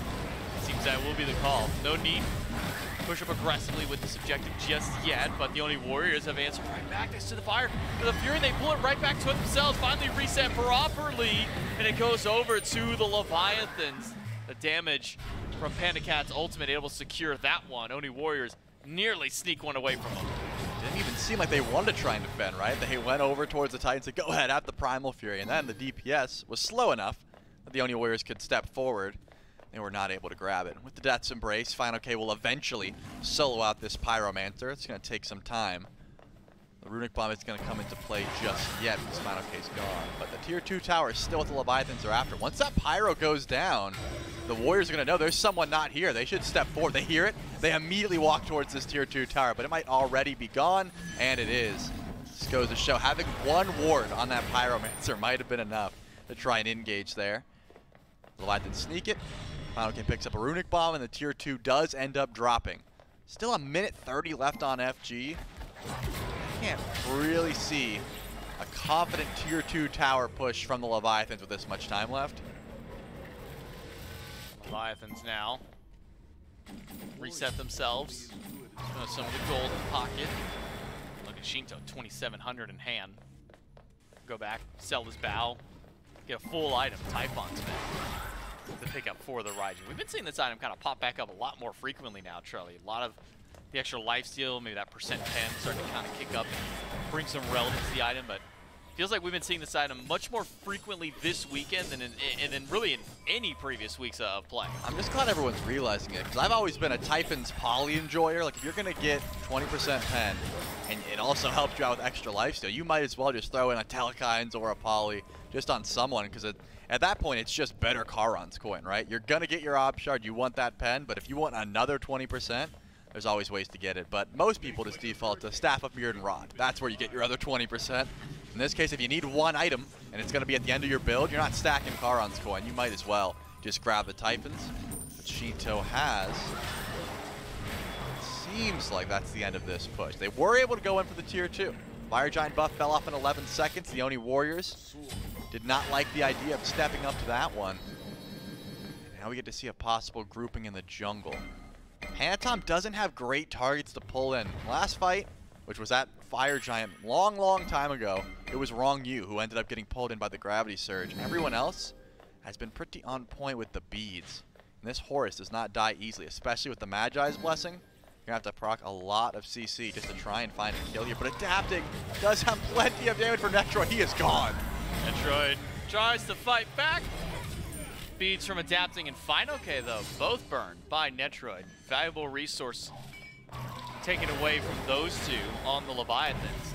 Seems that will be the call. No need to push up aggressively with this objective just yet, but the only Warriors have answered right back next to the fire. For the Fury, they pull it right back to themselves, finally reset properly, and it goes over to the Leviathans. The damage from Panda Cat's ultimate able to secure that one. Oni Warriors nearly sneak one away from them. Didn't even seem like they wanted to try and defend, right? They went over towards the Titans and said, go ahead, have the Primal Fury. And then the DPS was slow enough that the Oni Warriors could step forward. They were not able to grab it. With the Death's Embrace, Final K will eventually solo out this Pyromancer. It's going to take some time. The Runic Bomb isn't going to come into play just yet because Final K's gone. But the Tier 2 tower is still what the Leviathans are after. Once that Pyro goes down, the Warriors are going to know there's someone not here. They should step forward. They hear it. They immediately walk towards this Tier 2 tower, but it might already be gone, and it is. This goes to show having one ward on that Pyromancer might have been enough to try and engage there. The Leviathans sneak it. Final K picks up a Runic Bomb, and the Tier 2 does end up dropping. Still a minute 30 left on FG. I can't really see a confident Tier 2 tower push from the Leviathans with this much time left. Leviathans now reset themselves. Some of the gold in the pocket. Look at Shinto, 2,700 in hand. Go back, sell this bow, get a full item, Typhon spin. The pickup for the Raijin. We've been seeing this item kind of pop back up a lot more frequently now, Charlie. A lot of the extra lifesteal, maybe that percent 10 starting to kind of kick up and bring some relevance to the item, but feels like we've been seeing this item much more frequently this weekend than in really in any previous weeks of play. I'm just glad everyone's realizing it, because I've always been a Typhon's poly enjoyer. Like, if you're going to get 20% pen, and it also helps you out with extra lifesteal, you might as well just throw in a Telekines or a poly just on someone, because at that point, it's just better Charon's coin, right? You're going to get your Ob Shard, you want that pen, but if you want another 20%, there's always ways to get it. But most people just default to Staff of Beard and Rod. That's where you get your other 20%. In this case, if you need one item, and it's going to be at the end of your build, you're not stacking Charon's coin. You might as well just grab the Typhons. But Shinto has. It seems like that's the end of this push. They were able to go in for the Tier 2. Fire Giant buff fell off in 11 seconds. The Oni Warriors did not like the idea of stepping up to that one. And now we get to see a possible grouping in the jungle. Panatom doesn't have great targets to pull in. Last fight, which was at Fire Giant long time ago, it was Wrong You who ended up getting pulled in by the Gravity Surge. Everyone else has been pretty on point with the beads. And this Horus does not die easily, especially with the Magi's Blessing. You're going to have to proc a lot of CC just to try and find a kill here. But Adapting does have plenty of damage for Netroid. He is gone. Netroid tries to fight back. Beads from Adapting and Final K, though, both burned by Netroid. Valuable resource taken away from those two on the Leviathans.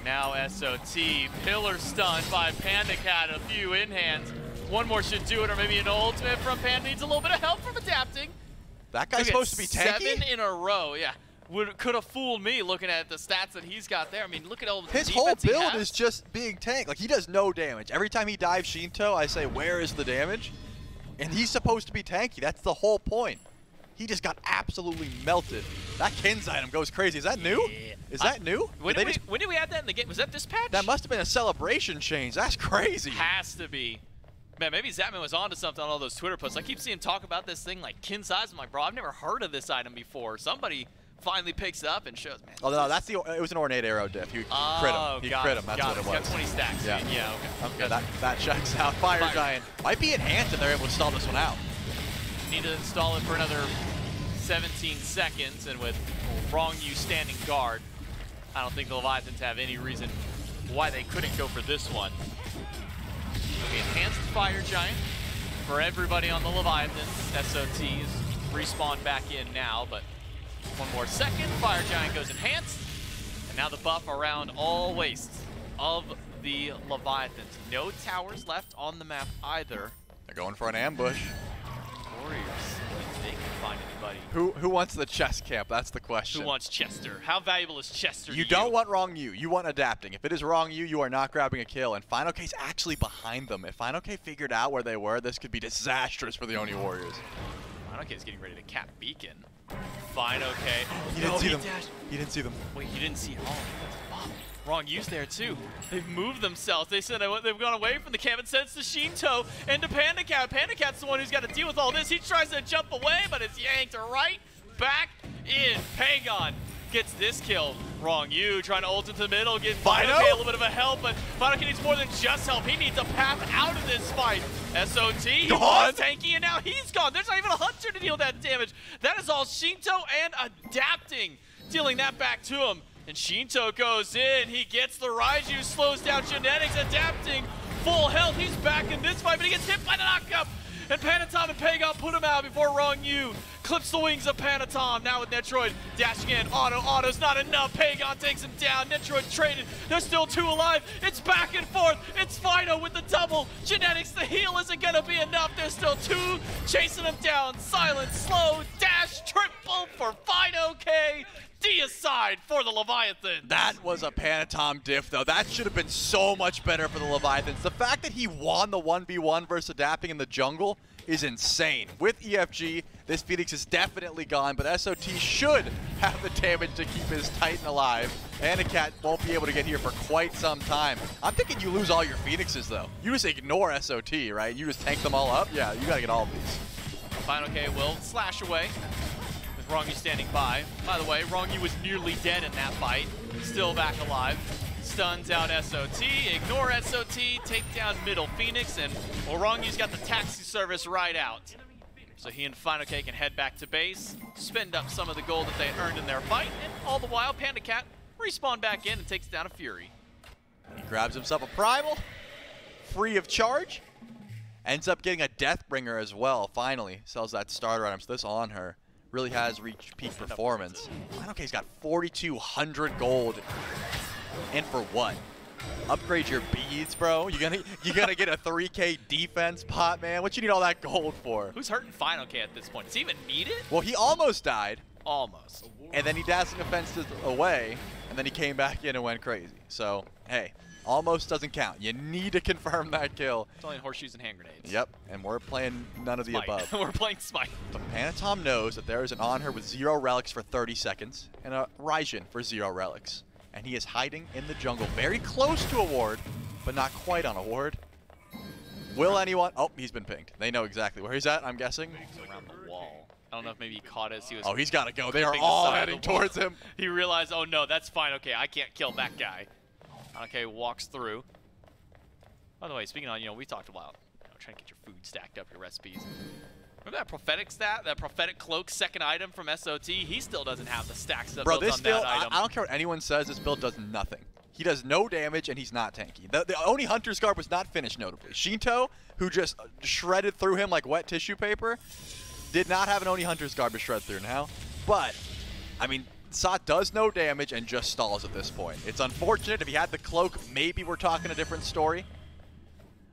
Now SOT, pillar stunned by Panda Cat, a few in hands. One more should do it, or maybe an ultimate from Panda. Needs a little bit of help from Adapting. That guy's supposed to be tanky? 7 in a row, yeah. Could have fooled me looking at the stats that he's got there. I mean, look at all the his whole build is just being tanked. Like, he does no damage. Every time he dives Shinto, I say, where is the damage? And he's supposed to be tanky. That's the whole point. He just got absolutely melted. That Kins item goes crazy. Is that new? Yeah. Is that new? When did we add that in the game? Was that this patch? That must have been a celebration change. That's crazy. Has to be. Man, maybe Zapman was onto something on all those Twitter posts. I keep seeing him talk about this thing like Kin size. I'm like, bro, I've never heard of this item before. Somebody finally picks it up and shows, man. Oh, no, that's it was an Ornate Arrow diff. He crit him. He crit him. That's what it was. He's got 20 stacks. Yeah, okay. Okay, that checks out. Fire Giant might be enhanced and they're able to stall this one out. Need to install it for another 17 seconds, and with Wrong You standing guard, I don't think the Leviathans have any reason why they couldn't go for this one. The enhanced Fire Giant for everybody on the Leviathans. SOTs respawn back in now, but one more second. Fire Giant goes enhanced, and now the buff around all wastes of the Leviathans. No towers left on the map either. They're going for an ambush. Warriors, if they can find anybody Who wants the chest camp? That's the question. Who wants Chester? How valuable is Chester to You don't want wrong you want adapting. If it is wrong you are not grabbing a kill. And Final K's actually behind them. If Final K figured out where they were, this could be disastrous for the Oni Warriors. Final K is getting ready to cap Beacon. Final K. He didn't see them. He didn't see them. Wait, you didn't see all. Wrong use there too. They've moved themselves. They said they've gone away from the camp and sends to Shinto and to Panda Cat. Panda Cat's the one who's got to deal with all this. He tries to jump away, but it's yanked right back in. Pagon gets this kill. Wrong you trying to ult into the middle, get Final K a little bit of a help, but Final K needs more than just help. He needs a path out of this fight. SOT, he was tanky, and now he's gone. There's not even a Hunter to deal that damage. That is all Shinto and adapting, dealing that back to him. And Shinto goes in, he gets the Raiju, slows down Genetics, adapting, full health. He's back in this fight, but he gets hit by the knockup. And Panatom and Pagon put him out before Wrong You clips the wings of Panatom. Now with Netroid dashing in, auto's not enough. Pagon takes him down, Netroid traded. There's still 2 alive. It's back and forth. It's Fido with the double. Genetics, the heal isn't gonna be enough. There's still 2 chasing him down. Silent, slow, dash, triple for Fido K. Deicide for the Leviathans. That was a Panatom diff, though. That should have been so much better for the Leviathans. The fact that he won the 1v1 versus adapting in the jungle is insane. With EFG, this Phoenix is definitely gone, but SOT should have the damage to keep his Titan alive. Panacat won't be able to get here for quite some time. I'm thinking you lose all your Phoenixes, though. You just ignore SOT, right? You just tank them all up? Yeah, you gotta get all of these. Final K will slash away. Wrong You standing by. By the way, Wrong You was nearly dead in that fight. Still back alive. Stuns out SOT. Ignore SOT. Take down middle Phoenix. And well, Wrong You's got the taxi service right out. So he and Final K can head back to base, spend up some of the gold that they earned in their fight, and all the while, Panda Cat respawn back in and takes down a Fury. He grabs himself a Primal, free of charge. Ends up getting a Deathbringer as well, finally. Sells that starter item, so this on her really has reached peak performance. Final K's got 4,200 gold. And for what? Upgrade your beads, bro? You gonna get a 3K defense pot, man? What you need all that gold for? Who's hurting Final K at this point? Does he even need it? Well, he almost died. Almost. And then he dazzling offenses away, and then he came back in and went crazy. So, hey, almost doesn't count. You need to confirm that kill. It's only horseshoes and hand grenades. Yep, and we're playing none of the above. We're playing Smite. The Panatom knows that there is an on her with 0 relics for 30 seconds and a Raijin for 0 relics. And he is hiding in the jungle, very close to a ward, but not quite on a ward. Will anyone? Oh, he's been pinged. They know exactly where he's at, I'm guessing. Around the wall. I don't know if maybe he caught it as he was. Oh, he's got to go. They are all heading towards him. He realized, oh no, that's fine. Okay, I can't kill that guy. Okay, walks through. By the way, speaking on, we talked about trying to get your food stacked up, your recipes. Remember that prophetic stat, that prophetic cloak second item from SOT? He still doesn't have the stacks that built on that item. I don't care what anyone says, this build does nothing. He does no damage, and he's not tanky. The Oni Hunter's Garb was not finished, notably. Shinto, who just shredded through him like wet tissue paper, did not have an Oni Hunter's Garb to shred through now. But, I mean, Sot does no damage and just stalls at this point. It's unfortunate. If he had the cloak, maybe we're talking a different story.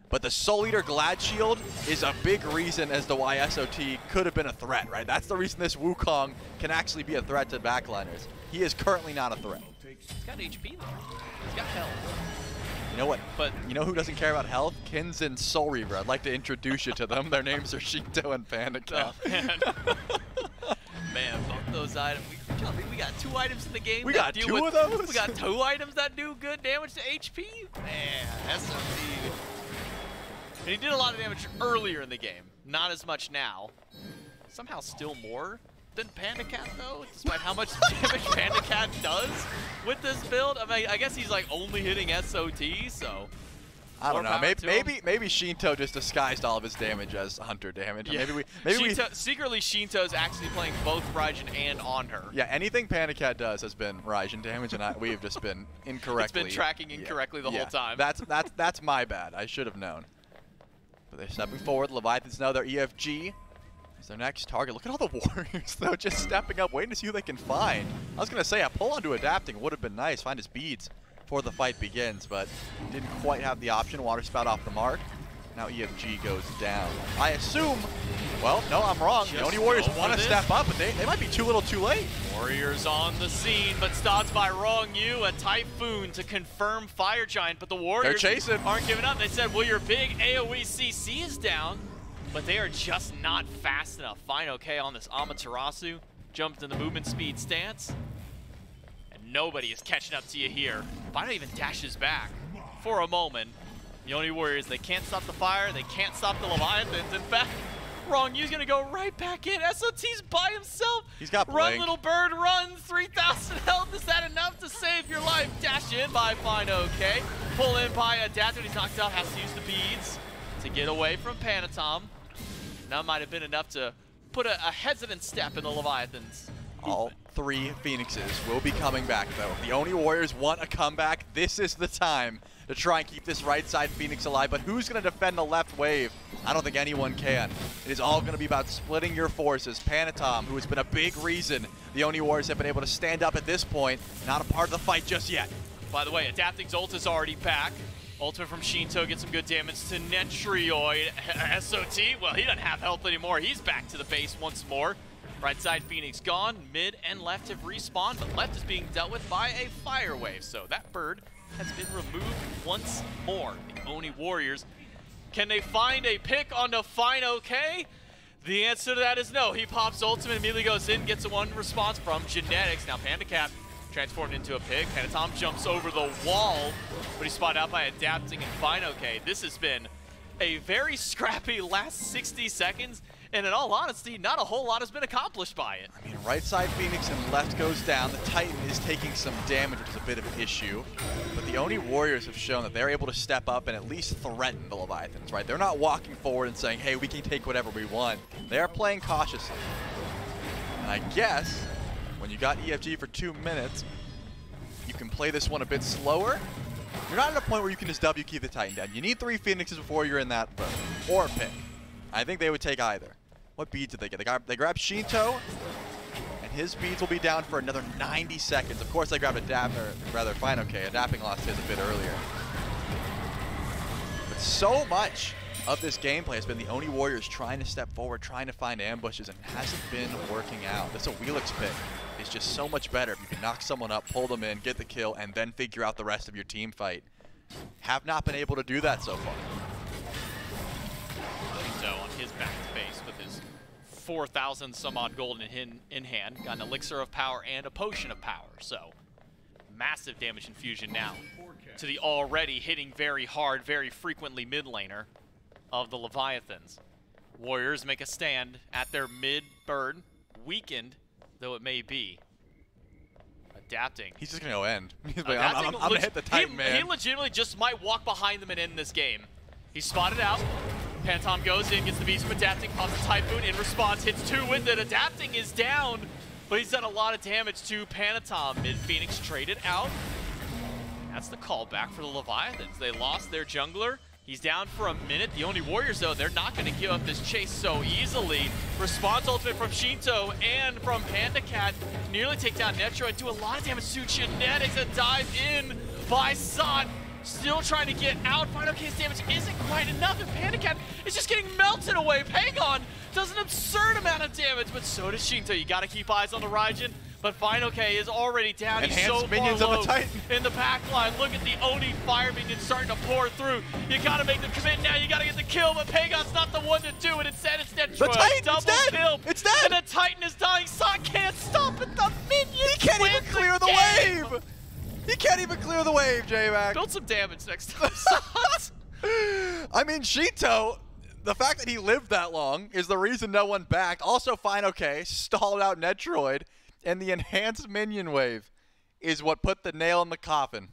But the Soul Eater Glad Shield is a big reason as to why SOT could have been a threat, right? That's the reason this Wukong can actually be a threat to backliners. He is currently not a threat. He's got HP though. He's got health. You know what? But you know who doesn't care about health? Kins and Soul Reaver. I'd like to introduce you to them. Their names are Shinto and Panda Cat. Oh, man, both those items. We got 2 items in the game. We got 2 of those? We got 2 items that do good damage to HP? Man, SOT. And he did a lot of damage earlier in the game. Not as much now. Somehow still more than Panda Cat, though, despite how much damage Panda Cat does with this build. I mean, I guess he's like only hitting SOT, so. I don't know. Maybe Shinto just disguised all of his damage as Hunter damage. Yeah. Secretly, Shinto's actually playing both Raijin and on her. Yeah, anything Panda Cat does has been Raijin damage, and we've just been incorrectly. It's been tracking incorrectly the whole time. That's my bad. I should have known. But they're stepping forward. Leviathans know their EFG is their next target. Look at all the warriors, though, just stepping up, waiting to see who they can find. I was going to say, a pull onto adapting would have been nice. Find his beads before the fight begins, but didn't quite have the option. Water spout off the mark. Now EFG goes down. I assume, well, no, I'm wrong. The Just Oni Warriors go for want to this. step up, but they might be too little too late. Warriors on the scene, but stopped by Wrong You, a Typhoon to confirm Fire Giant, but the Warriors chasing. aren't giving up. They said, well, your big AoE CC is down, but they are just not fast enough. Fine okay on this Amaterasu, jumped in the movement speed stance, and nobody is catching up to you here. Fino even dashes back for a moment. The Oni Warriors, they can't stop the fire, they can't stop the Leviathans. In fact, Wrong You's gonna go right back in. SOT's by himself. He's got Run, Blink. little bird, run. 3,000 health. Is that enough to save your life? Dash in by Fine OK. Pull in by Adapt when he's knocked out. Has to use the beads to get away from Panatom. That might have been enough to put a hesitant step in the Leviathans. All 3 Phoenixes will be coming back, though. The Oni Warriors want a comeback. This is the time to try and keep this right side Phoenix alive, but who's going to defend the left wave? I don't think anyone can. It is all going to be about splitting your forces. Panatom, who has been a big reason the Oni Warriors have been able to stand up at this point, not a part of the fight just yet. By the way, Adapting's ult is already back. Ultimate from Shinto gets some good damage to Netrioid. SOT, well, he doesn't have health anymore. He's back to the base once more. Right side Phoenix gone, mid and left have respawned, but left is being dealt with by a fire wave. So that bird has been removed once more. The Oni Warriors, can they find a pick onto Fine OK? The answer to that is no. He pops ultimate, immediately goes in, gets a one response from Genetics. Now PandaCat transformed into a pig. Panatom jumps over the wall, but he's spotted out by Adapting and Fine OK. This has been a very scrappy last 60 seconds, and in all honesty, not a whole lot has been accomplished by it. I mean, right side Phoenix and left goes down. The Titan is taking some damage, which is a bit of an issue. But the Oni Warriors have shown that they're able to step up and at least threaten the Leviathans, right? They're not walking forward and saying, hey, we can take whatever we want. They are playing cautiously. And I guess when you got EFG for 2 minutes, you can play this one a bit slower. You're not at a point where you can just W key the Titan down. You need 3 Phoenixes before you're in that mode, or a pick. I think they would take either. What beads did they get? They grabbed Shinto, and his beads will be down for another 90 seconds. Of course, they grabbed Adapt, or rather, Fine OK. Adapting lost his a bit earlier. But so much of this gameplay has been the Oni Warriors trying to step forward, trying to find ambushes, and it hasn't been working out. This Wheelix pick is just so much better if you can knock someone up, pull them in, get the kill, and then figure out the rest of your team fight. Have not been able to do that so far. Shinto on his back to base with his 4,000 some odd gold in hand. Got an elixir of power and a potion of power. So massive damage infusion now to the already hitting very hard, very frequently mid laner of the Leviathans. Warriors make a stand at their mid bird, weakened though it may be. Adapting. He's just going to go end. He's like, I'm going to hit the Titan, man. He legitimately just might walk behind them and end this game. He's spotted out. Panatom goes in, gets the beast from Adapting, pops the Typhoon in response, hits 2 with it. Adapting is down, but he's done a lot of damage to Panatom. Mid-Phoenix traded out. That's the callback for the Leviathans. They lost their jungler. He's down for a minute. The Oni Warriors, though, they're not going to give up this chase so easily. Response ultimate from Shinto and from PandaCat. Nearly take down Netro and do a lot of damage to Genetics. A dive in by Sot. Still trying to get out. Final case damage isn't quite enough, and PandaCat is just getting melted away. Pagon does an absurd amount of damage, but so does Shinto. You got to keep eyes on the Raijin. But Final K is already down. He's so far low in the back line. Look at the Oni fire minions starting to pour through. You gotta make the commit now. You gotta get the kill, but Pagon's not the one to do it. Instead, it's Detroit. The Titan, double it's dead. kill. It's dead. And the Titan is dying. Sot can't stop it. The minions He can't even win clear the game. wave. He can't even clear the wave, J-Mac. Build some damage next time, Sot. I mean, Shinto, the fact that he lived that long is the reason no one backed. Also, Fine OK, stalled out Netroid. And the enhanced minion wave is what put the nail in the coffin.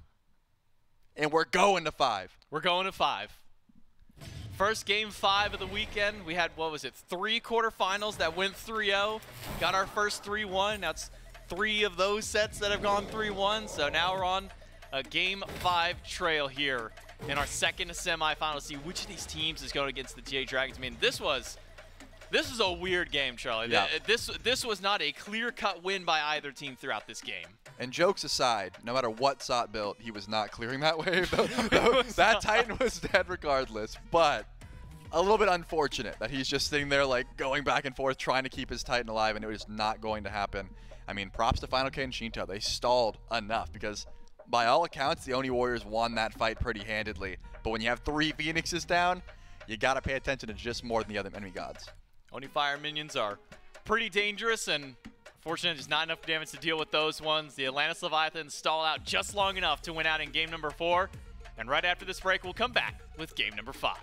And we're going to 5. We're going to 5. First game 5 of the weekend. We had, what was it, 3 quarterfinals that went 3-0. Got our first 3-1. Now it's 3 of those sets that have gone 3-1. So now we're on a game 5 trail here in our second semifinal. See which of these teams is going against the J Dragons. I mean, this is a weird game, Charlie. Yeah. This was not a clear-cut win by either team throughout this game. And jokes aside, no matter what Sot built, he was not clearing that wave. That Titan was dead regardless. But a little bit unfortunate that he's just sitting there like going back and forth trying to keep his Titan alive, and it was not going to happen. I mean, props to Final K and Shinto. They stalled enough because by all accounts, the Oni Warriors won that fight pretty handedly. But when you have 3 Phoenixes down, you got to pay attention to just more than the other enemy gods. Oni Fire minions are pretty dangerous, and fortunately, there's not enough damage to deal with those ones. The Atlantis Leviathans stall out just long enough to win out in game number 4. And right after this break, we'll come back with game number 5.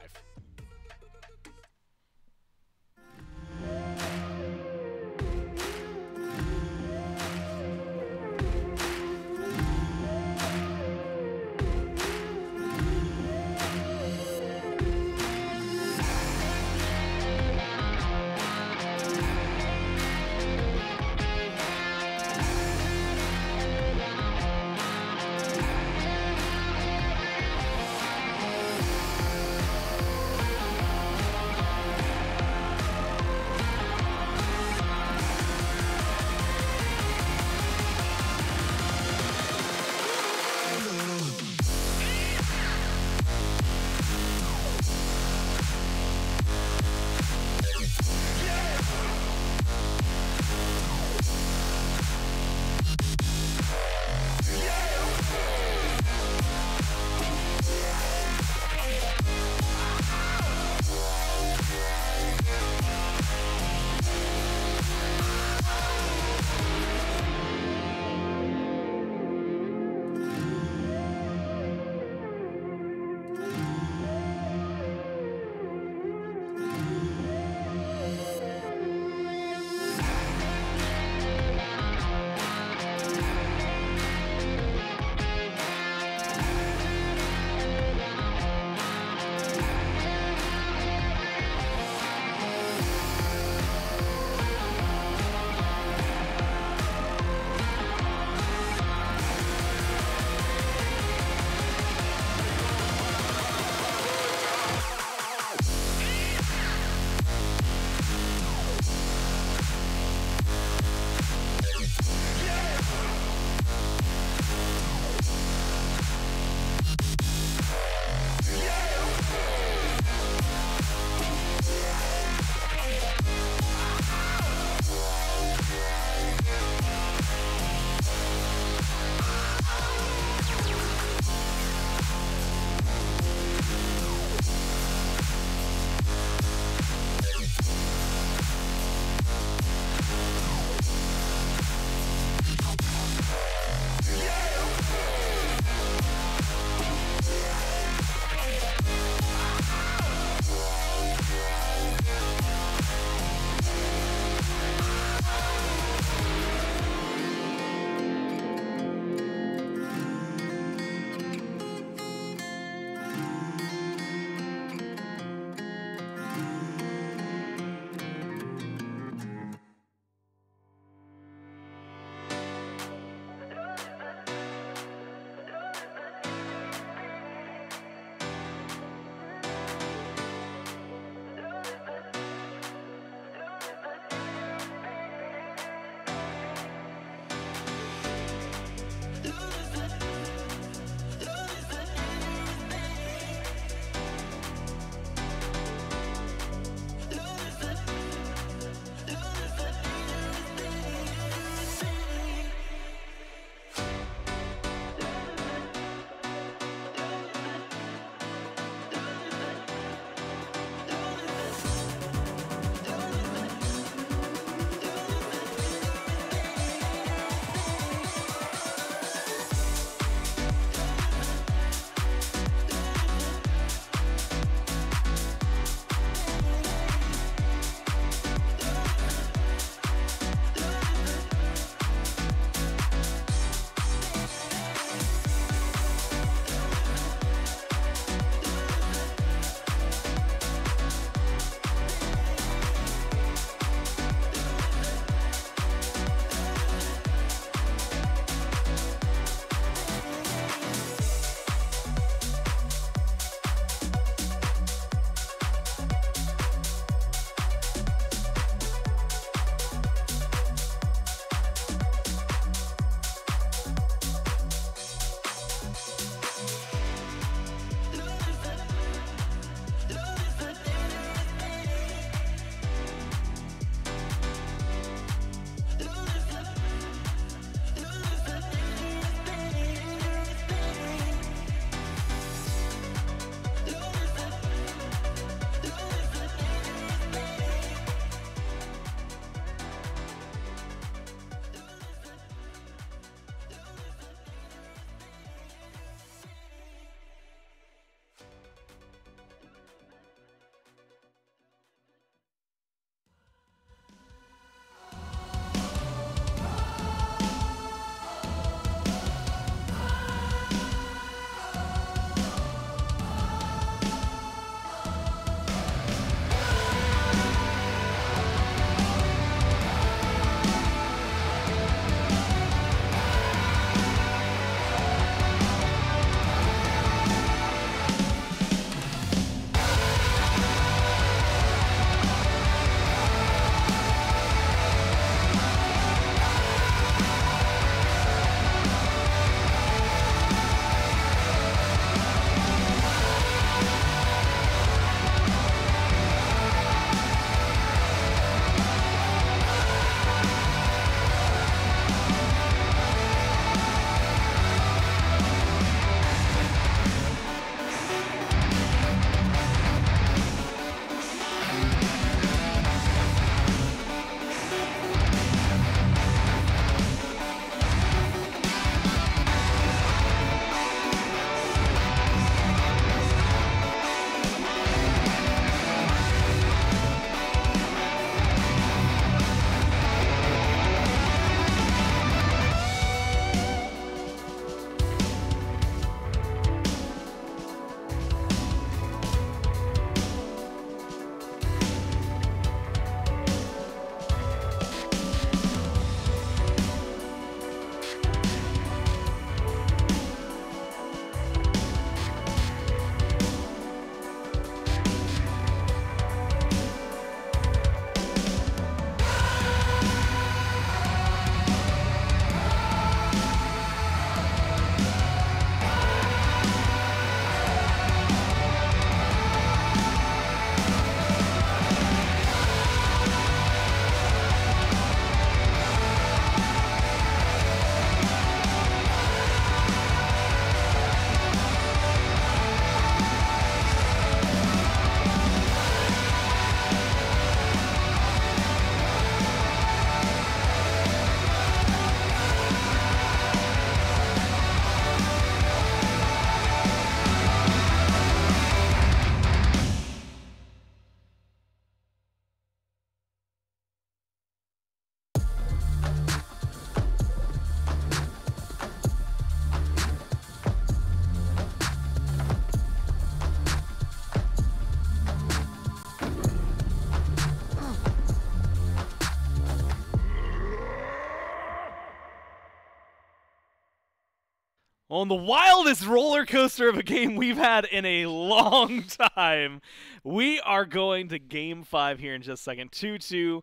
On the wildest roller coaster of a game we've had in a long time, we are going to Game 5 here in just a second. 2-2,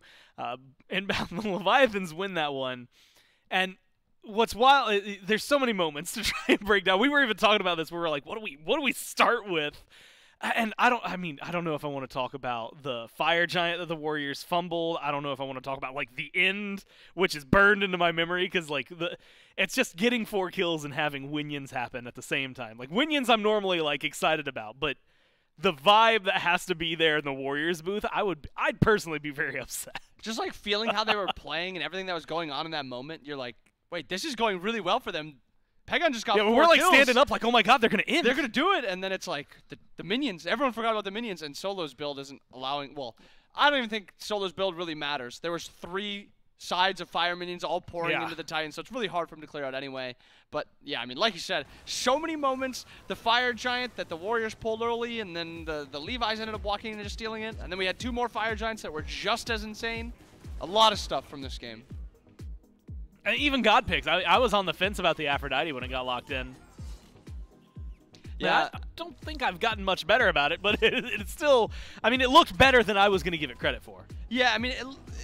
inbound. The Leviathans win that one. And what's wild, there's so many moments to try and break down. We were even talking about this. We were like, what do we start with? And I don't know if I want to talk about the fire giant that the Warriors fumbled. I don't know if I want to talk about like the end, which is burned into my memory because like it's just getting 4 kills and having winions happen at the same time. Like winions I'm normally like excited about, but the vibe that has to be there in the Warriors booth, I'd personally be very upset. Just like feeling how they were playing and everything that was going on in that moment, you're like, wait, this is going really well for them. Pegon just got 4 we're like kills. standing up like, oh my god, they're going to end. They're going to do it, and then it's like the minions. Everyone forgot about the minions, and Solo's build isn't allowing. Well, I don't even think Solo's build really matters. There was 3 sides of fire minions all pouring into the Titan, so it's really hard for him to clear out anyway. But yeah, I mean, like you said, so many moments. The fire giant that the Warriors pulled early, and then the Levi's ended up walking in and just stealing it. And then we had 2 more fire giants that were just as insane. A lot of stuff from this game. And even God picks. I was on the fence about the Aphrodite when it got locked in. Yeah. I don't think I've gotten much better about it, but it's still, I mean, it looked better than I was going to give it credit for. Yeah, I mean,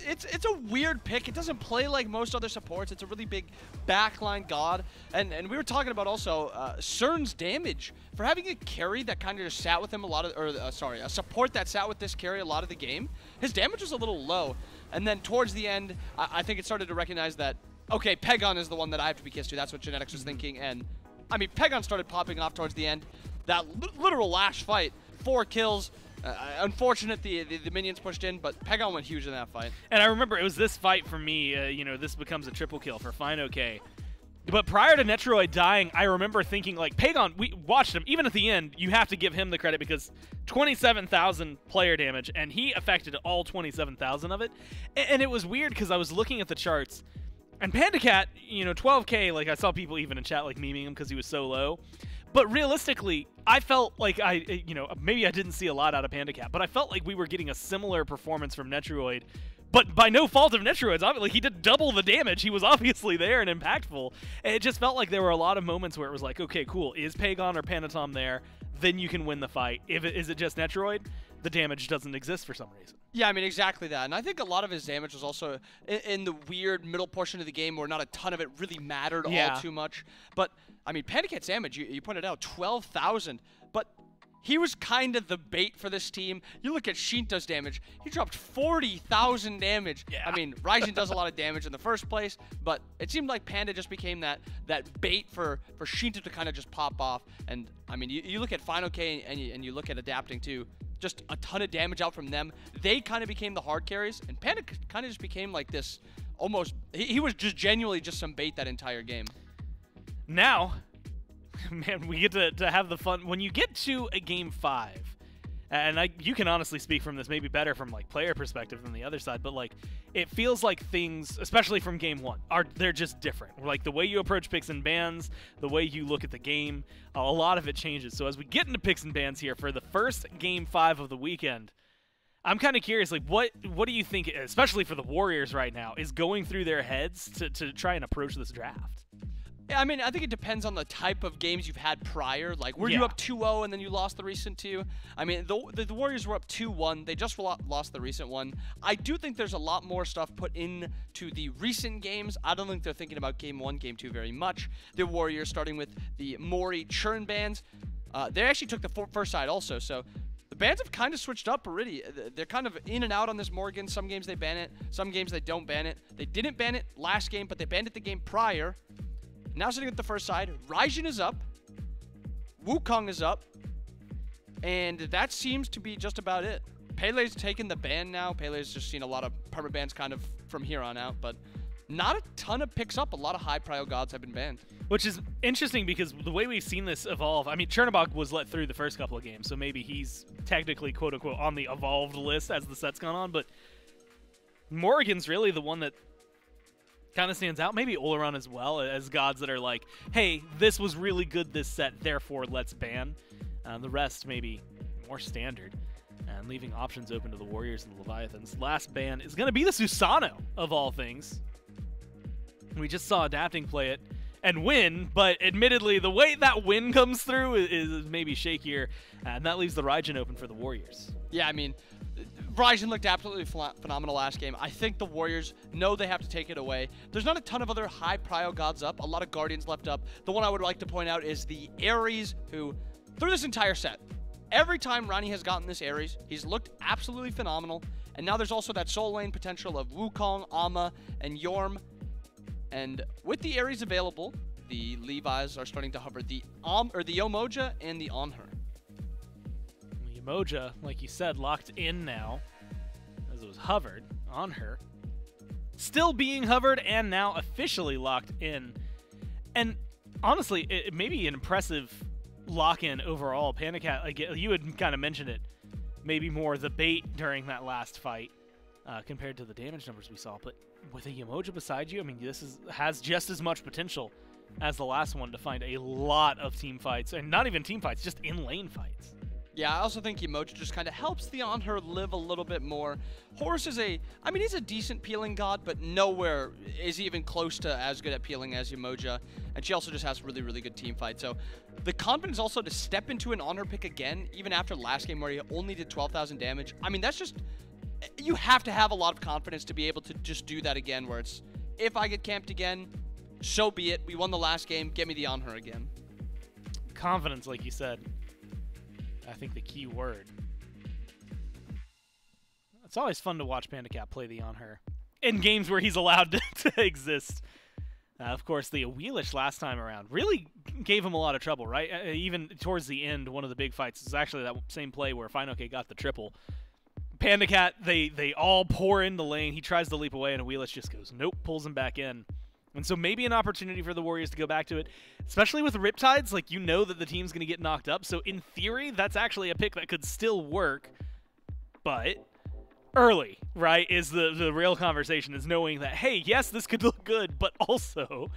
it's a weird pick. It doesn't play like most other supports. It's a really big backline god. And we were talking about also CERN's damage. For having a carry that kind of just sat with him a support that sat with this carry a lot of the game, his damage was a little low. And then towards the end, I think it started to recognize that, okay, Pegon is the one that I have to be kissed to. That's what Genetics was thinking. And, I mean, Pegon started popping off towards the end. That literal last fight, 4 kills. Unfortunate the minions pushed in, but Pegon went huge in that fight. And I remember it was this fight for me, this becomes a triple kill for Fine OK. But prior to Netroid dying, I remember thinking, like, Pegon, we watched him. Even at the end, you have to give him the credit because 27,000 player damage, and he affected all 27,000 of it. And it was weird because I was looking at the charts. And PandaCat, 12K, like I saw people even in chat like memeing him because he was so low. But realistically, I felt like maybe I didn't see a lot out of PandaCat, but I felt like we were getting a similar performance from Netroid. But by no fault of Netroid's, like he did double the damage. He was obviously there and impactful. And it just felt like there were a lot of moments where it was like, okay, cool, is Pegon or Panatom there? Then you can win the fight. Is it just Netroid? The damage doesn't exist for some reason. Yeah, I mean, exactly that. And I think a lot of his damage was also in the weird middle portion of the game where not a ton of it really mattered all too much. But, I mean, PandaCat's damage, you pointed out, 12,000. But he was kind of the bait for this team. You look at Shinta's damage. He dropped 40,000 damage. Yeah. I mean, Raijin does a lot of damage in the first place, but it seemed like Panda just became that bait for Shinta to kind of just pop off. And, I mean, you look at Final K and you look at Adapting too. Just a ton of damage out from them. They kind of became the hard carries, and Panda kind of just became like this almost... He was just genuinely just some bait that entire game. Now, man, we get to have the fun. When you get to a Game 5, and you can honestly speak from this maybe better from like player perspective than the other side, but like it feels like things, especially from Game 1, they're just different. Like the way you approach picks and bans, the way you look at the game, a lot of it changes. So as we get into picks and bans here for the first Game 5 of the weekend, I'm kind of curious, like what do you think, especially for the Warriors right now, is going through their heads to try and approach this draft? Yeah, I mean, I think it depends on the type of games you've had prior. Like, were you up 2-0 and then you lost the recent 2? I mean, the Warriors were up 2-1. They just lost the recent one. I do think there's a lot more stuff put into the recent games. I don't think they're thinking about Game 1, Game 2 very much. The Warriors, starting with the Mori churn bans, they actually took the first side also, so the bans have kind of switched up already. They're kind of in and out on this Morgan. Some games they ban it, some games they don't ban it. They didn't ban it last game, but they banned it the game prior. Now sitting at the first side, Raijin is up, Wukong is up, and that seems to be just about it. Pele's taken the ban now. Pele's just seen a lot of permabans kind of from here on out, but not a ton of picks up. A lot of high prio gods have been banned. Which is interesting because the way we've seen this evolve, I mean, Chernobog was let through the first couple of games, so maybe he's technically, quote-unquote, on the evolved list as the set's gone on, but Morrigan's really the one that kind of stands out. Maybe Oleron as well, as gods that are like, hey, this was really good this set, therefore let's ban. The rest maybe more standard, and leaving options open to the Warriors and the Leviathans. Last ban is going to be the Susano, of all things. We just saw Adapting play it, and win, but admittedly, the way that win comes through is maybe shakier, and that leaves the Raijin open for the Warriors. Yeah, I mean, Raijin looked absolutely phenomenal last game. I think the Warriors know they have to take it away. There's not a ton of other high prio gods up, a lot of Guardians left up. The one I would like to point out is the Ares, who, through this entire set, every time Rani has gotten this Ares, he's looked absolutely phenomenal. And now there's also that soul lane potential of Wukong, Ama, and Yorm. And with the Ares available, the Levi's are starting to hover the Yomoja and the Onher. Yomoja, like you said, locked in now, as it was hovered on her. Still being hovered and now officially locked in. And honestly, it may be an impressive lock-in overall. Pandacat, like you had kind of mentioned it, maybe more the bait during that last fight compared to the damage numbers we saw. But with a Yomoja beside you, I mean, this has just as much potential as the last one to find a lot of team fights, and not even team fights, just in-lane fights. Yeah, I also think Yomoja just kind of helps the Onher live a little bit more. Horus is he's a decent peeling god, but nowhere is he even close to as good at peeling as Yomoja. And she also just has really, really good team fight. So the confidence also to step into an Onher pick again, even after last game where he only did 12,000 damage. I mean, that's just, you have to have a lot of confidence to be able to just do that again, where it's, if I get camped again, so be it. We won the last game, get me the Onher again. Confidence, like you said. I think the key word. It's always fun to watch Pandacat play the Onher in games where he's allowed to exist. Of course, the Wheelish last time around really gave him a lot of trouble, right? Even towards the end, one of the big fights is actually that same play where Finoke got the triple. Pandacat, they all pour in the lane. He tries to leap away, and Wheelish just goes, nope, pulls him back in. And so maybe an opportunity for the Warriors to go back to it, especially with Riptides. Like, you know that the team's going to get knocked up. So in theory, that's actually a pick that could still work. But early, right, is the real conversation, is knowing that, hey, yes, this could look good, but also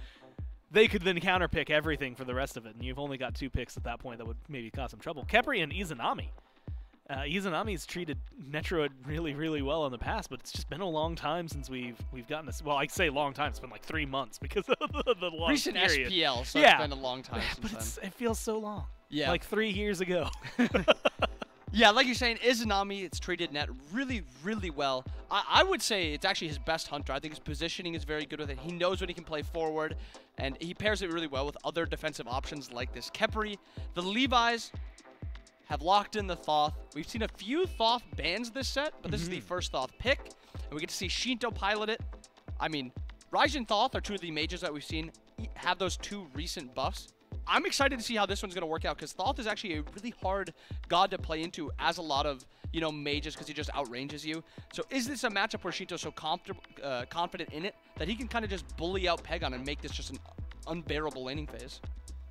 they could then counterpick everything for the rest of it. And you've only got 2 picks at that point that would maybe cause some trouble. Khepri and Izanami. Izanami's treated Netro really, really well in the past, but it's just been a long time since we've gotten this. Well, I say long time. It's been like 3 months because of the long recent period. SPL, so yeah. it's been a long time since But it feels so long. Yeah. Like 3 years ago. Yeah, like you're saying, Izanami, it's treated Net really, really well. I would say it's actually his best hunter. I think his positioning is very good with it. He knows when he can play forward, and he pairs it really well with other defensive options like this Khepri. The Levi's have locked in the Thoth. We've seen a few Thoth bans this set, but this is the first Thoth pick, and we get to see Shinto pilot it. I mean, Raijin Thoth are 2 of the mages that we've seen have those 2 recent buffs. I'm excited to see how this one's going to work out, because Thoth is actually a really hard god to play into as a lot of, mages, because he just outranges you. So is this a matchup where Shinto's so confident in it that he can kind of just bully out Pegon and make this just an unbearable laning phase?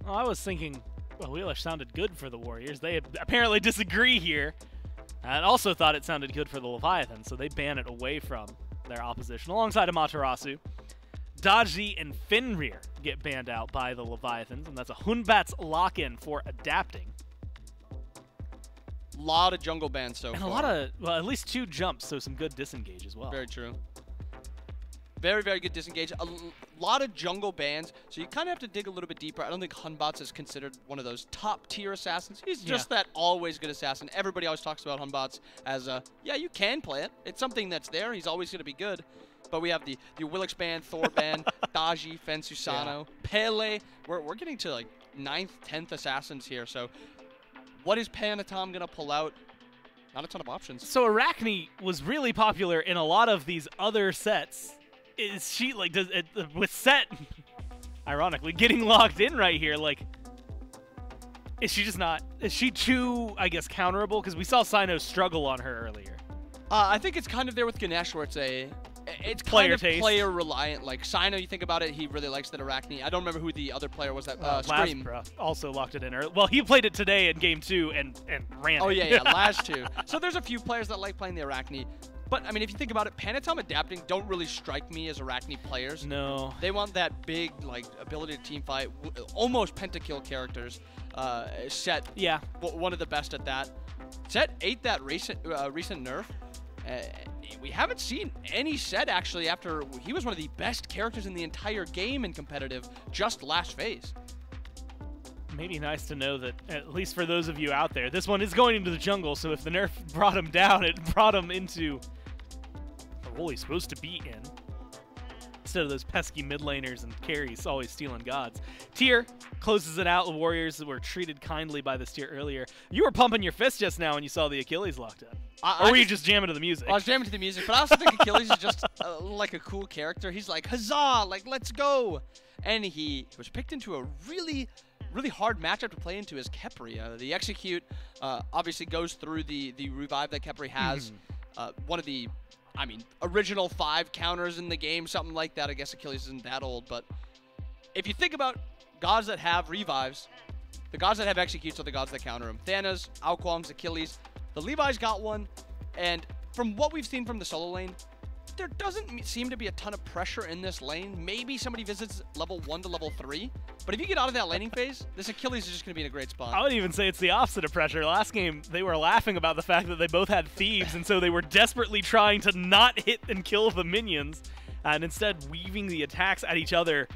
Well, I was thinking, well, Wheelish sounded good for the Warriors. They apparently disagree here, and also thought it sounded good for the Leviathans, so they ban it away from their opposition. Alongside Amaterasu, Daji and Fenrir get banned out by the Leviathans, and that's a Hunbat's lock-in for adapting. A lot of jungle bans so far. And a lot of, well, at least 2 jumps, so some good disengage as well. Very true. Very, very good disengage. A lot of jungle bans, so you kind of have to dig a little bit deeper. I don't think Hunbats is considered one of those top-tier assassins. He's just that always good assassin. Everybody always talks about Hunbats as yeah, you can play it. It's something that's there. He's always going to be good. But we have the Willix ban, Thor ban, Daji, Fen Susano, Pele. We're getting to like 9th, 10th assassins here. So what is Panatom going to pull out? Not a ton of options. So Arachne was really popular in a lot of these other sets. Is she, like, does it, with Set, ironically, getting locked in right here, like, is she just not, is she too, I guess, counterable? Because we saw Sino struggle on her earlier. I think it's kind of there with Ganesh where it's player kind of taste. Player reliant. Like Sino, you think about it, he really likes that Arachne. I don't remember who the other player was. That Scream also locked it in early. Well, he played it today in game 2 and ran it. Oh yeah, last 2. So there's a few players that like playing the Arachne. But, I mean, if you think about it, Panatom adapting don't really strike me as Arachne players. No. They want that big, like, ability to team fight, almost pentakill characters. Set, one of the best at that. Set ate that recent nerf. we haven't seen any set actually after he was one of the best characters in the entire game in competitive just last phase. Maybe nice to know that, at least for those of you out there, this one is going into the jungle, so if the nerf brought him down, it brought him into the role he's supposed to be in. Instead of those pesky mid laners and carries always stealing gods. Tier closes it out. The Warriors were treated kindly by this tier earlier. You were pumping your fist just now when you saw the Achilles locked in. Or were you just jamming to the music? I was jamming to the music, but I also think Achilles is just like a cool character. He's like, huzzah, like, let's go. And he was picked into a really hard matchup to play into as Khepri. The execute obviously goes through the revive that Khepri has. One of the, I mean, original 5 counters in the game, something like that. I guess Achilles isn't that old, but if you think about gods that have revives, the gods that have executes are the gods that counter them. Thanos, Alquangs, Achilles. The Levi's got one, and from what we've seen from the solo lane, there doesn't seem to be a ton of pressure in this lane. Maybe somebody visits level 1 to level 3, but if you get out of that laning phase, this Achilles is just going to be in a great spot. I would even say it's the opposite of pressure. Last game, they were laughing about the fact that they both had thieves, and so they were desperately trying to not hit and kill the minions, and instead weaving the attacks at each other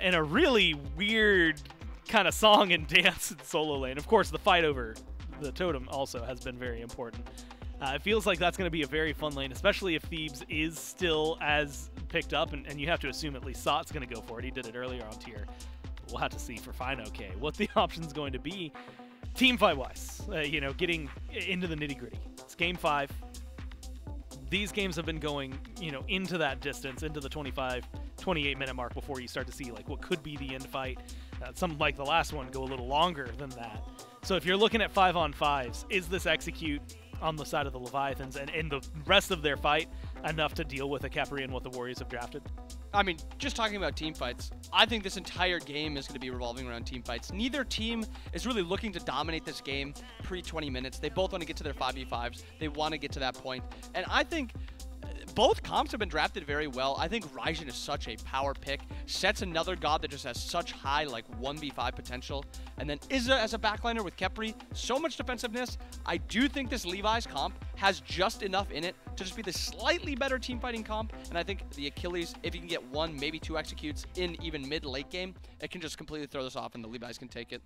in a really weird kind of song and dance in solo lane. Of course, the fight over the totem also has been very important. It feels like that's going to be a very fun lane, especially if Thebes is still as picked up, and you have to assume at least Sot's going to go for it. He did it earlier on tier. We'll have to see for Fine OK what the option's going to be. Team fight-wise, you know, getting into the nitty-gritty. It's game 5. These games have been going, you know, into that distance, into the 25, 28-minute mark before you start to see, like, what could be the end fight. Some, like the last one, go a little longer than that. So if you're looking at 5-on-5s, is this execute on the side of the Leviathans and in the rest of their fight enough to deal with a Khepri and what the Warriors have drafted? I mean, just talking about team fights, I think this entire game is going to be revolving around team fights. Neither team is really looking to dominate this game pre-20 minutes. They both want to get to their 5v5s. They want to get to that point. And I think both comps have been drafted very well. I think Raijin is such a power pick. Sets another god that just has such high, like, 1v5 potential. And then Izza as a backliner with Khepri, so much defensiveness. I do think this Levi's comp has just enough in it to just be the slightly better team fighting comp. And I think the Achilles, if you can get 1, maybe 2 executes in even mid-late game, it can just completely throw this off and the Levi's can take it.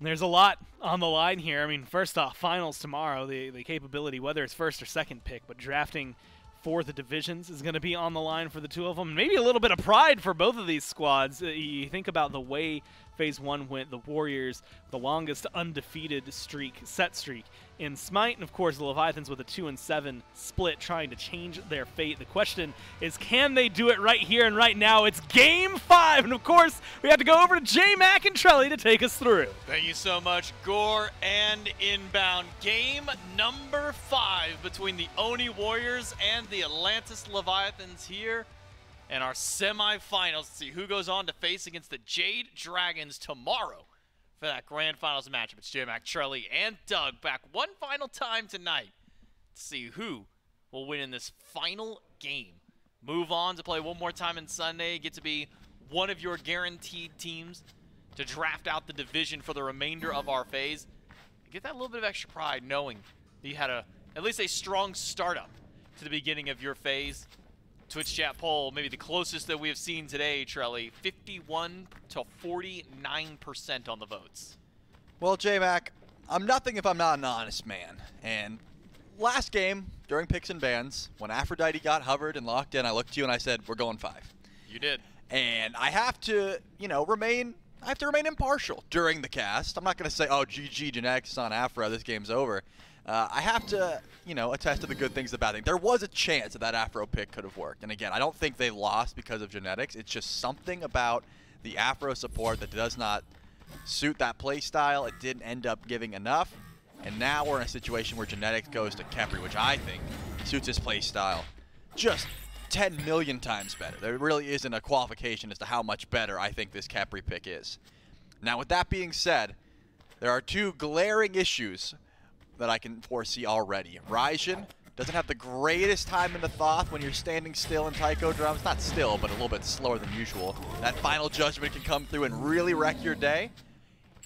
There's a lot on the line here. I mean, first off, finals tomorrow, the capability, whether it's first or second pick, but drafting for the divisions is going to be on the line for the two of them. Maybe a little bit of pride for both of these squads. You think about the way Phase 1 went, the Warriors, the longest undefeated set streak in Smite, and of course the Leviathans with a 2-7 split trying to change their fate. The question is, can they do it right here and right now? It's Game 5, and of course we have to go over to J-Mac and Trelly to take us through. Thank you so much, Gore and Inbound. Game number 5 between the Oni Warriors and the Atlantis Leviathans here in our semifinals. To see who goes on to face against the Jade Dragons tomorrow for that grand finals matchup. It's J-Mac, Trelly, and Doug back one final time tonight to see who will win in this final game. Move on to play one more time on Sunday. Get to be one of your guaranteed teams to draft out the division for the remainder of our phase. Get that little bit of extra pride knowing that you had at least a strong startup to the beginning of your phase. Twitch chat poll, maybe the closest that we have seen today, Trelly, 51 to 49% on the votes. Well, J-Mac, I'm nothing if I'm not an honest man. And last game, during picks and bans, when Aphrodite got hovered and locked in, I looked to you and I said, we're going 5. You did. And I have to, you know, remain impartial during the cast. I'm not going to say, oh, GG, Genetics on Aphro, this game's over. I have to, you know, attest to the good things, the bad things. There was a chance that Afro pick could have worked. And again, I don't think they lost because of genetics. It's just something about the Afro support that does not suit that play style. It didn't end up giving enough. And now we're in a situation where genetics goes to Khepri, which I think suits his play style just 10 million times better. There really isn't a qualification as to how much better I think this Khepri pick is. Now, with that being said, there are 2 glaring issues that I can foresee already. Raijin doesn't have the greatest time in the Thoth when you're standing still in Taiko drums. Not still, but a little bit slower than usual. That final judgment can come through and really wreck your day.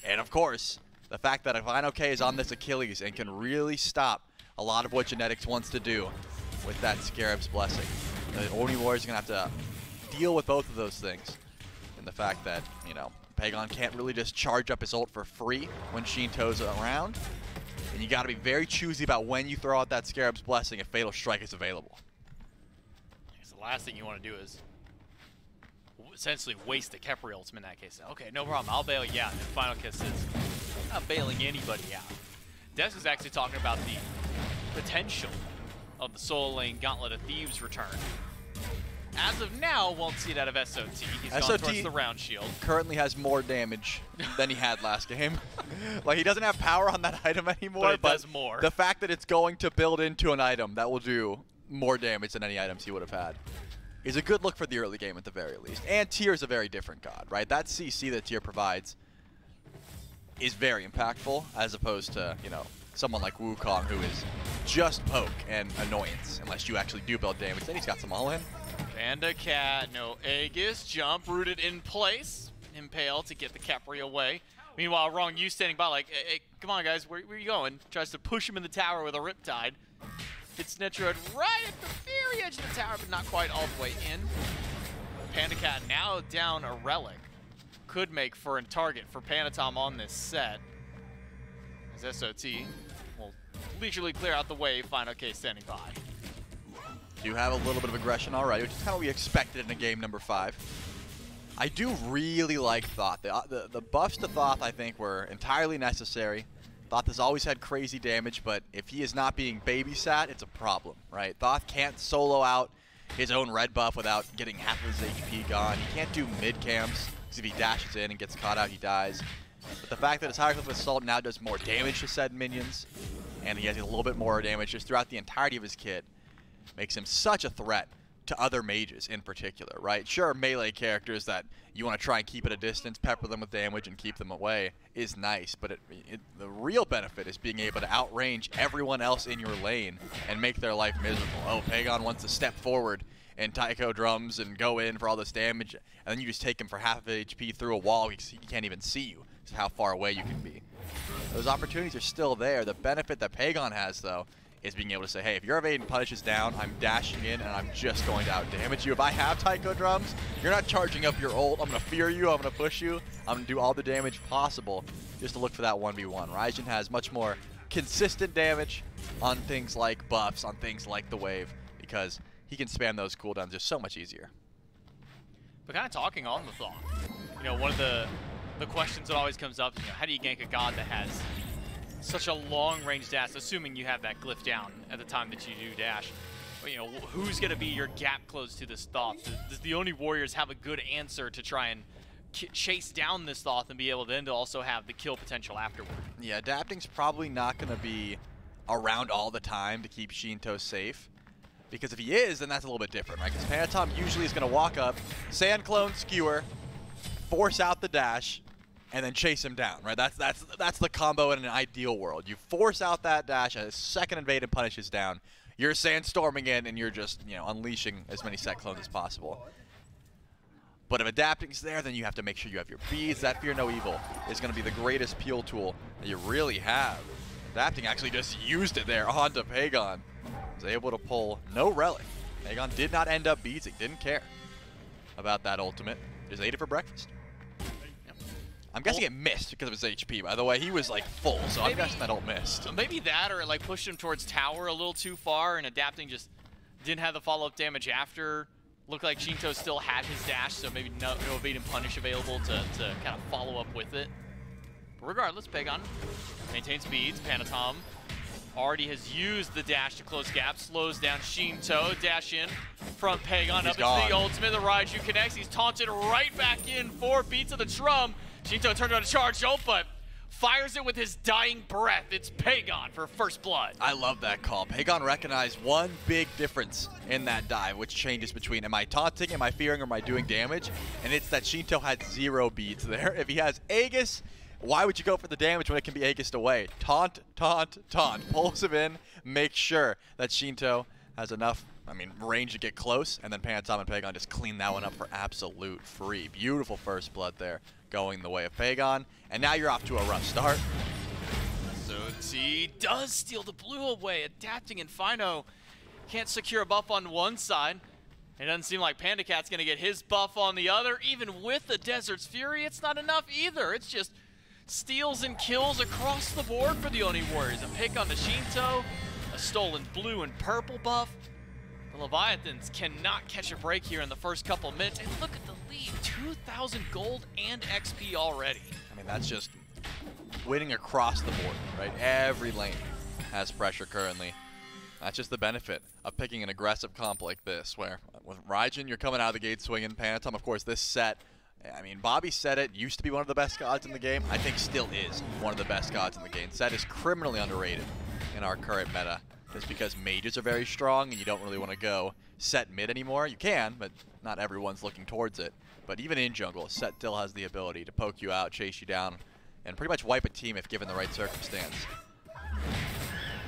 And of course, the fact that Fine OK is on this Achilles and can really stop a lot of what Genetics wants to do with that Scarab's Blessing. The Oni Warriors are going to have to deal with both of those things. And the fact that, you know, Pagon can't really just charge up his ult for free when Shinto's around. And you got to be very choosy about when you throw out that Scarab's Blessing if Fatal Strike is available. Because the last thing you want to do is essentially waste the Khepri ultimate in that case. Okay, no problem. I'll bail you out. And Final Kiss is not bailing anybody out. Des is actually talking about the potential of the Soul Lane Gauntlet of Thieves return. As of now, won't see it out of SOT. He's gone towards the round shield. Currently has more damage than he had last game. Like, he doesn't have power on that item anymore, but it does more. The fact that it's going to build into an item that will do more damage than any items he would have had is a good look for the early game at the very least. And Tyr is a very different god, right? That CC that Tyr provides is very impactful, as opposed to, you know, someone like Wukong, who is just poke and annoyance, unless you actually do build damage. Then he's got some all-in. Panda Cat, no Aegis, jump, rooted in place. Impale to get the Khepri away. Meanwhile, Wrong You standing by like, hey, come on guys, where are you going? Tries to push him in the tower with a Riptide. Hits Netroid right at the very edge of the tower, but not quite all the way in. Panda Cat now down a Relic. Could make for a target for Panatom on this set. As SOT will leisurely clear out the way, Final Case standing by. Do have a little bit of aggression already, which is kind of what we expected in a game number 5. I do really like Thoth. The buffs to Thoth, I think, were entirely necessary. Thoth has always had crazy damage, but if he is not being babysat, it's a problem, right? Thoth can't solo out his own red buff without getting half of his HP gone. He can't do mid camps, because if he dashes in and gets caught out, he dies. But the fact that his Hieroglyph Assault now does more damage to said minions, and he has a little bit more damage just throughout the entirety of his kit, makes him such a threat to other mages in particular, right? Sure, melee characters that you want to try and keep at a distance, pepper them with damage and keep them away is nice, but the real benefit is being able to outrange everyone else in your lane and make their life miserable. Oh, Pagon wants to step forward and taiko drums and go in for all this damage, and then you just take him for half of HP through a wall because he can't even see you. It's how far away you can be. Those opportunities are still there. The benefit that Pagon has, though, is being able to say, hey, if your evade and punish is down, I'm dashing in and I'm just going to out-damage you. If I have taiko drums, you're not charging up your ult. I'm going to fear you, I'm going to push you, I'm going to do all the damage possible just to look for that 1v1. Raijin has much more consistent damage on things like buffs, on things like the wave, because he can spam those cooldowns just so much easier. But kind of talking on the Thoth, you know, one of the questions that always comes up is, you know, how do you gank a god that has such a long-range dash, assuming you have that glyph down at the time that you do dash. But, you know, who's going to be your gap close to this Thoth? Does the Oni Warriors have a good answer to try and chase down this Thoth and be able then to also have the kill potential afterward? Yeah, adapting's probably not going to be around all the time to keep Shinto safe. Because if he is, then that's a little bit different, right? Because Panatom usually is going to walk up, Sand Clone Skewer, force out the dash, and then chase him down, right? That's the combo in an ideal world. You force out that dash, a second invade and punishes down. You're sandstorming in, and you're just, you know, unleashing as many set clones as possible. But if adapting's there, then you have to make sure you have your beads. That Fear No Evil is going to be the greatest peel tool that you really have. Adapting actually just used it there onto Pagon. Was able to pull no relic. Pagon did not end up beadsing, didn't care about that ultimate. Just ate it for breakfast. I'm guessing it missed because of his HP, by the way. He was like full, so I'm guessing that ult missed. Maybe that, or it like pushed him towards tower a little too far, and adapting just didn't have the follow-up damage after. Looked like Shinto still had his dash, so maybe no evade and punish available to kind of follow up with it. But regardless, Pagon maintains speeds. Panatom already has used the dash to close gaps, slows down Shinto, dash in from Pagon up into the ultimate. The Raiju connects. He's taunted right back in for beats of the drum. Shinto turned around to charge ult, but fires it with his dying breath. It's Pagon for first blood. I love that call. Pagon recognized one big difference in that dive, which changes between am I taunting, am I fearing, or am I doing damage? And it's that Shinto had 0 beats there. If he has Aegis, why would you go for the damage when it can be Aegis'd away? Taunt, taunt, taunt. Pulls him in, make sure that Shinto has enough, range to get close, and then Panatom and Pagon just clean that one up for absolute free. Beautiful first blood there, going the way of Pagon, and now you're off to a rough start. So T does steal the blue away, adapting, and Fino can't secure a buff on one side. It doesn't seem like Panda Cat's gonna get his buff on the other. Even with the Desert's Fury, it's not enough either. It's just steals and kills across the board for the Oni Warriors. A pick on the Shinto, a stolen blue and purple buff. The Leviathans cannot catch a break here in the first couple minutes. And look at the lead, 2,000 gold and XP already. I mean, that's just winning across the board, right? Every lane has pressure currently. That's just the benefit of picking an aggressive comp like this, where with Raijin, you're coming out of the gate swinging. Panatom, of course, this set, I mean, Bobby said it, used to be one of the best gods in the game. I think still is one of the best gods in the game. Set is criminally underrated in our current meta, just because mages are very strong and you don't really want to go set mid anymore. You can, but not everyone's looking towards it. But even in jungle, set still has the ability to poke you out, chase you down, and pretty much wipe a team if given the right circumstance.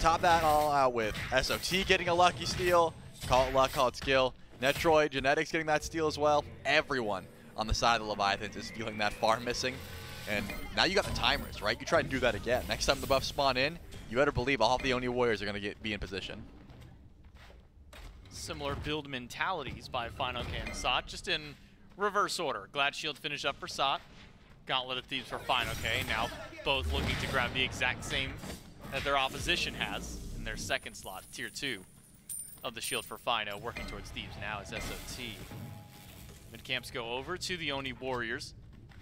Top that all out with SOT getting a lucky steal. Call it luck, call it skill. Netroid, Genetics getting that steal as well. Everyone on the side of the Leviathans is feeling that farm missing. And now you got the timers, right? You try and do that again. Next time the buffs spawn in, you better believe all of the Oni Warriors are going to be in position. Similar build mentalities by Final K and Sot, just in reverse order. Glad Shield finished up for Sot. Gauntlet of Thieves for Final K. Now both looking to grab the exact same that their opposition has in their second slot, tier 2 of the Shield for Fino, working towards Thieves now as SOT. Mid camps go over to the Oni Warriors,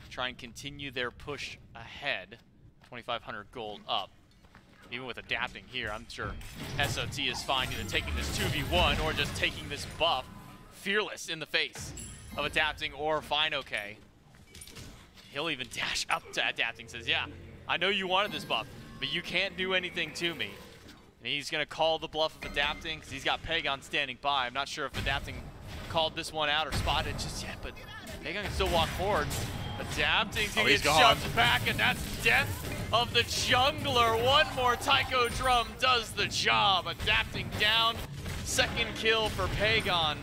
try and continue their push ahead. 2,500 gold up. Even with adapting here, I'm sure SOT is fine either taking this 2v1 or just taking this buff, fearless in the face of adapting or Fino K. He'll even dash up to adapting, says, yeah, I know you wanted this buff, but you can't do anything to me. And he's going to call the bluff of adapting because he's got Pagon standing by. I'm not sure if adapting called this one out or spotted just yet, but Pagon can still walk forward. Adapting's going to get shoved back, and that's death of the jungler. One more Taiko drum does the job. Adapting down, second kill for Pagon.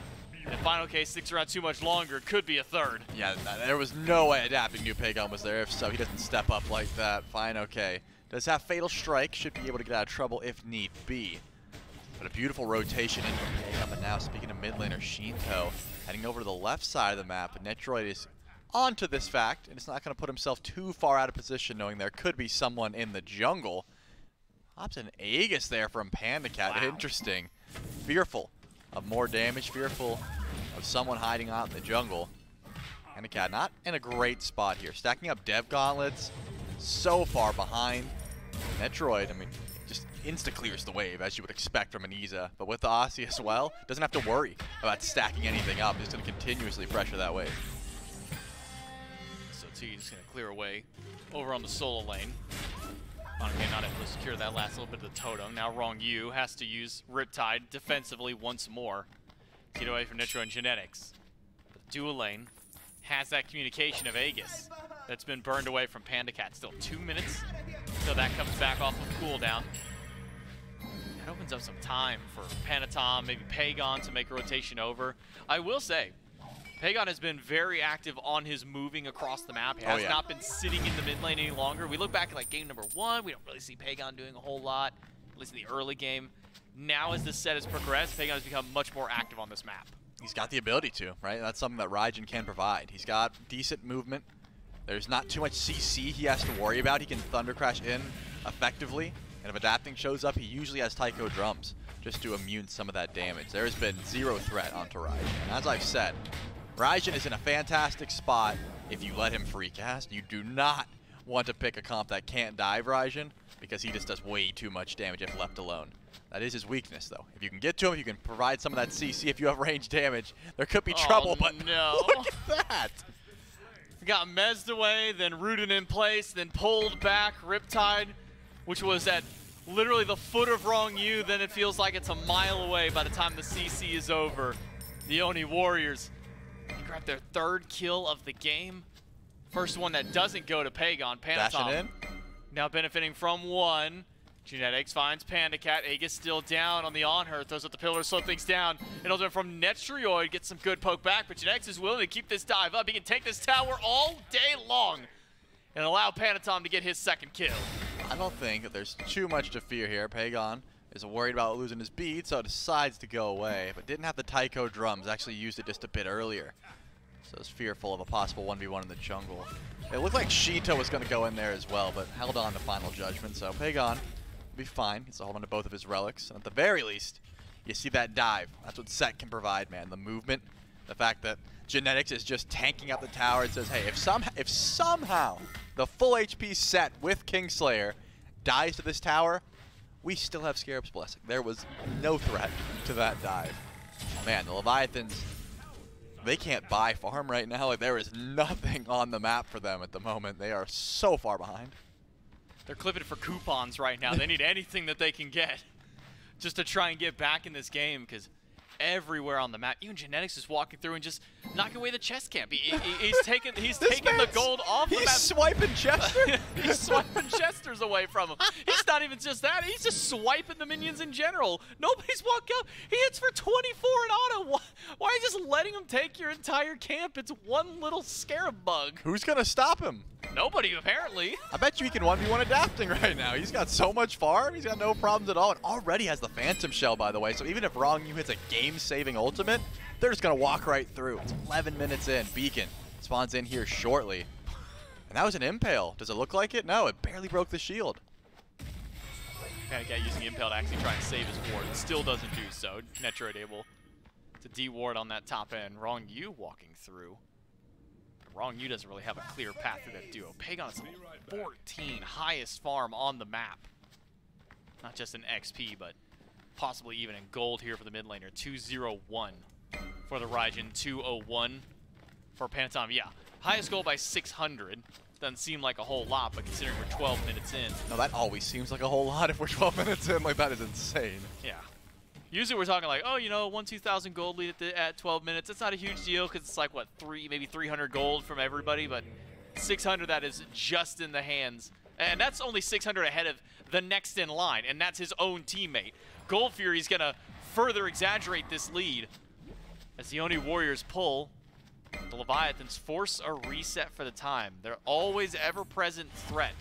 And Final Case sticks around too much longer, could be a third. Yeah, there was no way Adapting knew Pagon was there. If so, he doesn't step up like that. Fine, okay. Does have Fatal Strike, should be able to get out of trouble if need be. But a beautiful rotation into Pagon. But now, speaking of mid laner, Shinto heading over to the left side of the map. Netroid is onto this fact, and it's not going to put himself too far out of position, knowing there could be someone in the jungle. Ops an Aegis there from Panda Cat. Wow. Interesting. Fearful of more damage, fearful of someone hiding out in the jungle. Panda Cat not in a great spot here. Stacking up Dev Gauntlets, so far behind. Netroid, I mean, just insta-clears the wave, as you would expect from an Iza. But with the Aussie as well, doesn't have to worry about stacking anything up. Just going to continuously pressure that wave. So T's going to clear away over on the solo lane. Monokai not able to secure that last little bit of the totem. Now Wrong U has to use Riptide defensively once more. Get away from Netroid and Genetics. But dual lane has that communication of Aegis that's been burned away from Panda Cat. Still 2 minutes until that comes back off of cooldown. That opens up some time for Panatom, maybe Pagon to make a rotation over. I will say, Pagon has been very active on his moving across the map. He has not been sitting in the mid lane any longer. We look back at like game number 1, we don't really see Pagon doing a whole lot, at least in the early game. Now as this set has progressed, Pagon has become much more active on this map. He's got the ability to, right? That's something that Raijin can provide. He's got decent movement. There's not too much CC he has to worry about. He can Thunder Crash in effectively. And if Adapting shows up, he usually has Taiko drums just to immune some of that damage. There has been zero threat onto Raijin. And as I've said, Raijin is in a fantastic spot if you let him free cast. You do not want to pick a comp that can't dive Raijin because he just does way too much damage if left alone. That is his weakness, though. If you can get to him, you can provide some of that CC. If you have range damage, there could be trouble, but no. Look at that. Got mezzed away, then rooted in place, then pulled back. Riptide, which was at literally the foot of Wrong U, then it feels like it's a mile away by the time the CC is over. The Oni Warriors grab their third kill of the game. First one that doesn't go to Pagon. Panatom now benefiting from one. Genetics finds Panda Cat. Aegis still down on the on-her. Throws up the pillar, slow things down. And ultimately from Netroid gets some good poke back, but Genetics is willing to keep this dive up. He can take this tower all day long and allow Panatom to get his second kill. I don't think that there's too much to fear here. Pagon is worried about losing his bead, so decides to go away, but didn't have the Taiko drums, actually used it just a bit earlier. So is fearful of a possible 1v1 in the jungle. It looked like Shito was going to go in there as well, but held on to Final Judgment, so Pagon will be fine. He's hold on to both of his relics, and at the very least, you see that dive. That's what Set can provide, man. The movement, the fact that Genetics is just tanking up the tower and says, hey, if somehow the full HP Set with Kingslayer dies to this tower, we still have Scarab's Blessing. There was no threat to that dive. Man, the Leviathans, they can't buy farm right now. Like, there is nothing on the map for them at the moment. They are so far behind. They're clipping for coupons right now. They need anything that they can get just to try and get back in this game, because everywhere on the map, even Genetics is walking through and just knocking away the chest camp. He's taking the gold off the map. He's swiping Chester. He's swiping Chesters away from him. He's not even just that. He's just swiping the minions in general. Nobody's walking up. He hits for 24 in auto. Why are you just letting him take your entire camp? It's one little scarab bug. Who's going to stop him? Nobody, apparently. I bet you he can 1v1 adapting right now. He's got so much farm. He's got no problems at all, and already has the Phantom Shell, by the way. So even if Wrong You hits a game-saving ultimate, they're just going to walk right through. It's 11 minutes in. Beacon spawns in here shortly. And that was an Impale. Does it look like it? No, it barely broke the shield. Panicat using Impale to actually try and save his ward. It still doesn't do so. Netroid able to de-ward on that top end. Wrong You walking through. Wrong You doesn't really have a clear path through that duo. Pagon is 14, highest farm on the map. Not just in XP, but possibly even in gold here for the mid laner. 201 for the Raijin, 201 for Panatom. Yeah, highest gold by 600. Doesn't seem like a whole lot, but considering we're 12 minutes in. No, that always seems like a whole lot if we're 12 minutes in. Like, that is insane. Yeah. Usually we're talking like, oh, you know, 2,000 gold lead at 12 minutes. It's not a huge deal because it's like, what, maybe 300 gold from everybody, but 600, that is just in the hands. And that's only 600 ahead of the next in line, and that's his own teammate. Gold Fury's going to further exaggerate this lead as the Oni Warriors pull. The Leviathans force a reset for the time. They're always ever-present threat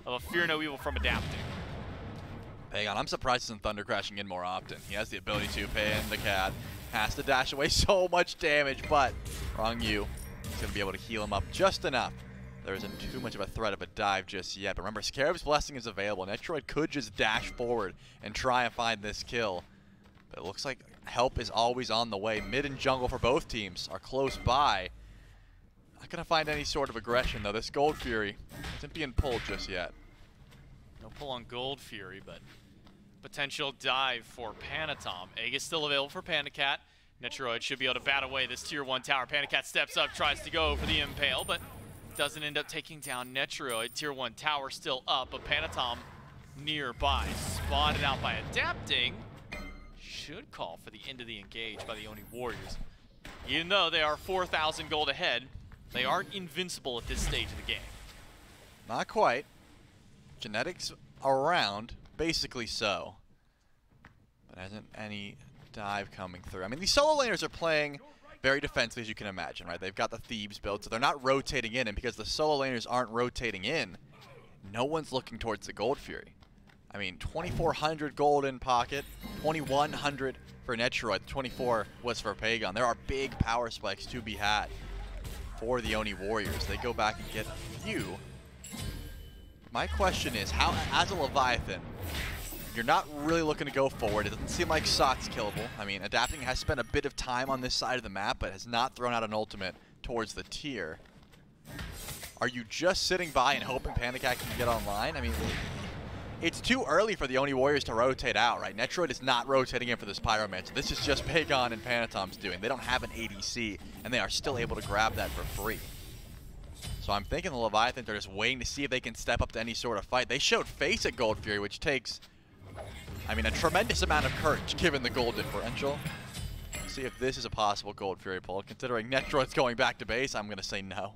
of a fear no evil from adapting. Pagon, I'm surprised isn't Thunder crashing in more often. He has the ability to pay in the cat. Has to dash away so much damage, but Wrong You is going to be able to heal him up just enough. There isn't too much of a threat of a dive just yet. But remember, Scarab's Blessing is available. Netroid could just dash forward and try and find this kill. But it looks like help is always on the way. Mid and jungle for both teams are close by. Not going to find any sort of aggression, though. This Gold Fury isn't being pulled just yet. No pull on Gold Fury, but potential dive for Panatom. Egg is still available for Pandacat. Netroid should be able to bat away this tier 1 tower. Pandacat steps up, tries to go for the Impale, but doesn't end up taking down Netroid. Tier 1 tower still up, but Panatom nearby. Spotted out by adapting. Should call for the end of the engage by the Oni Warriors. Even though they are 4,000 gold ahead, they aren't invincible at this stage of the game. Not quite. Genetics around, basically so. But hasn't any dive coming through. I mean, these solo laners are playing very defensively, as you can imagine, right? They've got the Thieves built, so they're not rotating in, and because the solo laners aren't rotating in, no one's looking towards the Gold Fury. I mean, 2,400 gold in pocket, 2,100 for Netroid, 24 was for Pagon. There are big power spikes to be had for the Oni Warriors. They go back and get a few. My question is, how, as a Leviathan, you're not really looking to go forward. It doesn't seem like Sot's killable. I mean, Adapting has spent a bit of time on this side of the map, but has not thrown out an ultimate towards the tier. Are you just sitting by and hoping Pandacat can get online? I mean, it's too early for the Oni Warriors to rotate out, right? Netroid is not rotating in for this Pyromancer. This is just Pagon and Panatom's doing. They don't have an ADC, and they are still able to grab that for free. So I'm thinking the Leviathans are just waiting to see if they can step up to any sort of fight. They showed face at Gold Fury, which takes, I mean, a tremendous amount of courage given the gold differential. See if this is a possible Gold Fury pull. Considering Netroid's going back to base, I'm going to say no.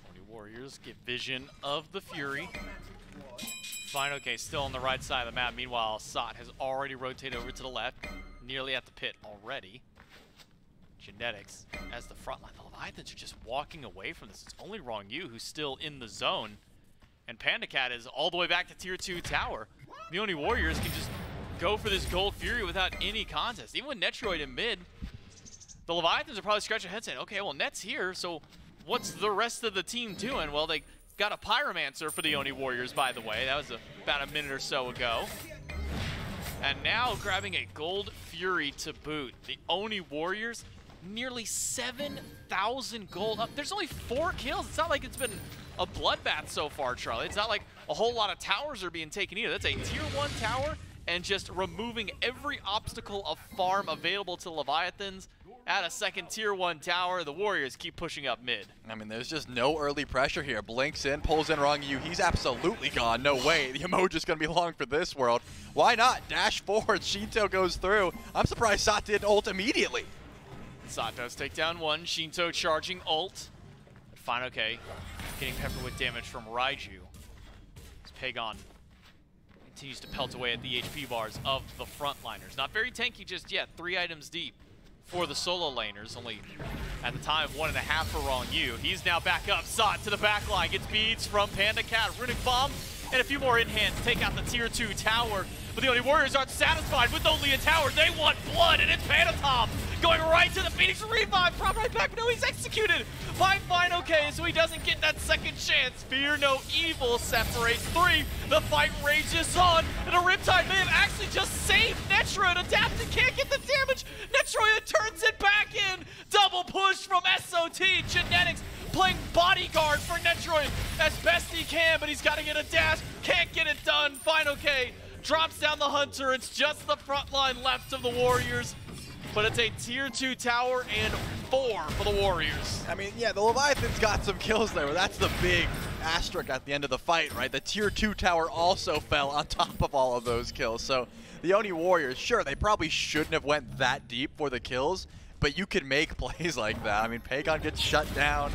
Oni Warriors get vision of the Fury. Fine, okay, still on the right side of the map. Meanwhile, Sot has already rotated over to the left, nearly at the pit already. Genetics as the front line. The Leviathans are just walking away from this. It's only Wrong You who's still in the zone. And Pandacat is all the way back to tier 2 tower. The Oni Warriors can just go for this Gold Fury without any contest. Even with Netroid in mid, the Leviathans are probably scratching their head saying, okay, well, Net's here, so what's the rest of the team doing? Well, they got a Pyromancer for the Oni Warriors, by the way. That was about a minute or so ago. And now grabbing a Gold Fury to boot. The Oni Warriors, nearly 7,000 gold up. There's only 4 kills. It's not like it's been a bloodbath so far, Charlie. It's not like a whole lot of towers are being taken either. That's a tier 1 tower and just removing every obstacle of farm available to Leviathans. At a second tier 1 tower, the Warriors keep pushing up mid. I mean, there's just no early pressure here. Blinks in, pulls in wrong U. He's absolutely gone. No way. The emoji's going to be long for this world. Why not? Dash forward. Shinto goes through. I'm surprised Sot didn't ult immediately. Sot does take down one. Shinto charging ult. Fine, okay. Getting peppered with damage from Raiju. As Pagon continues to pelt away at the HP bars of the frontliners. Not very tanky just yet. 3 items deep for the solo laners. Only at the time 1.5 for Wrong U. He's now back up. Sot to the back line. Gets beads from Panda Cat. Runic Bomb and a few more in hand to take out the tier 2 tower. But the Oni Warriors aren't satisfied with only a tower. They want blood, and it's Panatom going right to the Phoenix Revive. Prop right back, but no, he's executed by Fine OK, so he doesn't get that second chance. Fear No Evil separates 3. The fight rages on, and a Riptide may have actually just saved Netroid. Adapted can't get the damage. Netroid turns it back in. Double push from SOT. Genetics playing bodyguard for Netroid as best he can, but he's got to get a dash. Can't get it done. Fine OK drops down the Hunter. It's just the front line left of the Warriors, but it's a tier 2 tower and 4 for the Warriors. I mean, yeah, the Leviathans got some kills there, but that's the big asterisk at the end of the fight, right? The tier 2 tower also fell on top of all of those kills. So the Oni Warriors, sure, they probably shouldn't have went that deep for the kills, but you can make plays like that. I mean, Pagon gets shut down.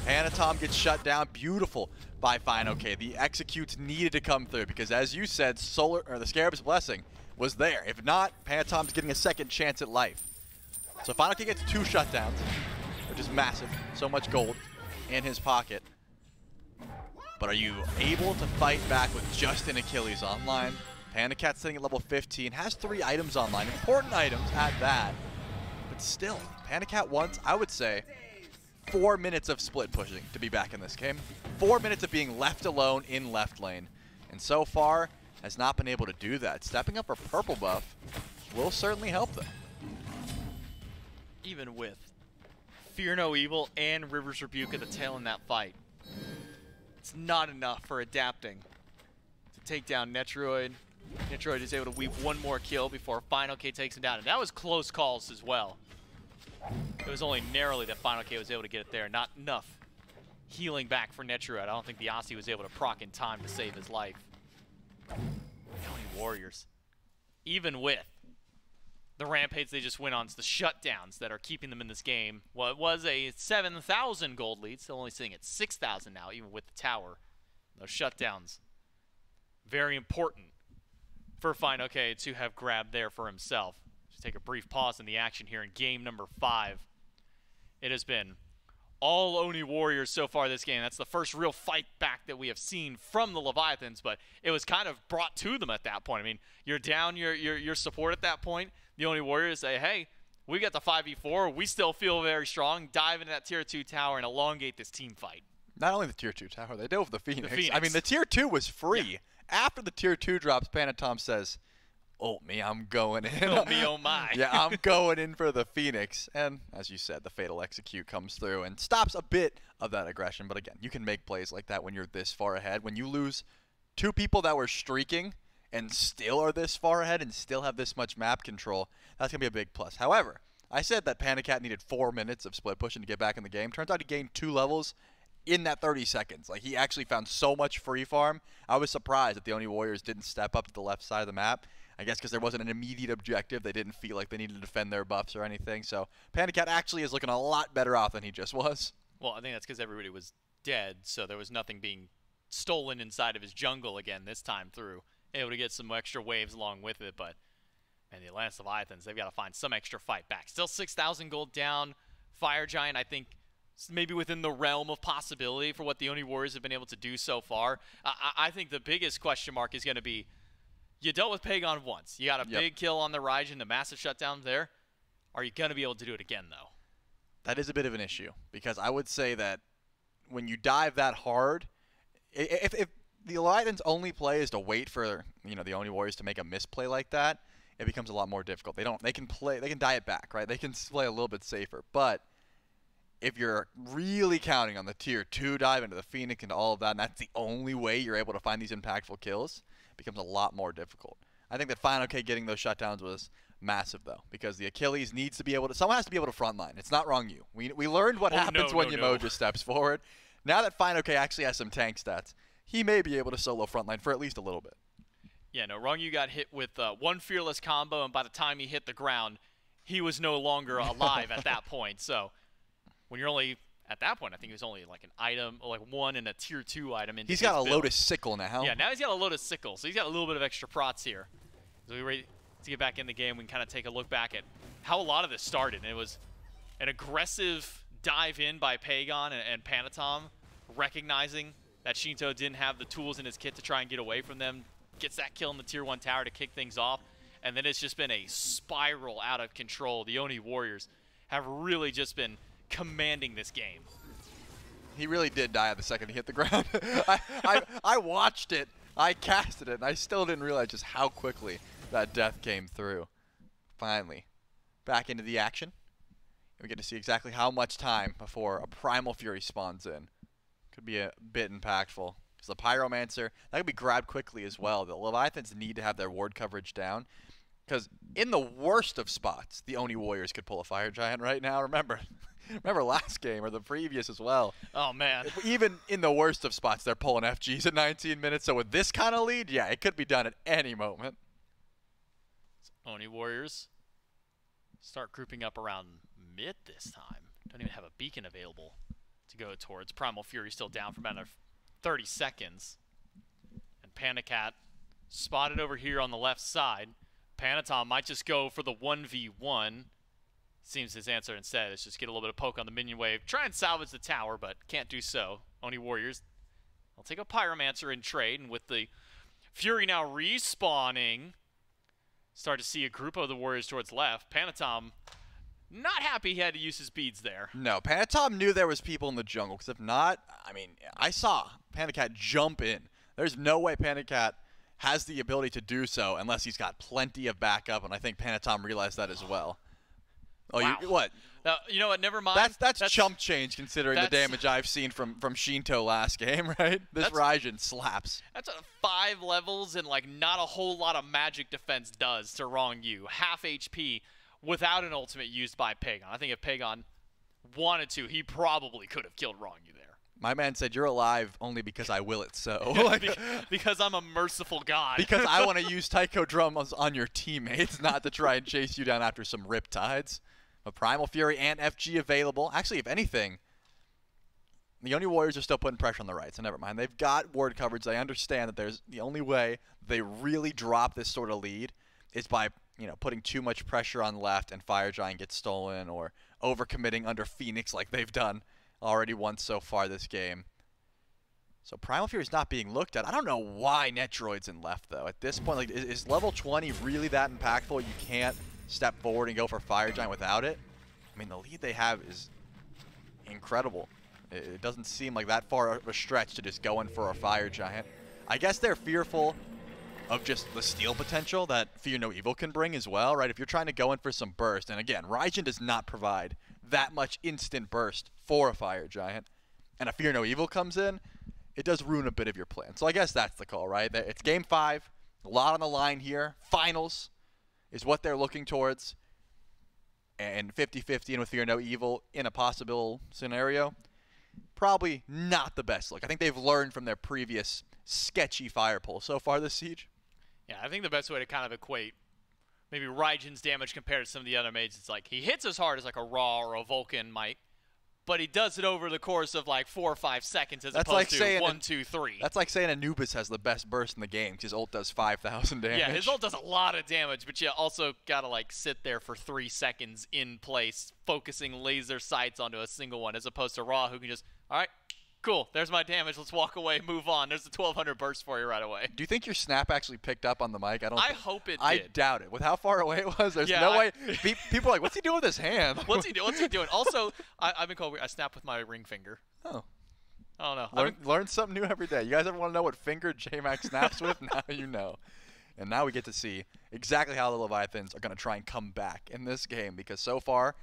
Panatom gets shut down. Beautiful by Fine OK. The executes needed to come through because, as you said, the Scarab's Blessing was there. If not, Panatom's getting a second chance at life. So Fine OK gets 2 shutdowns, which is massive. So much gold in his pocket. But are you able to fight back with just an Achilles online? Panda Cat sitting at level 15, has 3 items online. Important items at that. But still, Panda Cat wants, I would say, 4 minutes of split pushing to be back in this game. 4 minutes of being left alone in left lane. And so far, has not been able to do that. Stepping up for purple buff will certainly help them. Even with Fear No Evil and River's Rebuke at the tail in that fight, it's not enough for adapting to take down Netroid. Netroid is able to weave 1 more kill before Fine OK takes him down. And that was close calls as well. It was only narrowly that Final K was able to get it there. Not enough healing back for Netroid. I don't think the Aussie was able to proc in time to save his life. The Oni Warriors, even with the rampage they just went on, it's the shutdowns that are keeping them in this game. Well, it was a 7,000 gold lead, still only sitting at 6,000 now, even with the tower. Those shutdowns, very important for Fine OK to have grabbed there for himself. Take a brief pause in the action here in game number 5. It has been all Oni Warriors so far this game. That's the first real fight back that we have seen from the Leviathans, but it was kind of brought to them at that point. I mean, you're down your support at that point. The Oni Warriors say, hey, we got the 5v4. We still feel very strong. Dive into that tier 2 tower and elongate this team fight. Not only the tier 2 tower, they dove the Phoenix. The Phoenix. I mean, the tier 2 was free. Yeah. After the tier 2 drops, Panatom says, oh me, I'm going in. Oh me, oh my. Yeah, I'm going in for the Phoenix. And as you said, the Fatal Execute comes through and stops a bit of that aggression. But again, you can make plays like that when you're this far ahead. When you lose 2 people that were streaking and still are this far ahead and still have this much map control, that's going to be a big plus. However, I said that Panda Cat needed 4 minutes of split pushing to get back in the game. Turns out he gained 2 levels in that 30 seconds. Like, he actually found so much free farm. I was surprised that the Oni Warriors didn't step up to the left side of the map. I guess because there wasn't an immediate objective. They didn't feel like they needed to defend their buffs or anything. So Panda Cat actually is looking a lot better off than he just was. Well, I think that's because everybody was dead, so there was nothing being stolen inside of his jungle again this time through. Able to get some extra waves along with it, but man, the Atlantis Leviathans, they've got to find some extra fight back. Still 6,000 gold down. Fire Giant, I think, maybe within the realm of possibility for what the Oni Warriors have been able to do so far. I think the biggest question mark is going to be, You dealt with Pagon once. You got a big kill on the Raijin, the massive shutdown there. Are you going to be able to do it again, though? That is a bit of an issue, because I would say that when you dive that hard, if the Leviathans' only play is to wait for the Oni Warriors to make a misplay like that, it becomes a lot more difficult. They can die it back, right? They can play a little bit safer. But if you're really counting on the tier 2 dive into the Phoenix and all of that, and that's the only way you're able to find these impactful kills, it becomes a lot more difficult. I think that Final K getting those shutdowns was massive, though, because the Achilles needs to be able to, someone has to be able to frontline. It's not wrong you. We learned what happens when Umoja steps forward. Now that Final K actually has some tank stats, he may be able to solo frontline for at least a little bit. Yeah, no, Wrong You got hit with one fearless combo, and by the time he hit the ground, he was no longer alive at that point. So when you're only, at that point, I think he was only like an item, like one and a tier 2 item. He's got a Lotus Sickle now. Yeah, now he's got a Lotus Sickle, so he's got a little bit of extra prots here. So we're ready to get back in the game. We can kind of take a look back at how a lot of this started. And it was an aggressive dive in by Pagon and Panatom, recognizing that Shinto didn't have the tools in his kit to try and get away from them. Gets that kill in the tier 1 tower to kick things off. And then it's just been a spiral out of control. The Oni Warriors have really just been commanding this game. He really did die the second he hit the ground. I watched it. I casted it, and I still didn't realize just how quickly that death came through. Finally, back into the action. We get to see exactly how much time before a Primal Fury spawns in. Could be a bit impactful. Because the Pyromancer, that could be grabbed quickly as well. The Leviathans need to have their ward coverage down. Because in the worst of spots, the Oni Warriors could pull a Fire Giant right now. Remember last game, or the previous as well. Oh, man. Even in the worst of spots, they're pulling FGs at 19 minutes. So with this kind of lead, yeah, it could be done at any moment. Oni Warriors start grouping up around mid this time. Don't even have a beacon available to go towards. Primal Fury still down for about 30 seconds. And Panicat spotted over here on the left side. Panatom might just go for the 1v1. Seems his answer instead is just get a little bit of poke on the minion wave. Try and salvage the tower, but can't do so. Oni Warriors, I'll take a Pyromancer in trade, and with the Fury now respawning, start to see a group of the Warriors towards left. Panatom not happy he had to use his beads there. No, Panatom knew there was people in the jungle, because if not, I mean, I saw Panicat jump in. There's no way Panicat has the ability to do so unless he's got plenty of backup, and I think Panatom realized that as well. Oh, wow. What? You know what? Never mind. That's chump change considering the damage I've seen from Shinto last game, right? This Raijin slaps. That's what 5 levels and like not a whole lot of magic defense does to Wrong You. Half HP without an ultimate used by Pagon. I think if Pagon wanted to, he probably could have killed Wrong You there. My man said, "You're alive only because I will it so." Because I'm a merciful god. Because I want to use Taiko drums on your teammates, not to try and chase you down after some Riptides. A Primal Fury and FG available. Actually, if anything, the Oni Warriors are still putting pressure on the right, so never mind. They've got ward coverage. They understand that there's the only way they really drop this sort of lead is by putting too much pressure on left and Fire Giant gets stolen, or overcommitting under Phoenix like they've done already once so far this game. So Primal Fury is not being looked at. I don't know why Netroid's in left, though. At this point, like, is level 20 really that impactful? You can't step forward and go for Fire Giant without it? I mean, the lead they have is incredible. It doesn't seem like that far of a stretch to just go in for a Fire Giant. I guess they're fearful of just the steal potential that Fear No Evil can bring as well, right? If you're trying to go in for some burst, and again, Raijin does not provide that much instant burst for a Fire Giant, and a Fear No Evil comes in, it does ruin a bit of your plan. So I guess that's the call, right? It's game 5, a lot on the line here. Finals is what they're looking towards, and 50-50 and with Fear No Evil in a possible scenario, probably not the best look. I think they've learned from their previous sketchy fire pull so far this siege. Yeah, I think the best way to kind of equate maybe Raijin's damage compared to some of the other mages, it's like he hits as hard as like a Raw or a Vulcan might, but he does it over the course of like 4 or 5 seconds as opposed to 1, 2, 3. That's like saying Anubis has the best burst in the game because his ult does 5,000 damage. Yeah, his ult does a lot of damage, but you also got to like sit there for 3 seconds in place, focusing laser sights onto a single one, as opposed to Raw, who can just, all right, Cool. There's my damage. Let's walk away, move on. There's the 1200 burst for you right away. Do you think your snap actually picked up on the mic? I hope it did. I doubt it. With how far away it was, there's Yeah, no way. People are like, what's he doing with his hand? What's he doing? What's he doing? Also, I've been called weird. I snap with my ring finger. Oh. I don't know. Learn something new every day. You guys ever want to know what finger J-Mac snaps with? Now you know. And now we get to see exactly how the Leviathans are going to try and come back in this game, because so far,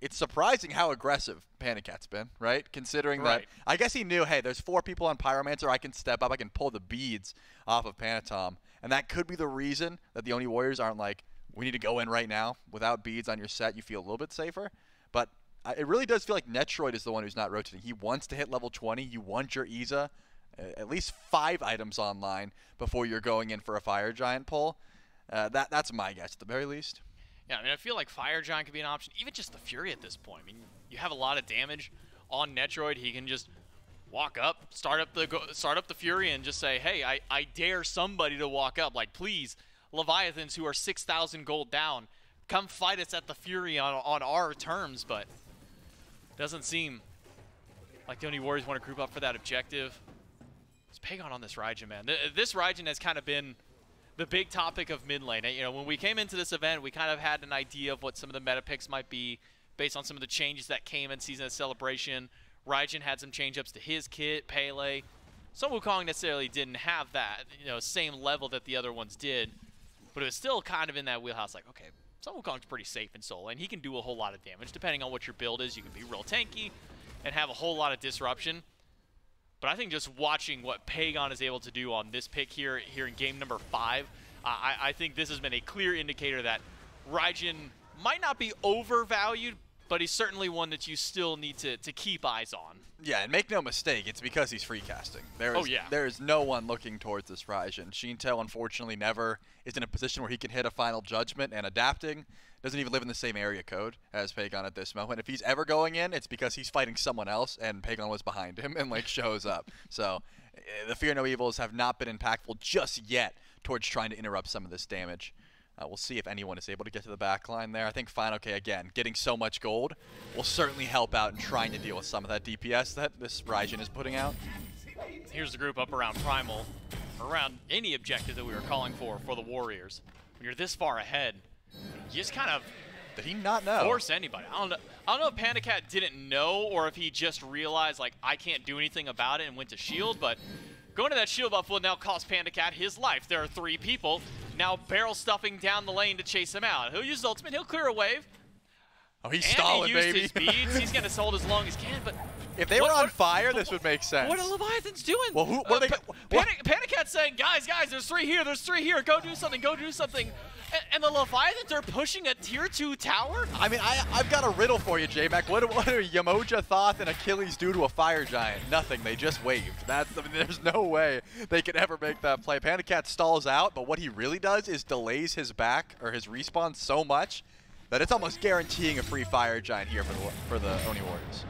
it's surprising how aggressive Panic-Cat's been, right? Considering that, I guess he knew, hey, there's 4 people on Pyromancer, I can step up, I can pull the beads off of Panatom. And that could be the reason that the Oni Warriors aren't like, we need to go in right now. Without beads on your set, you feel a little bit safer. But it really does feel like Netroid is the one who's not rotating. He wants to hit level 20. You want your Iza, at least 5 items online before you're going in for a Fire Giant pull. That's my guess at the very least. Yeah, I mean, I feel like Fire Giant could be an option. Even just the Fury at this point. I mean, you have a lot of damage on Netroid. He can just walk up, start up the Fury, and just say, hey, I dare somebody to walk up. Like, please, Leviathans who are 6,000 gold down, come fight us at the Fury on our terms. But it doesn't seem like the Oni Warriors want to group up for that objective. It's Pagon on this Raijin, man. This Raijin has kind of been the big topic of mid lane. You know, when we came into this event, we kind of had an idea of what some of the meta picks might be based on some of the changes that came in Season of Celebration. Raijin had some change-ups to his kit, Pele. Sun Wukong necessarily didn't have that, same level that the other ones did, but it was still kind of in that wheelhouse like, okay, Sun Wukong's pretty safe in solo, and he can do a whole lot of damage. Depending on what your build is, you can be real tanky and have a whole lot of disruption. But I think just watching what Pagon is able to do on this pick here in game number 5, I think this has been a clear indicator that Raijin might not be overvalued, but he's certainly one that you still need to keep eyes on. Yeah, and make no mistake, it's because he's free casting. There is no one looking towards this Raijin. Shinto, unfortunately, never is in a position where he can hit a final judgment, and adapting doesn't even live in the same area code as Pagon at this moment. If he's ever going in, it's because he's fighting someone else, and Pagon was behind him and shows up. So the Fear No Evils have not been impactful just yet towards trying to interrupt some of this damage. We'll see if anyone is able to get to the back line there. I think Final K, again, getting so much gold will certainly help out in trying to deal with some of that DPS that this Raijin is putting out. Here's the group up around Primal, around any objective that we were calling for the Warriors. When you're this far ahead, you just kind of did he not know? Force anybody. I don't know if Panic-Cat didn't know or if he just realized, like, I can't do anything about it and went to shield, but going to that shield buff will now cost Panic-Cat his life. There are 3 people now barrel stuffing down the lane to chase him out. He'll use his ultimate. He'll clear a wave. Oh, he's stalling, baby. He used his beads. He's going to hold as long as he can, but if they were on fire, this would make sense. What are Leviathans doing? Well, what are they? Panic-Cat's saying, guys, there's 3 here. There's 3 here. Go do something. Go do something. And the Leviathans are pushing a tier 2 tower? I mean, I've got a riddle for you, J-Mac. What do Yamoja, Thoth, and Achilles do to a fire giant? Nothing. They just waved. There's no way they could ever make that play. Panic-Cat stalls out, but what he really does is delays his back or his respawn so much that it's almost guaranteeing a free fire giant here for the Oni Warriors.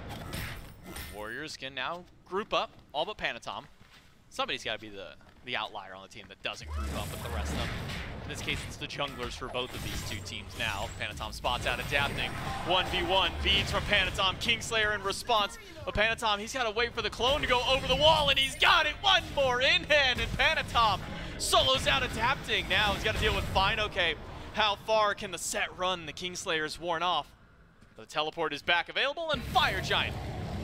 Warriors can now group up, all but Panatom. Somebody's got to be the outlier on the team that doesn't group up with the rest of them. In this case, it's the junglers for both of these 2 teams now. Panatom spots out adapting. 1v1, beads from Panatom. Kingslayer in response. But Panatom, he's got to wait for the clone to go over the wall, and he's got it. One more in hand, and Panatom solos out adapting. Now he's got to deal with Fine. Okay, how far can the set run? The Kingslayer's worn off. The teleport is back available, and Fire Giant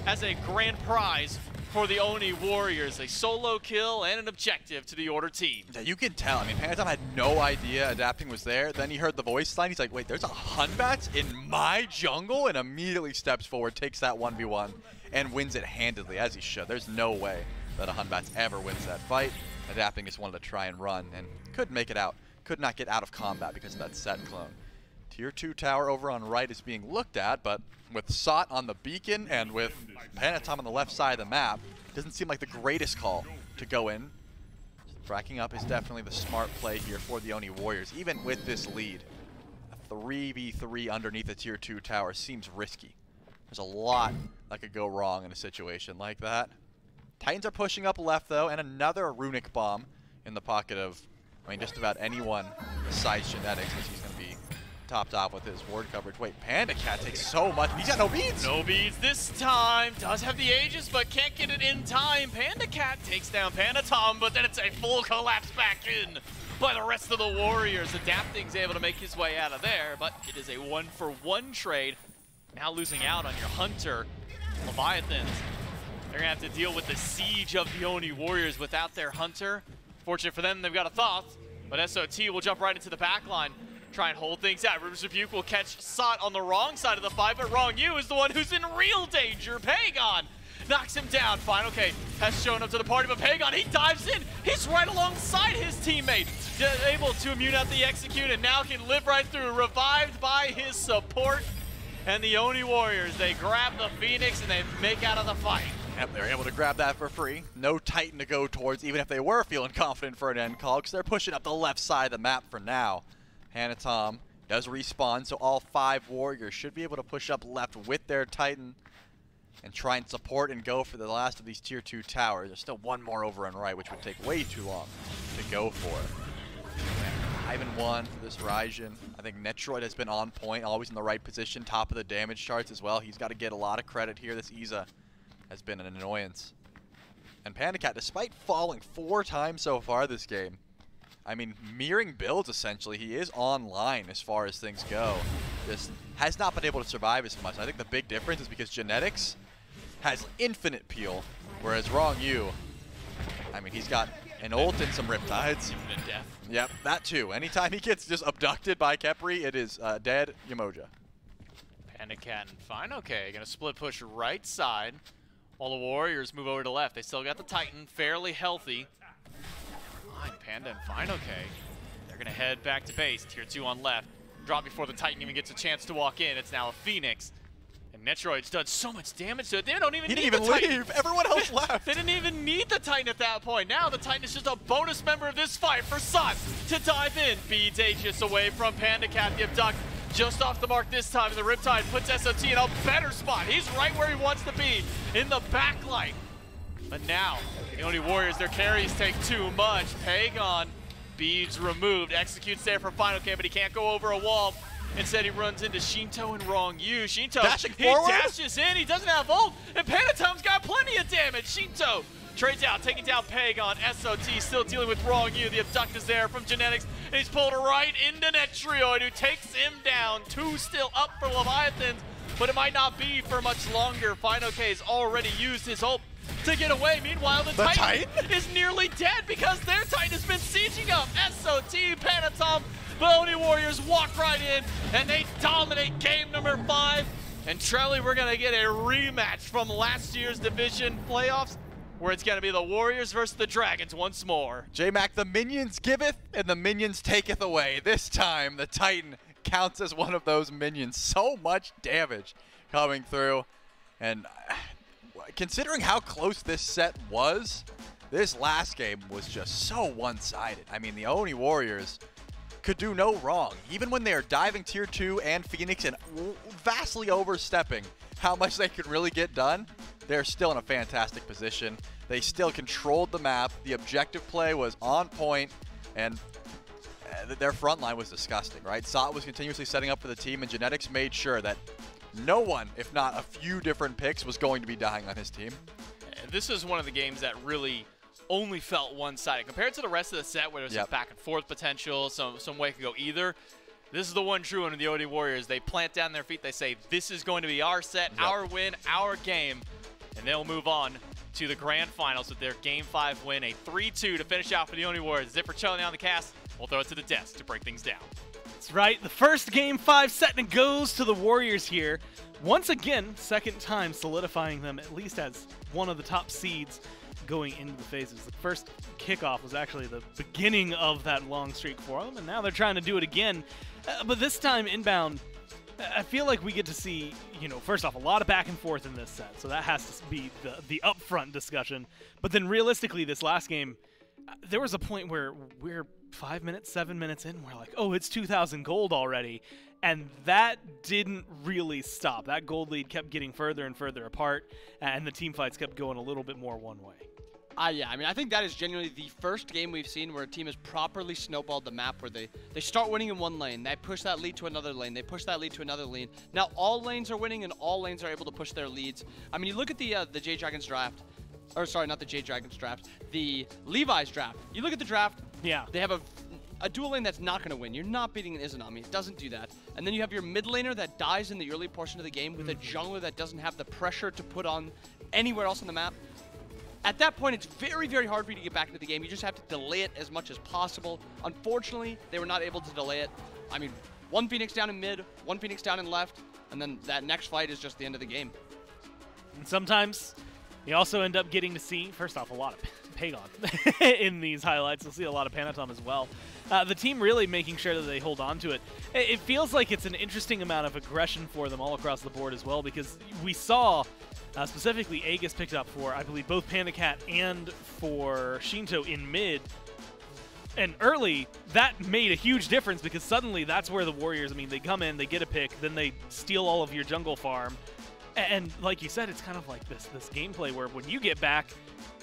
as a grand prize for the Oni Warriors. A solo kill and an objective to the Order team. Yeah, you can tell. I mean, Panatom had no idea adapting was there. Then he heard the voice line. He's like, wait, there's a Hunbats in my jungle? And immediately steps forward, takes that 1v1, and wins it handedly, as he should. There's no way that a Hunbats ever wins that fight. Adapting just wanted to try and run and couldn't make it out. Could not get out of combat because of that set clone. Tier 2 tower over on right is being looked at, but with Sot on the beacon and with Panatom on the left side of the map, it doesn't seem like the greatest call to go in. Fracking up is definitely the smart play here for the Oni Warriors. Even with this lead, a 3v3 underneath a tier 2 tower seems risky. There's a lot that could go wrong in a situation like that. Titans are pushing up left, though, and another runic bomb in the pocket of, I mean, just about anyone besides Genetics, as he's going to be topped off with his ward coverage. Wait, Panda Cat takes so much. He's got no beads. No beads this time. Does have the Aegis, but can't get it in time. Panda Cat takes down Panda Tom, but then it's a full collapse back in by the rest of the Warriors. Adapting's able to make his way out of there, but it is a 1-for-1 trade. Now losing out on your Hunter. Leviathans, they're gonna have to deal with the siege of the Oni Warriors without their Hunter. Fortunate for them, they've got a Thoth, but SOT will jump right into the back line. Try and hold things out. Rivers Rebuke will catch Sot on the wrong side of the fight, but Wrong You is the one who's in real danger. Pagon knocks him down. Final K has shown up to the party, but Pagon, he dives in. He's right alongside his teammate. Able to immune out the execute and now can live right through. Revived by his support. And the Oni Warriors, they grab the Phoenix and they make out of the fight. Yep, they're able to grab that for free. No Titan to go towards, even if they were feeling confident for an end call, because they're pushing up the left side of the map for now. Hanatom does respawn, so all 5 Warriors should be able to push up left with their Titan and try and support and go for the last of these tier 2 towers. There's still one more over on right, which would take way too long to go for. 5-1 for this Ryzen. I think Netroid has been on point, always in the right position, top of the damage charts as well. He's got to get a lot of credit here. This Iza has been an annoyance. And Panda Cat, despite falling 4 times so far this game, I mean, mirroring builds essentially, he is online as far as things go. Just has not been able to survive as much. I think the big difference is because Genetics has infinite peel, whereas Wrong You, I mean, he's got an ult and some Riptides. Infinite death. Yep, that too. Anytime he gets just abducted by Khepri, it is dead Yamoja. Panda Cat and Final K gonna split push right side while the Warriors move over to left. They still got the Titan, fairly healthy. Panda and Final K, they're gonna head back to base. Tier 2 on left. Drop before the Titan even gets a chance to walk in. It's now a Phoenix. And Netroid's done so much damage to it, they don't even need the Titan. He didn't even leave. Everyone else left. They didn't even need the Titan at that point. Now the Titan is just a bonus member of this fight for Sot to dive in. Beads Aegis away from Panda Cat. The Abduct just off the mark this time. The Riptide puts SOT in a better spot. He's right where he wants to be, in the backlight. But now, the Oni Warriors, their carries take too much. Pagon, beads removed, executes there for Final K, but he can't go over a wall. Instead, he runs into Shinto and Wrong You. Shinto, he dashes in, he doesn't have ult, and Panatom's got plenty of damage. Shinto trades out, taking down Pagon. SOT still dealing with Wrong You. The Abduct is there from Genetics, and he's pulled right into Netroid, who takes him down. 2 still up for Leviathans, but it might not be for much longer. Final K's already used his ult to get away. Meanwhile, the Titan is nearly dead because their Titan has been sieging up. SOT, Panatom, the Oni Warriors walk right in and they dominate game number 5. And Trelly, we're gonna get a rematch from last year's division playoffs, where it's gonna be the Warriors versus the Dragons once more. J-Mac, the minions giveth and the minions taketh away. This time, the Titan counts as one of those minions. So much damage coming through. And considering how close this set was, this last game was just so one-sided. I mean, the Oni Warriors could do no wrong. Even when they are diving tier 2 and Phoenix and vastly overstepping how much they could really get done, they're still in a fantastic position. They still controlled the map. The objective play was on point, and their front line was disgusting, right? Sot was continuously setting up for the team, and Genetics made sure that no one, if not a few different picks, was going to be dying on his team. This is one of the games that really only felt one-sided. Compared to the rest of the set where there's some back and forth potential, some way it could go either, this is the one true one of the Oni Warriors. They plant down their feet, they say, this is going to be our set, our win, our game, and they'll move on to the grand finals with their Game 5 win, a 3-2 to finish out for the Oni Warriors. Zip for Charlie on the cast. We'll throw it to the desk to break things down. That's right. The first Game 5 set and goes to the Warriors here. Once again, second time solidifying them at least as one of the top seeds going into the phases. The first kickoff was actually the beginning of that long streak for them, and now they're trying to do it again. But this time inbound, I feel like we get to see, you know, first off, a lot of back and forth in this set, so that has to be the upfront discussion. But then realistically, this last game, there was a point where we're 5 minutes, 7 minutes in, we're like, oh, it's 2,000 gold already. And that didn't really stop. That gold lead kept getting further and further apart, and the team fights kept going a little bit more one way. Yeah, I mean, I think that is genuinely the first game we've seen where a team has properly snowballed the map, where they start winning in one lane, they push that lead to another lane, they push that lead to another lane. Now all lanes are winning and all lanes are able to push their leads. I mean, you look at the Jade Dragons draft, or sorry, not the Jade Dragons draft, the Levi's draft. You look at the draft, Yeah. they have a dual lane that's not going to win. You're not beating an Izanami. It doesn't do that. And then you have your mid laner that dies in the early portion of the game with a jungler that doesn't have the pressure to put on anywhere else on the map. At that point, it's very, very hard for you to get back into the game. You just have to delay it as much as possible. Unfortunately, they were not able to delay it. I mean, one Phoenix down in mid, one Phoenix down in left, and then that next fight is just the end of the game. And sometimes you also end up getting to see, first off, a lot of Pagon in these highlights. You'll see a lot of Panatom as well. The team really making sure that they hold on to it. It feels like it's an interesting amount of aggression for them all across the board as well, because we saw specifically Aegis picked up for, I believe, both PandaCat and for Shinto in mid. And early, that made a huge difference because suddenly that's where the Warriors, I mean, they come in, they get a pick, then they steal all of your jungle farm. And like you said, it's kind of like this gameplay where when you get back,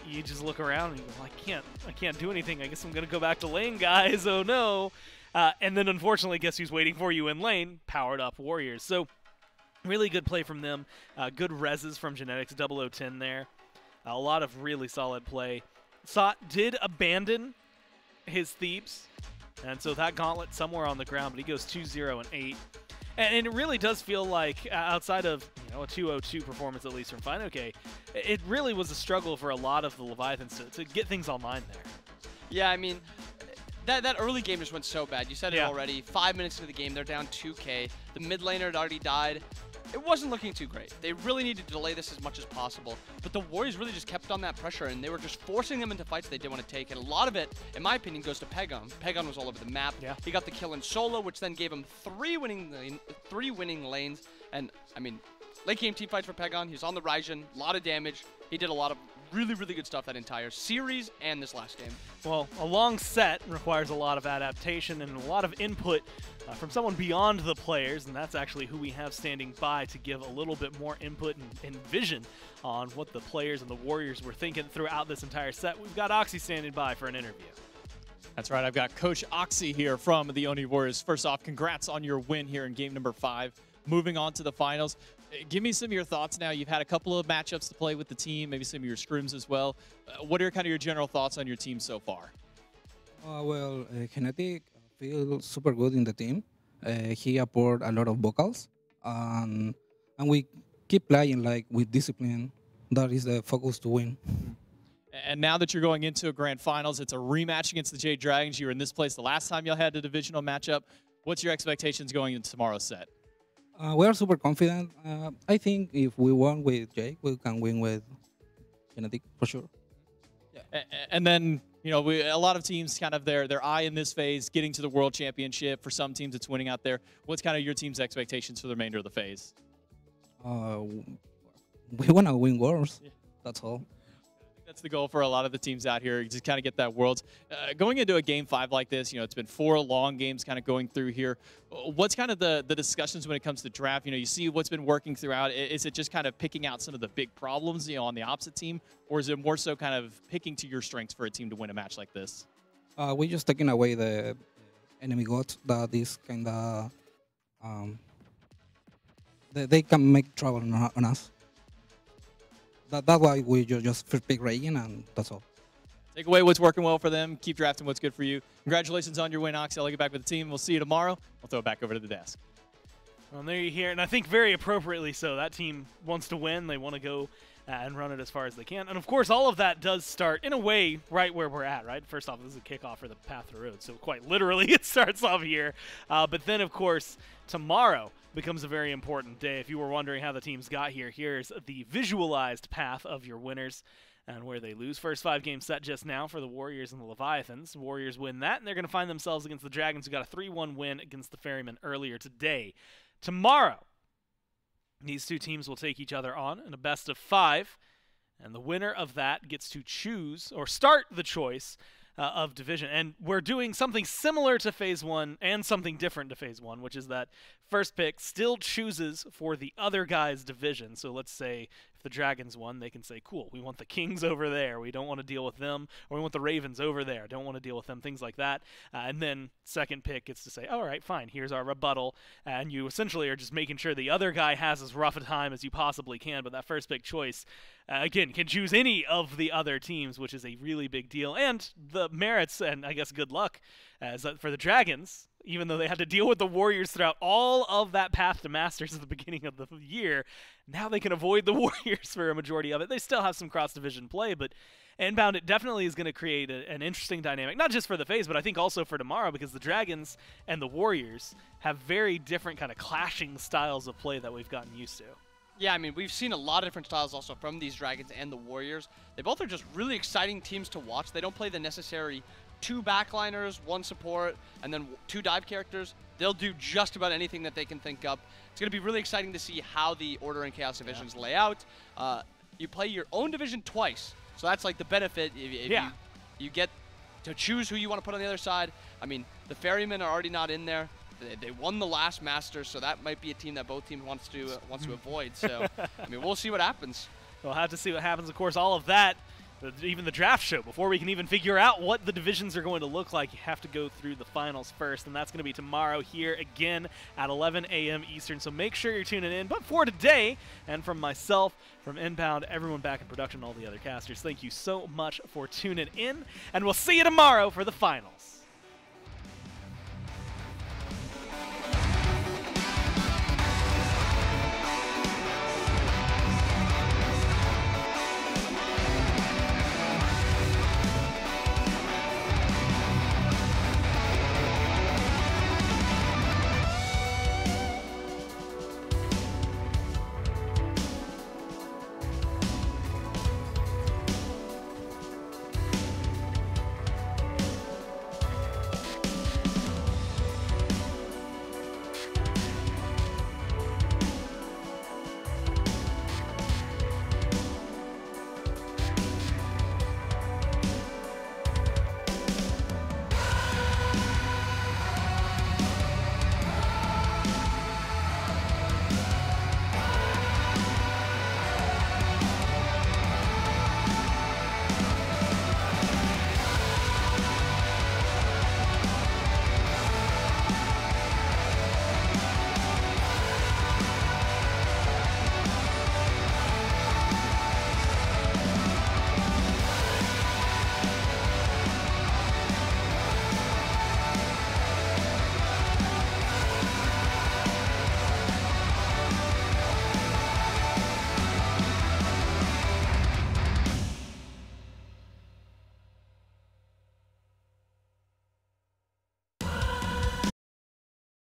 you just look around and you go, I can't do anything. I guess I'm going to go back to lane, guys. Oh, no. And then, unfortunately, guess who's waiting for you in lane? Powered up Warriors. So, really good play from them. Good reses from Genetics, 0010 there. A lot of really solid play. Sot did abandon his Thebes, and so that gauntlet somewhere on the ground, but he goes 2-0 and 8. And it really does feel like, outside of a 2-0-2 performance, at least from FineOK, it really was a struggle for a lot of the Leviathans to get things online there. Yeah, I mean, that early game just went so bad. You said it already. 5 minutes into the game, they're down 2K. The mid laner had already died. It wasn't looking too great. They really needed to delay this as much as possible. But the Warriors really just kept on that pressure, and they were just forcing them into fights they didn't want to take. And a lot of it, in my opinion, goes to Pagon. Pagon was all over the map. Yeah. He got the kill in solo, which then gave him three winning lanes. And, I mean, late game team fights for Pagon. He was on the Raijin, a lot of damage. He did a lot of really, really good stuff that entire series and this last game. Well, a long set requires a lot of adaptation and a lot of input from someone beyond the players, and that's actually who we have standing by to give a little bit more input and vision on what the players and the Warriors were thinking throughout this entire set. We've got Oxy standing by for an interview. That's right. I've got Coach Oxy here from the Oni Warriors. First off, congrats on your win here in game number 5. Moving on to the finals. Give me some of your thoughts now. You've had a couple of matchups to play with the team, maybe some of your scrims as well. What are kind of your general thoughts on your team so far? Well, Genetic feels super good in the team. He apported a lot of vocals, and we keep playing like with discipline. That is the focus to win. And now that you're going into a grand finals, it's a rematch against the Jade Dragons. You were in this place the last time y'all had a divisional matchup. What's your expectations going into tomorrow's set? We are super confident. I think if we won with Jake, we can win with Genetic for sure. Yeah. And then, a lot of teams kind of their eye in this phase, getting to the World Championship. For some teams, it's winning out there. What's kind of your team's expectations for the remainder of the phase? We want to win Worlds. Yeah. That's all. That's the goal for a lot of the teams out here. You just kind of get that Worlds. Going into a game 5 like this, it's been 4 long games kind of going through here. What's kind of the discussions when it comes to draft? You see what's been working throughout. Is it just kind of picking out some of the big problems, on the opposite team? Or is it more so kind of picking to your strengths for a team to win a match like this? We're just taking away the enemy gods that is kind of... they can make trouble on us. That's why we just first pick Regen, and that's all. Take away what's working well for them. Keep drafting what's good for you. Congratulations on your win, Oxy. I'll get back with the team. We'll see you tomorrow. I'll throw it back over to the desk. Well, there you hear, and I think very appropriately so. That team wants to win. They want to go and run it as far as they can. And, of course, all of that does start, in a way, right where we're at, right? First off, this is a kickoff for the Path to the Road, so quite literally it starts off here. But then, of course, tomorrow becomes a very important day. If you were wondering how the teams got here, here's the visualized path of your winners and where they lose. First 5-game set just now for the Warriors and the Leviathans. Warriors win that, and they're going to find themselves against the Dragons, who got a 3-1 win against the Ferrymen earlier today. Tomorrow, these two teams will take each other on in a best of 5, and the winner of that gets to choose or start the choice of division. And we're doing something similar to Phase 1 and something different to Phase 1, which is that first pick still chooses for the other guy's division. So let's say if the Dragons won, they can say, cool, we want the Kings over there. We don't want to deal with them. Or we want the Ravens over there. Don't want to deal with them, things like that. And then second pick gets to say, all right, fine, here's our rebuttal. And you essentially are just making sure the other guy has as rough a time as you possibly can. But that first pick choice, again, can choose any of the other teams, which is a really big deal. And the merits, and I guess good luck, as for the Dragons, even though they had to deal with the Warriors throughout all of that path to Masters at the beginning of the year, now they can avoid the Warriors for a majority of it. They still have some cross-division play, but Inbound, it definitely is going to create an interesting dynamic, not just for the FaZe, but I think also for tomorrow, because the Dragons and the Warriors have very different kind of clashing styles of play that we've gotten used to. Yeah, I mean, we've seen a lot of different styles also from these Dragons and the Warriors. They both are just really exciting teams to watch. They don't play the necessary 2 backliners, 1 support, and then 2 dive characters. They'll do just about anything that they can think up. It's going to be really exciting to see how the Order and Chaos divisions lay out. You play your own division twice, so that's like the benefit. If you get to choose who you want to put on the other side. I mean, the Ferrymen are already not in there. They won the last Masters, so that might be a team that both teams wants to avoid. So, I mean, we'll see what happens. We'll have to see what happens. Of course, all of that, even the draft show, before we can even figure out what the divisions are going to look like, you have to go through the finals first, and that's going to be tomorrow here again at 11 a.m. Eastern. So make sure you're tuning in. But for today, and from myself, from Inbound, everyone back in production, all the other casters, thank you so much for tuning in, and we'll see you tomorrow for the finals.